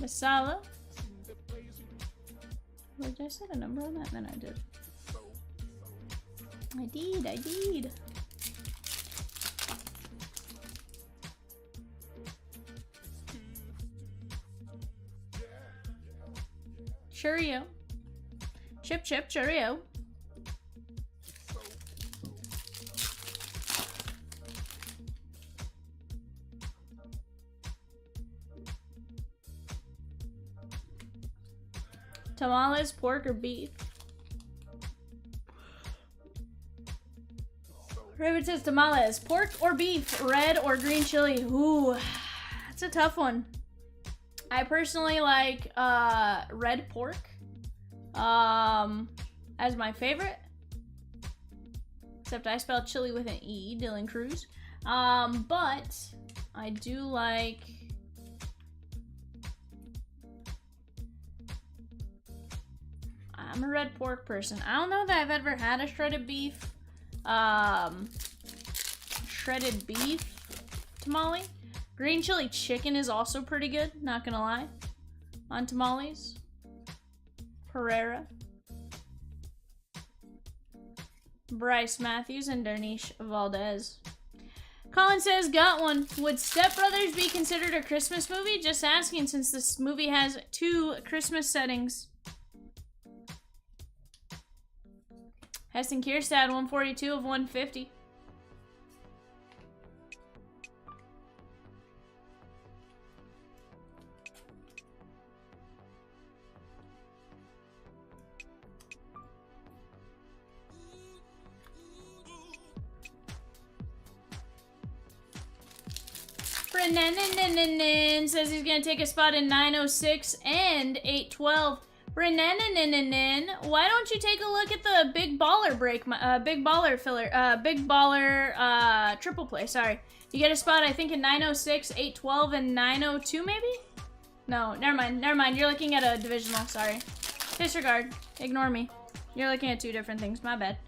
Masala. Did I set a number on that? Then I did. I did. Churio. Chip, Churio. Tamales, pork, or beef? Raven says tamales, pork or beef, red or green chili. Ooh, that's a tough one. I personally like red pork as my favorite. Except I spelled chili with an E, Dylan Cruz. But I do like I'm a red pork person. I don't know that I've ever had a shredded beef tamale. Green chili chicken is also pretty good, not gonna lie, on tamales. Pereira, Bryce Matthews, and Darniche Valdez. Colin says, got one. Would Step Brothers be considered a Christmas movie? Just asking, since this movie has 2 Christmas settings. Heston Kierstad, 142 of 150. Brennan says he's gonna take a spot in 906 and 812. Brennan, why don't you take a look at the Big Baller break, Big Baller filler, Big Baller triple play? Sorry, you get a spot I think in 906, 812, and 902 maybe. No, never mind. You're looking at a divisional. Sorry, disregard. Ignore me. You're looking at 2 different things. My bad.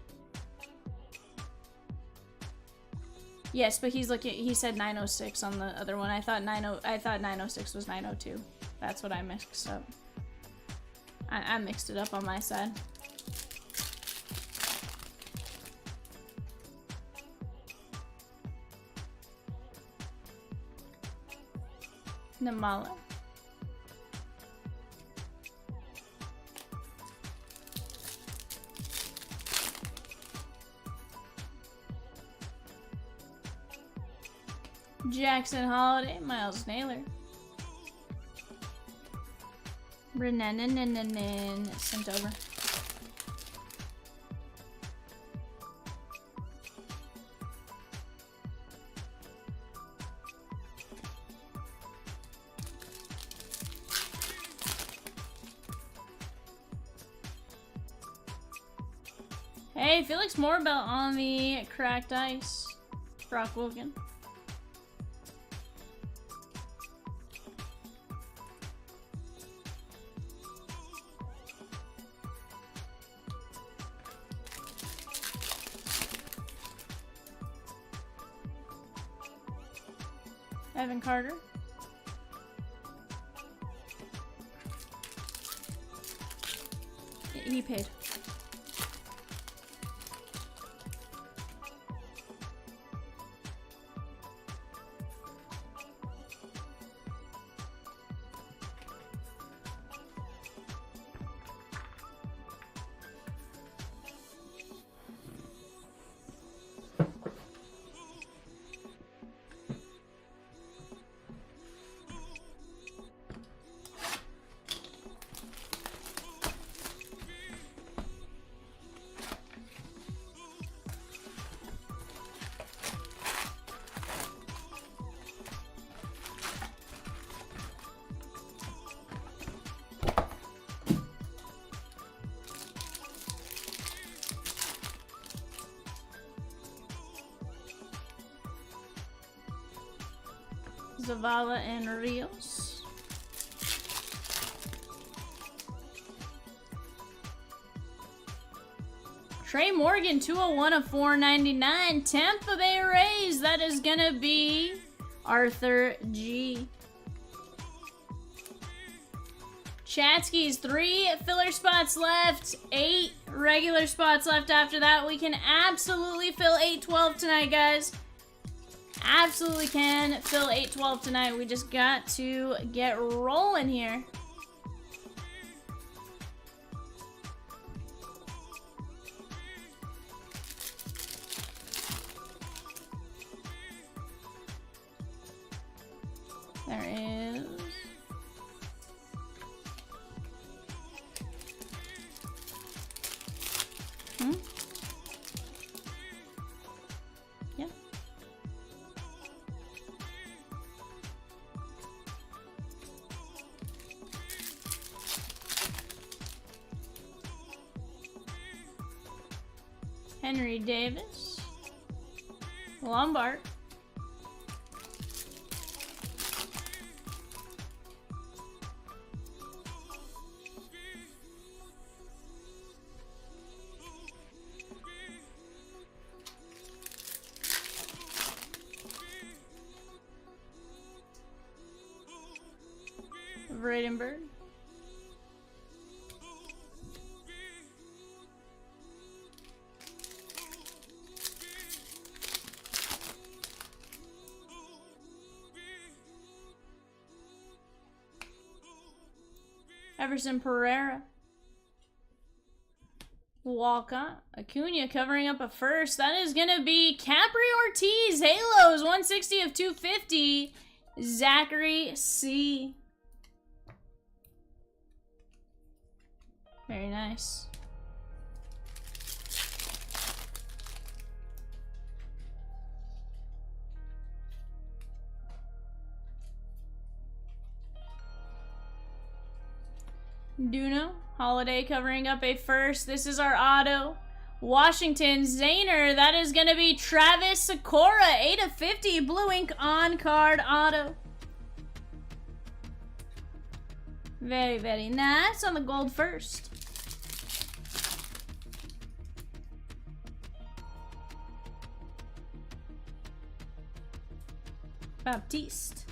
Yes, but he's looking. He said 906 on the other one. I thought 906 was 902. That's what I mixed up. I mixed it up on my side. Namala. Jackson Holiday, Miles Naylor. Brennan sent over. Hey, Felix Moorbelt on the cracked ice. Brock Wilkin. Evan Carter. He paid. Zavala and Rios. Trey Morgan, 201 of 499. Tampa Bay Rays, that is gonna be Arthur G. Chatsky's 3 filler spots left, 8 regular spots left after that. We can absolutely fill 812 tonight, guys. Absolutely can fill 812 tonight. We just got to get rolling here. There is... Yeah. Henry Davis. Lombard. Vredenberg. Everson Pereira. Walcott. Acuna covering up a first. That is going to be Capri Ortiz. Halos, 160 of 250. Zachary C. Very nice. Duno. Holiday covering up a first. This is our auto. Washington Zahner. That is going to be Travis Sakura. 8 of 50. Blue ink on card auto. Very, very nice on the gold first. Baptiste.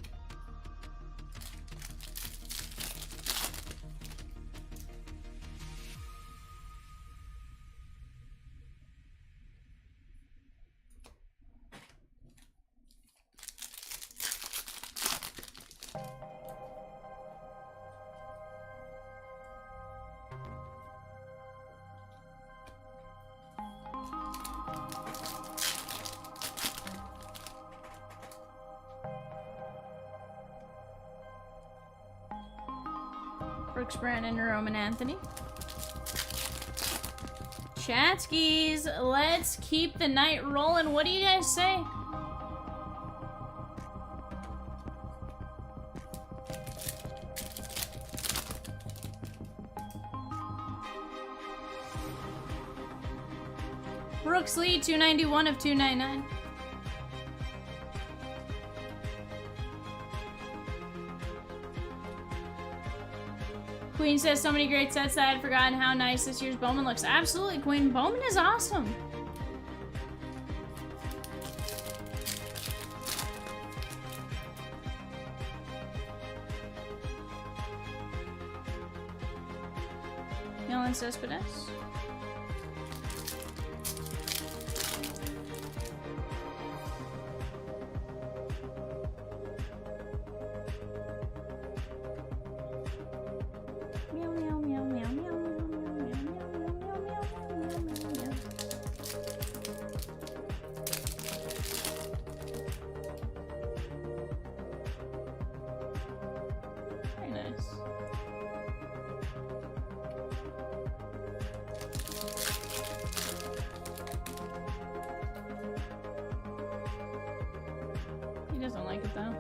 Brooks Brandon, Roman Anthony. Chatskis, let's keep the night rolling. What do you guys say? Brooks Lee, 291 of 299. Queen says, so many great sets that I had forgotten how nice this year's Bowman looks. Absolutely, Queen. Bowman is awesome. Nolan Cespedes. He doesn't like it though.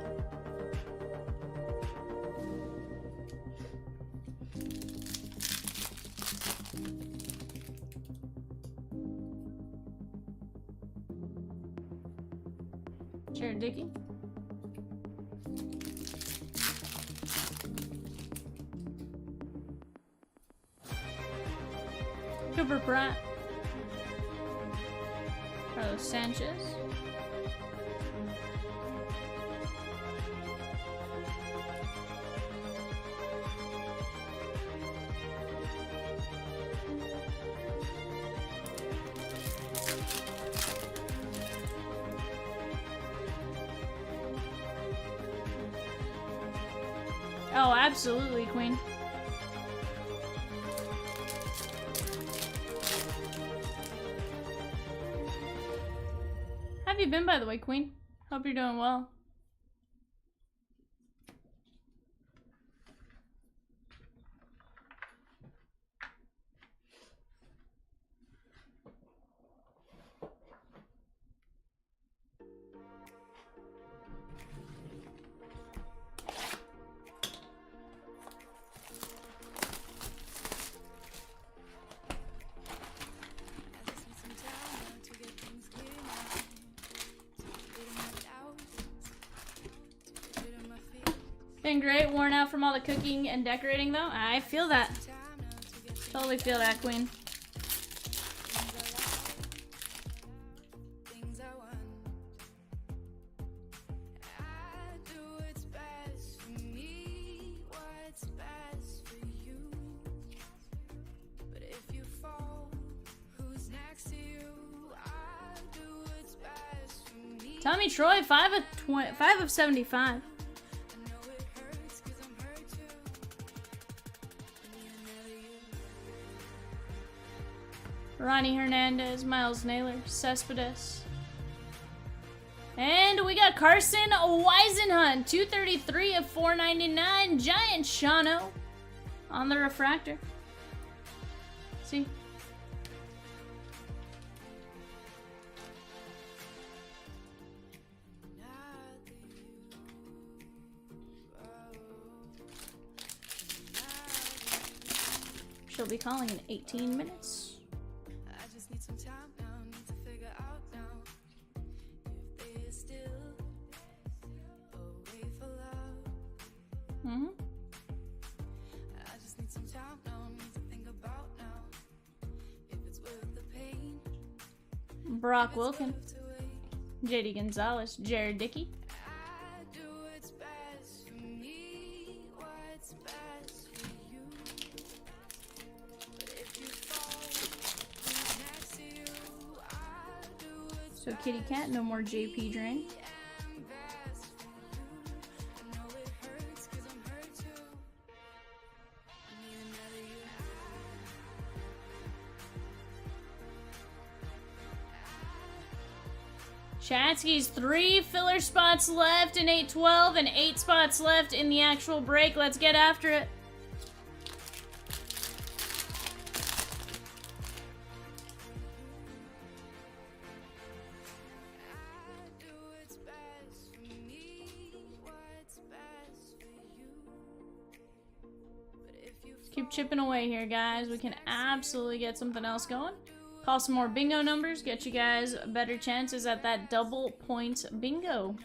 Jared Dickey. Cooper Pratt. Carlos Sanchez. Oh, absolutely, Queen. How have you been, by the way, Queen? Hope you're doing well. Been great, worn out from all the cooking and decorating though. I feel that. Totally feel that, Queen. Tommy Troy, 5 of 75. Ronnie Hernandez, Miles Naylor, Cespedes. And we got Carson Weisenhunt, 233 of 499. Giant Shano on the refractor. See? She'll be calling in 18 minutes. Brock Wilkin, JD Gonzalez, Jared Dickey. So Kitty Cat, no more JP Drain. Chatsky's 3 filler spots left in 8-12 and 8 spots left in the actual break. Let's get after it. Keep chipping away here, guys. We can absolutely get something else going. Call some more bingo numbers, get you guys better chances at that double point bingo.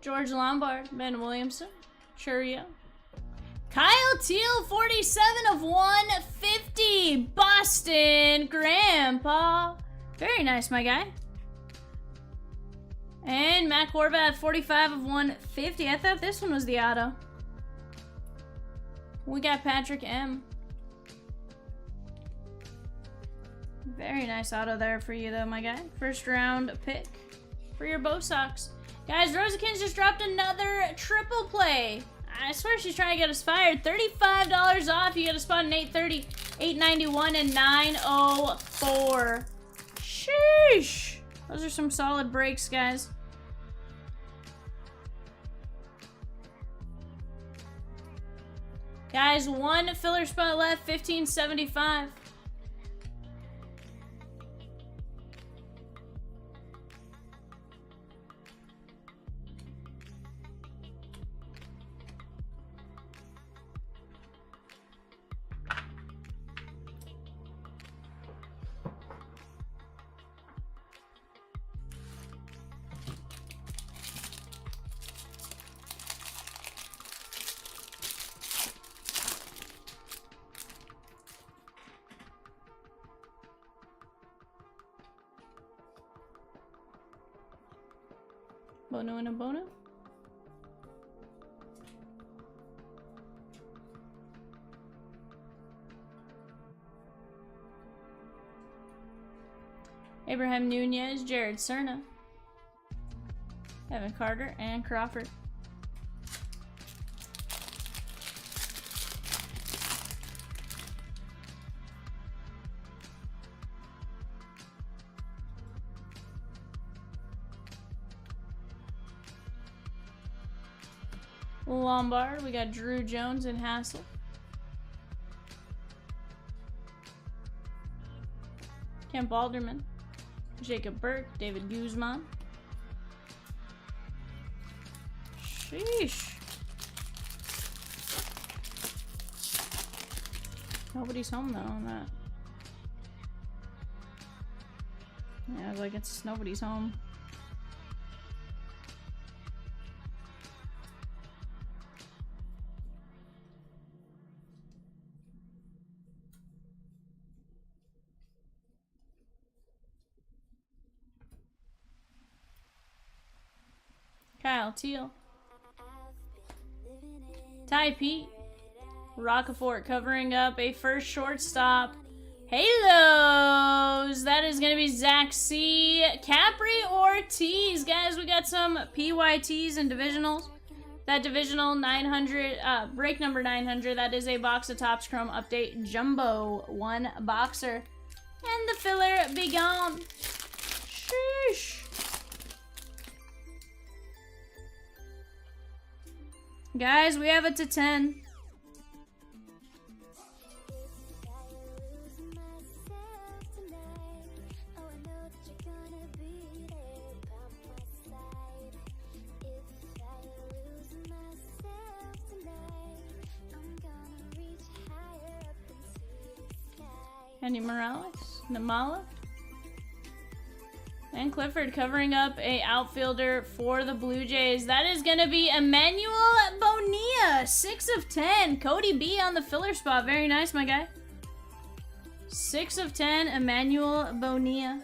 George Lombard, Ben Williamson, Churio. Kyle Teal, 47 of 150. Boston Grandpa. Very nice, my guy. And Matt Horvath, 45 of 150. I thought this one was the auto. We got Patrick M. Very nice auto there for you, though, my guy. First round pick for your Bo Sox. Guys, Rosiekin's just dropped another triple play. I swear she's trying to get us fired. $35 off. You get a spot in 830, 891, and 904. Sheesh. Those are some solid breaks, guys. Guys, 1 filler spot left, $15.75. Bono and a Bono. Abraham Nunez, Jared Cerna, Evan Carter, and Crawford. Lombard, we got Drew Jones and Hassel. Kemp Alderman, Jacob Burke, David Guzman. Sheesh. Nobody's home though on that. Yeah, I was like, it's nobody's home. Kyle Teal. Ty Pete. Rockefort covering up a first shortstop. Halos! That is going to be Zach C. Capri Ortiz. Guys, we got some PYTs and divisionals. That divisional 900, break number 900, that is a box of Topps Chrome Update Jumbo 1 boxer. And the filler be gone. Sheesh. Guys, we have it to 10. Andy Morales, Namala, and Clifford covering up a outfielder for the Blue Jays. That is going to be Emmanuel Bonilla, 6 of 10. Cody B on the filler spot. Very nice, my guy. 6 of 10, Emmanuel Bonilla.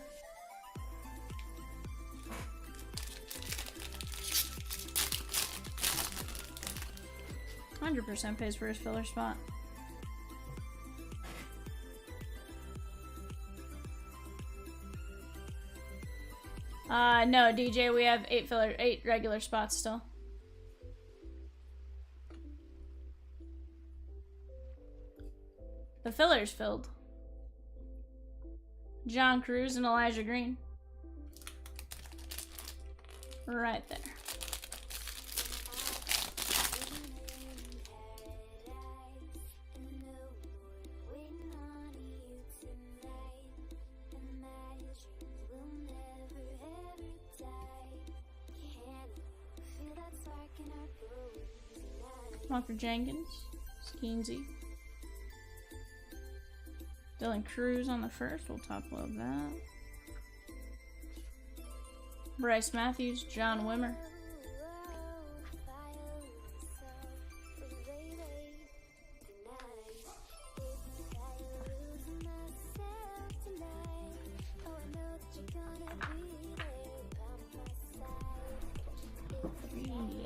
%, pays for his filler spot. No, DJ, we have 8 regular spots still. The filler's filled. John Cruz and Elijah Green. Right there. Walker Jenkins, Skeensy. Dylan Cruz on the first, we'll top load that. Bryce Matthews, John Wimmer.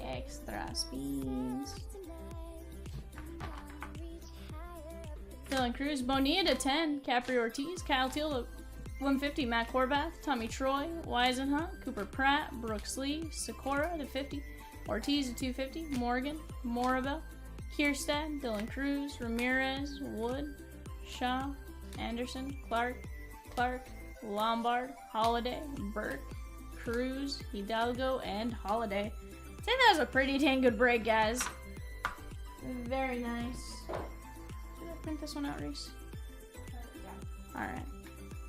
Extra spins. Dylan Cruz, Bonilla to 10, Capri Ortiz, Kyle Teal to 150, Matt Horvath, Tommy Troy, Weisenhunt, Cooper Pratt, Brooks Lee, Sikora to 50, Ortiz to 250, Morgan, Morabel, Kierstad, Dylan Cruz, Ramirez, Wood, Shaw, Anderson, Clark, Lombard, Holiday, Burke, Cruz, Hidalgo, and Holiday. I think that was a pretty dang good break, guys. Very nice. Did I print this one out, Reese? Alright.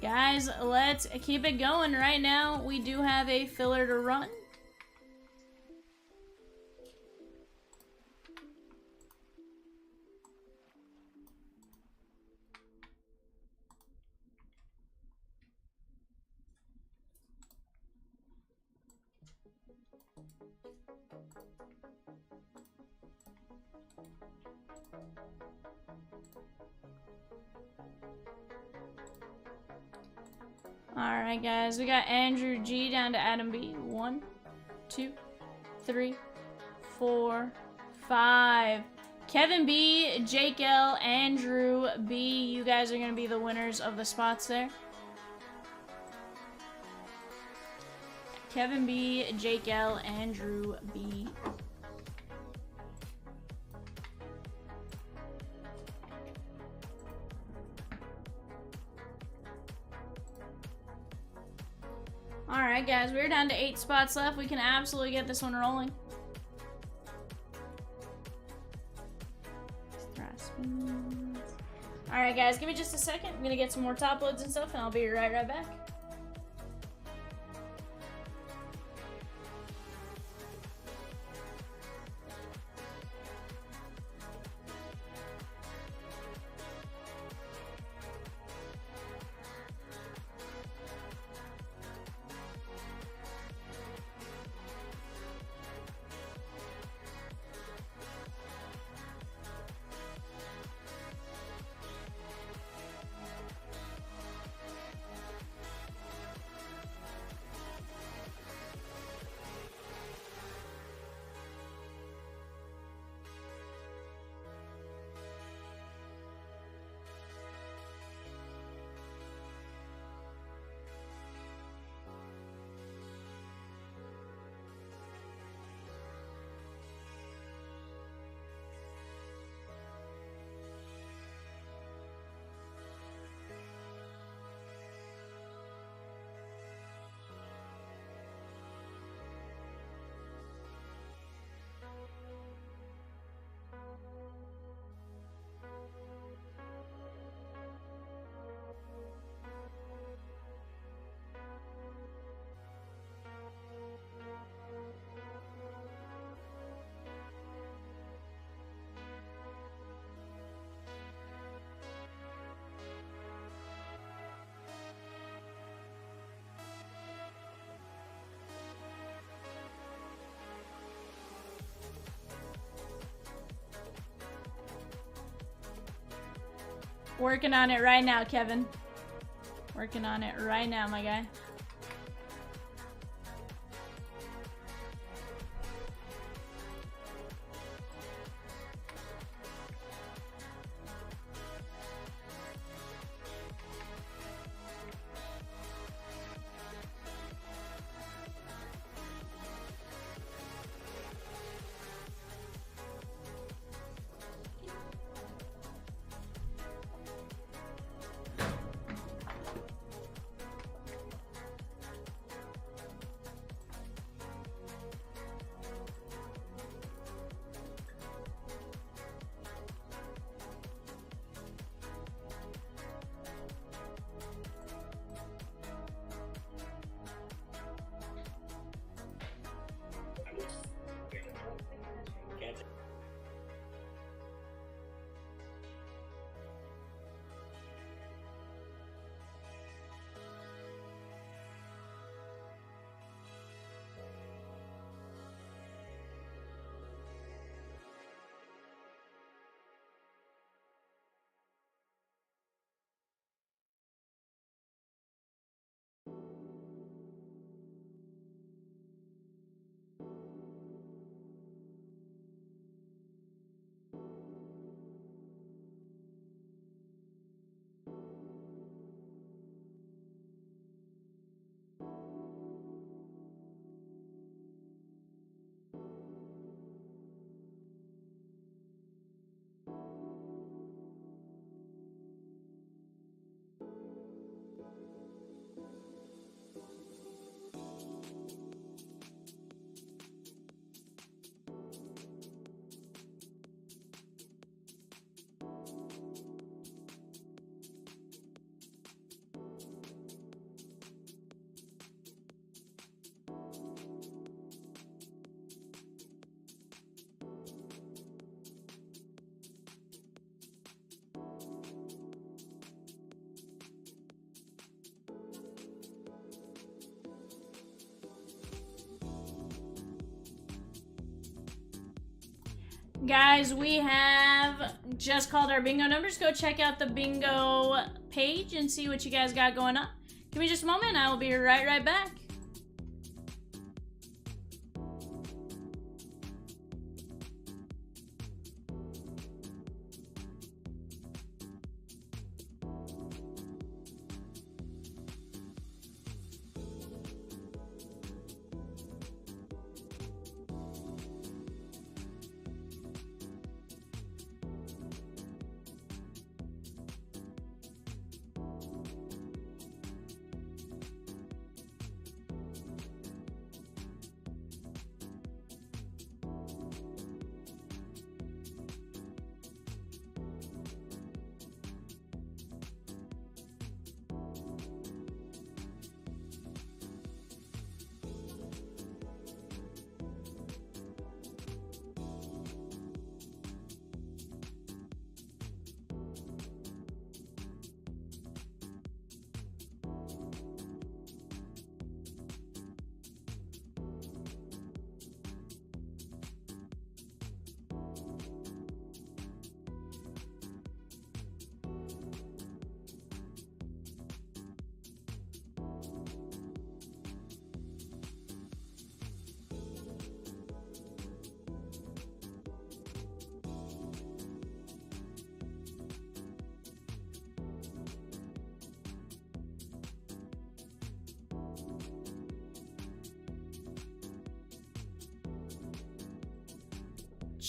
Guys, let's keep it going. Right now, we do have a filler to run. Alright, guys, we got Andrew G down to Adam B. 1, 2, 3, 4, 5. Kevin B, Jake L, Andrew B, you guys are going to be the winners of the spots there. Kevin B, Jake L, Andrew B. Alright guys, we're down to 8 spots left. We can absolutely get this one rolling. Alright guys, give me just a second. I'm gonna get some more top loads and stuff and I'll be right back. Working on it right now, Kevin. Working on it right now, my guy. Guys, we have just called our bingo numbers. Go check out the bingo page and see what you guys got going on. Give me just a moment. I will be right back.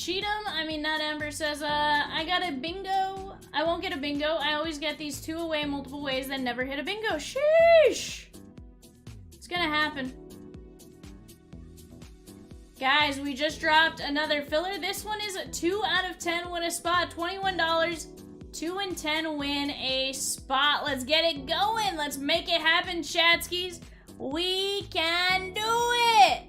Cheatham, I mean, not Amber, says, I got a bingo. I won't get a bingo. I always get these 2 away multiple ways, then never hit a bingo. Sheesh! It's gonna happen. Guys, we just dropped another filler. This one is a 2 out of 10 win a spot. $21. 2 and 10 win a spot. Let's get it going. Let's make it happen, Chatskis. We can do it!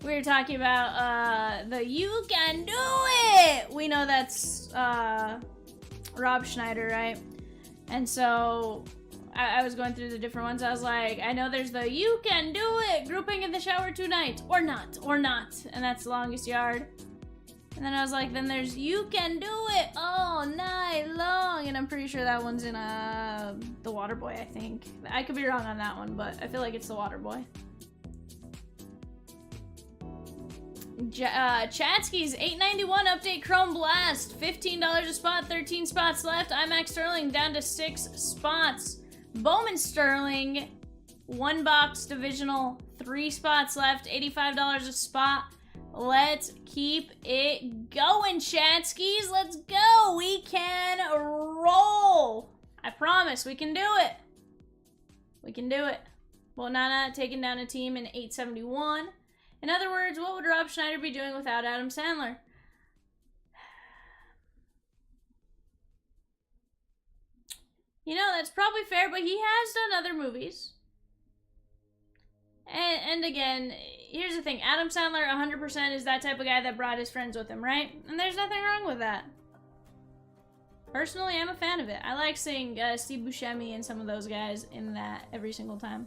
We were talking about the You Can Do It! We know that's Rob Schneider, right? And so I was going through the different ones. I was like, I know there's the You Can Do It! Grouping in the shower tonight. Or not. And that's the longest yard. And then I was like, then there's You Can Do It all night long. And I'm pretty sure that one's in The Waterboy, I think. I could be wrong on that one, but I feel like it's The Waterboy. Chatsky's 891 update Chrome Blast. $15 a spot, 13 spots left. IMAX Sterling down to 6 spots. Bowman Sterling, 1 box divisional, 3 spots left. $85 a spot. Let's keep it going, Chatskis. Let's go. We can roll. I promise we can do it. We can do it. Well, Nana taking down a team in 871. In other words, what would Rob Schneider be doing without Adam Sandler? You know, that's probably fair, but he has done other movies. And again, here's the thing. Adam Sandler 100% is that type of guy that brought his friends with him, right? And there's nothing wrong with that. Personally, I'm a fan of it. I like seeing Steve Buscemi and some of those guys in that every single time.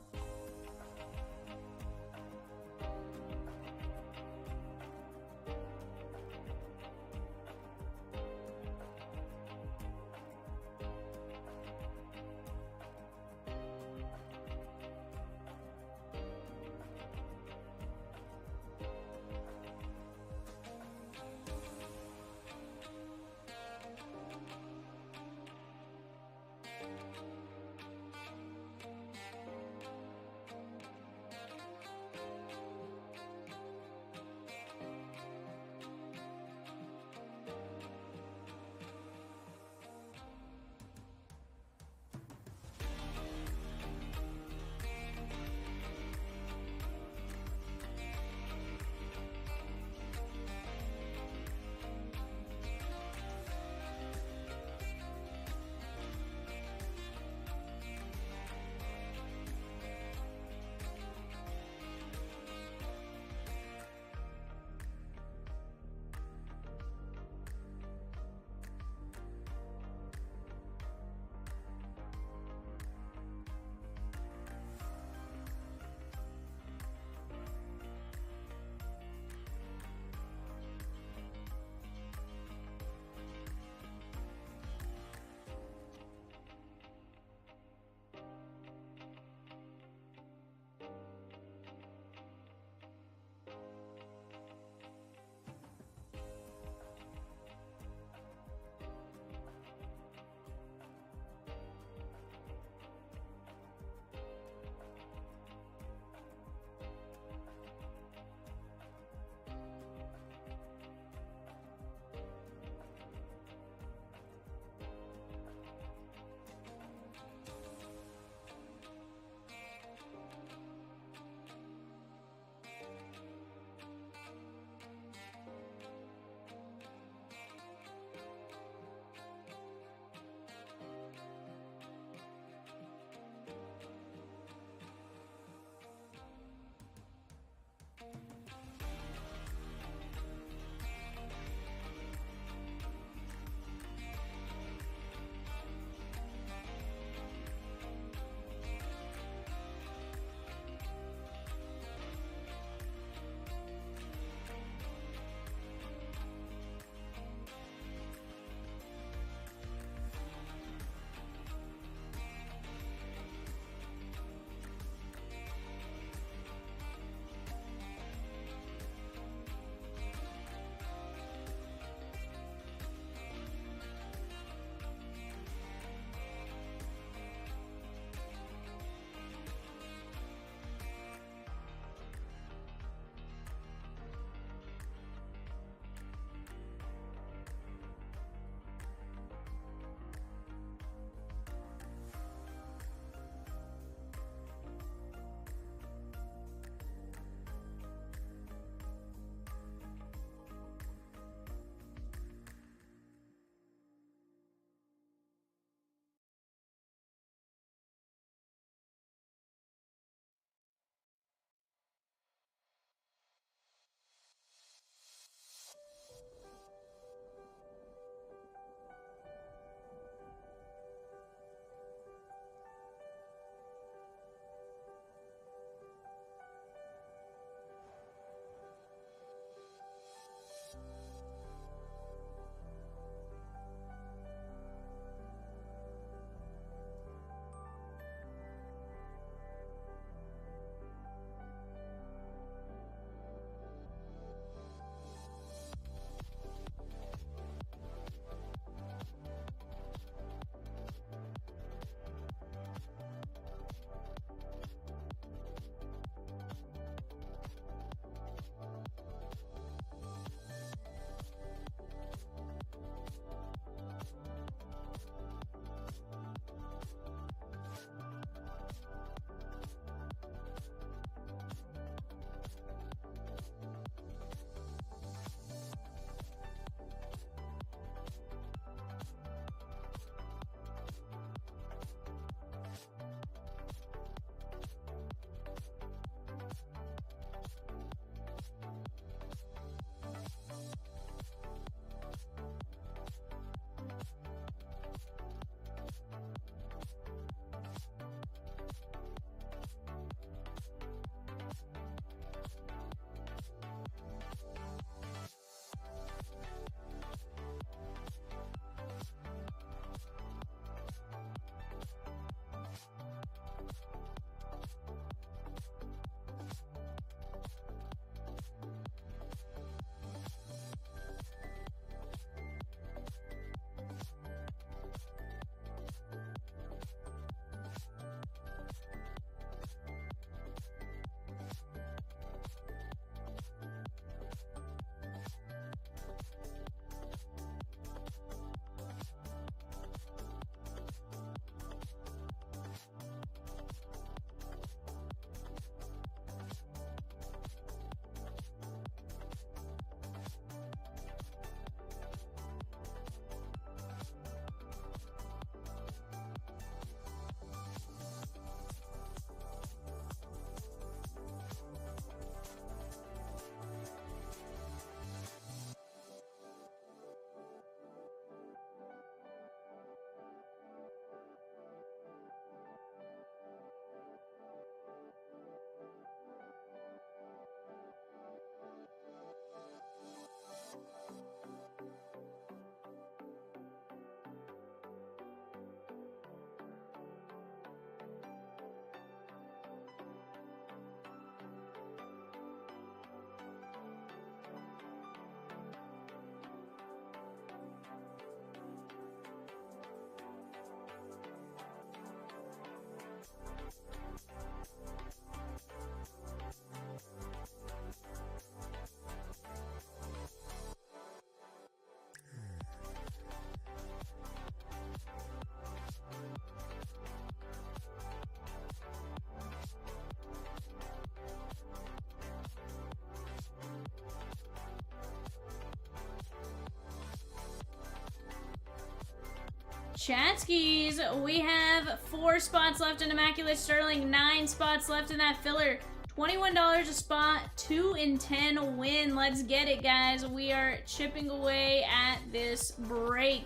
Chatskis, we have 4 spots left in Immaculate Sterling, 9 spots left in that filler. $21 a spot, 2 in 10 win. Let's get it, guys. We are chipping away at this break.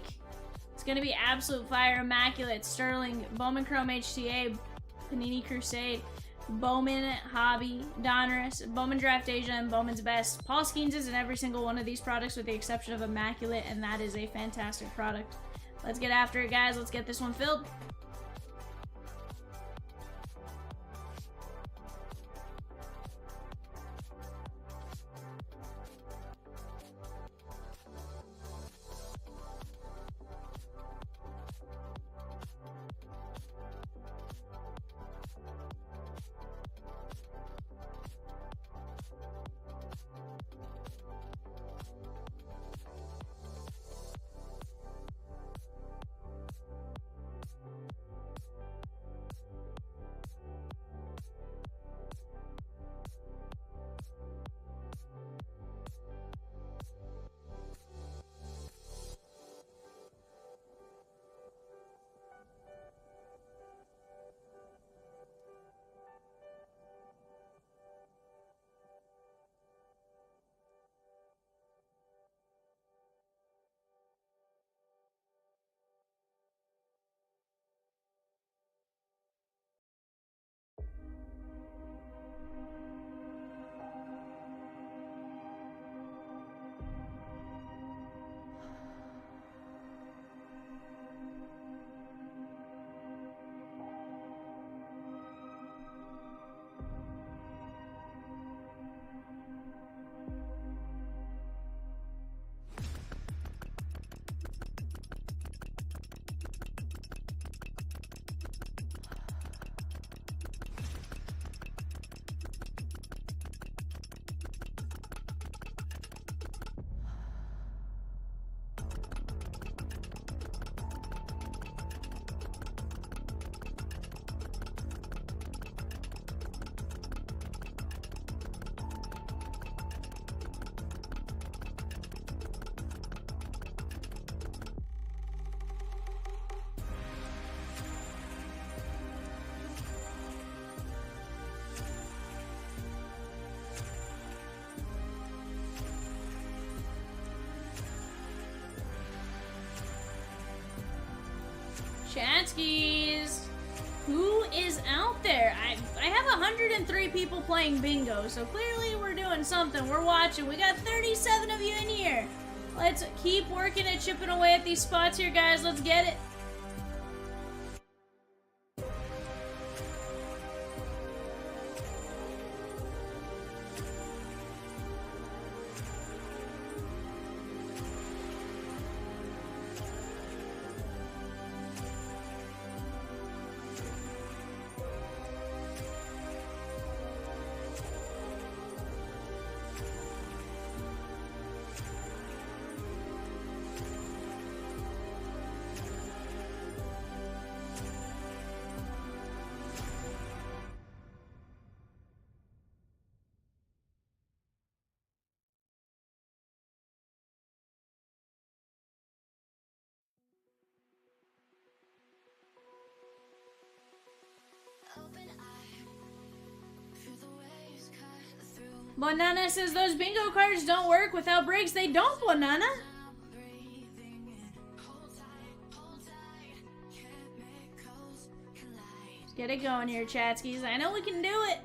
It's going to be absolute fire. Immaculate Sterling, Bowman Chrome HTA, Panini Crusade, Bowman Hobby, Donruss, Bowman Draft Asia, and Bowman's Best. Paul Skeens is in every single one of these products with the exception of Immaculate, and that is a fantastic product. Let's get after it, guys. Let's get this one filled. Chatskis, who is out there? I have 103 people playing bingo, so clearly we're doing something. We're watching. We got 37 of you in here. Let's keep working and chipping away at these spots here, guys. Let's get it. Banana says those bingo cards don't work without breaks. They don't, Banana. Let's get it going here, Chatskis. I know we can do it.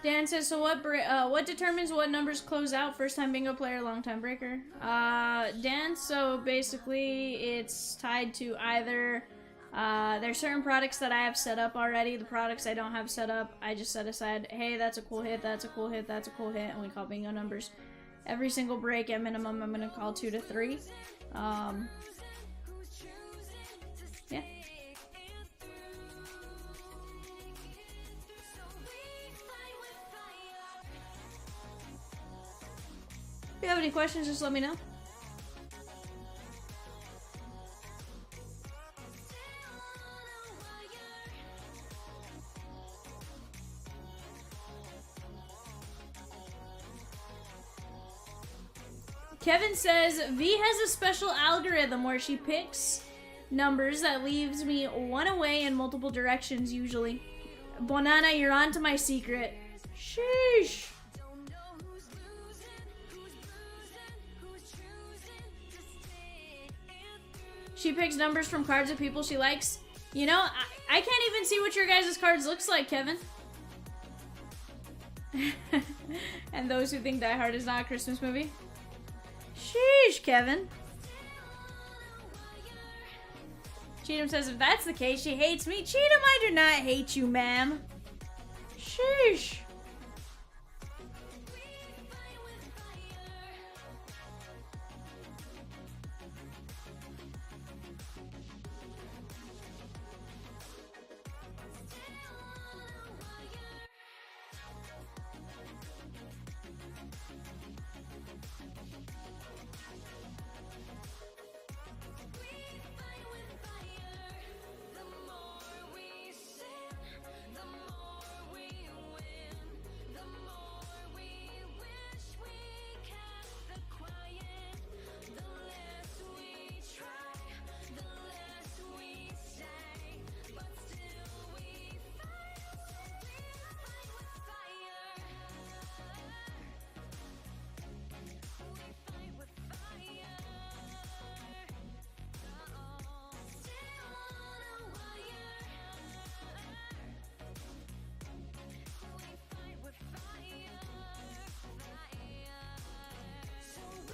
Dan says, so what determines what numbers close out? First time bingo player, long time breaker. Dan, so basically it's tied to either, there's certain products that I have set up already. The products I don't have set up, I just set aside, hey, that's a cool hit, that's a cool hit, that's a cool hit, and we call bingo numbers. Every single break, at minimum, I'm gonna call 2 to 3. Yeah. If you have any questions, just let me know. Kevin says, V has a special algorithm where she picks numbers that leaves me one away in multiple directions usually. Bonana, you're on to my secret. Sheesh. She picks numbers from cards of people she likes. You know, I can't even see what your guys' cards looks like, Kevin. And those who think Die Hard is not a Christmas movie. Sheesh, Kevin. Cheatham says, if that's the case, she hates me. Cheatham, I do not hate you, ma'am. Sheesh.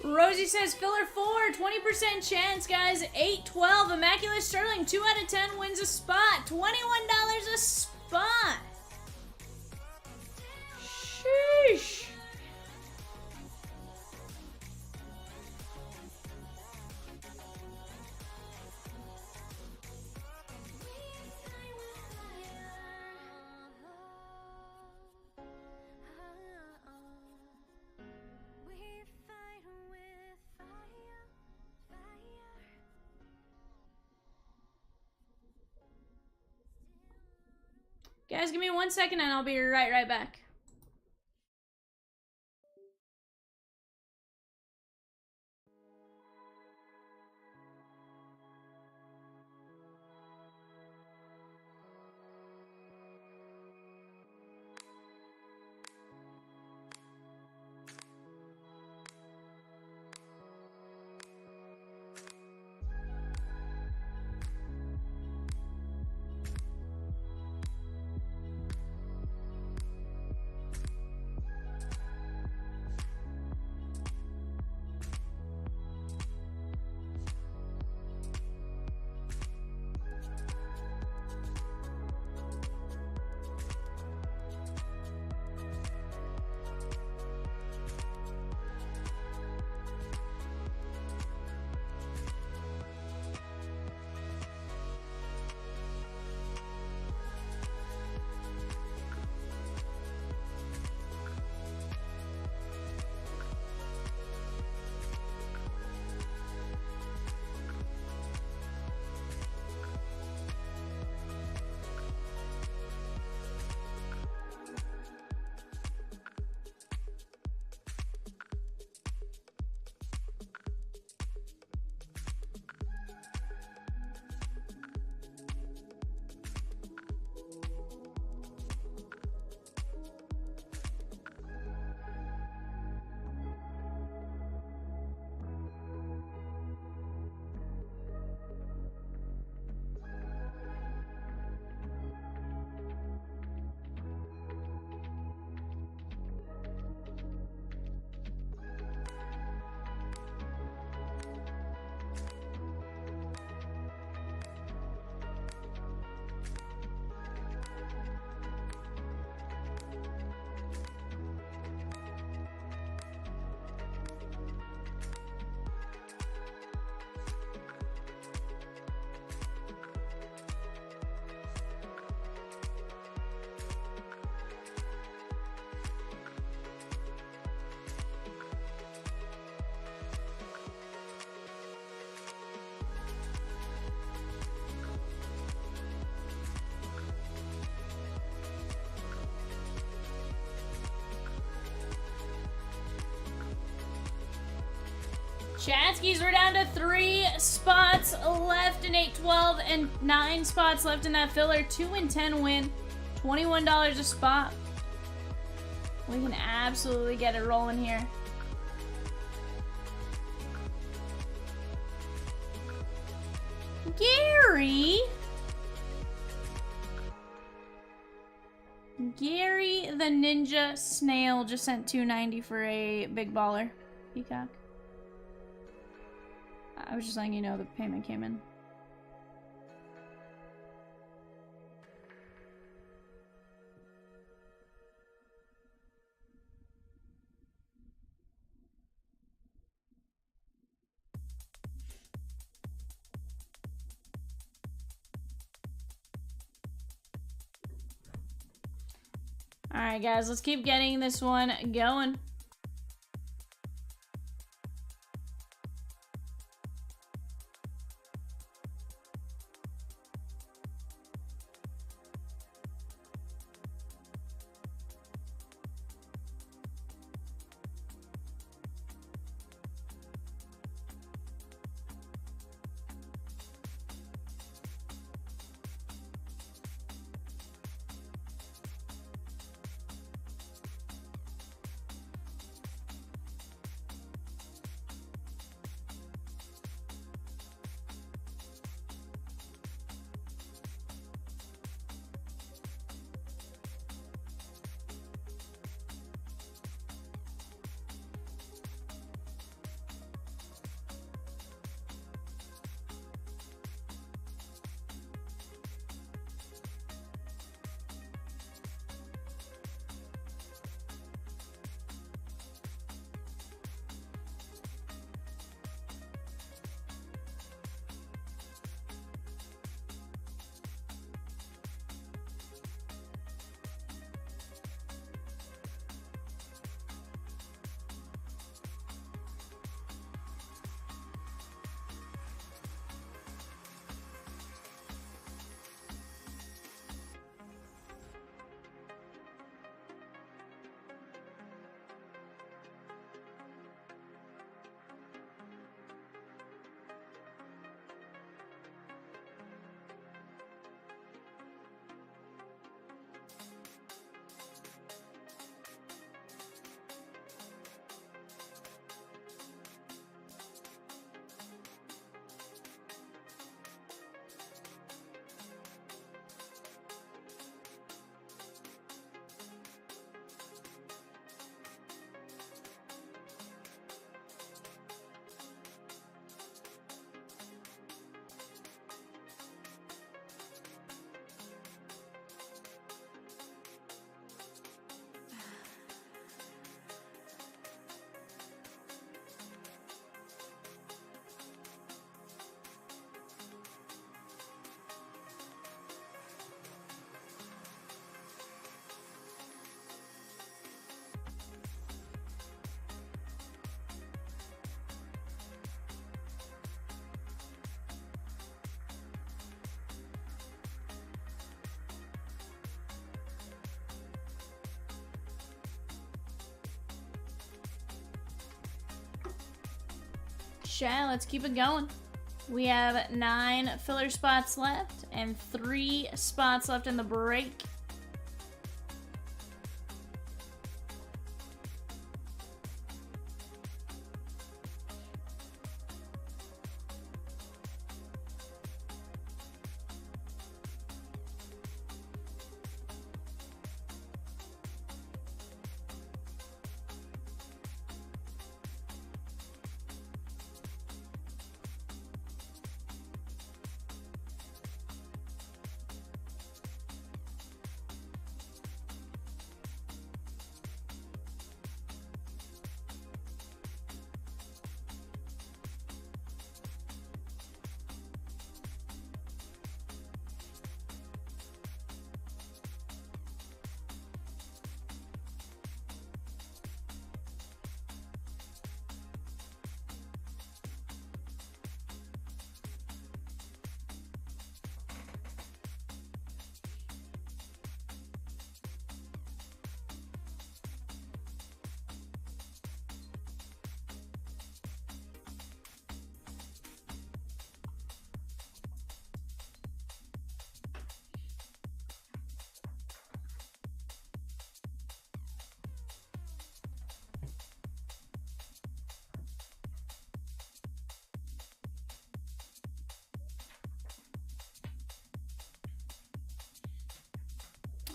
Rosie says, filler 4, 20% chance, guys. 8-12, Immaculate Sterling, 2 out of 10 wins a spot. $21 a spot. Sheesh. Guys, give me 1 second and I'll be right back. Chatskis, we're down to 3 spots left in 8-12 and 9 spots left in that filler. 2 and 10 win. $21 a spot. We can absolutely get it rolling here. Gary the Ninja Snail just sent $2.90 for a big baller. Peacock. I was just letting you know the payment came in. Alright guys, let's keep getting this one going. Chat, let's keep it going. We have 9 filler spots left and 3 spots left in the break.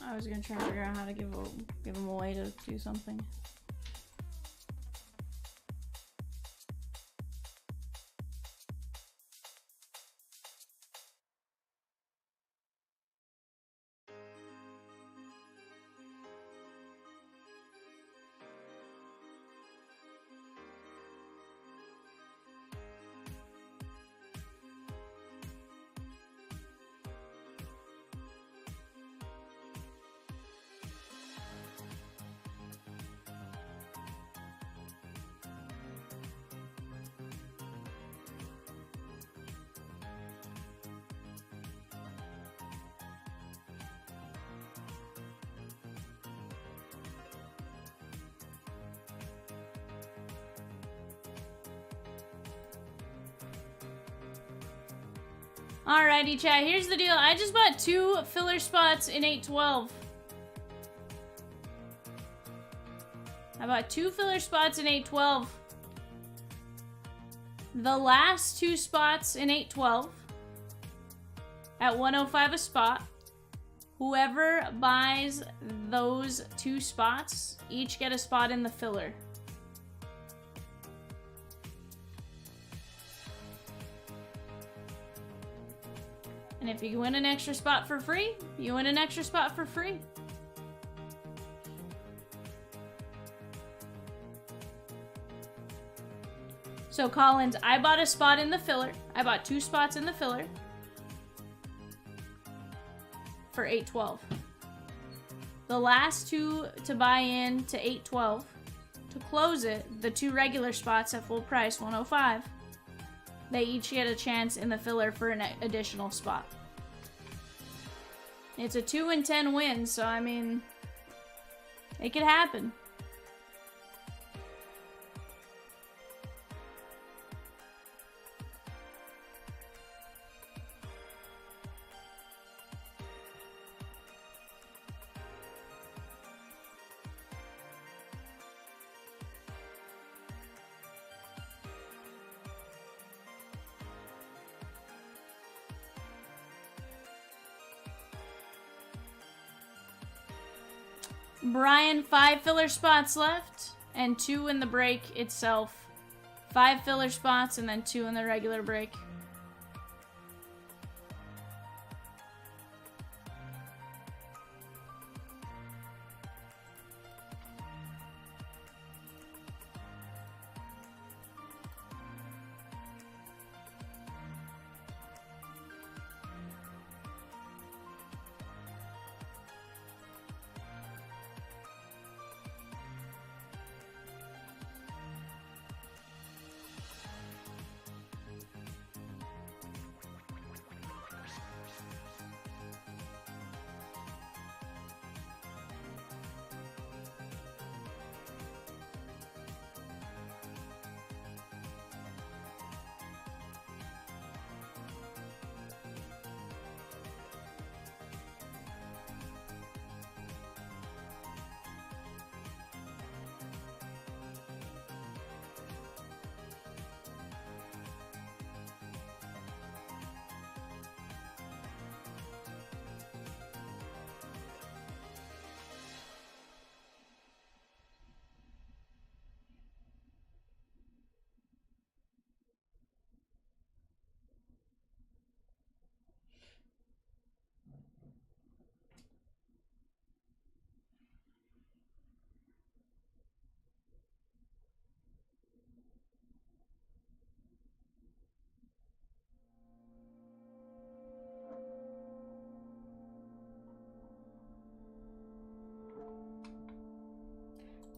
I was gonna try to figure out how to give them away to do something. Alrighty, chat. Here's the deal. I just bought 2 filler spots in 812. I bought 2 filler spots in 812. The last 2 spots in 812 at 105 a spot. Whoever buys those 2 spots each get a spot in the filler. And if you win an extra spot for free, you win an extra spot for free. So Collins, I bought a spot in the filler. I bought 2 spots in the filler for 812. The last 2 to buy in to 812, to close it, the 2 regular spots at full price, 105, they each get a chance in the filler for an additional spot. It's a 2 and 10 win, so I mean, it could happen. Brian, 5 filler spots left, and 2 in the break itself. 5 filler spots, and then 2 in the regular break.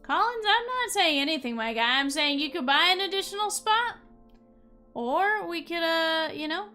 Collins, I'm not saying anything, my guy. I'm saying you could buy an additional spot. Or we could, you know.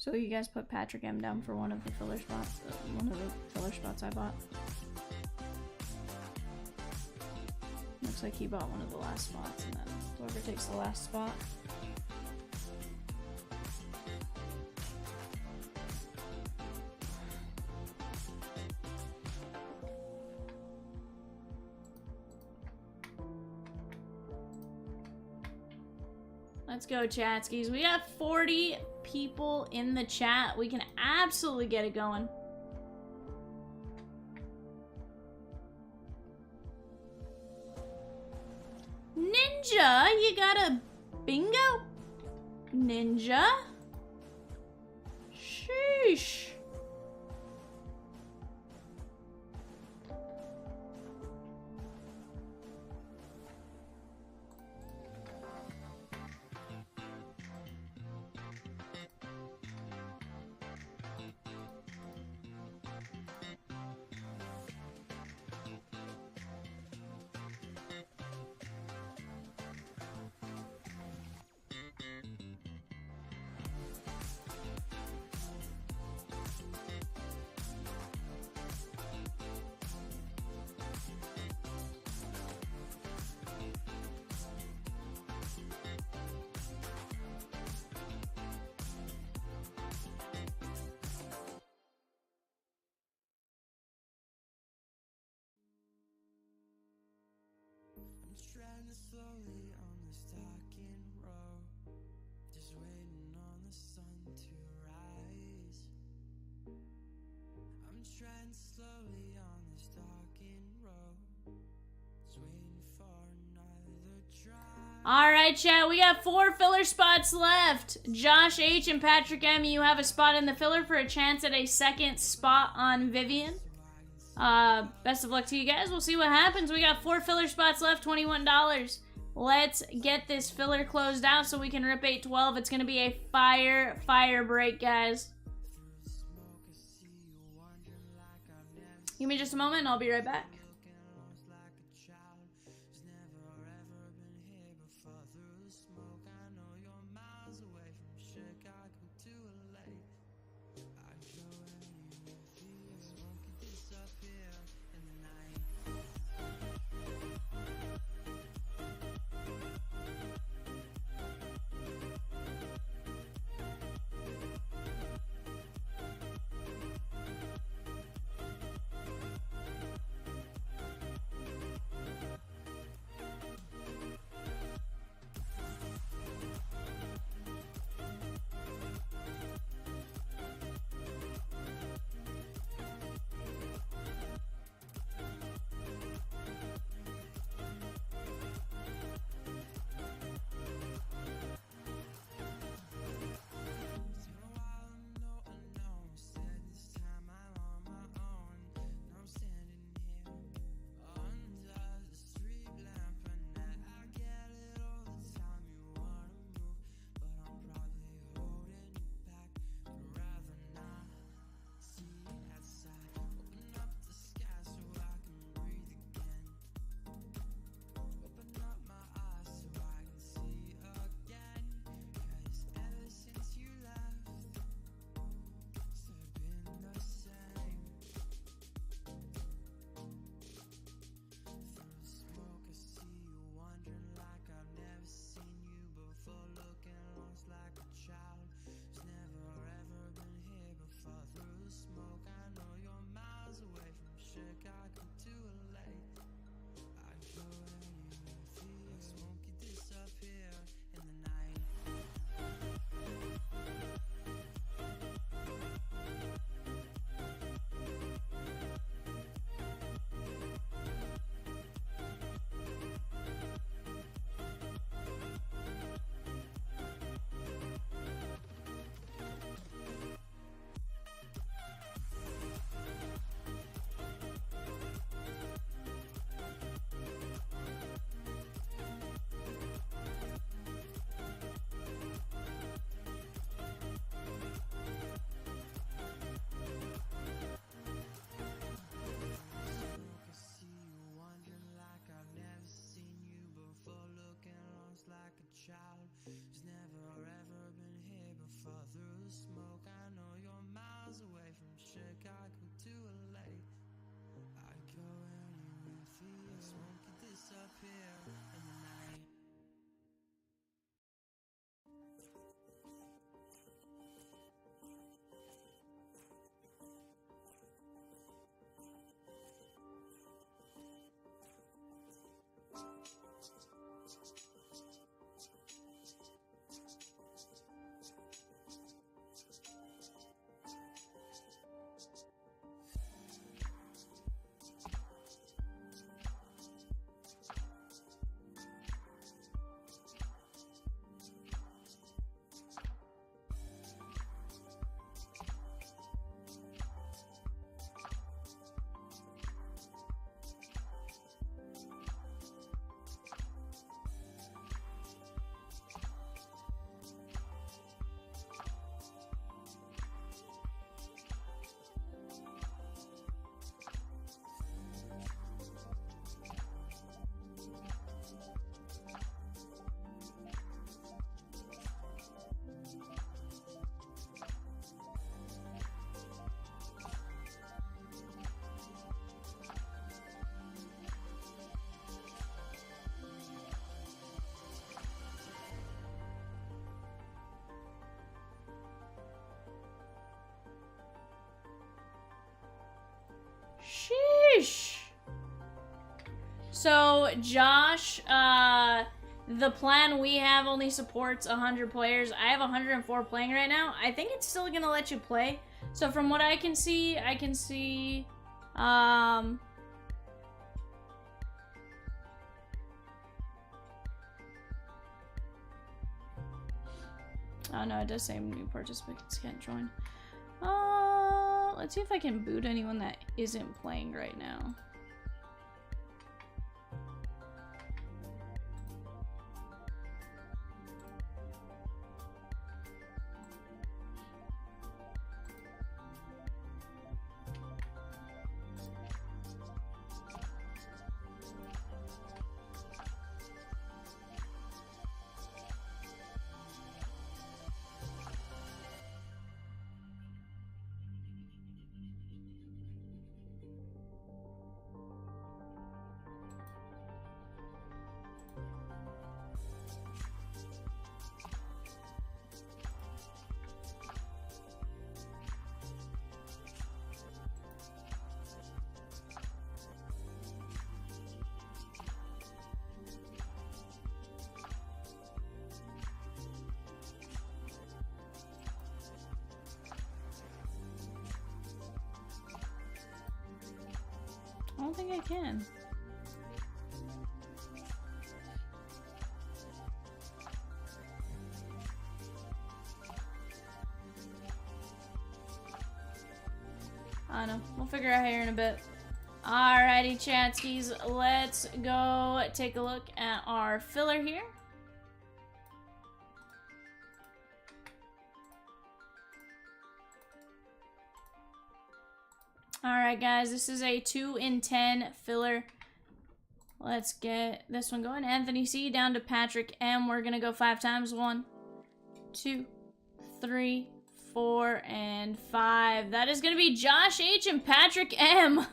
So you guys put Patrick M down for one of the filler spots. One of the filler spots I bought. Looks like he bought one of the last spots, and then whoever takes the last spot. Let's go, chatskis. We have 40 people in the chat. We can absolutely get it going. Ninja, you got a bingo? Ninja? Sheesh. I'm treading slowly on this talking road, just waiting on the sun to rise. I'm treading slowly on this talking road, just waiting for another drive. Alright, chat, we got 4 filler spots left. Josh H and Patrick M, you have a spot in the filler for a chance at a second spot on Vivian. Best of luck to you guys. We'll see what happens. We got 4 filler spots left, $21. Let's get this filler closed out so we can rip 812. It's gonna be a fire break, guys. Give me just a moment and I'll be right back. Child, who's never ever been here before. Through the smoke, Chicago to LA. I go anywhere for you. Smoke it disappear in the night. Sheesh. So, Josh, the plan we have only supports 100 players. I have 104 playing right now. I think it's still gonna let you play. So from what I can see, oh no, it does say new participants can't join. Let's see if I can boot anyone that isn't playing right now. I don't think I can. I don't know. We'll figure out here in a bit. Alrighty, chatskis. Let's go take a look at our filler here. Alright guys, this is a 2 in 10 filler. Let's get this one going. Anthony C down to Patrick M. We're gonna go 5 times. 1, 2, 3, 4, and 5. That is gonna be Josh H and Patrick M.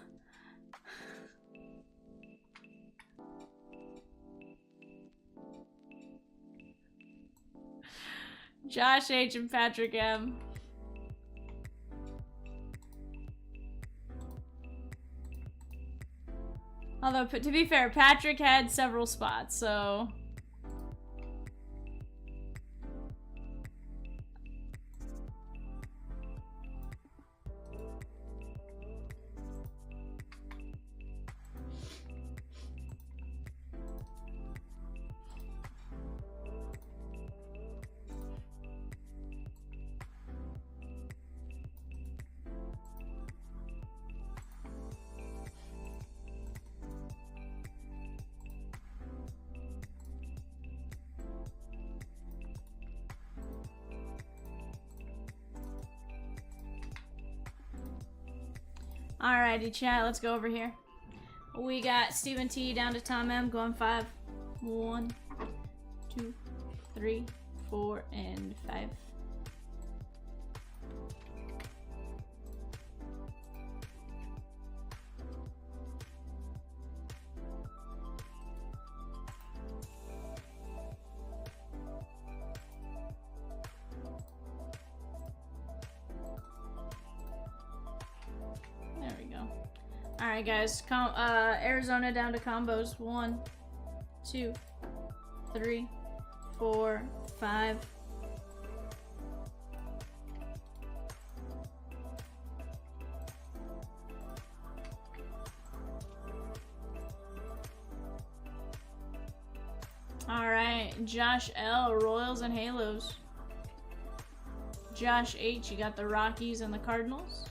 Josh H and Patrick M. Although, to be fair, Patrick had several spots, so... Alrighty, chat, let's go over here. We got Stephen T down to Tom M going 5. 1, 2, 3, 4, and 5. Alright, guys. Arizona down to combos. 1, 2, 3, 4, 5. Alright, Josh L, Royals and Halos. Josh H, you got the Rockies and the Cardinals.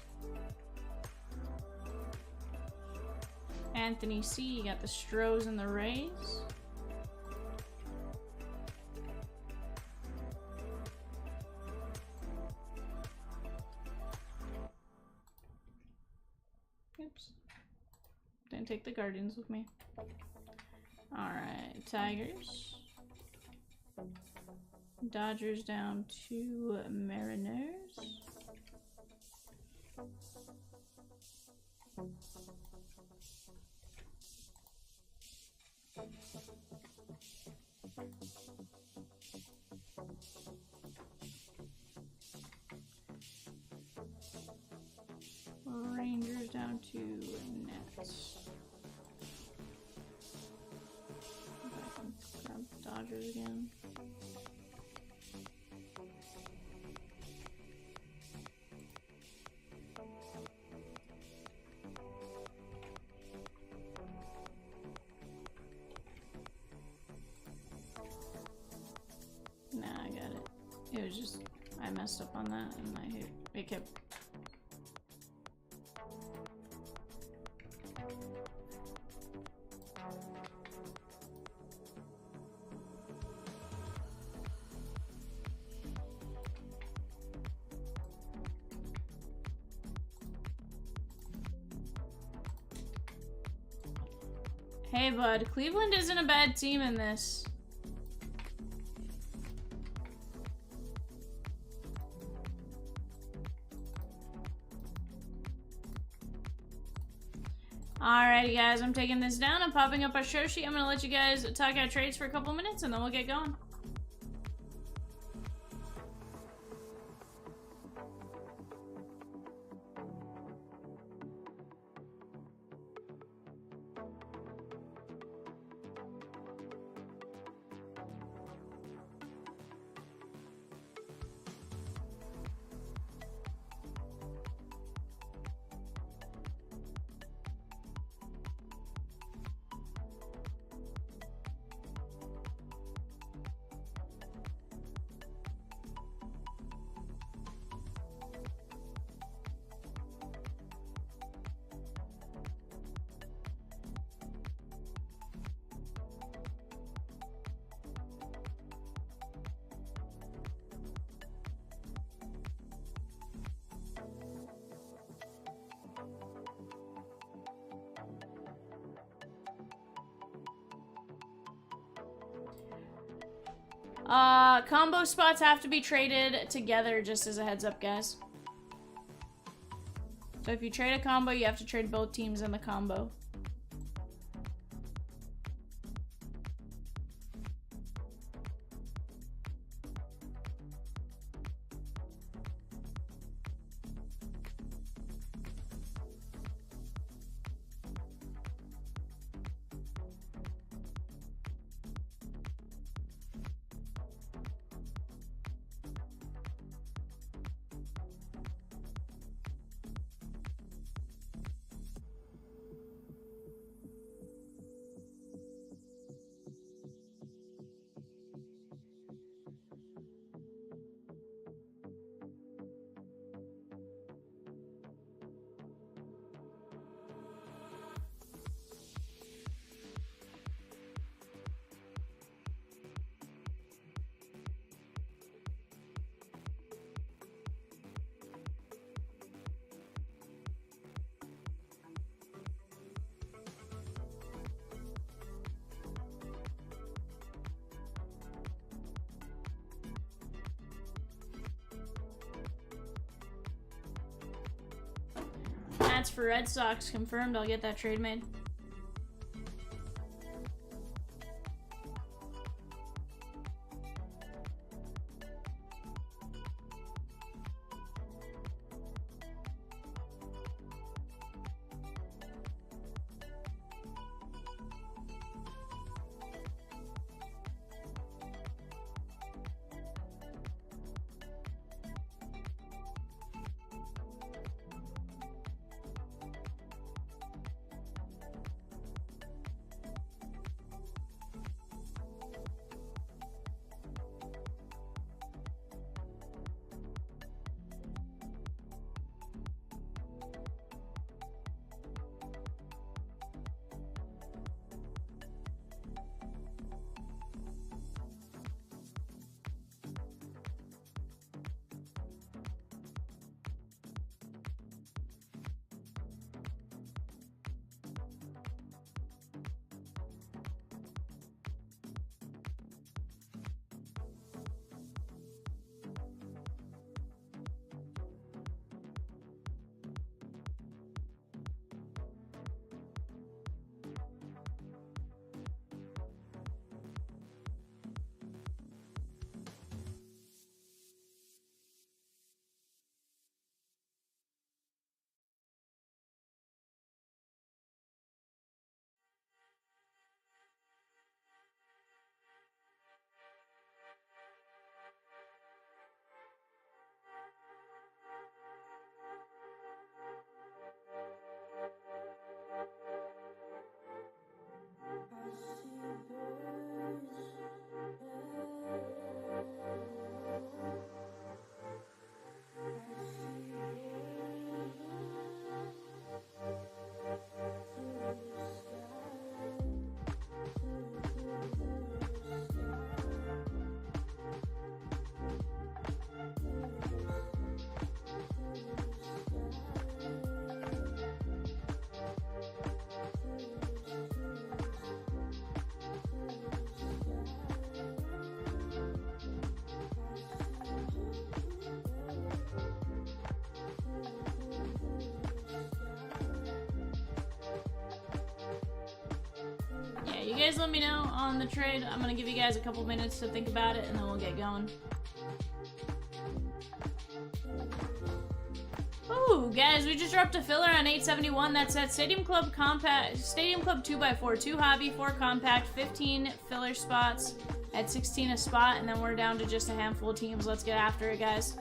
Anthony C, you got the Stros and the Rays. Oops. Didn't take the Guardians with me. Alright, Tigers. Dodgers down to Mariners. Rangers down to Nets. Grab Dodgers again. Nah, I got it. It was just I messed up on that and it kept. Hey bud, Cleveland isn't a bad team in this. Alrighty guys, I'm taking this down. I'm popping up our show sheet. I'm gonna let you guys talk out trades for a couple minutes and then we'll get going. Combo spots have to be traded together, just as a heads up, guys. So if you trade a combo, you have to trade both teams in the combo. That's for Red Sox confirmed. I'll get that trade made. Yeah, you guys let me know on the trade. I'm gonna give you guys a couple minutes to think about it, and then we'll get going. Ooh, guys, we just dropped a filler on 871. That's at Stadium Club Compact, Stadium Club 2x4, 2 hobby, 4 compact, 15 filler spots at 16 a spot, and then we're down to just a handful of teams. Let's get after it, guys.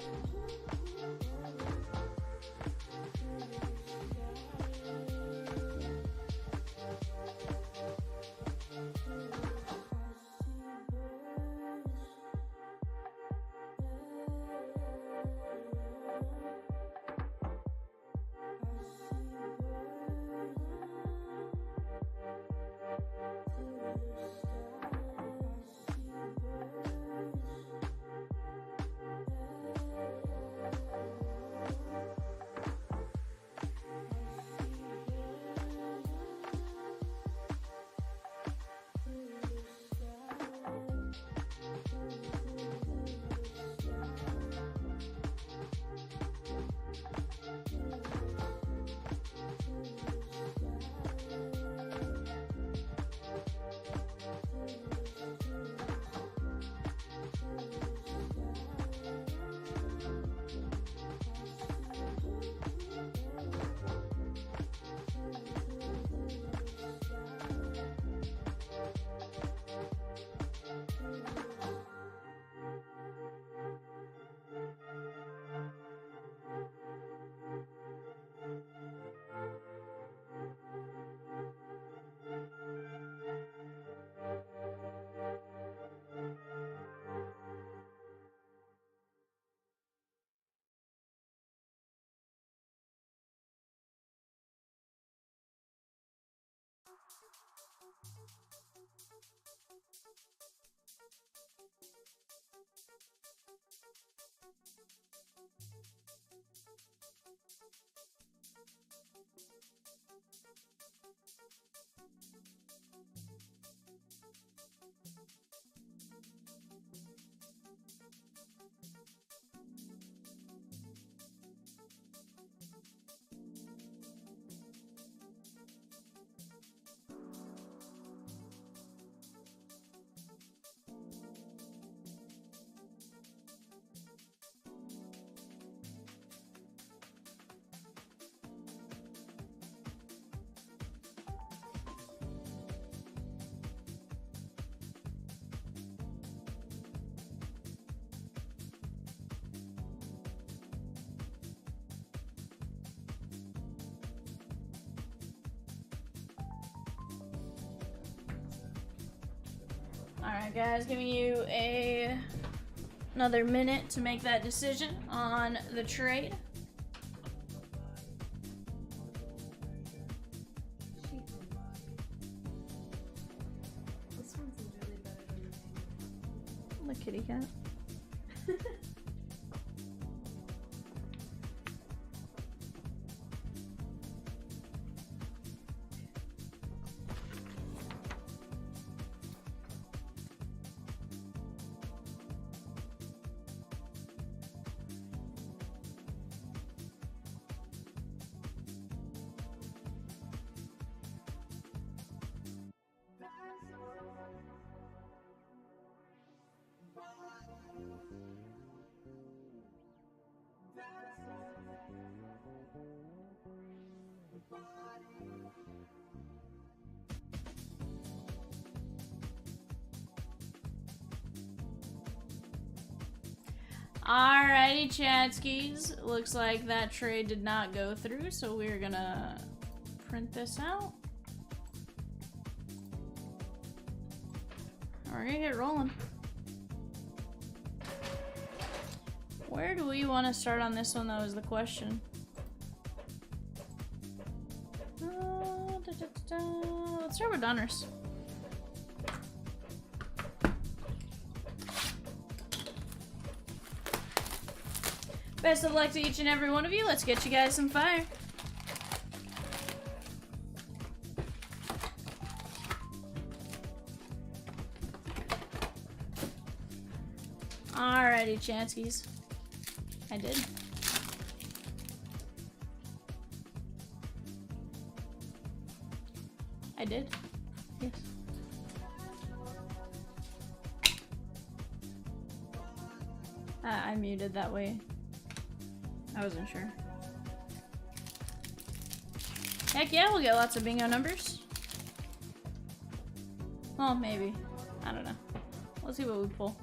Alright guys, giving you another minute to make that decision on the trade. This one seems really better than The kitty cat. mine. Alrighty, Chatskis. Looks like that trade did not go through, so we're gonna print this out. We're gonna get rolling. Where do we want to start on this one, though, is the question. Let's start with Donners. Best of luck to each and every one of you. Let's get you guys some fire. Alrighty, Chanskis. I did. I did. Yes. I muted that way. I wasn't sure. Heck yeah, we'll get lots of bingo numbers. Well, maybe. I don't know. We'll see what we pull.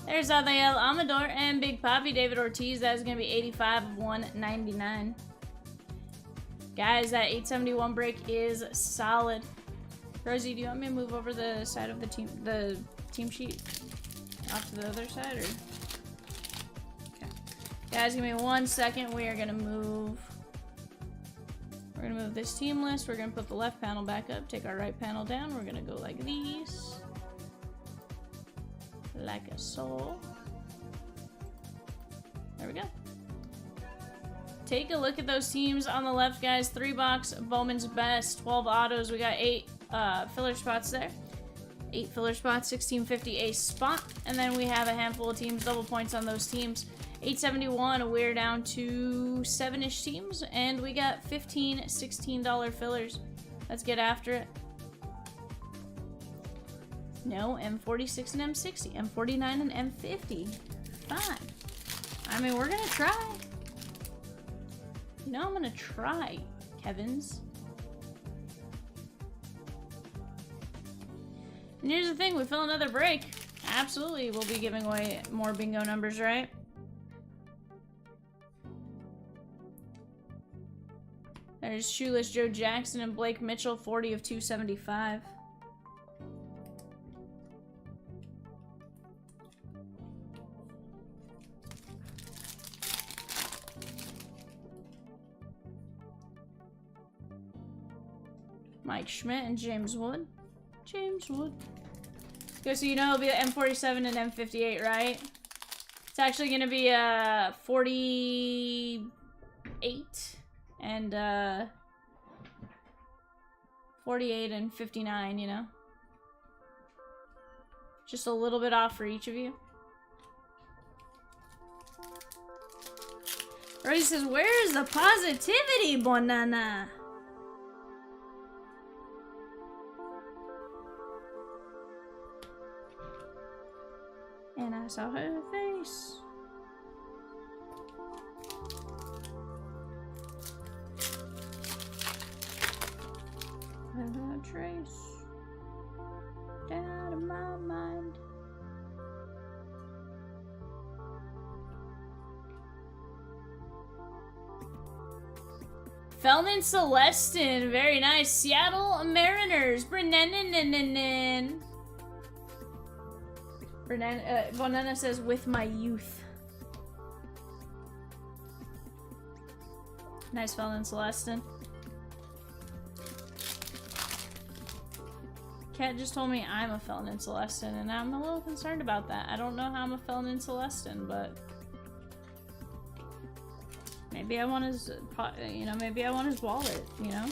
There's Azael Amador and Big Papi David Ortiz. That's going to be 85 of 199. Guys, that 871 break is solid. Rosie, do you want me to move over the side of the team sheet? Off to the other side, or? Okay. Guys, give me 1 second. We are going to move. We're going to move this team list. We're going to put the left panel back up. Take our right panel down. We're going to go like these. Like a soul. There we go. Take a look at those teams on the left, guys. 3-box, Bowman's Best, 12 autos. We got 8 filler spots there. 8 filler spots, 1650 a spot. And then we have a handful of teams, double points on those teams. 871, we're down to 7-ish teams. And we got 15 $16 fillers. Let's get after it. No, M46 and M60, M49 and M50. Fine. I mean, we're gonna try. You know I'm gonna try, Kevins. And here's the thing, we fill another break. Absolutely, we'll be giving away more bingo numbers, right? There's Shoeless Joe Jackson and Blake Mitchell, 40 of 275. Mike Schmidt and James Wood. James Wood. Okay, so you know it'll be the M47 and M58, right? It's actually gonna be 48 and 48 and 59, you know? Just a little bit off for each of you. Rosie says, where's the positivity, Bonana? And I saw her face. A trace out of my mind. Feldman Celestin, very nice. Seattle Mariners, Brennan. Bonana says, with my youth. Nice Feldman Celestin. Kat just told me I'm a Felon Celestin, and I'm a little concerned about that. I don't know how I'm a Felon Celestin, but maybe I want his, you know, maybe I want his wallet, you know?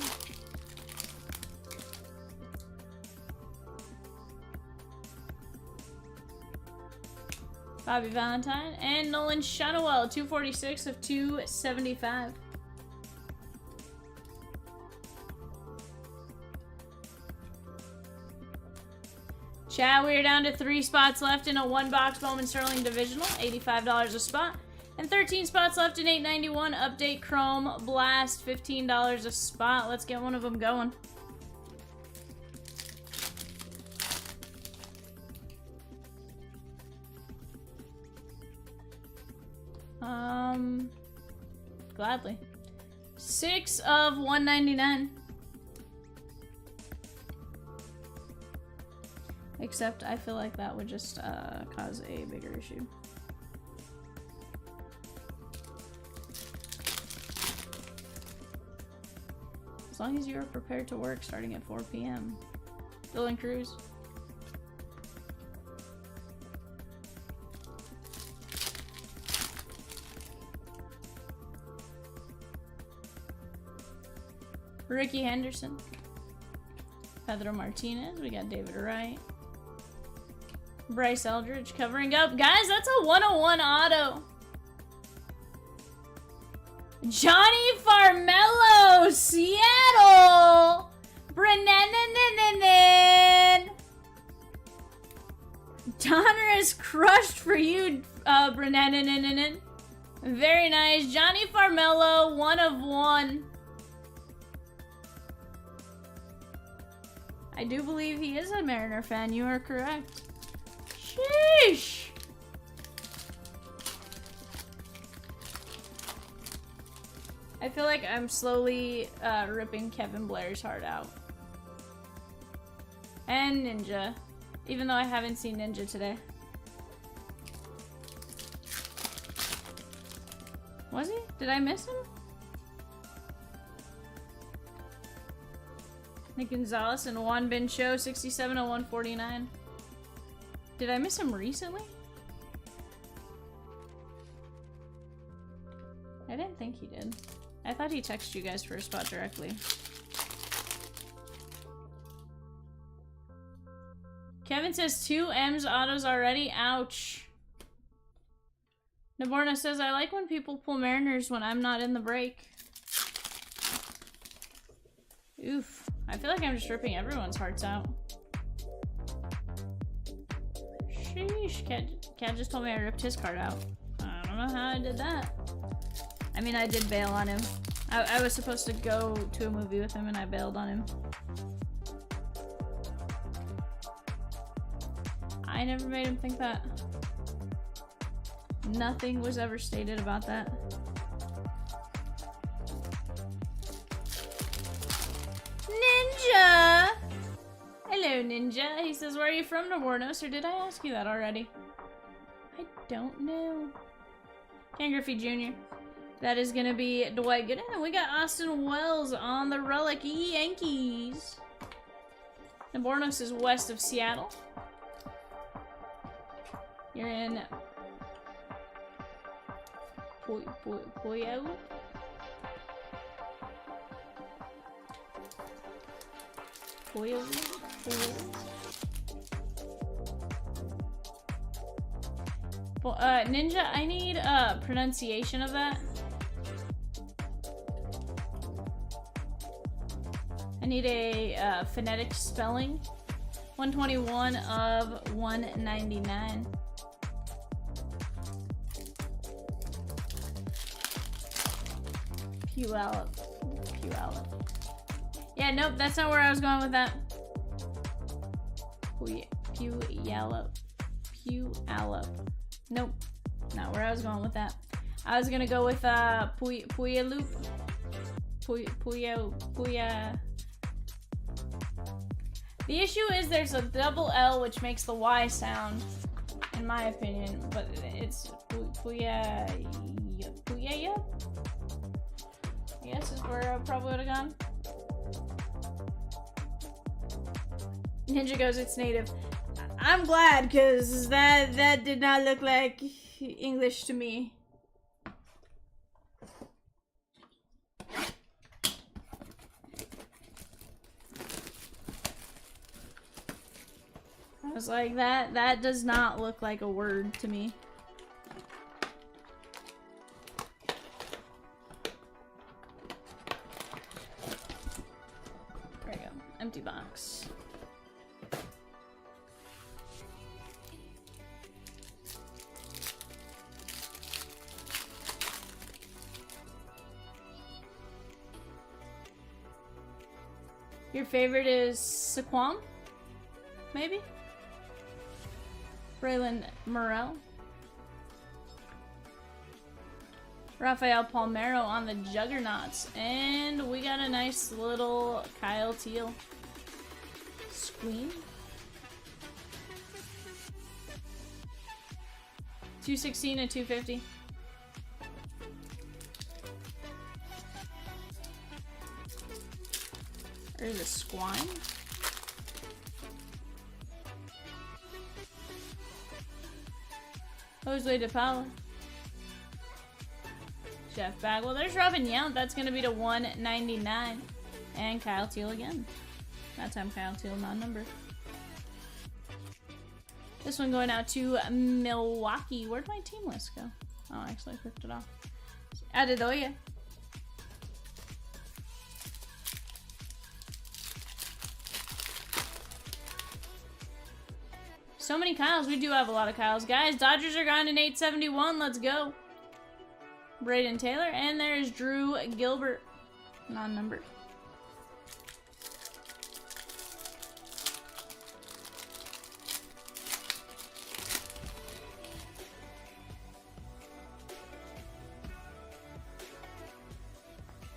Bobby Valentine and Nolan Shunwell, 246 of 275. Chat, we are down to 3 spots left in a 1-box Bowman Sterling Divisional, $85 a spot. And 13 spots left in 891 Update Chrome Blast, $15 a spot. Let's get one of them going. Gladly. 6 of 199. Except I feel like that would just cause a bigger issue. As long as you are prepared to work starting at 4 p.m. Dylan Cruz. Ricky Henderson. Pedro Martinez. We got David Wright. Bryce Eldridge covering up. Guys, that's a 101 auto. Johnny Farmello, Seattle. Brennan. Donner is crushed for you, Brennan. Very nice. Johnny Farmello, 1 of 1. I do believe he is a Mariner fan. You are correct. Sheesh. I feel like I'm slowly ripping Kevin Blair's heart out. And Ninja. Even though I haven't seen Ninja today. Was he? Did I miss him? Nick Gonzalez and Juan Bin Cho, 670149. Did I miss him recently? I didn't think he did. I thought he texted you guys for a spot directly. Kevin says 2 M's autos already. Ouch. Naborna says, I like when people pull Mariners when I'm not in the break. Oof. I feel like I'm just ripping everyone's hearts out. Sheesh. Cat just told me I ripped his card out. I don't know how I did that. I mean, I did bail on him. I was supposed to go to a movie with him and I bailed on him. I never made him think that. Nothing was ever stated about that. Ninja! Hello, Ninja. He says, where are you from, Nawarnos? Or did I ask you that already? I don't know. Ken Griffey Jr. That is gonna be Dwight Gooden. And we got Austin Wells on the Relic Yankees. Nabornos is west of Seattle. You're in Poyo? Ninja, I need a pronunciation of that. I need a phonetic spelling. 121 of 199. Puyallup. Yeah, nope, that's not where I was going with that. Puyallup. Nope, not where I was going with that. I was gonna go with Puyallup. Puya. The issue is there's a double L which makes the Y sound, in my opinion, but it's Puya. I guess is where I probably would have gone. Ninja goes, it's native. I'm glad, because that did not look like English to me. I was like, that does not look like a word to me. There we go. Empty box. Your favorite is Saquon? Maybe? Braylon Morrell. Rafael Palmeiro on the Juggernauts. And we got a nice little Kyle Teal. Squeen. 216 and 250. There's a Squine. Jose DePaula. Jeff Bagwell. There's Robin Yount. That's going to be to 199. And Kyle Teal again. That time Kyle Teal non-numbered. This one going out to Milwaukee. Where'd my team list go? Oh, actually I clicked it off. Adedoya. So many Kyles. We do have a lot of Kyles. Guys, Dodgers are gone in 871. Let's go. Braden Taylor. And there's Drew Gilbert. Non-numbered.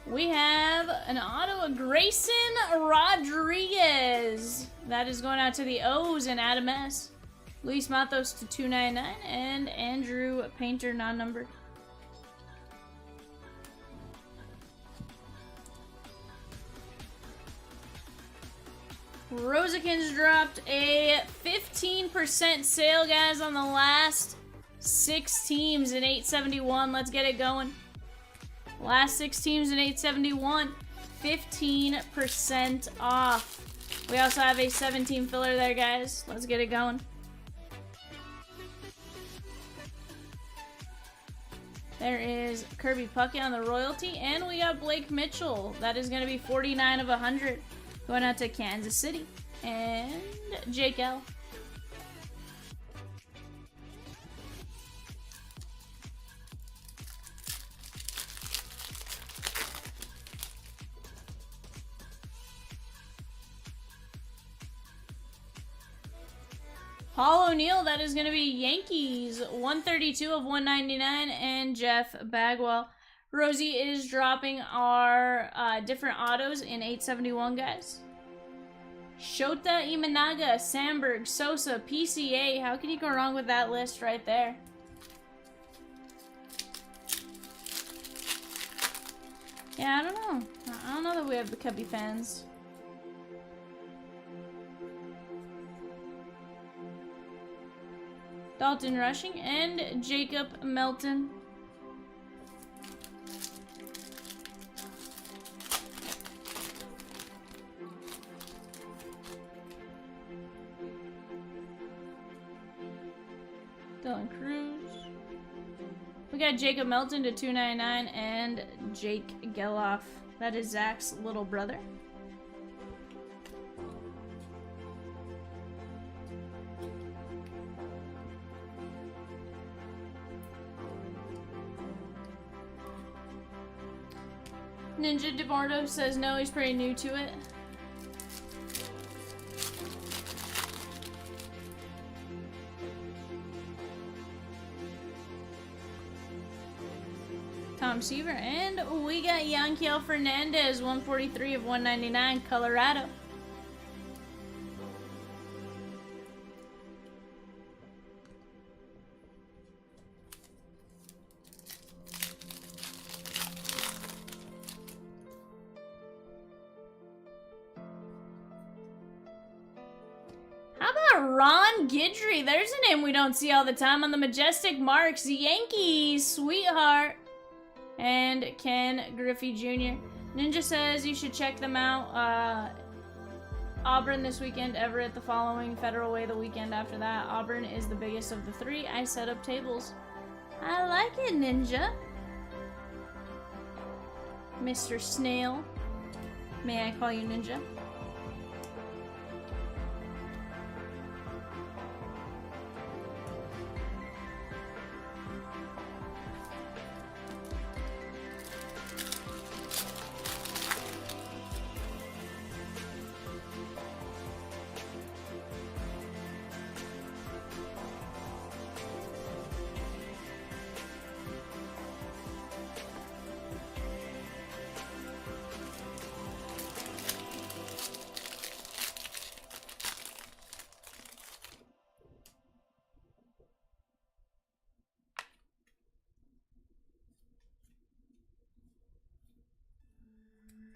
We have an auto of Grayson Rodriguez. That is going out to the O's and Adam S. Luis Matos to 299 and Andrew Painter non-numbered. Rosikins dropped a 15% sale, guys, on the last 6 teams in 871. Let's get it going. Last 6 teams in 871, 15% off. We also have a 17 filler there, guys. Let's get it going. There is Kirby Puckett on the royalty, and we got Blake Mitchell. That is going to be 49 of 100. Going out to Kansas City. And Jake L. Paul O'Neill, that is going to be Yankees, 132 of 199, and Jeff Bagwell. Rosie is dropping our different autos in 871, guys. Shota Imanaga, Sandberg, Sosa, PCA. How can you go wrong with that list right there? Yeah, I don't know. I don't know that we have the Cubby fans. Dalton Rushing and Jacob Melton. Dylan Cruz. We got Jacob Melton to 299 and Jake Geloff. That is Zach's little brother. Ninja DeBardo says no, he's pretty new to it. Tom Seaver, and we got Yanquiel Fernandez, 143 of 199, Colorado. How about Ron Guidry? There's a name we don't see all the time on the Majestic Marks. Yankees, sweetheart. And Ken Griffey Jr. Ninja says you should check them out. Auburn this weekend, Everett the following, Federal Way the weekend after that. Auburn is the biggest of the 3. I set up tables. I like it, Ninja. Mr. Snail. May I call you Ninja?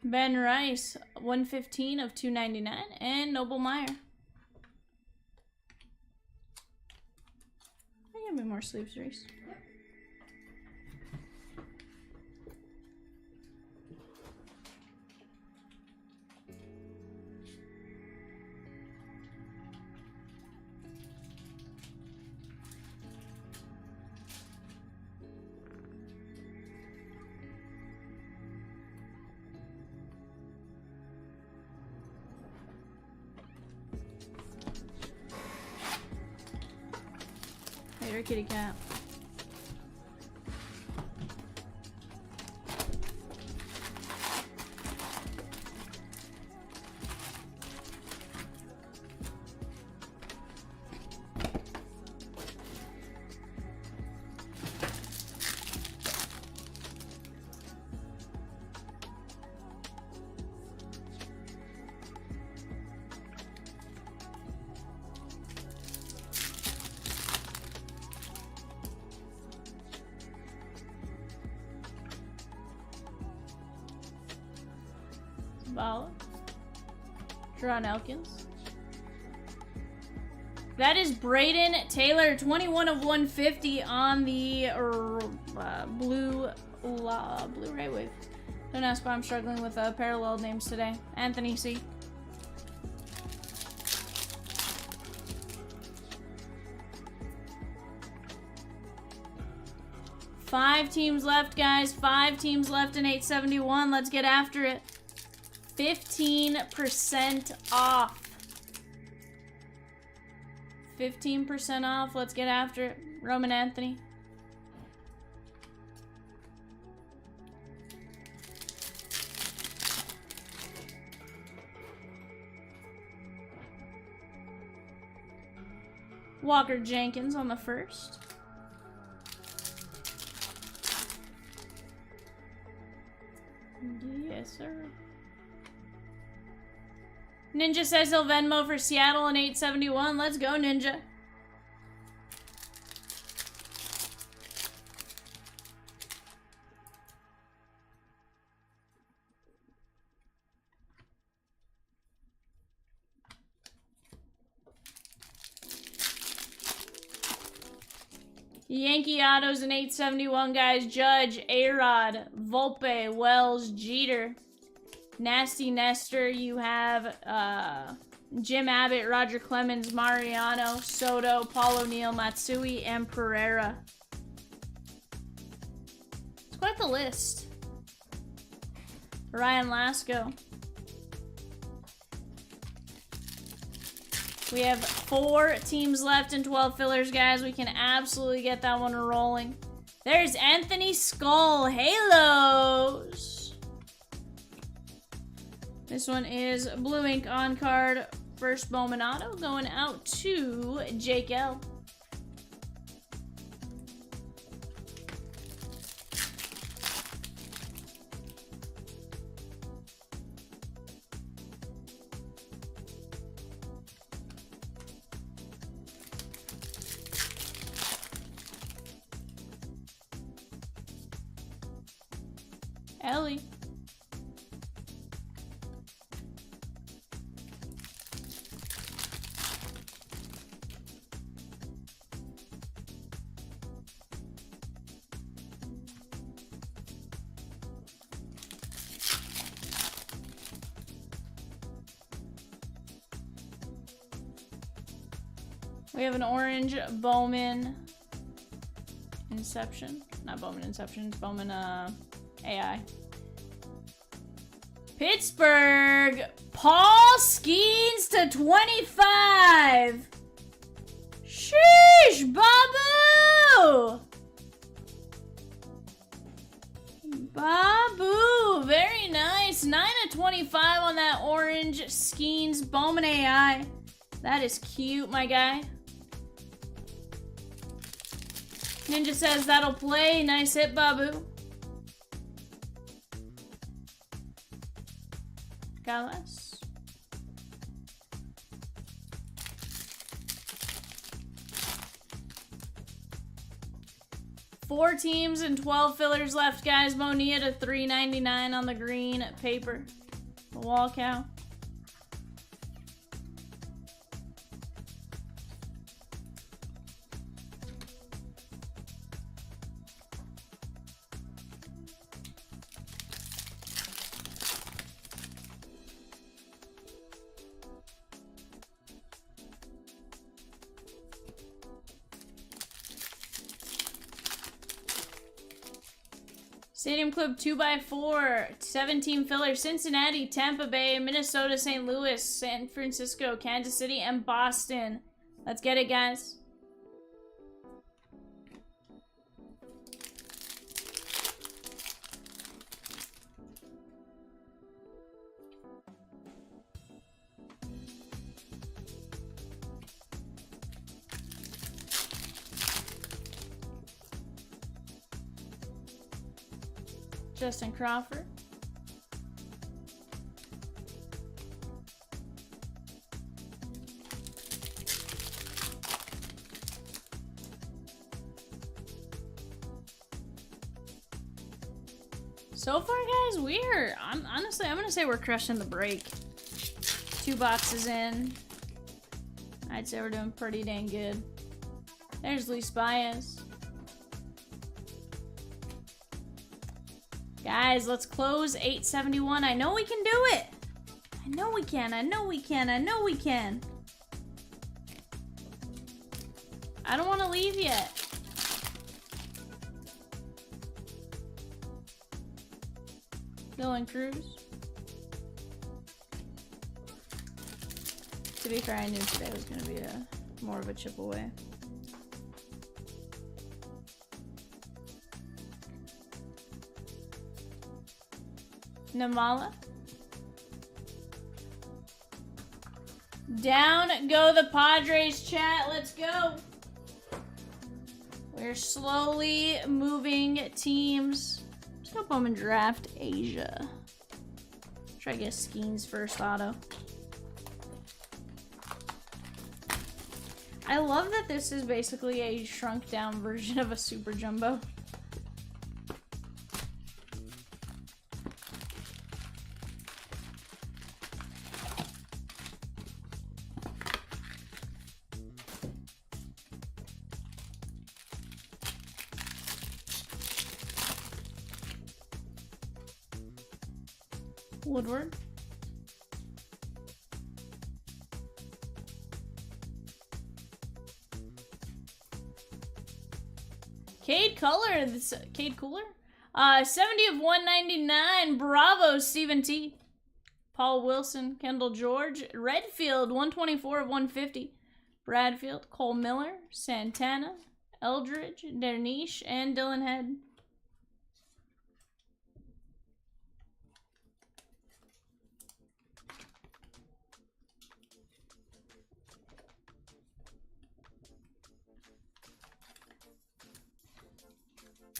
Ben Rice, 115 of 299, and Noble Meyer. Give me more sleeves, Reese. You're a kitty cat. Bala. Teron Elkins. That is Braden Taylor, 21 of 150 on the Blu-ray Wave. Don't ask why I'm struggling with parallel names today. Anthony C. Five teams left, guys. 5 teams left in 871. Let's get after it. 15% off. 15% off. Let's get after it. Roman Anthony. Walker Jenkins on the first. Yes, sir. Ninja says he'll Venmo for Seattle in 871. Let's go, Ninja. Yankee Autos in 871, guys. Judge, A-Rod, Volpe, Wells, Jeter. Nasty Nestor, you have Jim Abbott, Roger Clemens, Mariano, Soto, Paul O'Neill, Matsui, and Pereira. It's quite the list. Ryan Lasco. We have 4 teams left and 12 fillers, guys. We can absolutely get that one rolling. There's Anthony Skull Halos. This one is blue ink on card. First Bowman auto going out to Jake L. Ellie. We have an orange Bowman Inception. Not Bowman Inception, it's Bowman AI. Pittsburgh, Paul Skeens to 25. Sheesh, Babu! Babu, very nice. 9 of 25 on that orange Skeens Bowman AI. That is cute, my guy. Ninja says that'll play. Nice hit, Babu. Gallas. Four teams and 12 fillers left, guys. Bonilla to 399 on the green paper. The wall cow. Stadium Club 2x4, 17 fillers, Cincinnati, Tampa Bay, Minnesota, St. Louis, San Francisco, Kansas City, and Boston. Let's get it, guys. Justin Crawford. So far, guys, honestly, I'm gonna say we're crushing the break. 2 boxes in. I'd say we're doing pretty dang good. There's Luis Baez. Guys, let's close 871. I know we can do it. I know we can. I know we can. I know we can. I don't want to leave yet. Dylan Cruz. To be fair, I knew today was going to be more of a chip away. Namala. Down go the Padres, chat. Let's go. We're slowly moving teams. Let's go Bowman Draft Asia. Try to get Skeens first auto. I love that this is basically a shrunk down version of a Super Jumbo. Woodward. Cade Color, this Cade Cooler. 70 of 199. Bravo, Stephen T. Paul Wilson, Kendall George. Redfield, 124 of 150. Bradfield, Cole Miller, Santana, Eldridge, Derniche, and Dylan Head.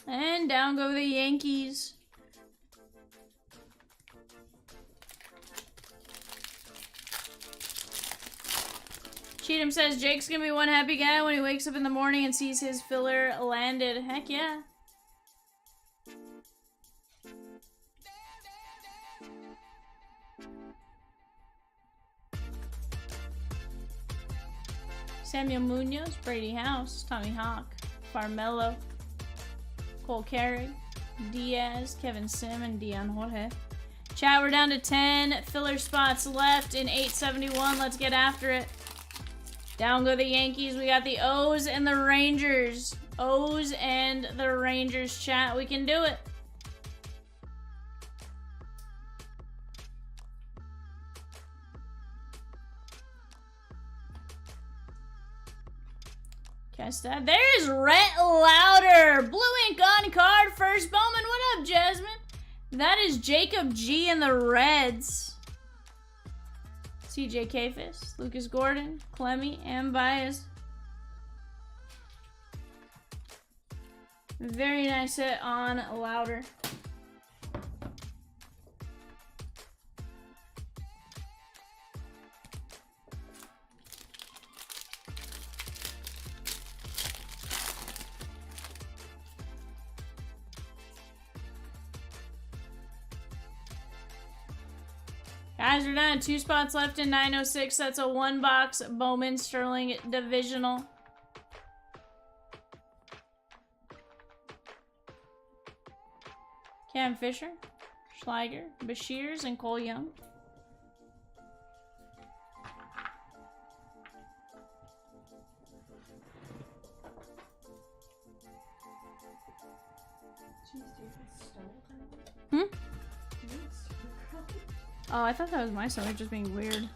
And down go the Yankees. Cheatham says Jake's gonna be one happy guy when he wakes up in the morning and sees his filler landed. Heck yeah. Samuel Munoz, Brady House, Tommy Hawk, Farmelo, Cole Carey, Diaz, Kevin Sim, and Dion Jorge. Chat, we're down to 10 filler spots left in 871. Let's get after it. Down go the Yankees. We got the O's and the Rangers. O's and the Rangers, chat. We can do it. There's Rhett Louder. Blue ink on card. First Bowman. What up, Jasmine? That is Jacob G and the Reds. CJ Kafis, Lucas Gordon, Clemmy, and Baez. Very nice hit on Louder. Guys, we're down to 2 spots left in 906. That's a 1-box Bowman Sterling divisional. Cam Fisher, Schleiger, Bashirs, and Cole Young. Hmm? Oh, I thought that was my stomach just being weird.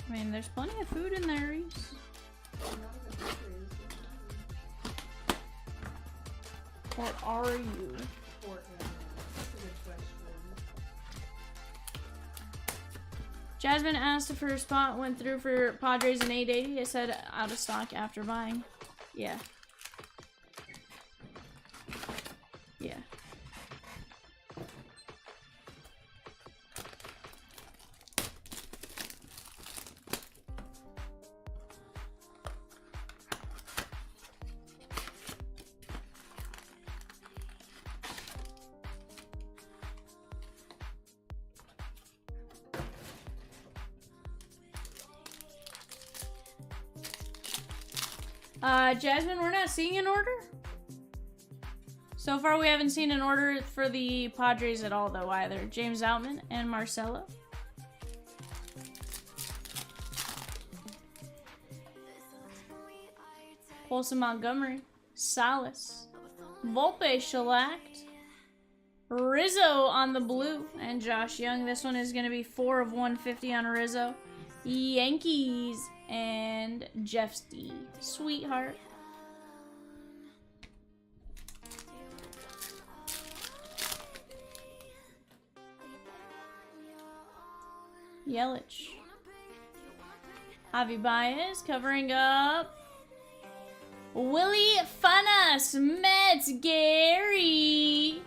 I mean, there's plenty of food in there, Reese. What are you? Jasmine asked if her spot went through for Padres in 880. I said out of stock after buying. Yeah. Yeah. Jasmine, we're not seeing an order? So far, we haven't seen an order for the Padres at all, though, either. James Outman and Marcelo. Paulson Montgomery. Salas. Volpe shellacked. Rizzo on the blue. And Josh Young. This one is going to be 4 of 150 on Rizzo. Yankees. And Jeff Stee. Sweetheart. Yelich. Javi Baez covering up. Willie Fanas. Mets. Gary.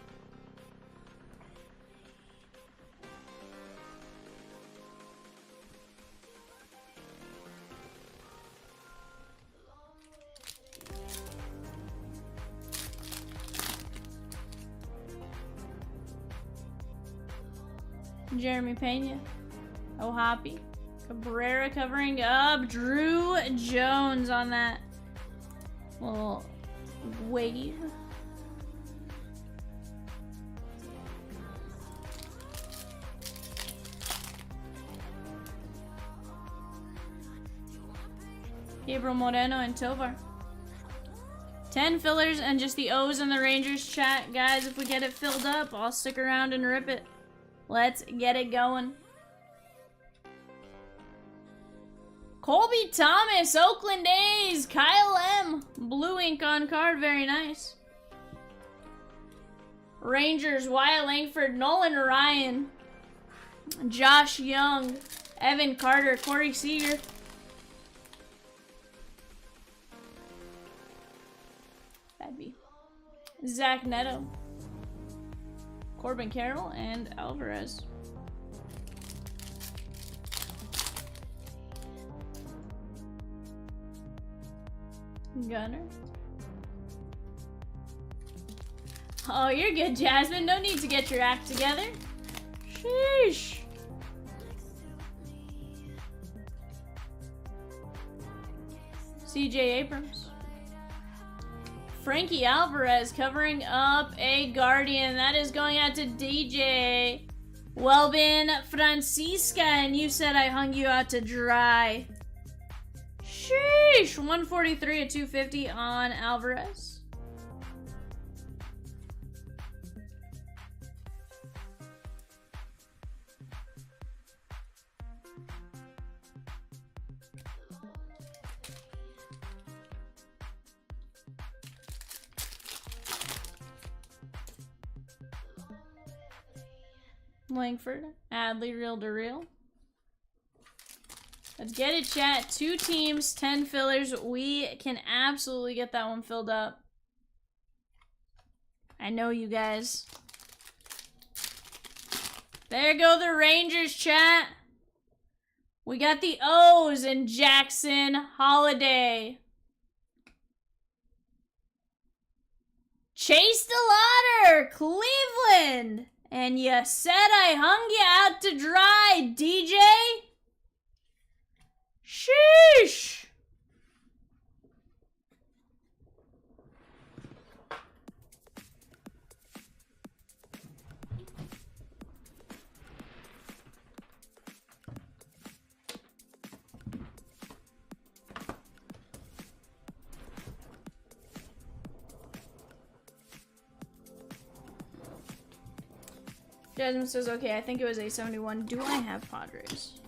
Jeremy Pena. O'Hoppe. Cabrera covering up. Drew Jones on that little wave. Gabriel Moreno and Tovar. 10 fillers and just the O's in the Rangers chat. Guys, if we get it filled up, I'll stick around and rip it. Let's get it going. Colby Thomas, Oakland A's, Kyle M. Blue ink on card, very nice. Rangers, Wyatt Langford, Nolan Ryan, Josh Young, Evan Carter, Corey Seager. That'd be Zach Neto, Corbin Carroll, and Alvarez. Gunner. Oh, you're good, Jasmine. No need to get your act together. Sheesh. CJ Abrams. Frankie Alvarez covering up a Guardian. That is going out to DJ. Welbin Francisca, and you said I hung you out to dry. Sheesh. 143 at 250 on Alvarez. Langford, Adley, reel to reel. Let's get it, chat. 2 teams, 10 fillers. We can absolutely get that one filled up. I know you guys. There go the Rangers, chat. We got the O's and Jackson Holiday. Chase DeLauder, Cleveland. And you said I hung you out to dry, DJ? Sheesh. Jasmine says, okay, I think it was A71. Do I have Padres?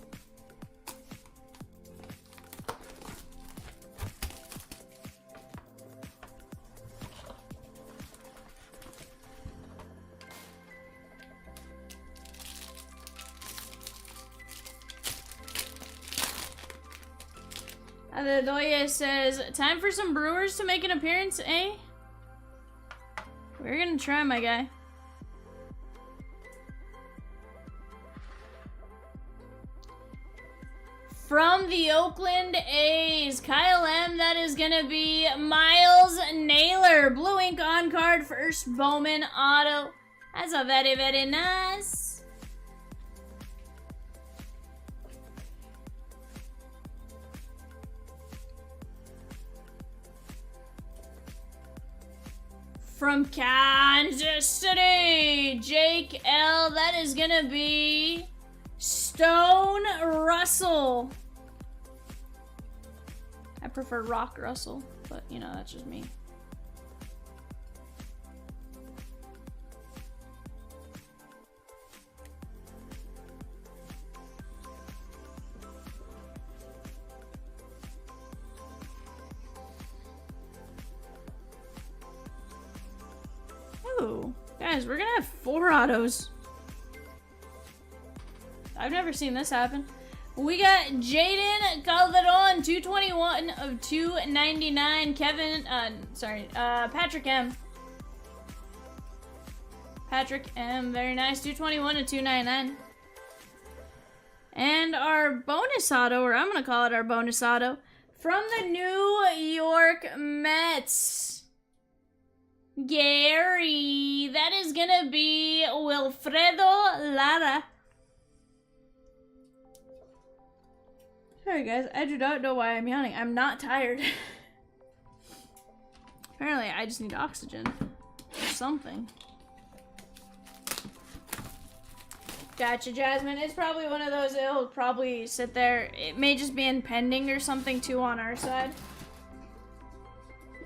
Adedoye says, time for some Brewers to make an appearance, eh? We're gonna try, my guy. From the Oakland A's, Kyle M, that is gonna be Miles Naylor. Blue ink on card, first Bowman auto. That's a very, very nice. From Kansas City, Jake L, that is gonna be Stone Russell. I prefer Rock Russell, but you know, that's just me. Ooh, guys, we're gonna have 4 autos. I've never seen this happen. We got Jaden Calderon, 221 of 299. Patrick M. Patrick M, very nice, 221 of 299. And our bonus auto, or I'm gonna call it our bonus auto, from the New York Mets, Gary, that is gonna be Wilfredo Lara. Sorry guys, I do not know why I'm yawning. I'm not tired. Apparently I just need oxygen or something. Gotcha, Jasmine. It's probably one of those, it'll probably sit there. It may just be impending or something too on our side.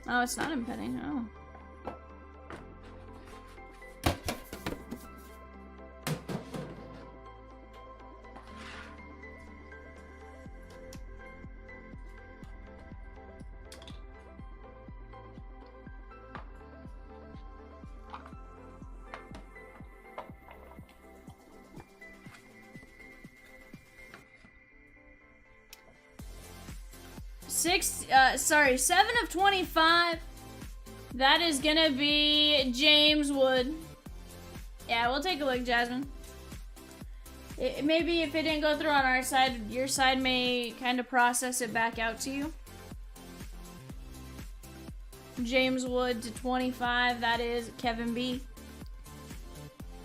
Oh, it's not impending. Oh. Sorry, 7 of 25. That is gonna be James Wood. Yeah, we'll take a look, Jasmine. Maybe if it didn't go through on our side, your side may kind of process it back out to you. James Wood to 25. That is Kevin B.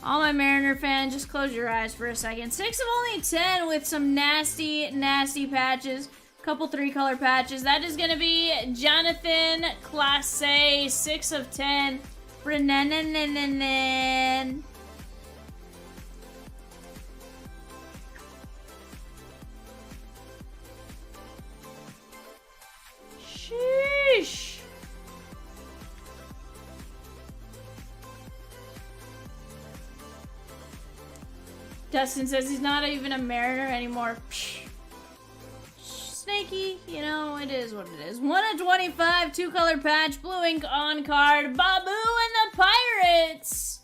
All my Mariner fans, just close your eyes for a second. 6 of only 10 with some nasty, nasty patches. Couple 3-color patches. That is gonna be Jonathan Classe, 6 of 10. Brennan. Sheesh. Dustin says he's not even a Mariner anymore. Psh. Snaky, you know, it is what it is. 1 of 25, 2-color patch, blue ink on card. Babu and the Pirates.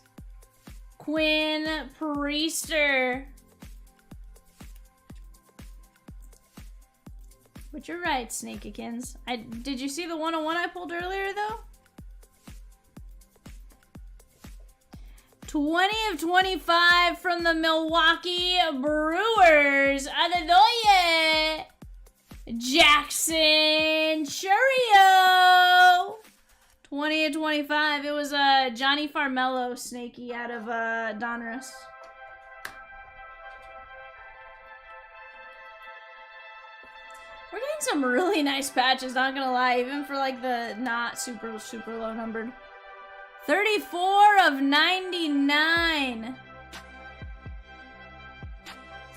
Quinn Priester. But you're right, Snakykins. Did you see the 101 I pulled earlier, though? 20 of 25 from the Milwaukee Brewers. Adedoye. Jackson Churio. 20 of 25. It was Johnny Farmello Snaky out of Donruss. We're getting some really nice patches, not gonna lie, even for like the not super low numbered. 34 of 99.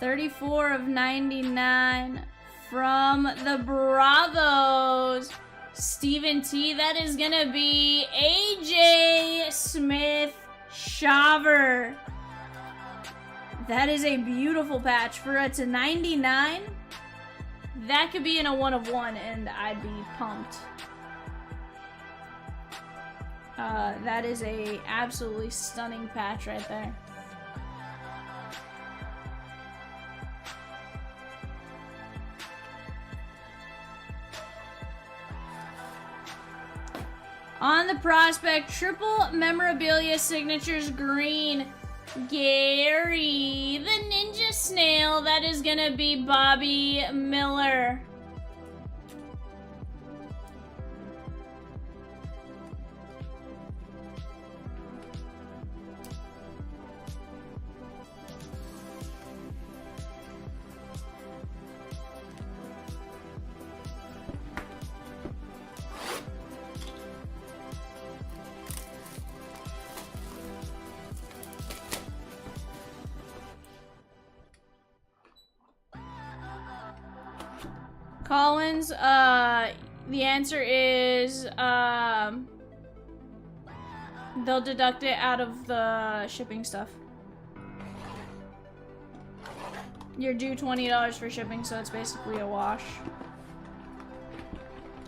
34 of 99 from the Bravos. Steven T, that is gonna be AJ Smith Shaver. That is a beautiful patch. For it to 99, that could be in a 1 of 1 and I'd be pumped. That is a absolutely stunning patch right there. On the prospect, triple memorabilia signatures green. Gary, the Ninja Snail. That is gonna be Bobby Miller. Collins, the answer is, they'll deduct it out of the shipping stuff. You're due $20 for shipping, so it's basically a wash.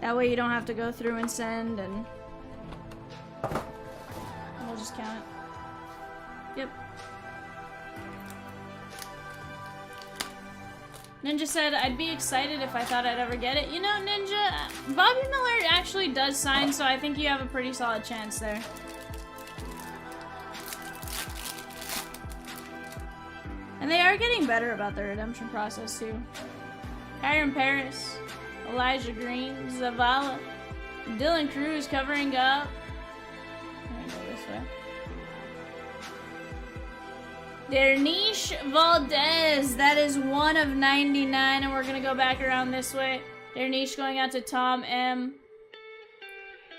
That way you don't have to go through and send, and we'll just count it. Yep. Ninja said, I'd be excited if I thought I'd ever get it. You know, Ninja, Bobby Miller actually does sign, so I think you have a pretty solid chance there. And they are getting better about their redemption process, too. Kyron Paris, Elijah Green, Zavala, Dylan Cruz covering up. I'm gonna go this way. Dernish Valdez, that is 1 of 99, and we're gonna go back around this way. Dernish going out to Tom M.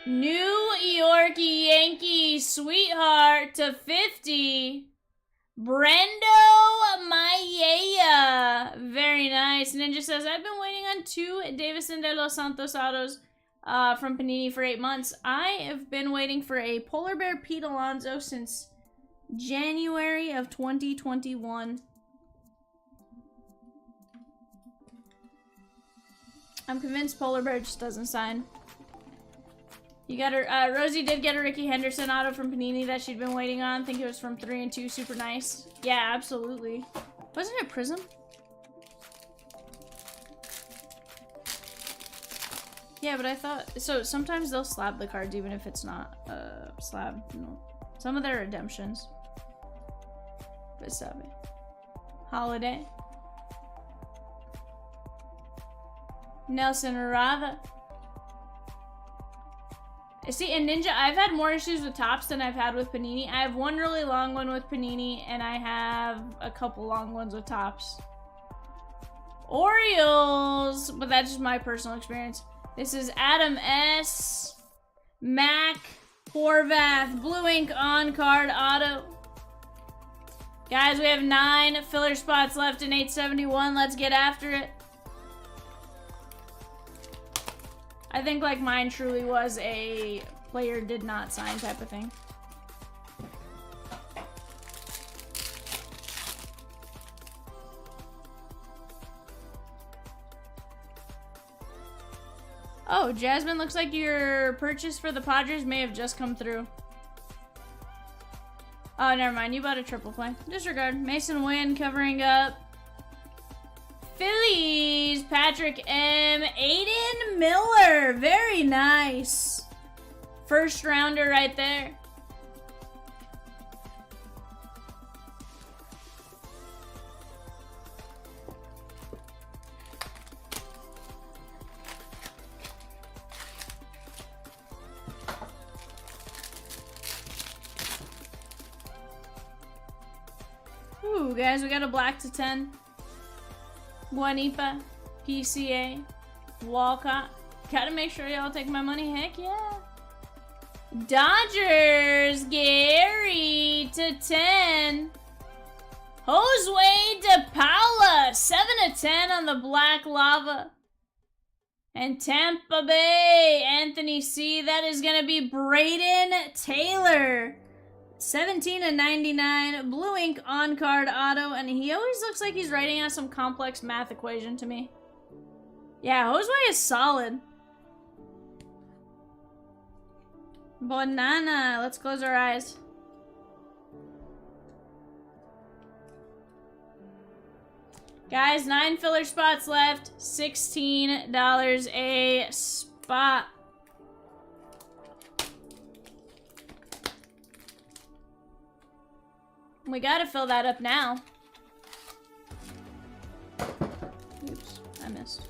New York Yankees sweetheart to 50. Brendo Mayea. Very nice. Ninja says, I've been waiting on 2 Davison de los Santos autos from Panini for 8 months. I have been waiting for a Polar Bear Pete Alonso since January of 2021. I'm convinced Polar Bear just doesn't sign. You got her, Rosie did get a Ricky Henderson auto from Panini that she'd been waiting on. I think it was from 3 and 2, super nice. Yeah, absolutely. Wasn't it Prism? Yeah, but I thought, so sometimes they'll slab the cards even if it's not, slab, no. Some of their redemptions. But seven. Holiday. Nelson Rava. See, in Ninja, I've had more issues with tops than I've had with Panini. I have one really long one with Panini, and I have a couple long ones with tops. Orioles, but that's just my personal experience. This is Adam S. Mac Horvath, Blue Ink on-card auto. Guys, we have 9 filler spots left in 871. Let's get after it. I think like mine truly was a player did not sign type of thing. Oh, Jasmine, looks like your purchase for the Padres may have just come through. Oh, never mind. You bought a triple play. Disregard. Mason Wynn covering up. Phillies, Patrick M. Aiden Miller. Very nice. First rounder right there. Ooh, guys, we got a black to 10. Guanipa, PCA, Walcott. Gotta make sure y'all take my money. Heck yeah. Dodgers, Gary to 10. Josue De Paula, 7 of 10 on the black lava. And Tampa Bay, Anthony C. That is gonna be Braden Taylor. 17 of 99, Blue Ink on-card auto, and he always looks like he's writing out some complex math equation to me. Yeah, Josue is solid. Banana, let's close our eyes. Guys, 9 filler spots left, $16 a spot. We gotta fill that up now. Oops, I missed.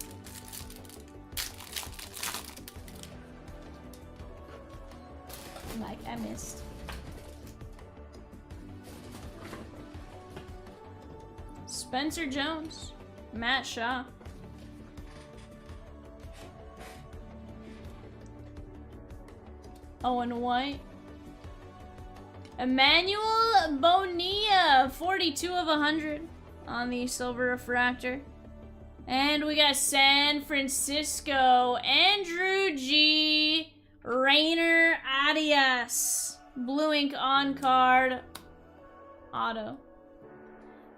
Like, I missed. Spencer Jones. Matt Shaw. Owen White. Emmanuel Bonilla, 42 of 100 on the silver refractor. And we got San Francisco, Andrew G. Rainer Arias. Blue ink on card. Auto.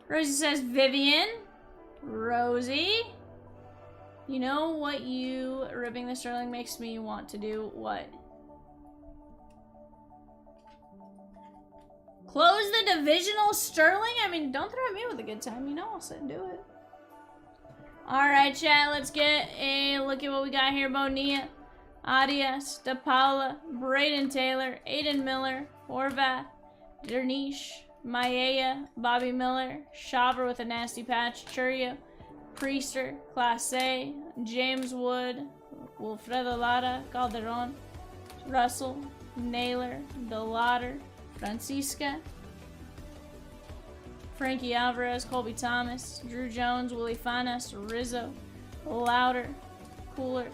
Rosie says Vivian. Rosie. You know what you ripping the Sterling makes me want to do? What? Close the divisional Sterling? I mean, don't throw me with a good time. You know I'll sit and do it. Alright, chat. Let's get a look at what we got here. Bonilla, Arias, DePaula, Braden Taylor, Aiden Miller, Horvath, Dernish, Maia, Bobby Miller, Shaver with a nasty patch, Churio, Priester, Class A, James Wood, Wilfredo Lara, Calderon, Russell, Naylor, DeLauder, Francisca, Frankie Alvarez, Colby Thomas, Drew Jones, Willie Fanas, Rizzo, Louder, Cooler,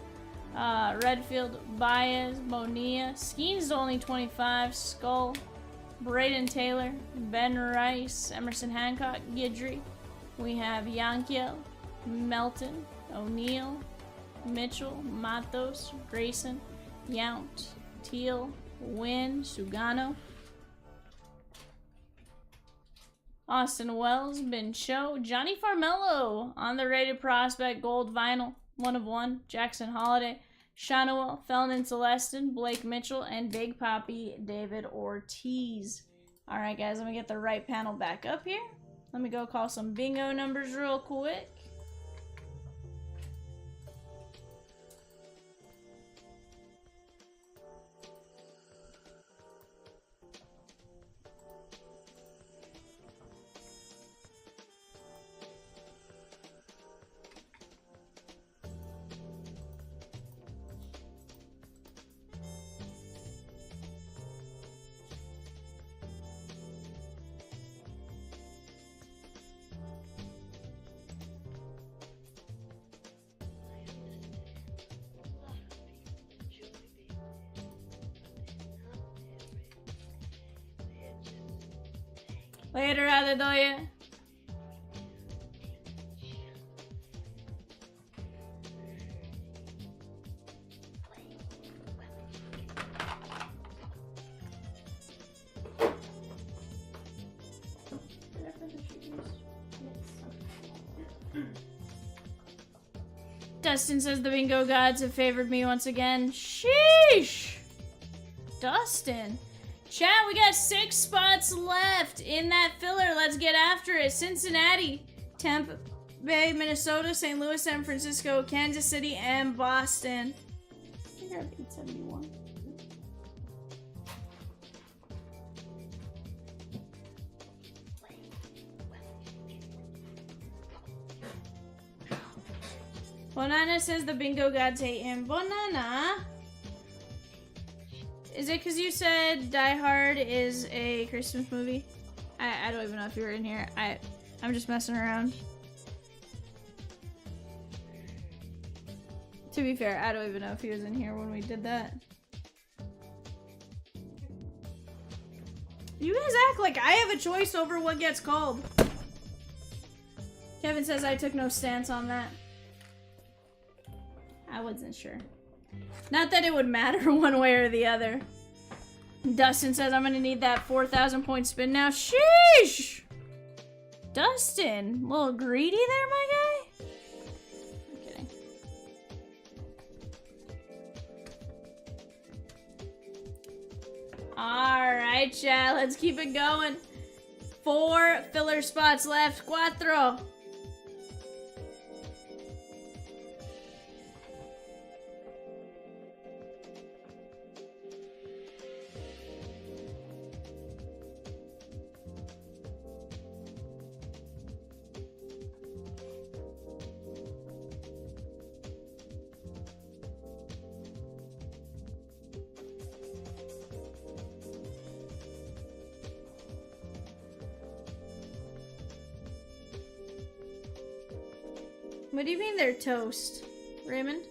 Redfield, Baez, Bonilla, Skeens only 25, Skull, Braden Taylor, Ben Rice, Emerson Hancock, Gidry. We have Yankiel, Melton, O'Neill, Mitchell, Matos, Grayson, Yount, Teal, Wynn, Sugano, Austin Wells, Ben Cho, Johnny Farmello on the rated prospect gold vinyl, 1 of 1, Jackson Holiday, Shanoel, Felton Celestin, Blake Mitchell, and Big Poppy David Ortiz. Alright guys, let me get the right panel back up here. Let me go call some bingo numbers real quick. Later, Adedoya. Dustin says the bingo gods have favored me once again. Sheesh! Dustin. Chat, we got 6 spots left in that filler. Let's get after it. Cincinnati, Tampa Bay, Minnesota, St. Louis, San Francisco, Kansas City, and Boston. I think I have 871. Bonana says the bingo gods hate him. Bonana! Is it because you said Die Hard is a Christmas movie? I don't even know if you were in here. I'm just messing around. To be fair, I don't even know if he was in here when we did that. You guys act like I have a choice over what gets called. Kevin says I took no stance on that. I wasn't sure. Not that it would matter one way or the other. Dustin says I'm gonna need that 4,000 point spin now. Sheesh! Dustin, a little greedy there, my guy? I'm kidding. Alright, chat, let's keep it going. 4 filler spots left. Cuatro. What do you mean they're toast, Raymond?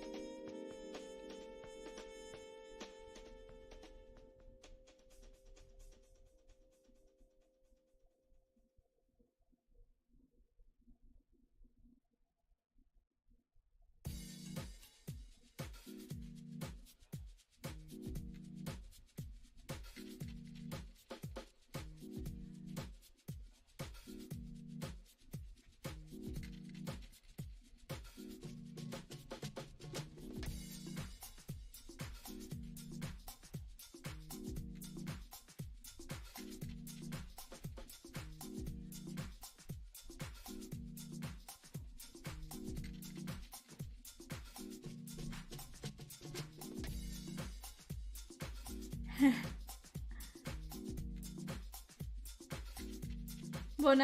Well,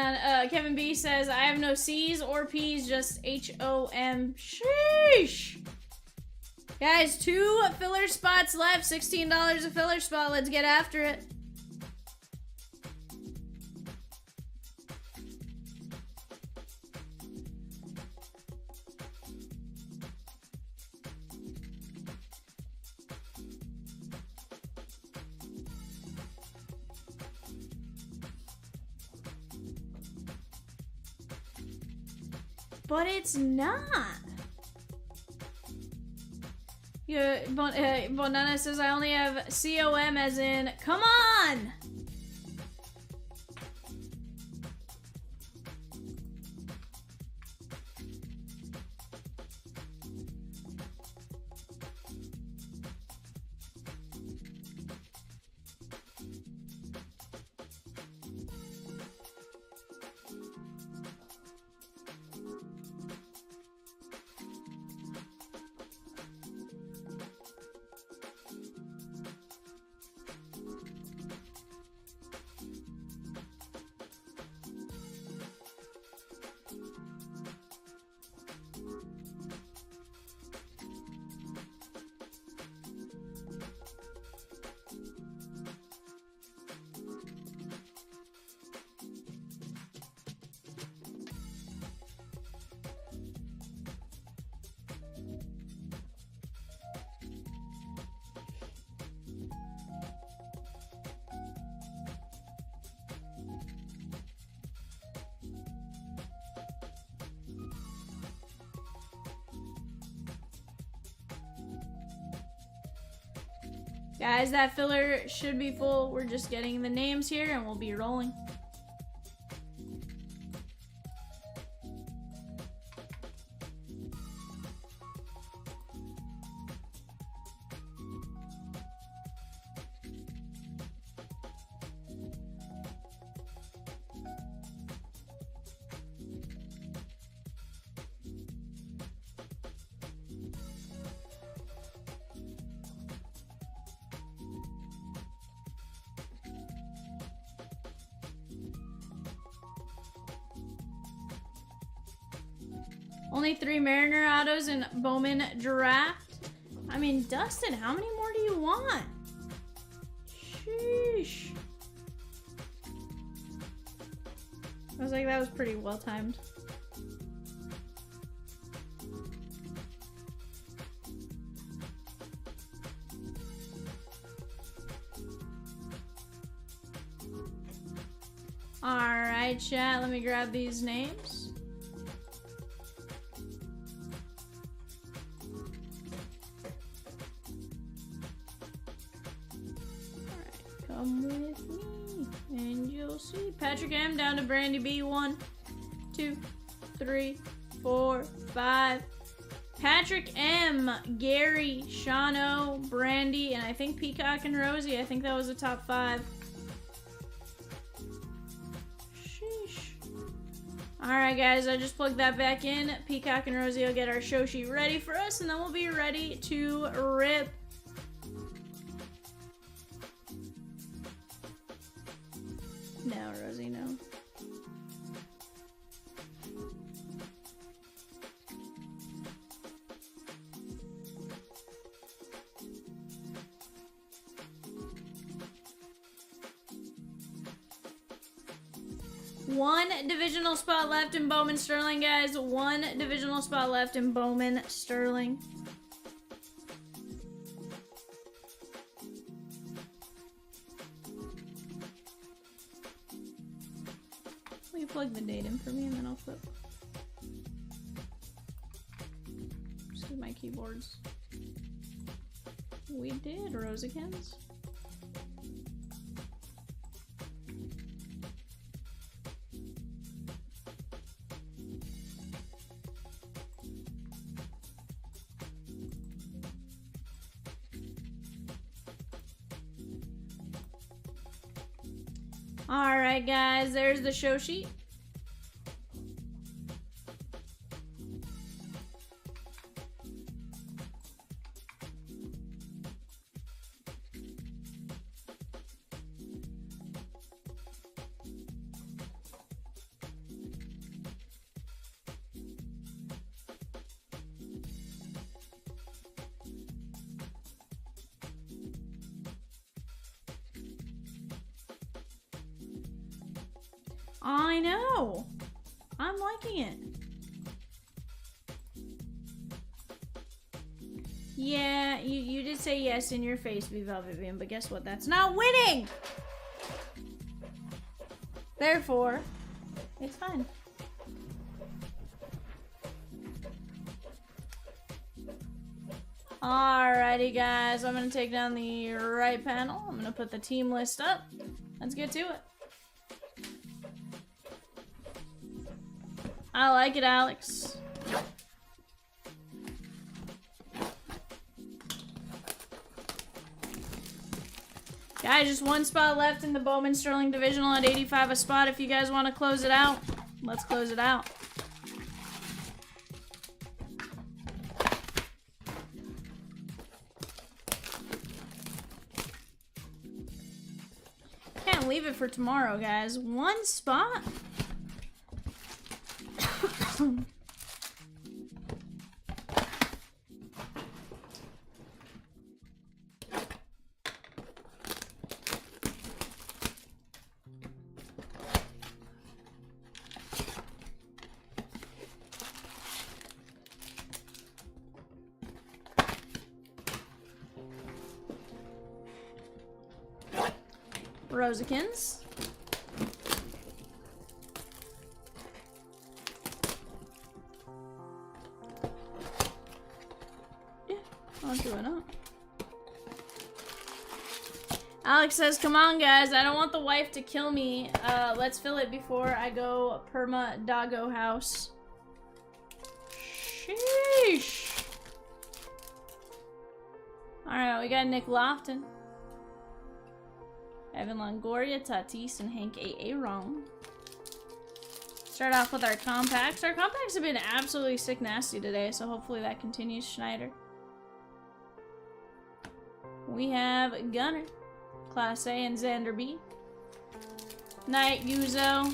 Kevin B says, I have no C's or P's, just HOM. Sheesh! Guys, 2 filler spots left. $16 a filler spot. Let's get after it. But it's not. Yeah, Bonana says I only have COM as in, come on! Guys, that filler should be full. We're just getting the names here and we'll be rolling. Only 3 Mariner autos and Bowman draft. I mean, Dustin, how many more do you want? Sheesh. I was like, that was pretty well timed. Alright, chat, let me grab these names. Come with me, and you'll see. Patrick M down to Brandy B. 1, 2, 3, 4, 5. Patrick M, Gary, Shano, Brandy, and I think Peacock and Rosie. I think that was the top 5. Sheesh. Alright, guys, I just plugged that back in. Peacock and Rosie will get our show sheet ready for us, and then we'll be ready to rip. No, Rosie, no. One divisional spot left in Bowman Sterling, guys. One divisional spot left in Bowman Sterling. Will you plug the date in for me and then I'll flip? Just my keyboards. We did, Rosiekins. Alright guys, there's the show sheet. I know. I'm liking it. Yeah, you did say yes in your face, Vivian, but guess what? That's not winning! Therefore, it's fine. Alrighty, guys. I'm gonna take down the right panel. I'm gonna put the team list up. Let's get to it. I like it, Alex. Guys, just one spot left in the Bowman Sterling Divisional at 85 a spot. If you guys want to close it out, let's close it out. Can't leave it for tomorrow, guys. One spot? Rosiekins. Yeah, I'll do it up. Alex says, come on guys, I don't want the wife to kill me. Let's fill it before I go perma doggo house. Sheesh. Alright, we got Nick Lofton, Evan Longoria, Tatis, and Hank Aaron. Start off with our compacts. Our compacts have been absolutely sick nasty today, so hopefully that continues. Schneider. We have Gunner, Class A, and Xander B. Knight, Guzzo.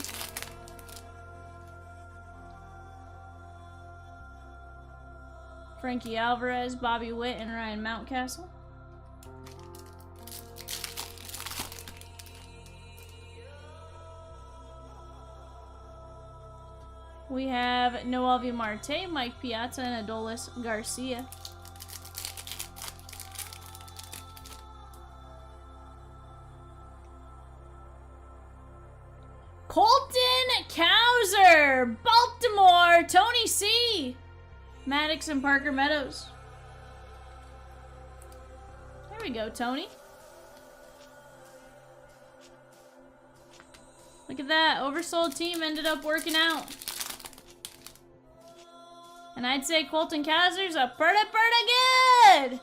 Frankie Alvarez, Bobby Witt, and Ryan Mountcastle. We have Noel V. Marte, Mike Piazza, and Adolis Garcia. Colton Cowser, Baltimore, Tony C. Maddox and Parker Meadows. There we go, Tony. Look at that. Oversold team ended up working out. And I'd say Colton Cowser's a pretty good.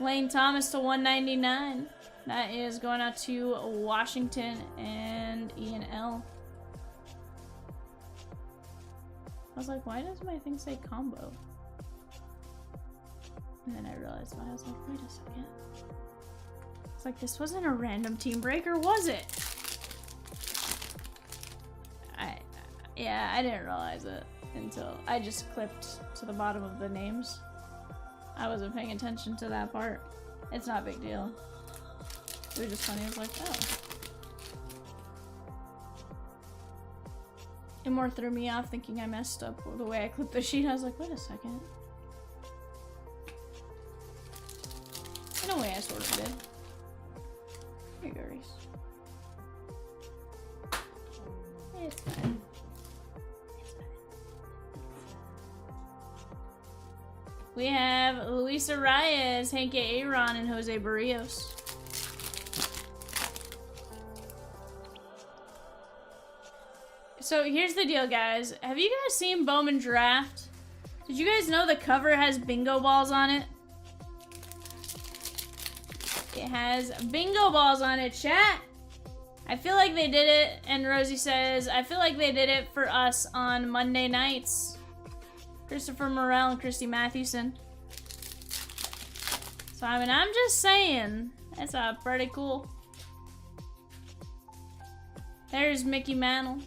Lane Thomas to 199. That is going out to Washington and Ian L. I was like, why does my thing say combo? And then I realized why. I was like, wait a second. It's like, this wasn't a random team breaker, was it? Yeah, I didn't realize it until I just clipped to the bottom of the names. I wasn't paying attention to that part. It's not a big deal. It was just funny. I was like, oh. It more threw me off thinking I messed up the way I clipped the sheet. I was like, wait a second. In a way, I sort of did. Here you go, Reese. It's fine. It's fine. We have Luisa Reyes, Hank Aaron, and Jose Barrios. So here's the deal, guys. Have you guys seen Bowman Draft? Did you guys know the cover has bingo balls on it? It has bingo balls on it, chat. I feel like they did it, and Rosie says, I feel like they did it for us on Monday nights. Christopher Morel and Christy Mathewson. So, I mean, I'm just saying, that's pretty cool. There's Mickey Mantle.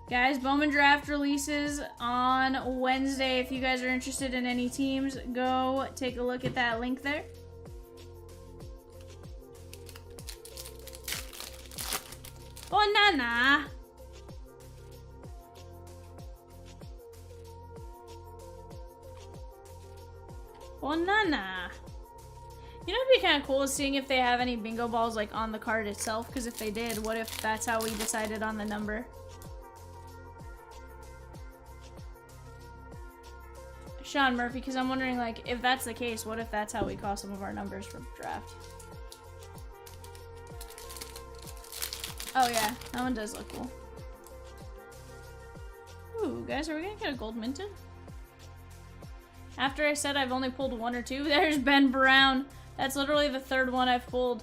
Guys, Bowman Draft releases on Wednesday. If you guys are interested in any teams, go take a look at that link there. Banana. Banana. You know, it'd be kind of cool seeing if they have any bingo balls like on the card itself. Because if they did, what if that's how we decided on the number? Sean Murphy, because I'm wondering, like, if that's the case, what if that's how we call some of our numbers for draft? Oh yeah, that one does look cool. Ooh, guys, are we gonna get a gold minted? After I said I've only pulled one or two, there's Ben Brown. That's literally the third one I've pulled.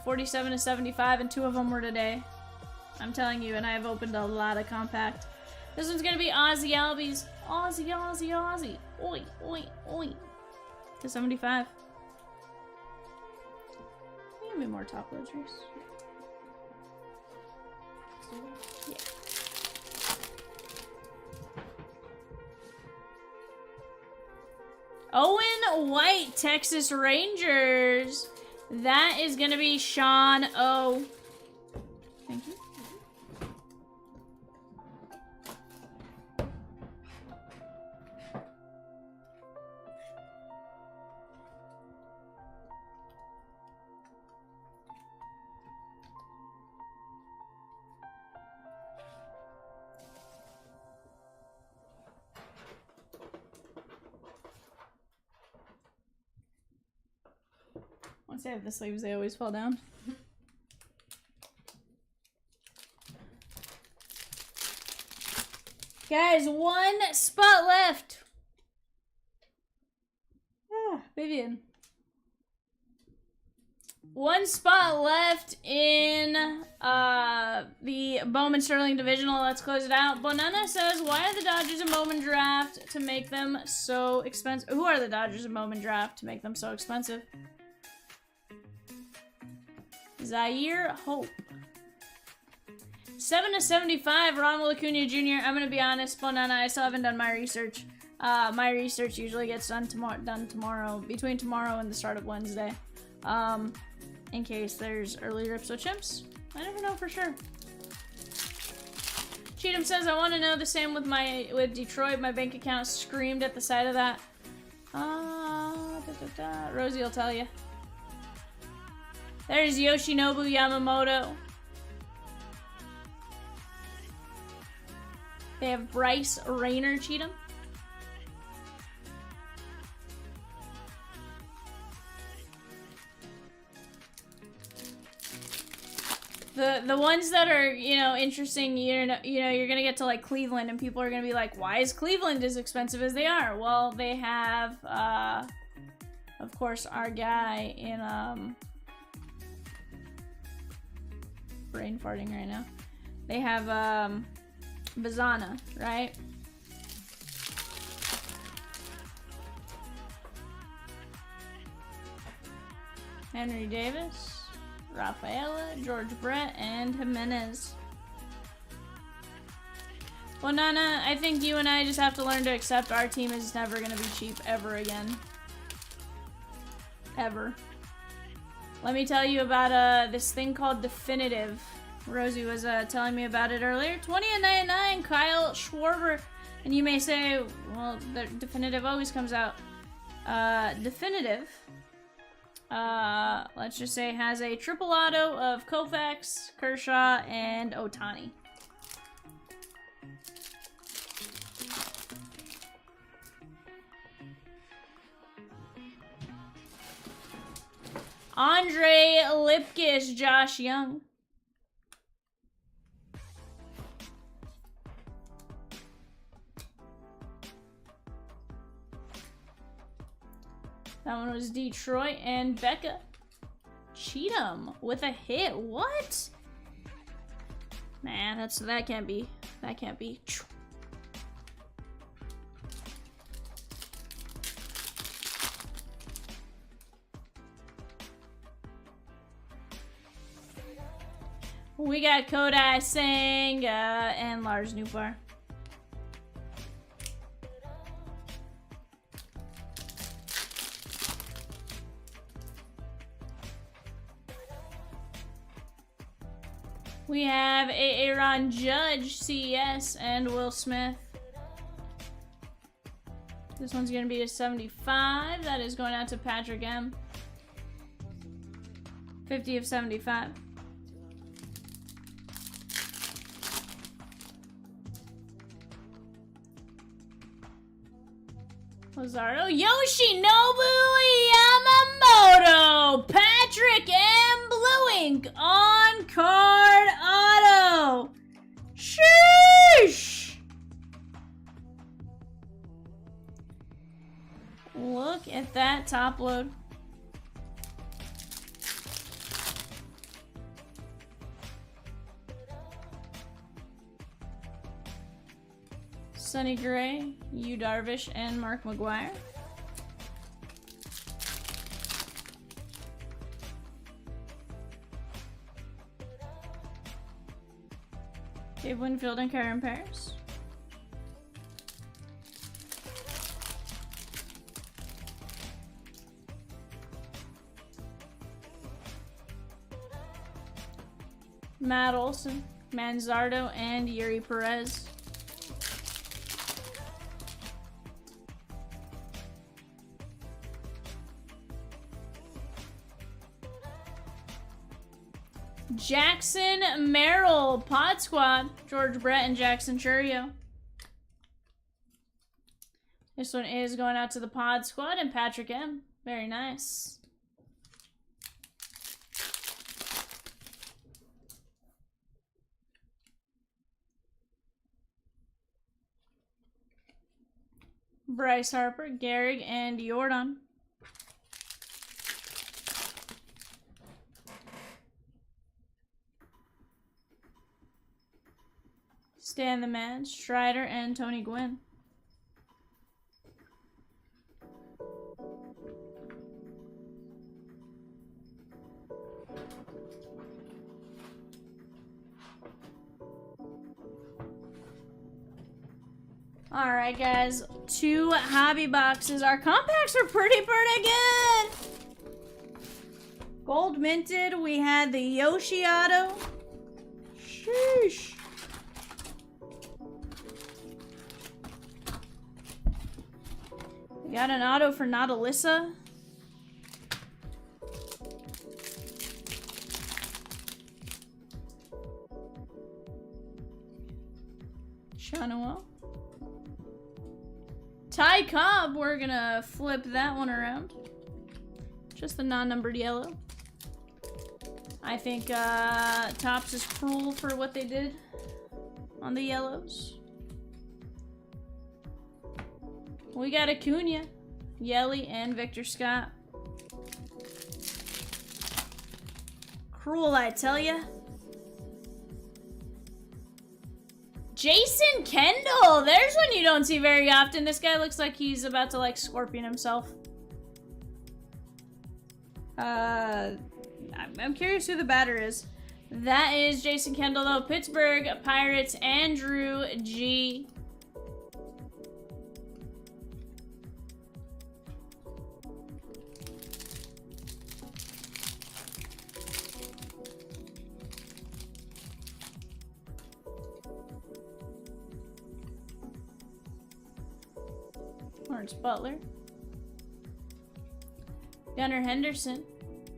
47 to 75, and 2 of them were today. I'm telling you, and I have opened a lot of compact. This one's gonna be Ozzy Albies. Aussie, Aussie, Aussie. Oi, oi, oi. To 75. Give me more top loads, Reese. Yeah. Owen White, Texas Rangers. That is gonna be Sean O. Thank you. Once they have the sleeves, they always fall down. Guys, 1 spot left. Ah, Vivian. 1 spot left in the Bowman Sterling Divisional. Let's close it out. Bonana says, why are the Dodgers in Bowman Draft to make them so expensive? Who are the Dodgers in Bowman Draft to make them so expensive? Zaire Hope. 7 to 75, Ronald Acuna Jr. I'm gonna be honest, Bonana, I still haven't done my research. My research usually gets done tomorrow, between tomorrow and the start of Wednesday. In case there's early rips or chimps. I never know for sure. Cheatham says, I want to know the same with Detroit. My bank account screamed at the side of that. Rosie will tell you. There's Yoshinobu Yamamoto. They have Bryce Rayner, Cheatham. The ones that are, you know, interesting, you're gonna get to like Cleveland, and people are gonna be like, why is Cleveland as expensive as they are? Well, they have, of course, our guy in brain farting right now. They have Bazana, right? Henry Davis, Rafaela, George Brett, and Jimenez. Well, Nana, I think you and I just have to learn to accept our team is never going to be cheap ever again. ever. Let me tell you about this thing called Definitive. Rosie was telling me about it earlier. 20.99, Kyle Schwarber. And you may say, well, the Definitive always comes out. Definitive, let's just say, has a triple auto of Koufax, Kershaw, and Ohtani. Andre Lipkiss, Josh Young. That one was Detroit and Becca. Cheatham with a hit. What? Man, that can't be. That can't be. We got Kodai Sang and Lars Nootbaar. We have Aaron Judge, CES, and Will Smith. This one's going to be a 75. That is going out to Patrick M. 50 of 75. Lazardo, Yoshinobu Yamamoto, Patrick M. Blue Ink on card auto. Sheesh! Look at that top load. Sonny Gray, Yu Darvish, and Mark McGwire. Dave Winfield and Karen Paris. Matt Olson, Manzardo, and Yuri Perez. Jackson Merrill, Pod Squad, George Brett and Jackson Churio. This one is going out to the Pod Squad and Patrick M. Very nice. Bryce Harper, Gehrig, and Jordan. Stan the Man, Strider, and Tony Gwynn. Alright guys, 2 hobby boxes. Our compacts are pretty good. Gold minted, we had the Yoshi auto. Sheesh. We got an auto for Not Alyssa. Shanoa. Ty Cobb, we're gonna flip that one around. Just the non-numbered yellow. I think Topps is cruel for what they did on the yellows. We got Acuna, Yelly, and Victor Scott. Cruel, I tell ya. Jason Kendall! There's one you don't see very often. This guy looks like he's about to, like, scorpion himself. I'm curious who the batter is. That is Jason Kendall, though. Pittsburgh Pirates, Andrew G. Lawrence Butler. Gunnar Henderson.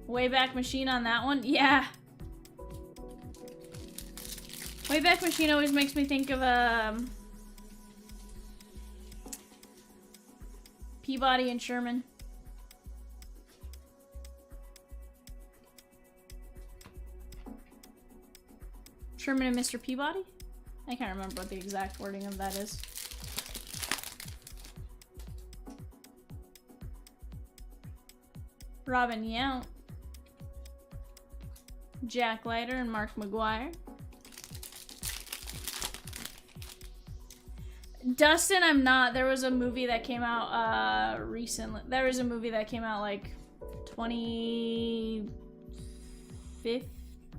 Wayback Machine on that one. Yeah. Wayback Machine always makes me think of Peabody and Sherman. Sherman and Mr. Peabody? I can't remember what the exact wording of that is. Robin Yount. Jack Leiter and Mark McGuire. Dustin, I'm not. There was a movie that came out recently. There was a movie that came out like 2013,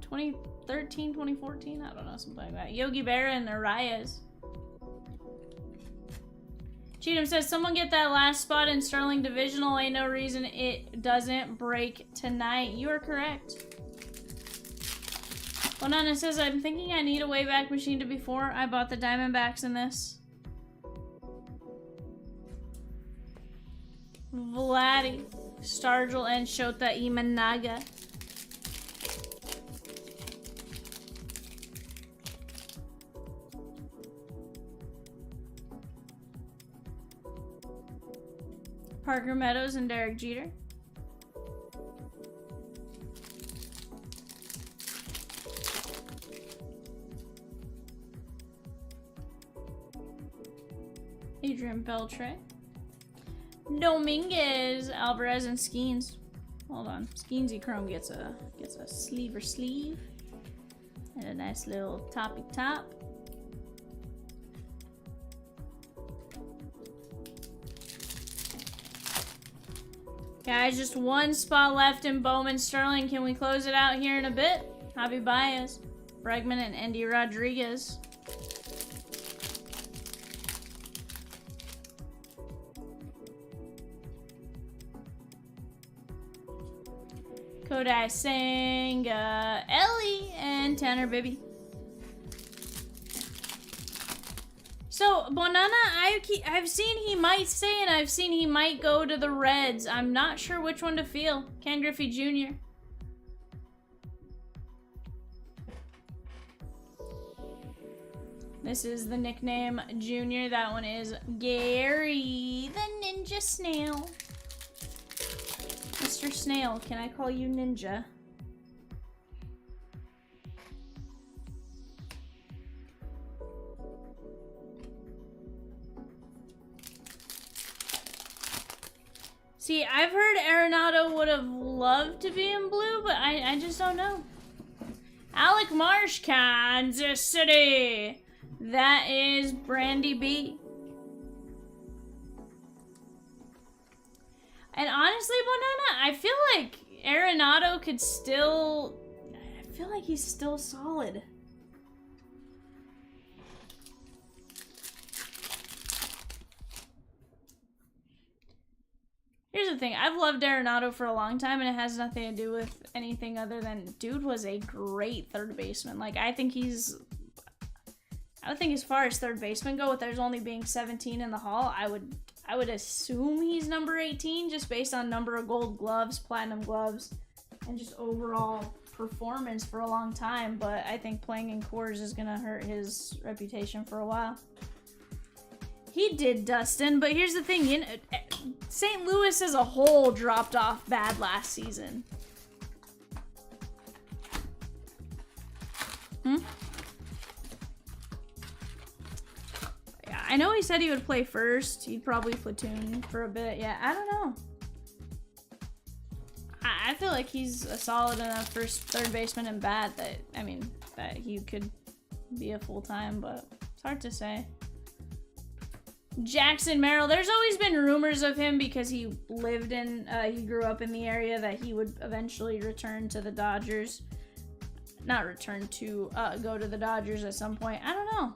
2014. I don't know, something like that. Yogi Berra and Arias. Cheatham says, someone get that last spot in Sterling Divisional. Ain't no reason it doesn't break tonight. You are correct. Bonana says, I'm thinking I need a Wayback Machine to before I bought the Diamondbacks in this. Vladdy, Stargell, and Shota Imanaga. Parker Meadows and Derek Jeter. Adrian Beltre. Dominguez, Alvarez, and Skeens. Hold on. Skeensy Chrome gets a sleeve and a nice little toppy top. Guys, just one spot left in Bowman Sterling. Can we close it out here in a bit? Javi Baez, Bregman, and Andy Rodriguez. Kodai Singh, Ellie, and Tanner Bibby. So, Bonana, I've seen he might stay and I've seen he might go to the Reds. I'm not sure which one to feel. Ken Griffey Jr. This is the nickname Junior. That one is Gary, the Ninja Snail. Mr. Snail, can I call you Ninja? See, I've heard Arenado would have loved to be in blue, but I just don't know. Alec Marsh, Kansas City. That is Brandy B. And honestly, Bonana, I feel like Arenado could still... I feel like he's still solid. Here's the thing. I've loved Arenado for a long time, and it has nothing to do with anything other than dude was a great third baseman. Like, I think he's... I would think as far as third baseman go, with there's only being 17 in the Hall, I would assume he's number 18 just based on number of gold gloves, platinum gloves, and just overall performance for a long time. But I think playing in Coors is going to hurt his reputation for a while. He did, Dustin, but here's the thing. You know, St. Louis as a whole dropped off bad last season. I know he said he would play first. He'd probably platoon for a bit. Yeah, I don't know. I feel like he's a solid enough first third baseman and bat that, I mean, that he could be a full-time, but it's hard to say. Jackson Merrill. There's always been rumors of him because he lived in, he grew up in the area that he would eventually return to the Dodgers. Not return to, go to the Dodgers at some point. I don't know.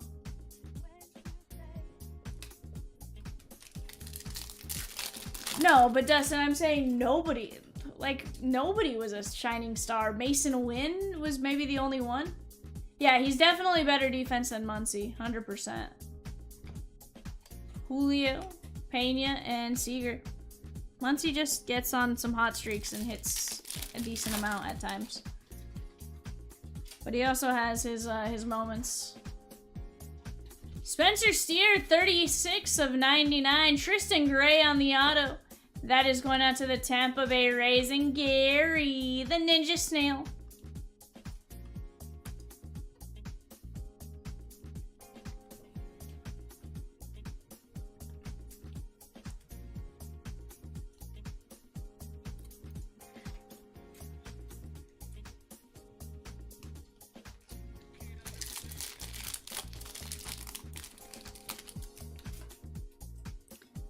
No, but Dustin, I'm saying nobody, like, nobody was a shining star. Mason Wynn was maybe the only one. Yeah, he's definitely better defense than Muncy, 100%. Julio, Pena, and Seager. Muncy just gets on some hot streaks and hits a decent amount at times. But he also has his moments. Spencer Steer, 36 of 99. Tristan Gray on the auto. That is going out to the Tampa Bay Rays and Gary, the Ninja Snail.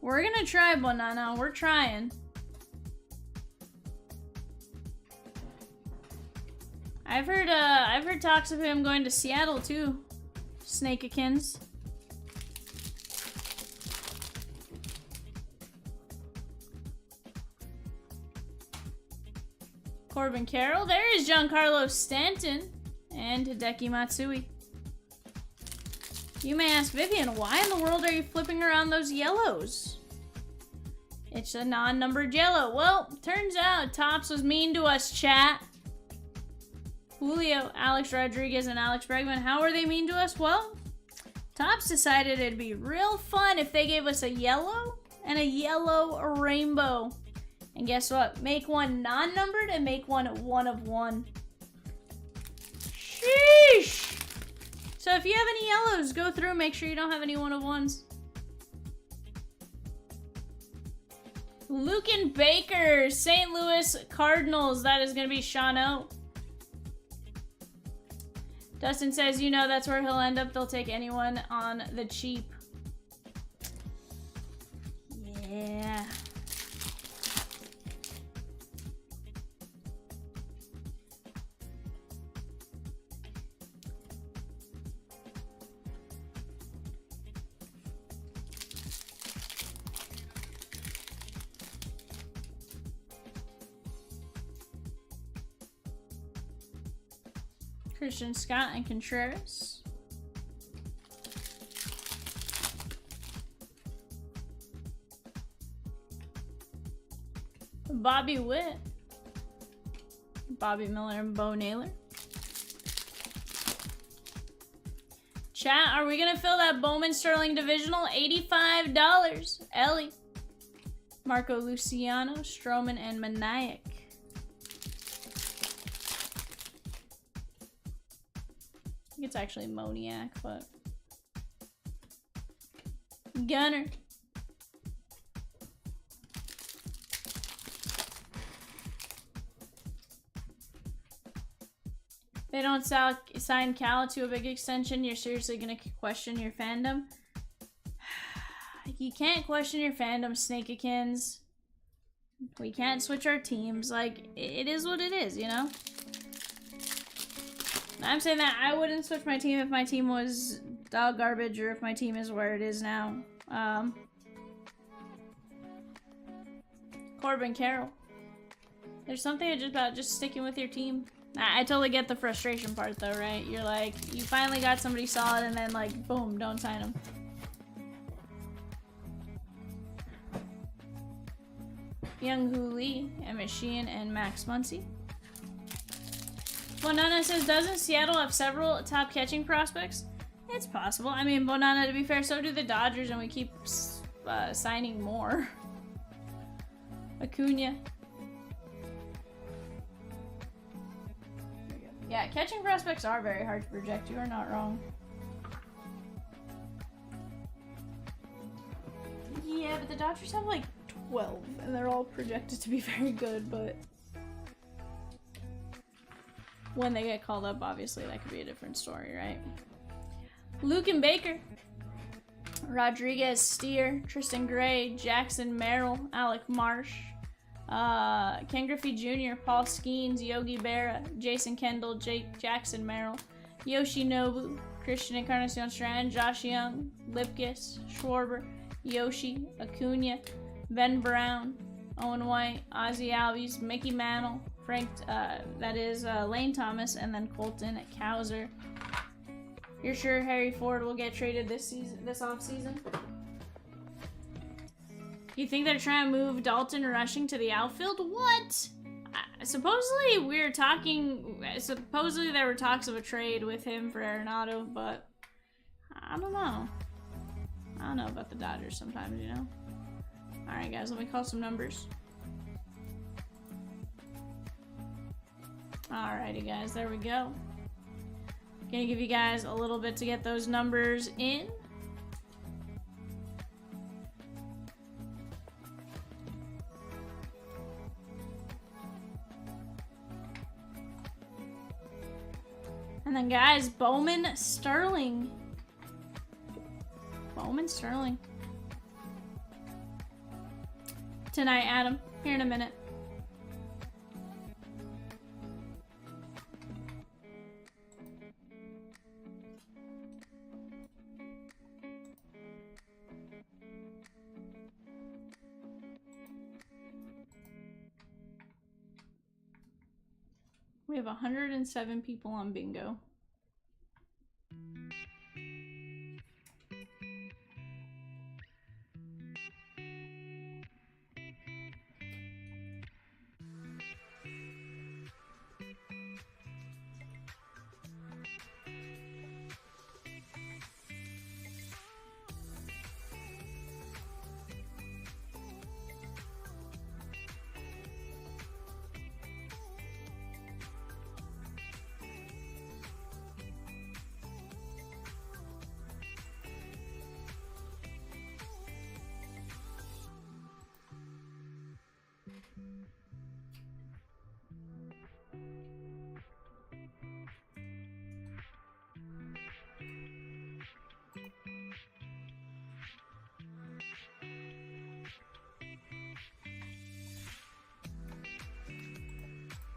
We're gonna try Banana. We're trying. I've heard talks of him going to Seattle too. Snakeikins. Corbin Carroll. There is Giancarlo Stanton and Hideki Matsui. You may ask, Vivian, why in the world are you flipping around those yellows? It's a non-numbered yellow. Well, turns out Topps was mean to us, chat. Julio, Alex Rodriguez, and Alex Bregman. How are they mean to us? Well, Topps decided it'd be real fun if they gave us a yellow and a yellow rainbow. And guess what? Make one non-numbered and make one 1 of 1. Sheesh! So if you have any yellows, go through, make sure you don't have any 1 of 1s. Lucan Baker, St. Louis Cardinals. That is going to be Sean O. Dustin says, you know that's where he'll end up. They'll take anyone on the cheap. Yeah. Christian Scott and Contreras. Bobby Witt. Bobby Miller and Bo Naylor. Chat, are we gonna fill that Bowman Sterling divisional? $85. Ellie. Marco Luciano, Stroman, and Maniac. I think it's actually Moniac, but Gunner. They don't sign Cal to a big extension. You're seriously gonna question your fandom? You can't question your fandom, Snakeikins. We can't switch our teams. Like, it is what it is, you know? I'm saying that I wouldn't switch my team if my team was dog garbage or if my team is where it is now. Corbin Carroll. There's something about just sticking with your team. I totally get the frustration part though, right? You're like, you finally got somebody solid and then like, boom, don't sign them. Young Hoo Lee, Emmett Sheehan, and Max Muncy. Bonana says, doesn't Seattle have several top catching prospects? It's possible. I mean, Bonana, to be fair, so do the Dodgers, and we keep signing more. Acuna. Yeah, catching prospects are very hard to project. You are not wrong. Yeah, but the Dodgers have like 12, and they're all projected to be very good, but when they get called up, obviously, that could be a different story, right? Lucan Baker, Rodriguez, Steer, Tristan Gray, Jackson Merrill, Alec Marsh, Ken Griffey Jr., Paul Skeens, Yogi Berra, Jason Kendall, Jake Jackson Merrill, Yoshinobu, Christian Encarnacion Strand, Josh Young, Lipkis, Schwarber, Yoshi, Acuna, Ben Brown, Owen White, Ozzie Albies, Mickey Mantle, Frank, Lane Thomas, and then Colton at Cowser. You're sure Harry Ford will get traded this off season? You think they're trying to move Dalton Rushing to the outfield? What? Supposedly there were talks of a trade with him for Arenado, but I don't know. I don't know about the Dodgers sometimes, you know? Alright guys, let me call some numbers. Alrighty guys, there we go. Gonna give you guys a little bit to get those numbers in. And then guys, Bowman Sterling. Bowman Sterling. Tonight, Adam. Here in a minute. We have 107 people on bingo.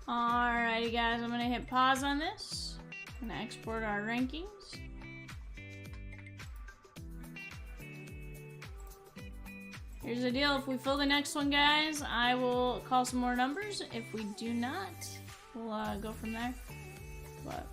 Alrighty guys, I'm gonna hit pause on this. I'm gonna export our rankings. Here's the deal, if we fill the next one guys, I will call some more numbers. If we do not, we'll go from there. But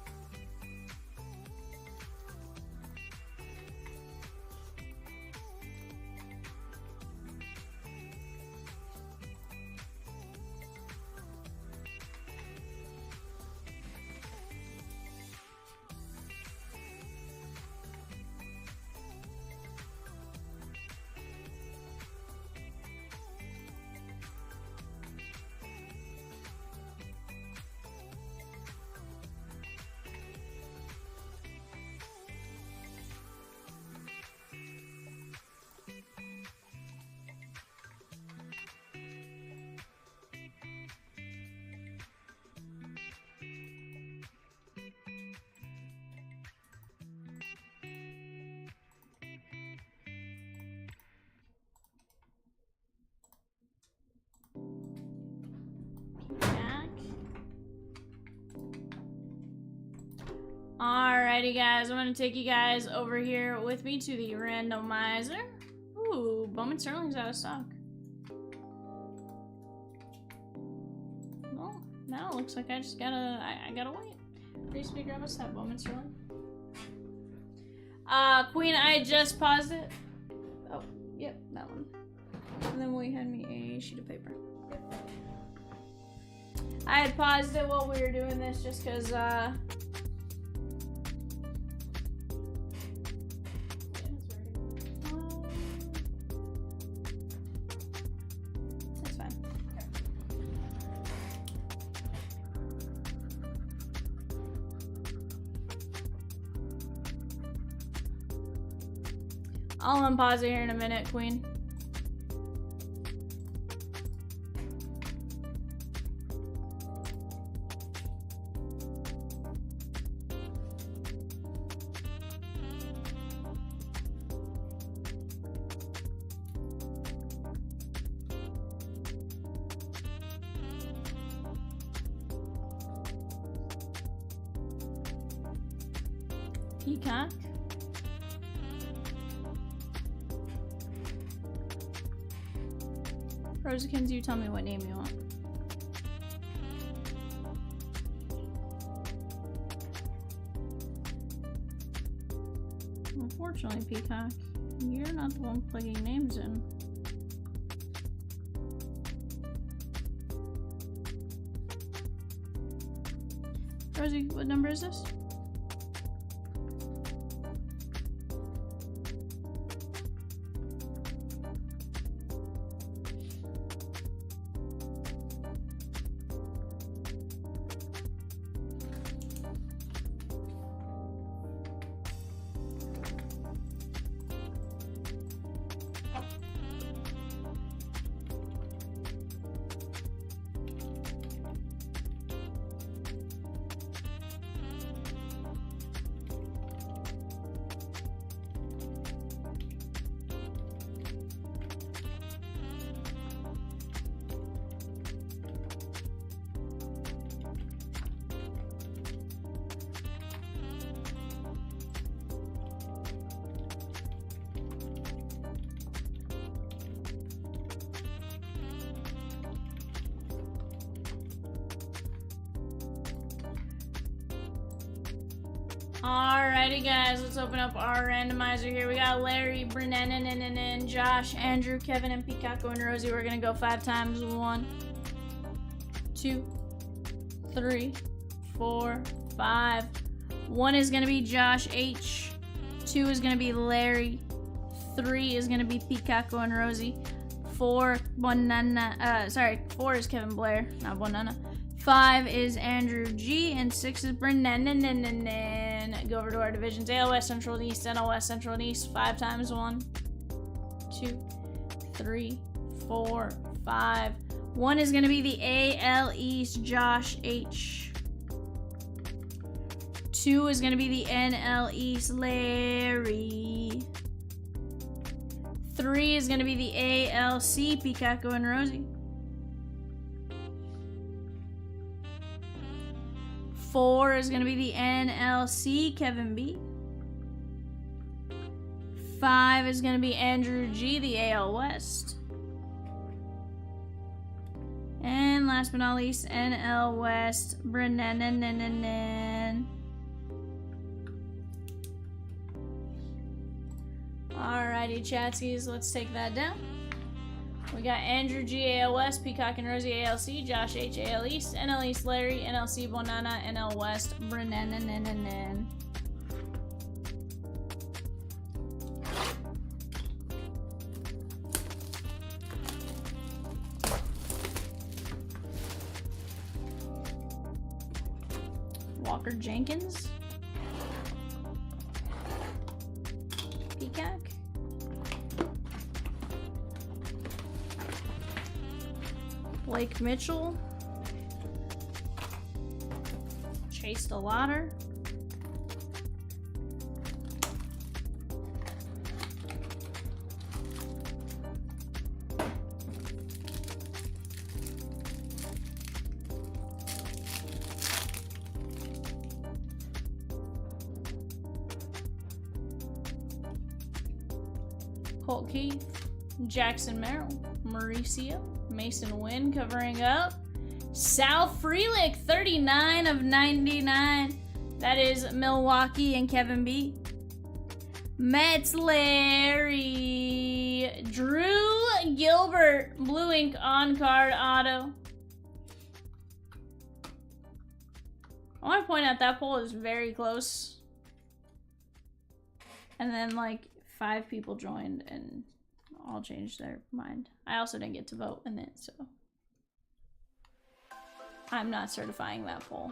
alrighty guys, I'm gonna take you guys over here with me to the randomizer. Ooh, Bowman Sterling's out of stock. Well, now it looks like I just gotta, I gotta wait. Reese, grab us that Bowman Sterling. Queen, I just paused it. Oh, yep, that one. And then will you hand me a sheet of paper? Yep. I had paused it while we were doing this just because, that's fine. I'll unpause it here in a minute, Queen. Peacock. Rosie, you tell me what name you want. Unfortunately, Peacock, you're not the one plugging names in. Rosie, what number is this? Alrighty guys, let's open up our randomizer here. We got Larry, Brennan, Josh, Andrew, Kevin, and Peacock, and Rosie. We're gonna go 5 times. 1, 2, 3, 4, 5. 1 is gonna be Josh H. 2 is gonna be Larry. 3 is gonna be Peacock and Rosie. 4 is Kevin Blair, not Bonana. 5 is Andrew G, and 6 is Brennan. Go over to our divisions: AL West, Central, and East, NL West, Central, and East. 5 times. 1, 2, 3, 4, 5. 1 is gonna be the AL East, Josh H. 2 is gonna be the NL East, Larry. 3 is gonna be the ALC, Peacock and Rosie. 4 is gonna be the NLC, Kevin B. 5 is gonna be Andrew G, the AL West. And last but not least, NL West, Brennan. Alrighty, chatskies, let's take that down. We got Andrew G, AL West, Peacock and Rosie, ALC, Josh H, AL East, NL East, Larry, NLC, Bonana, NL West, Brennan. Walker Jenkins, Peacock. Blake Mitchell, Chase DeLauder, Colt Keith, Jackson Merrill, Mauricio, Mason Wynn covering up. Sal Frelick, 39 of 99. That is Milwaukee and Kevin B. Mets, Larry. Drew Gilbert, Blue Ink on card auto. I want to point out that poll is very close. And then like 5 people joined and all changed their mind. I also didn't get to vote in it, so I'm not certifying that poll.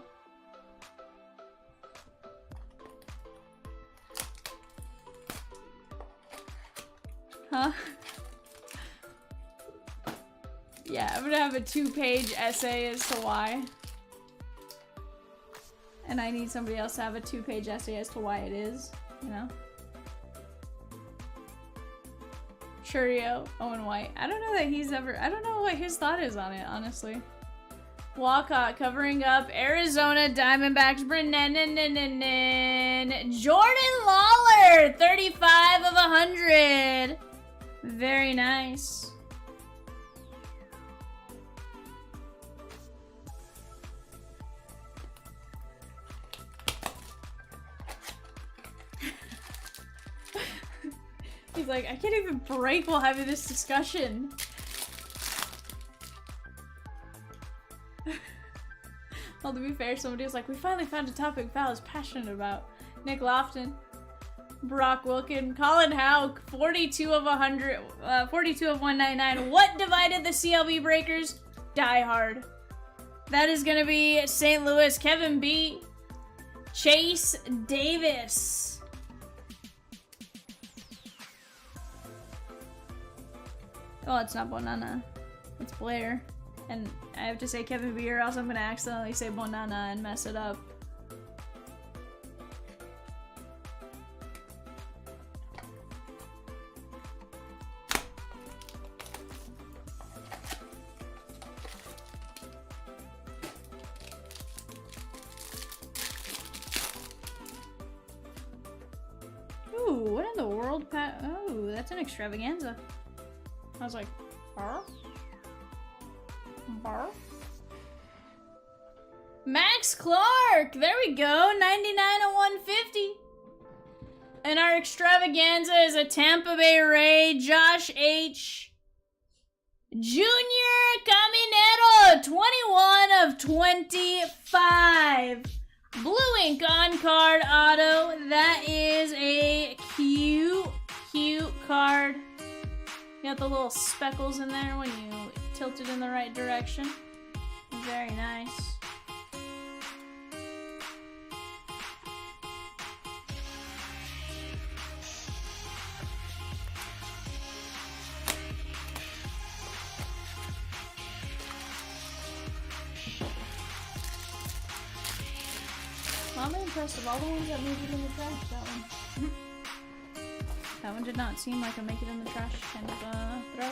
Huh? Yeah, I'm gonna have a 2-page essay as to why. And I need somebody else to have a 2-page essay as to why it is, you know? Churio, Owen White. I don't know that he's ever... I don't know what his thought is on it, honestly. Walcott covering up Arizona Diamondbacks. Brennan. Jordan Lawler, 35 of 100. Very nice. He's like, I can't even break while having this discussion. Well, to be fair, somebody was like, we finally found a topic Val is passionate about. Nick Lofton, Brock Wilkin, Colin Howe, 42 of 100, 42 of 199. What divided the CLB breakers? Die Hard. That is gonna be St. Louis, Kevin B. Chase Davis. Oh, it's not Bonana. It's Blair. And I have to say Kevin B or else I'm gonna accidentally say Bonana and mess it up. Ooh, what in the world, Pat? Oh, that's an extravaganza. I was like, bar? Bar? Max Clark! There we go, 99 of 150. And our extravaganza is a Tampa Bay Ray, Josh H. Junior Caminero, 21 of 25. Blue ink on card auto. That is a cute card. You got the little speckles in there when you tilt it in the right direction. Very nice. I'm impressed of all the ones that made it in the trash. That one. That one did not seem like a make it in the trash kind of throw.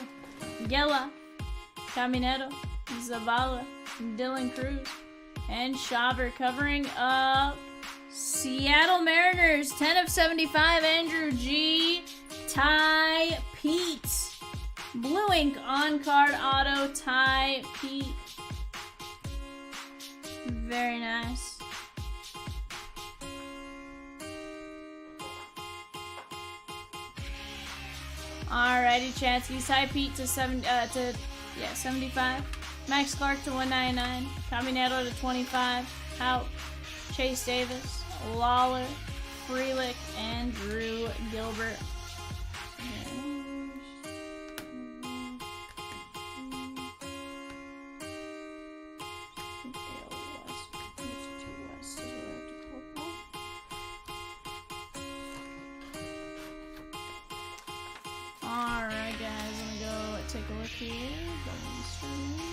Gela, Caminero, Zavala, Dylan Cruz, and Shaver covering up Seattle Mariners. 10 of 75. Andrew G. Ty Pete. Blue ink on card auto. Ty Pete. Very nice. Alrighty, Chansky. Ty Pete to 75. Max Clark to 199. Caminero to 25. Out. Chase Davis, Lawler, Freelick, and Drew Gilbert. Alright guys, let me go take a look here. Going through.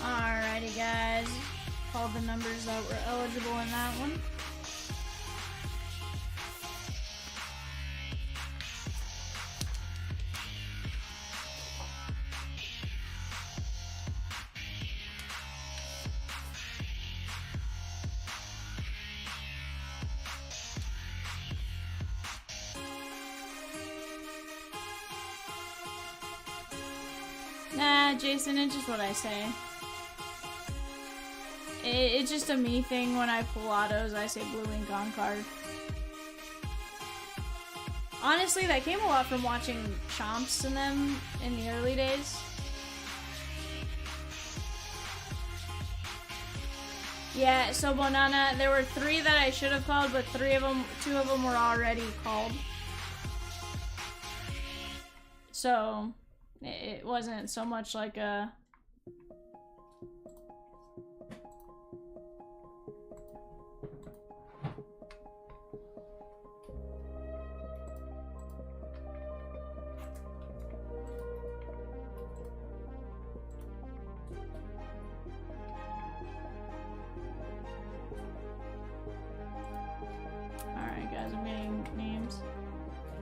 Alrighty guys, all the numbers that were eligible in that one. Nah, Jason, it's just what I say. It's just a me thing when I pull autos, I say blue ink on card. Honestly, that came a lot from watching Chomps and them in the early days. Yeah, so Bonana, there were 3 that I should have called, but 2 of them were already called. So it wasn't so much like a... Alright guys, I'm getting names.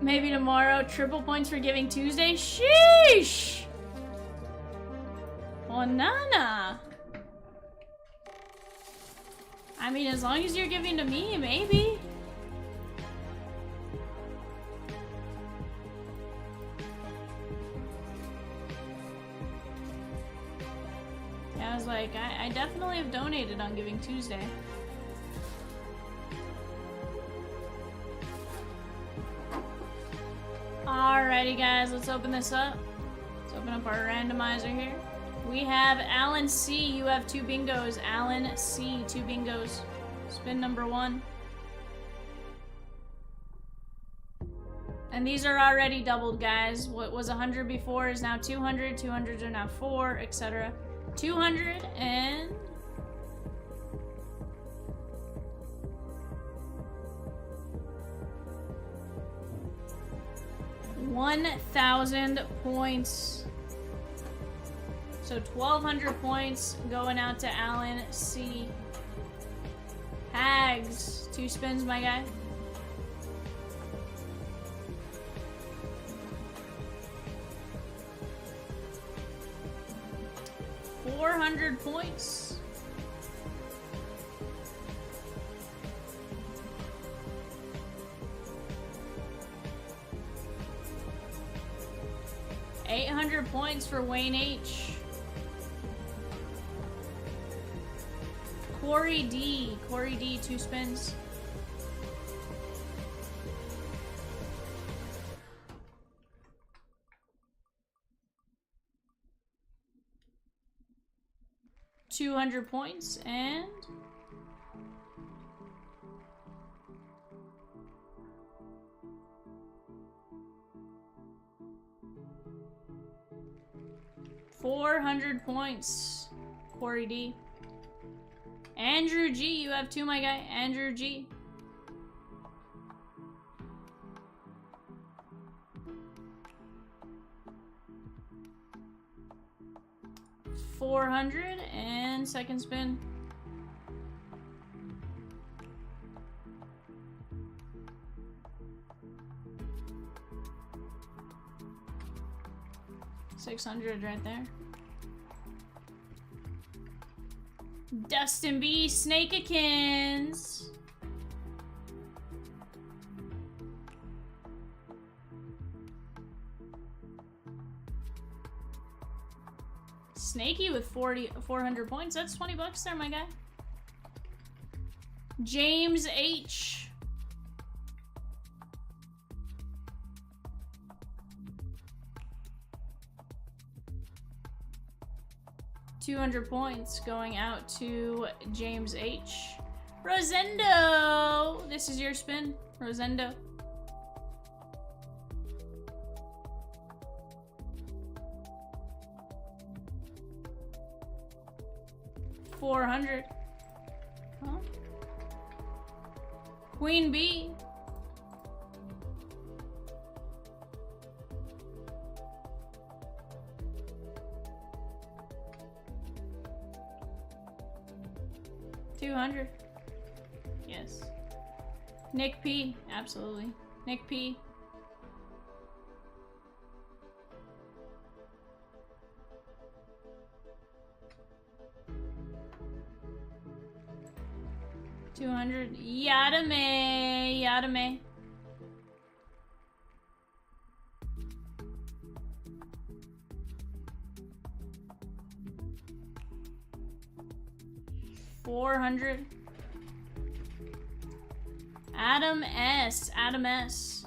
Maybe tomorrow, triple points for Giving Tuesday? Sheesh! Oh, Nana! I mean, as long as you're giving to me, maybe. like, I definitely have donated on Giving Tuesday. Alrighty, guys, let's open this up. Let's open up our randomizer here. We have Alan C. You have 2 bingos. Alan C. 2 bingos. Spin number 1. And these are already doubled, guys. What was 100 before is now 200. 200s are now 4, etc. 200 and... 1,000 points. So 1,200 points going out to Alan C. Hags. 2 spins, my guy. $400 points. $800 points for Wayne H. Corey D. 2 spins. $200 points and $400 points. Corey D. Andrew G. You have 2, my guy. Andrew G. $400 and second spin. $600 right there. Dustin B. Snakeikins. Snakey with 400 points. That's 20 bucks there, my guy. James H. $200 points going out to James H. Rosendo. This is your spin, Rosendo. $400. Huh? Queen B. $200. Yes. Nick P. Absolutely. Nick P. $200. Yadame. Yadame. $400. Adam S. Adam S.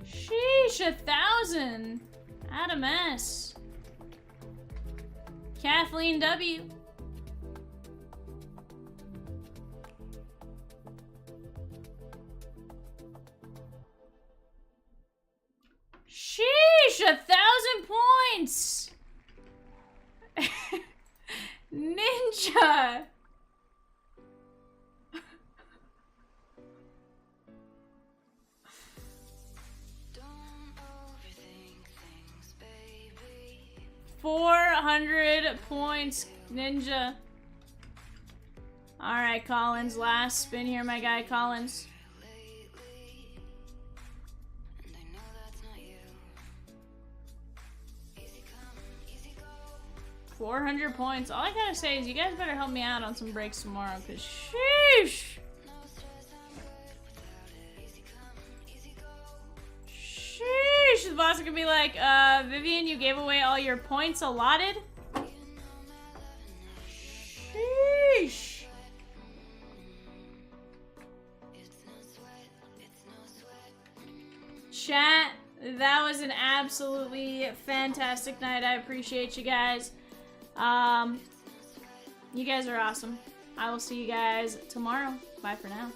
Sheesh, 1,000. Adam S. Kathleen W. Sheesh, 1,000 points. Ninja. Don't overthink things, baby. 400 points, Ninja. All right, Collins, last spin here, my guy, Collins. Lately, and I know that's not you. Easy come, easy go. 400 points. All I gotta say is you guys better help me out on some breaks tomorrow, because sheesh. No stress, I'm good without it. Easy come, like, Vivian, you gave away all your points allotted? Sheesh. Chat, that was an absolutely fantastic night. I appreciate you guys. You guys are awesome. I will see you guys tomorrow. Bye for now.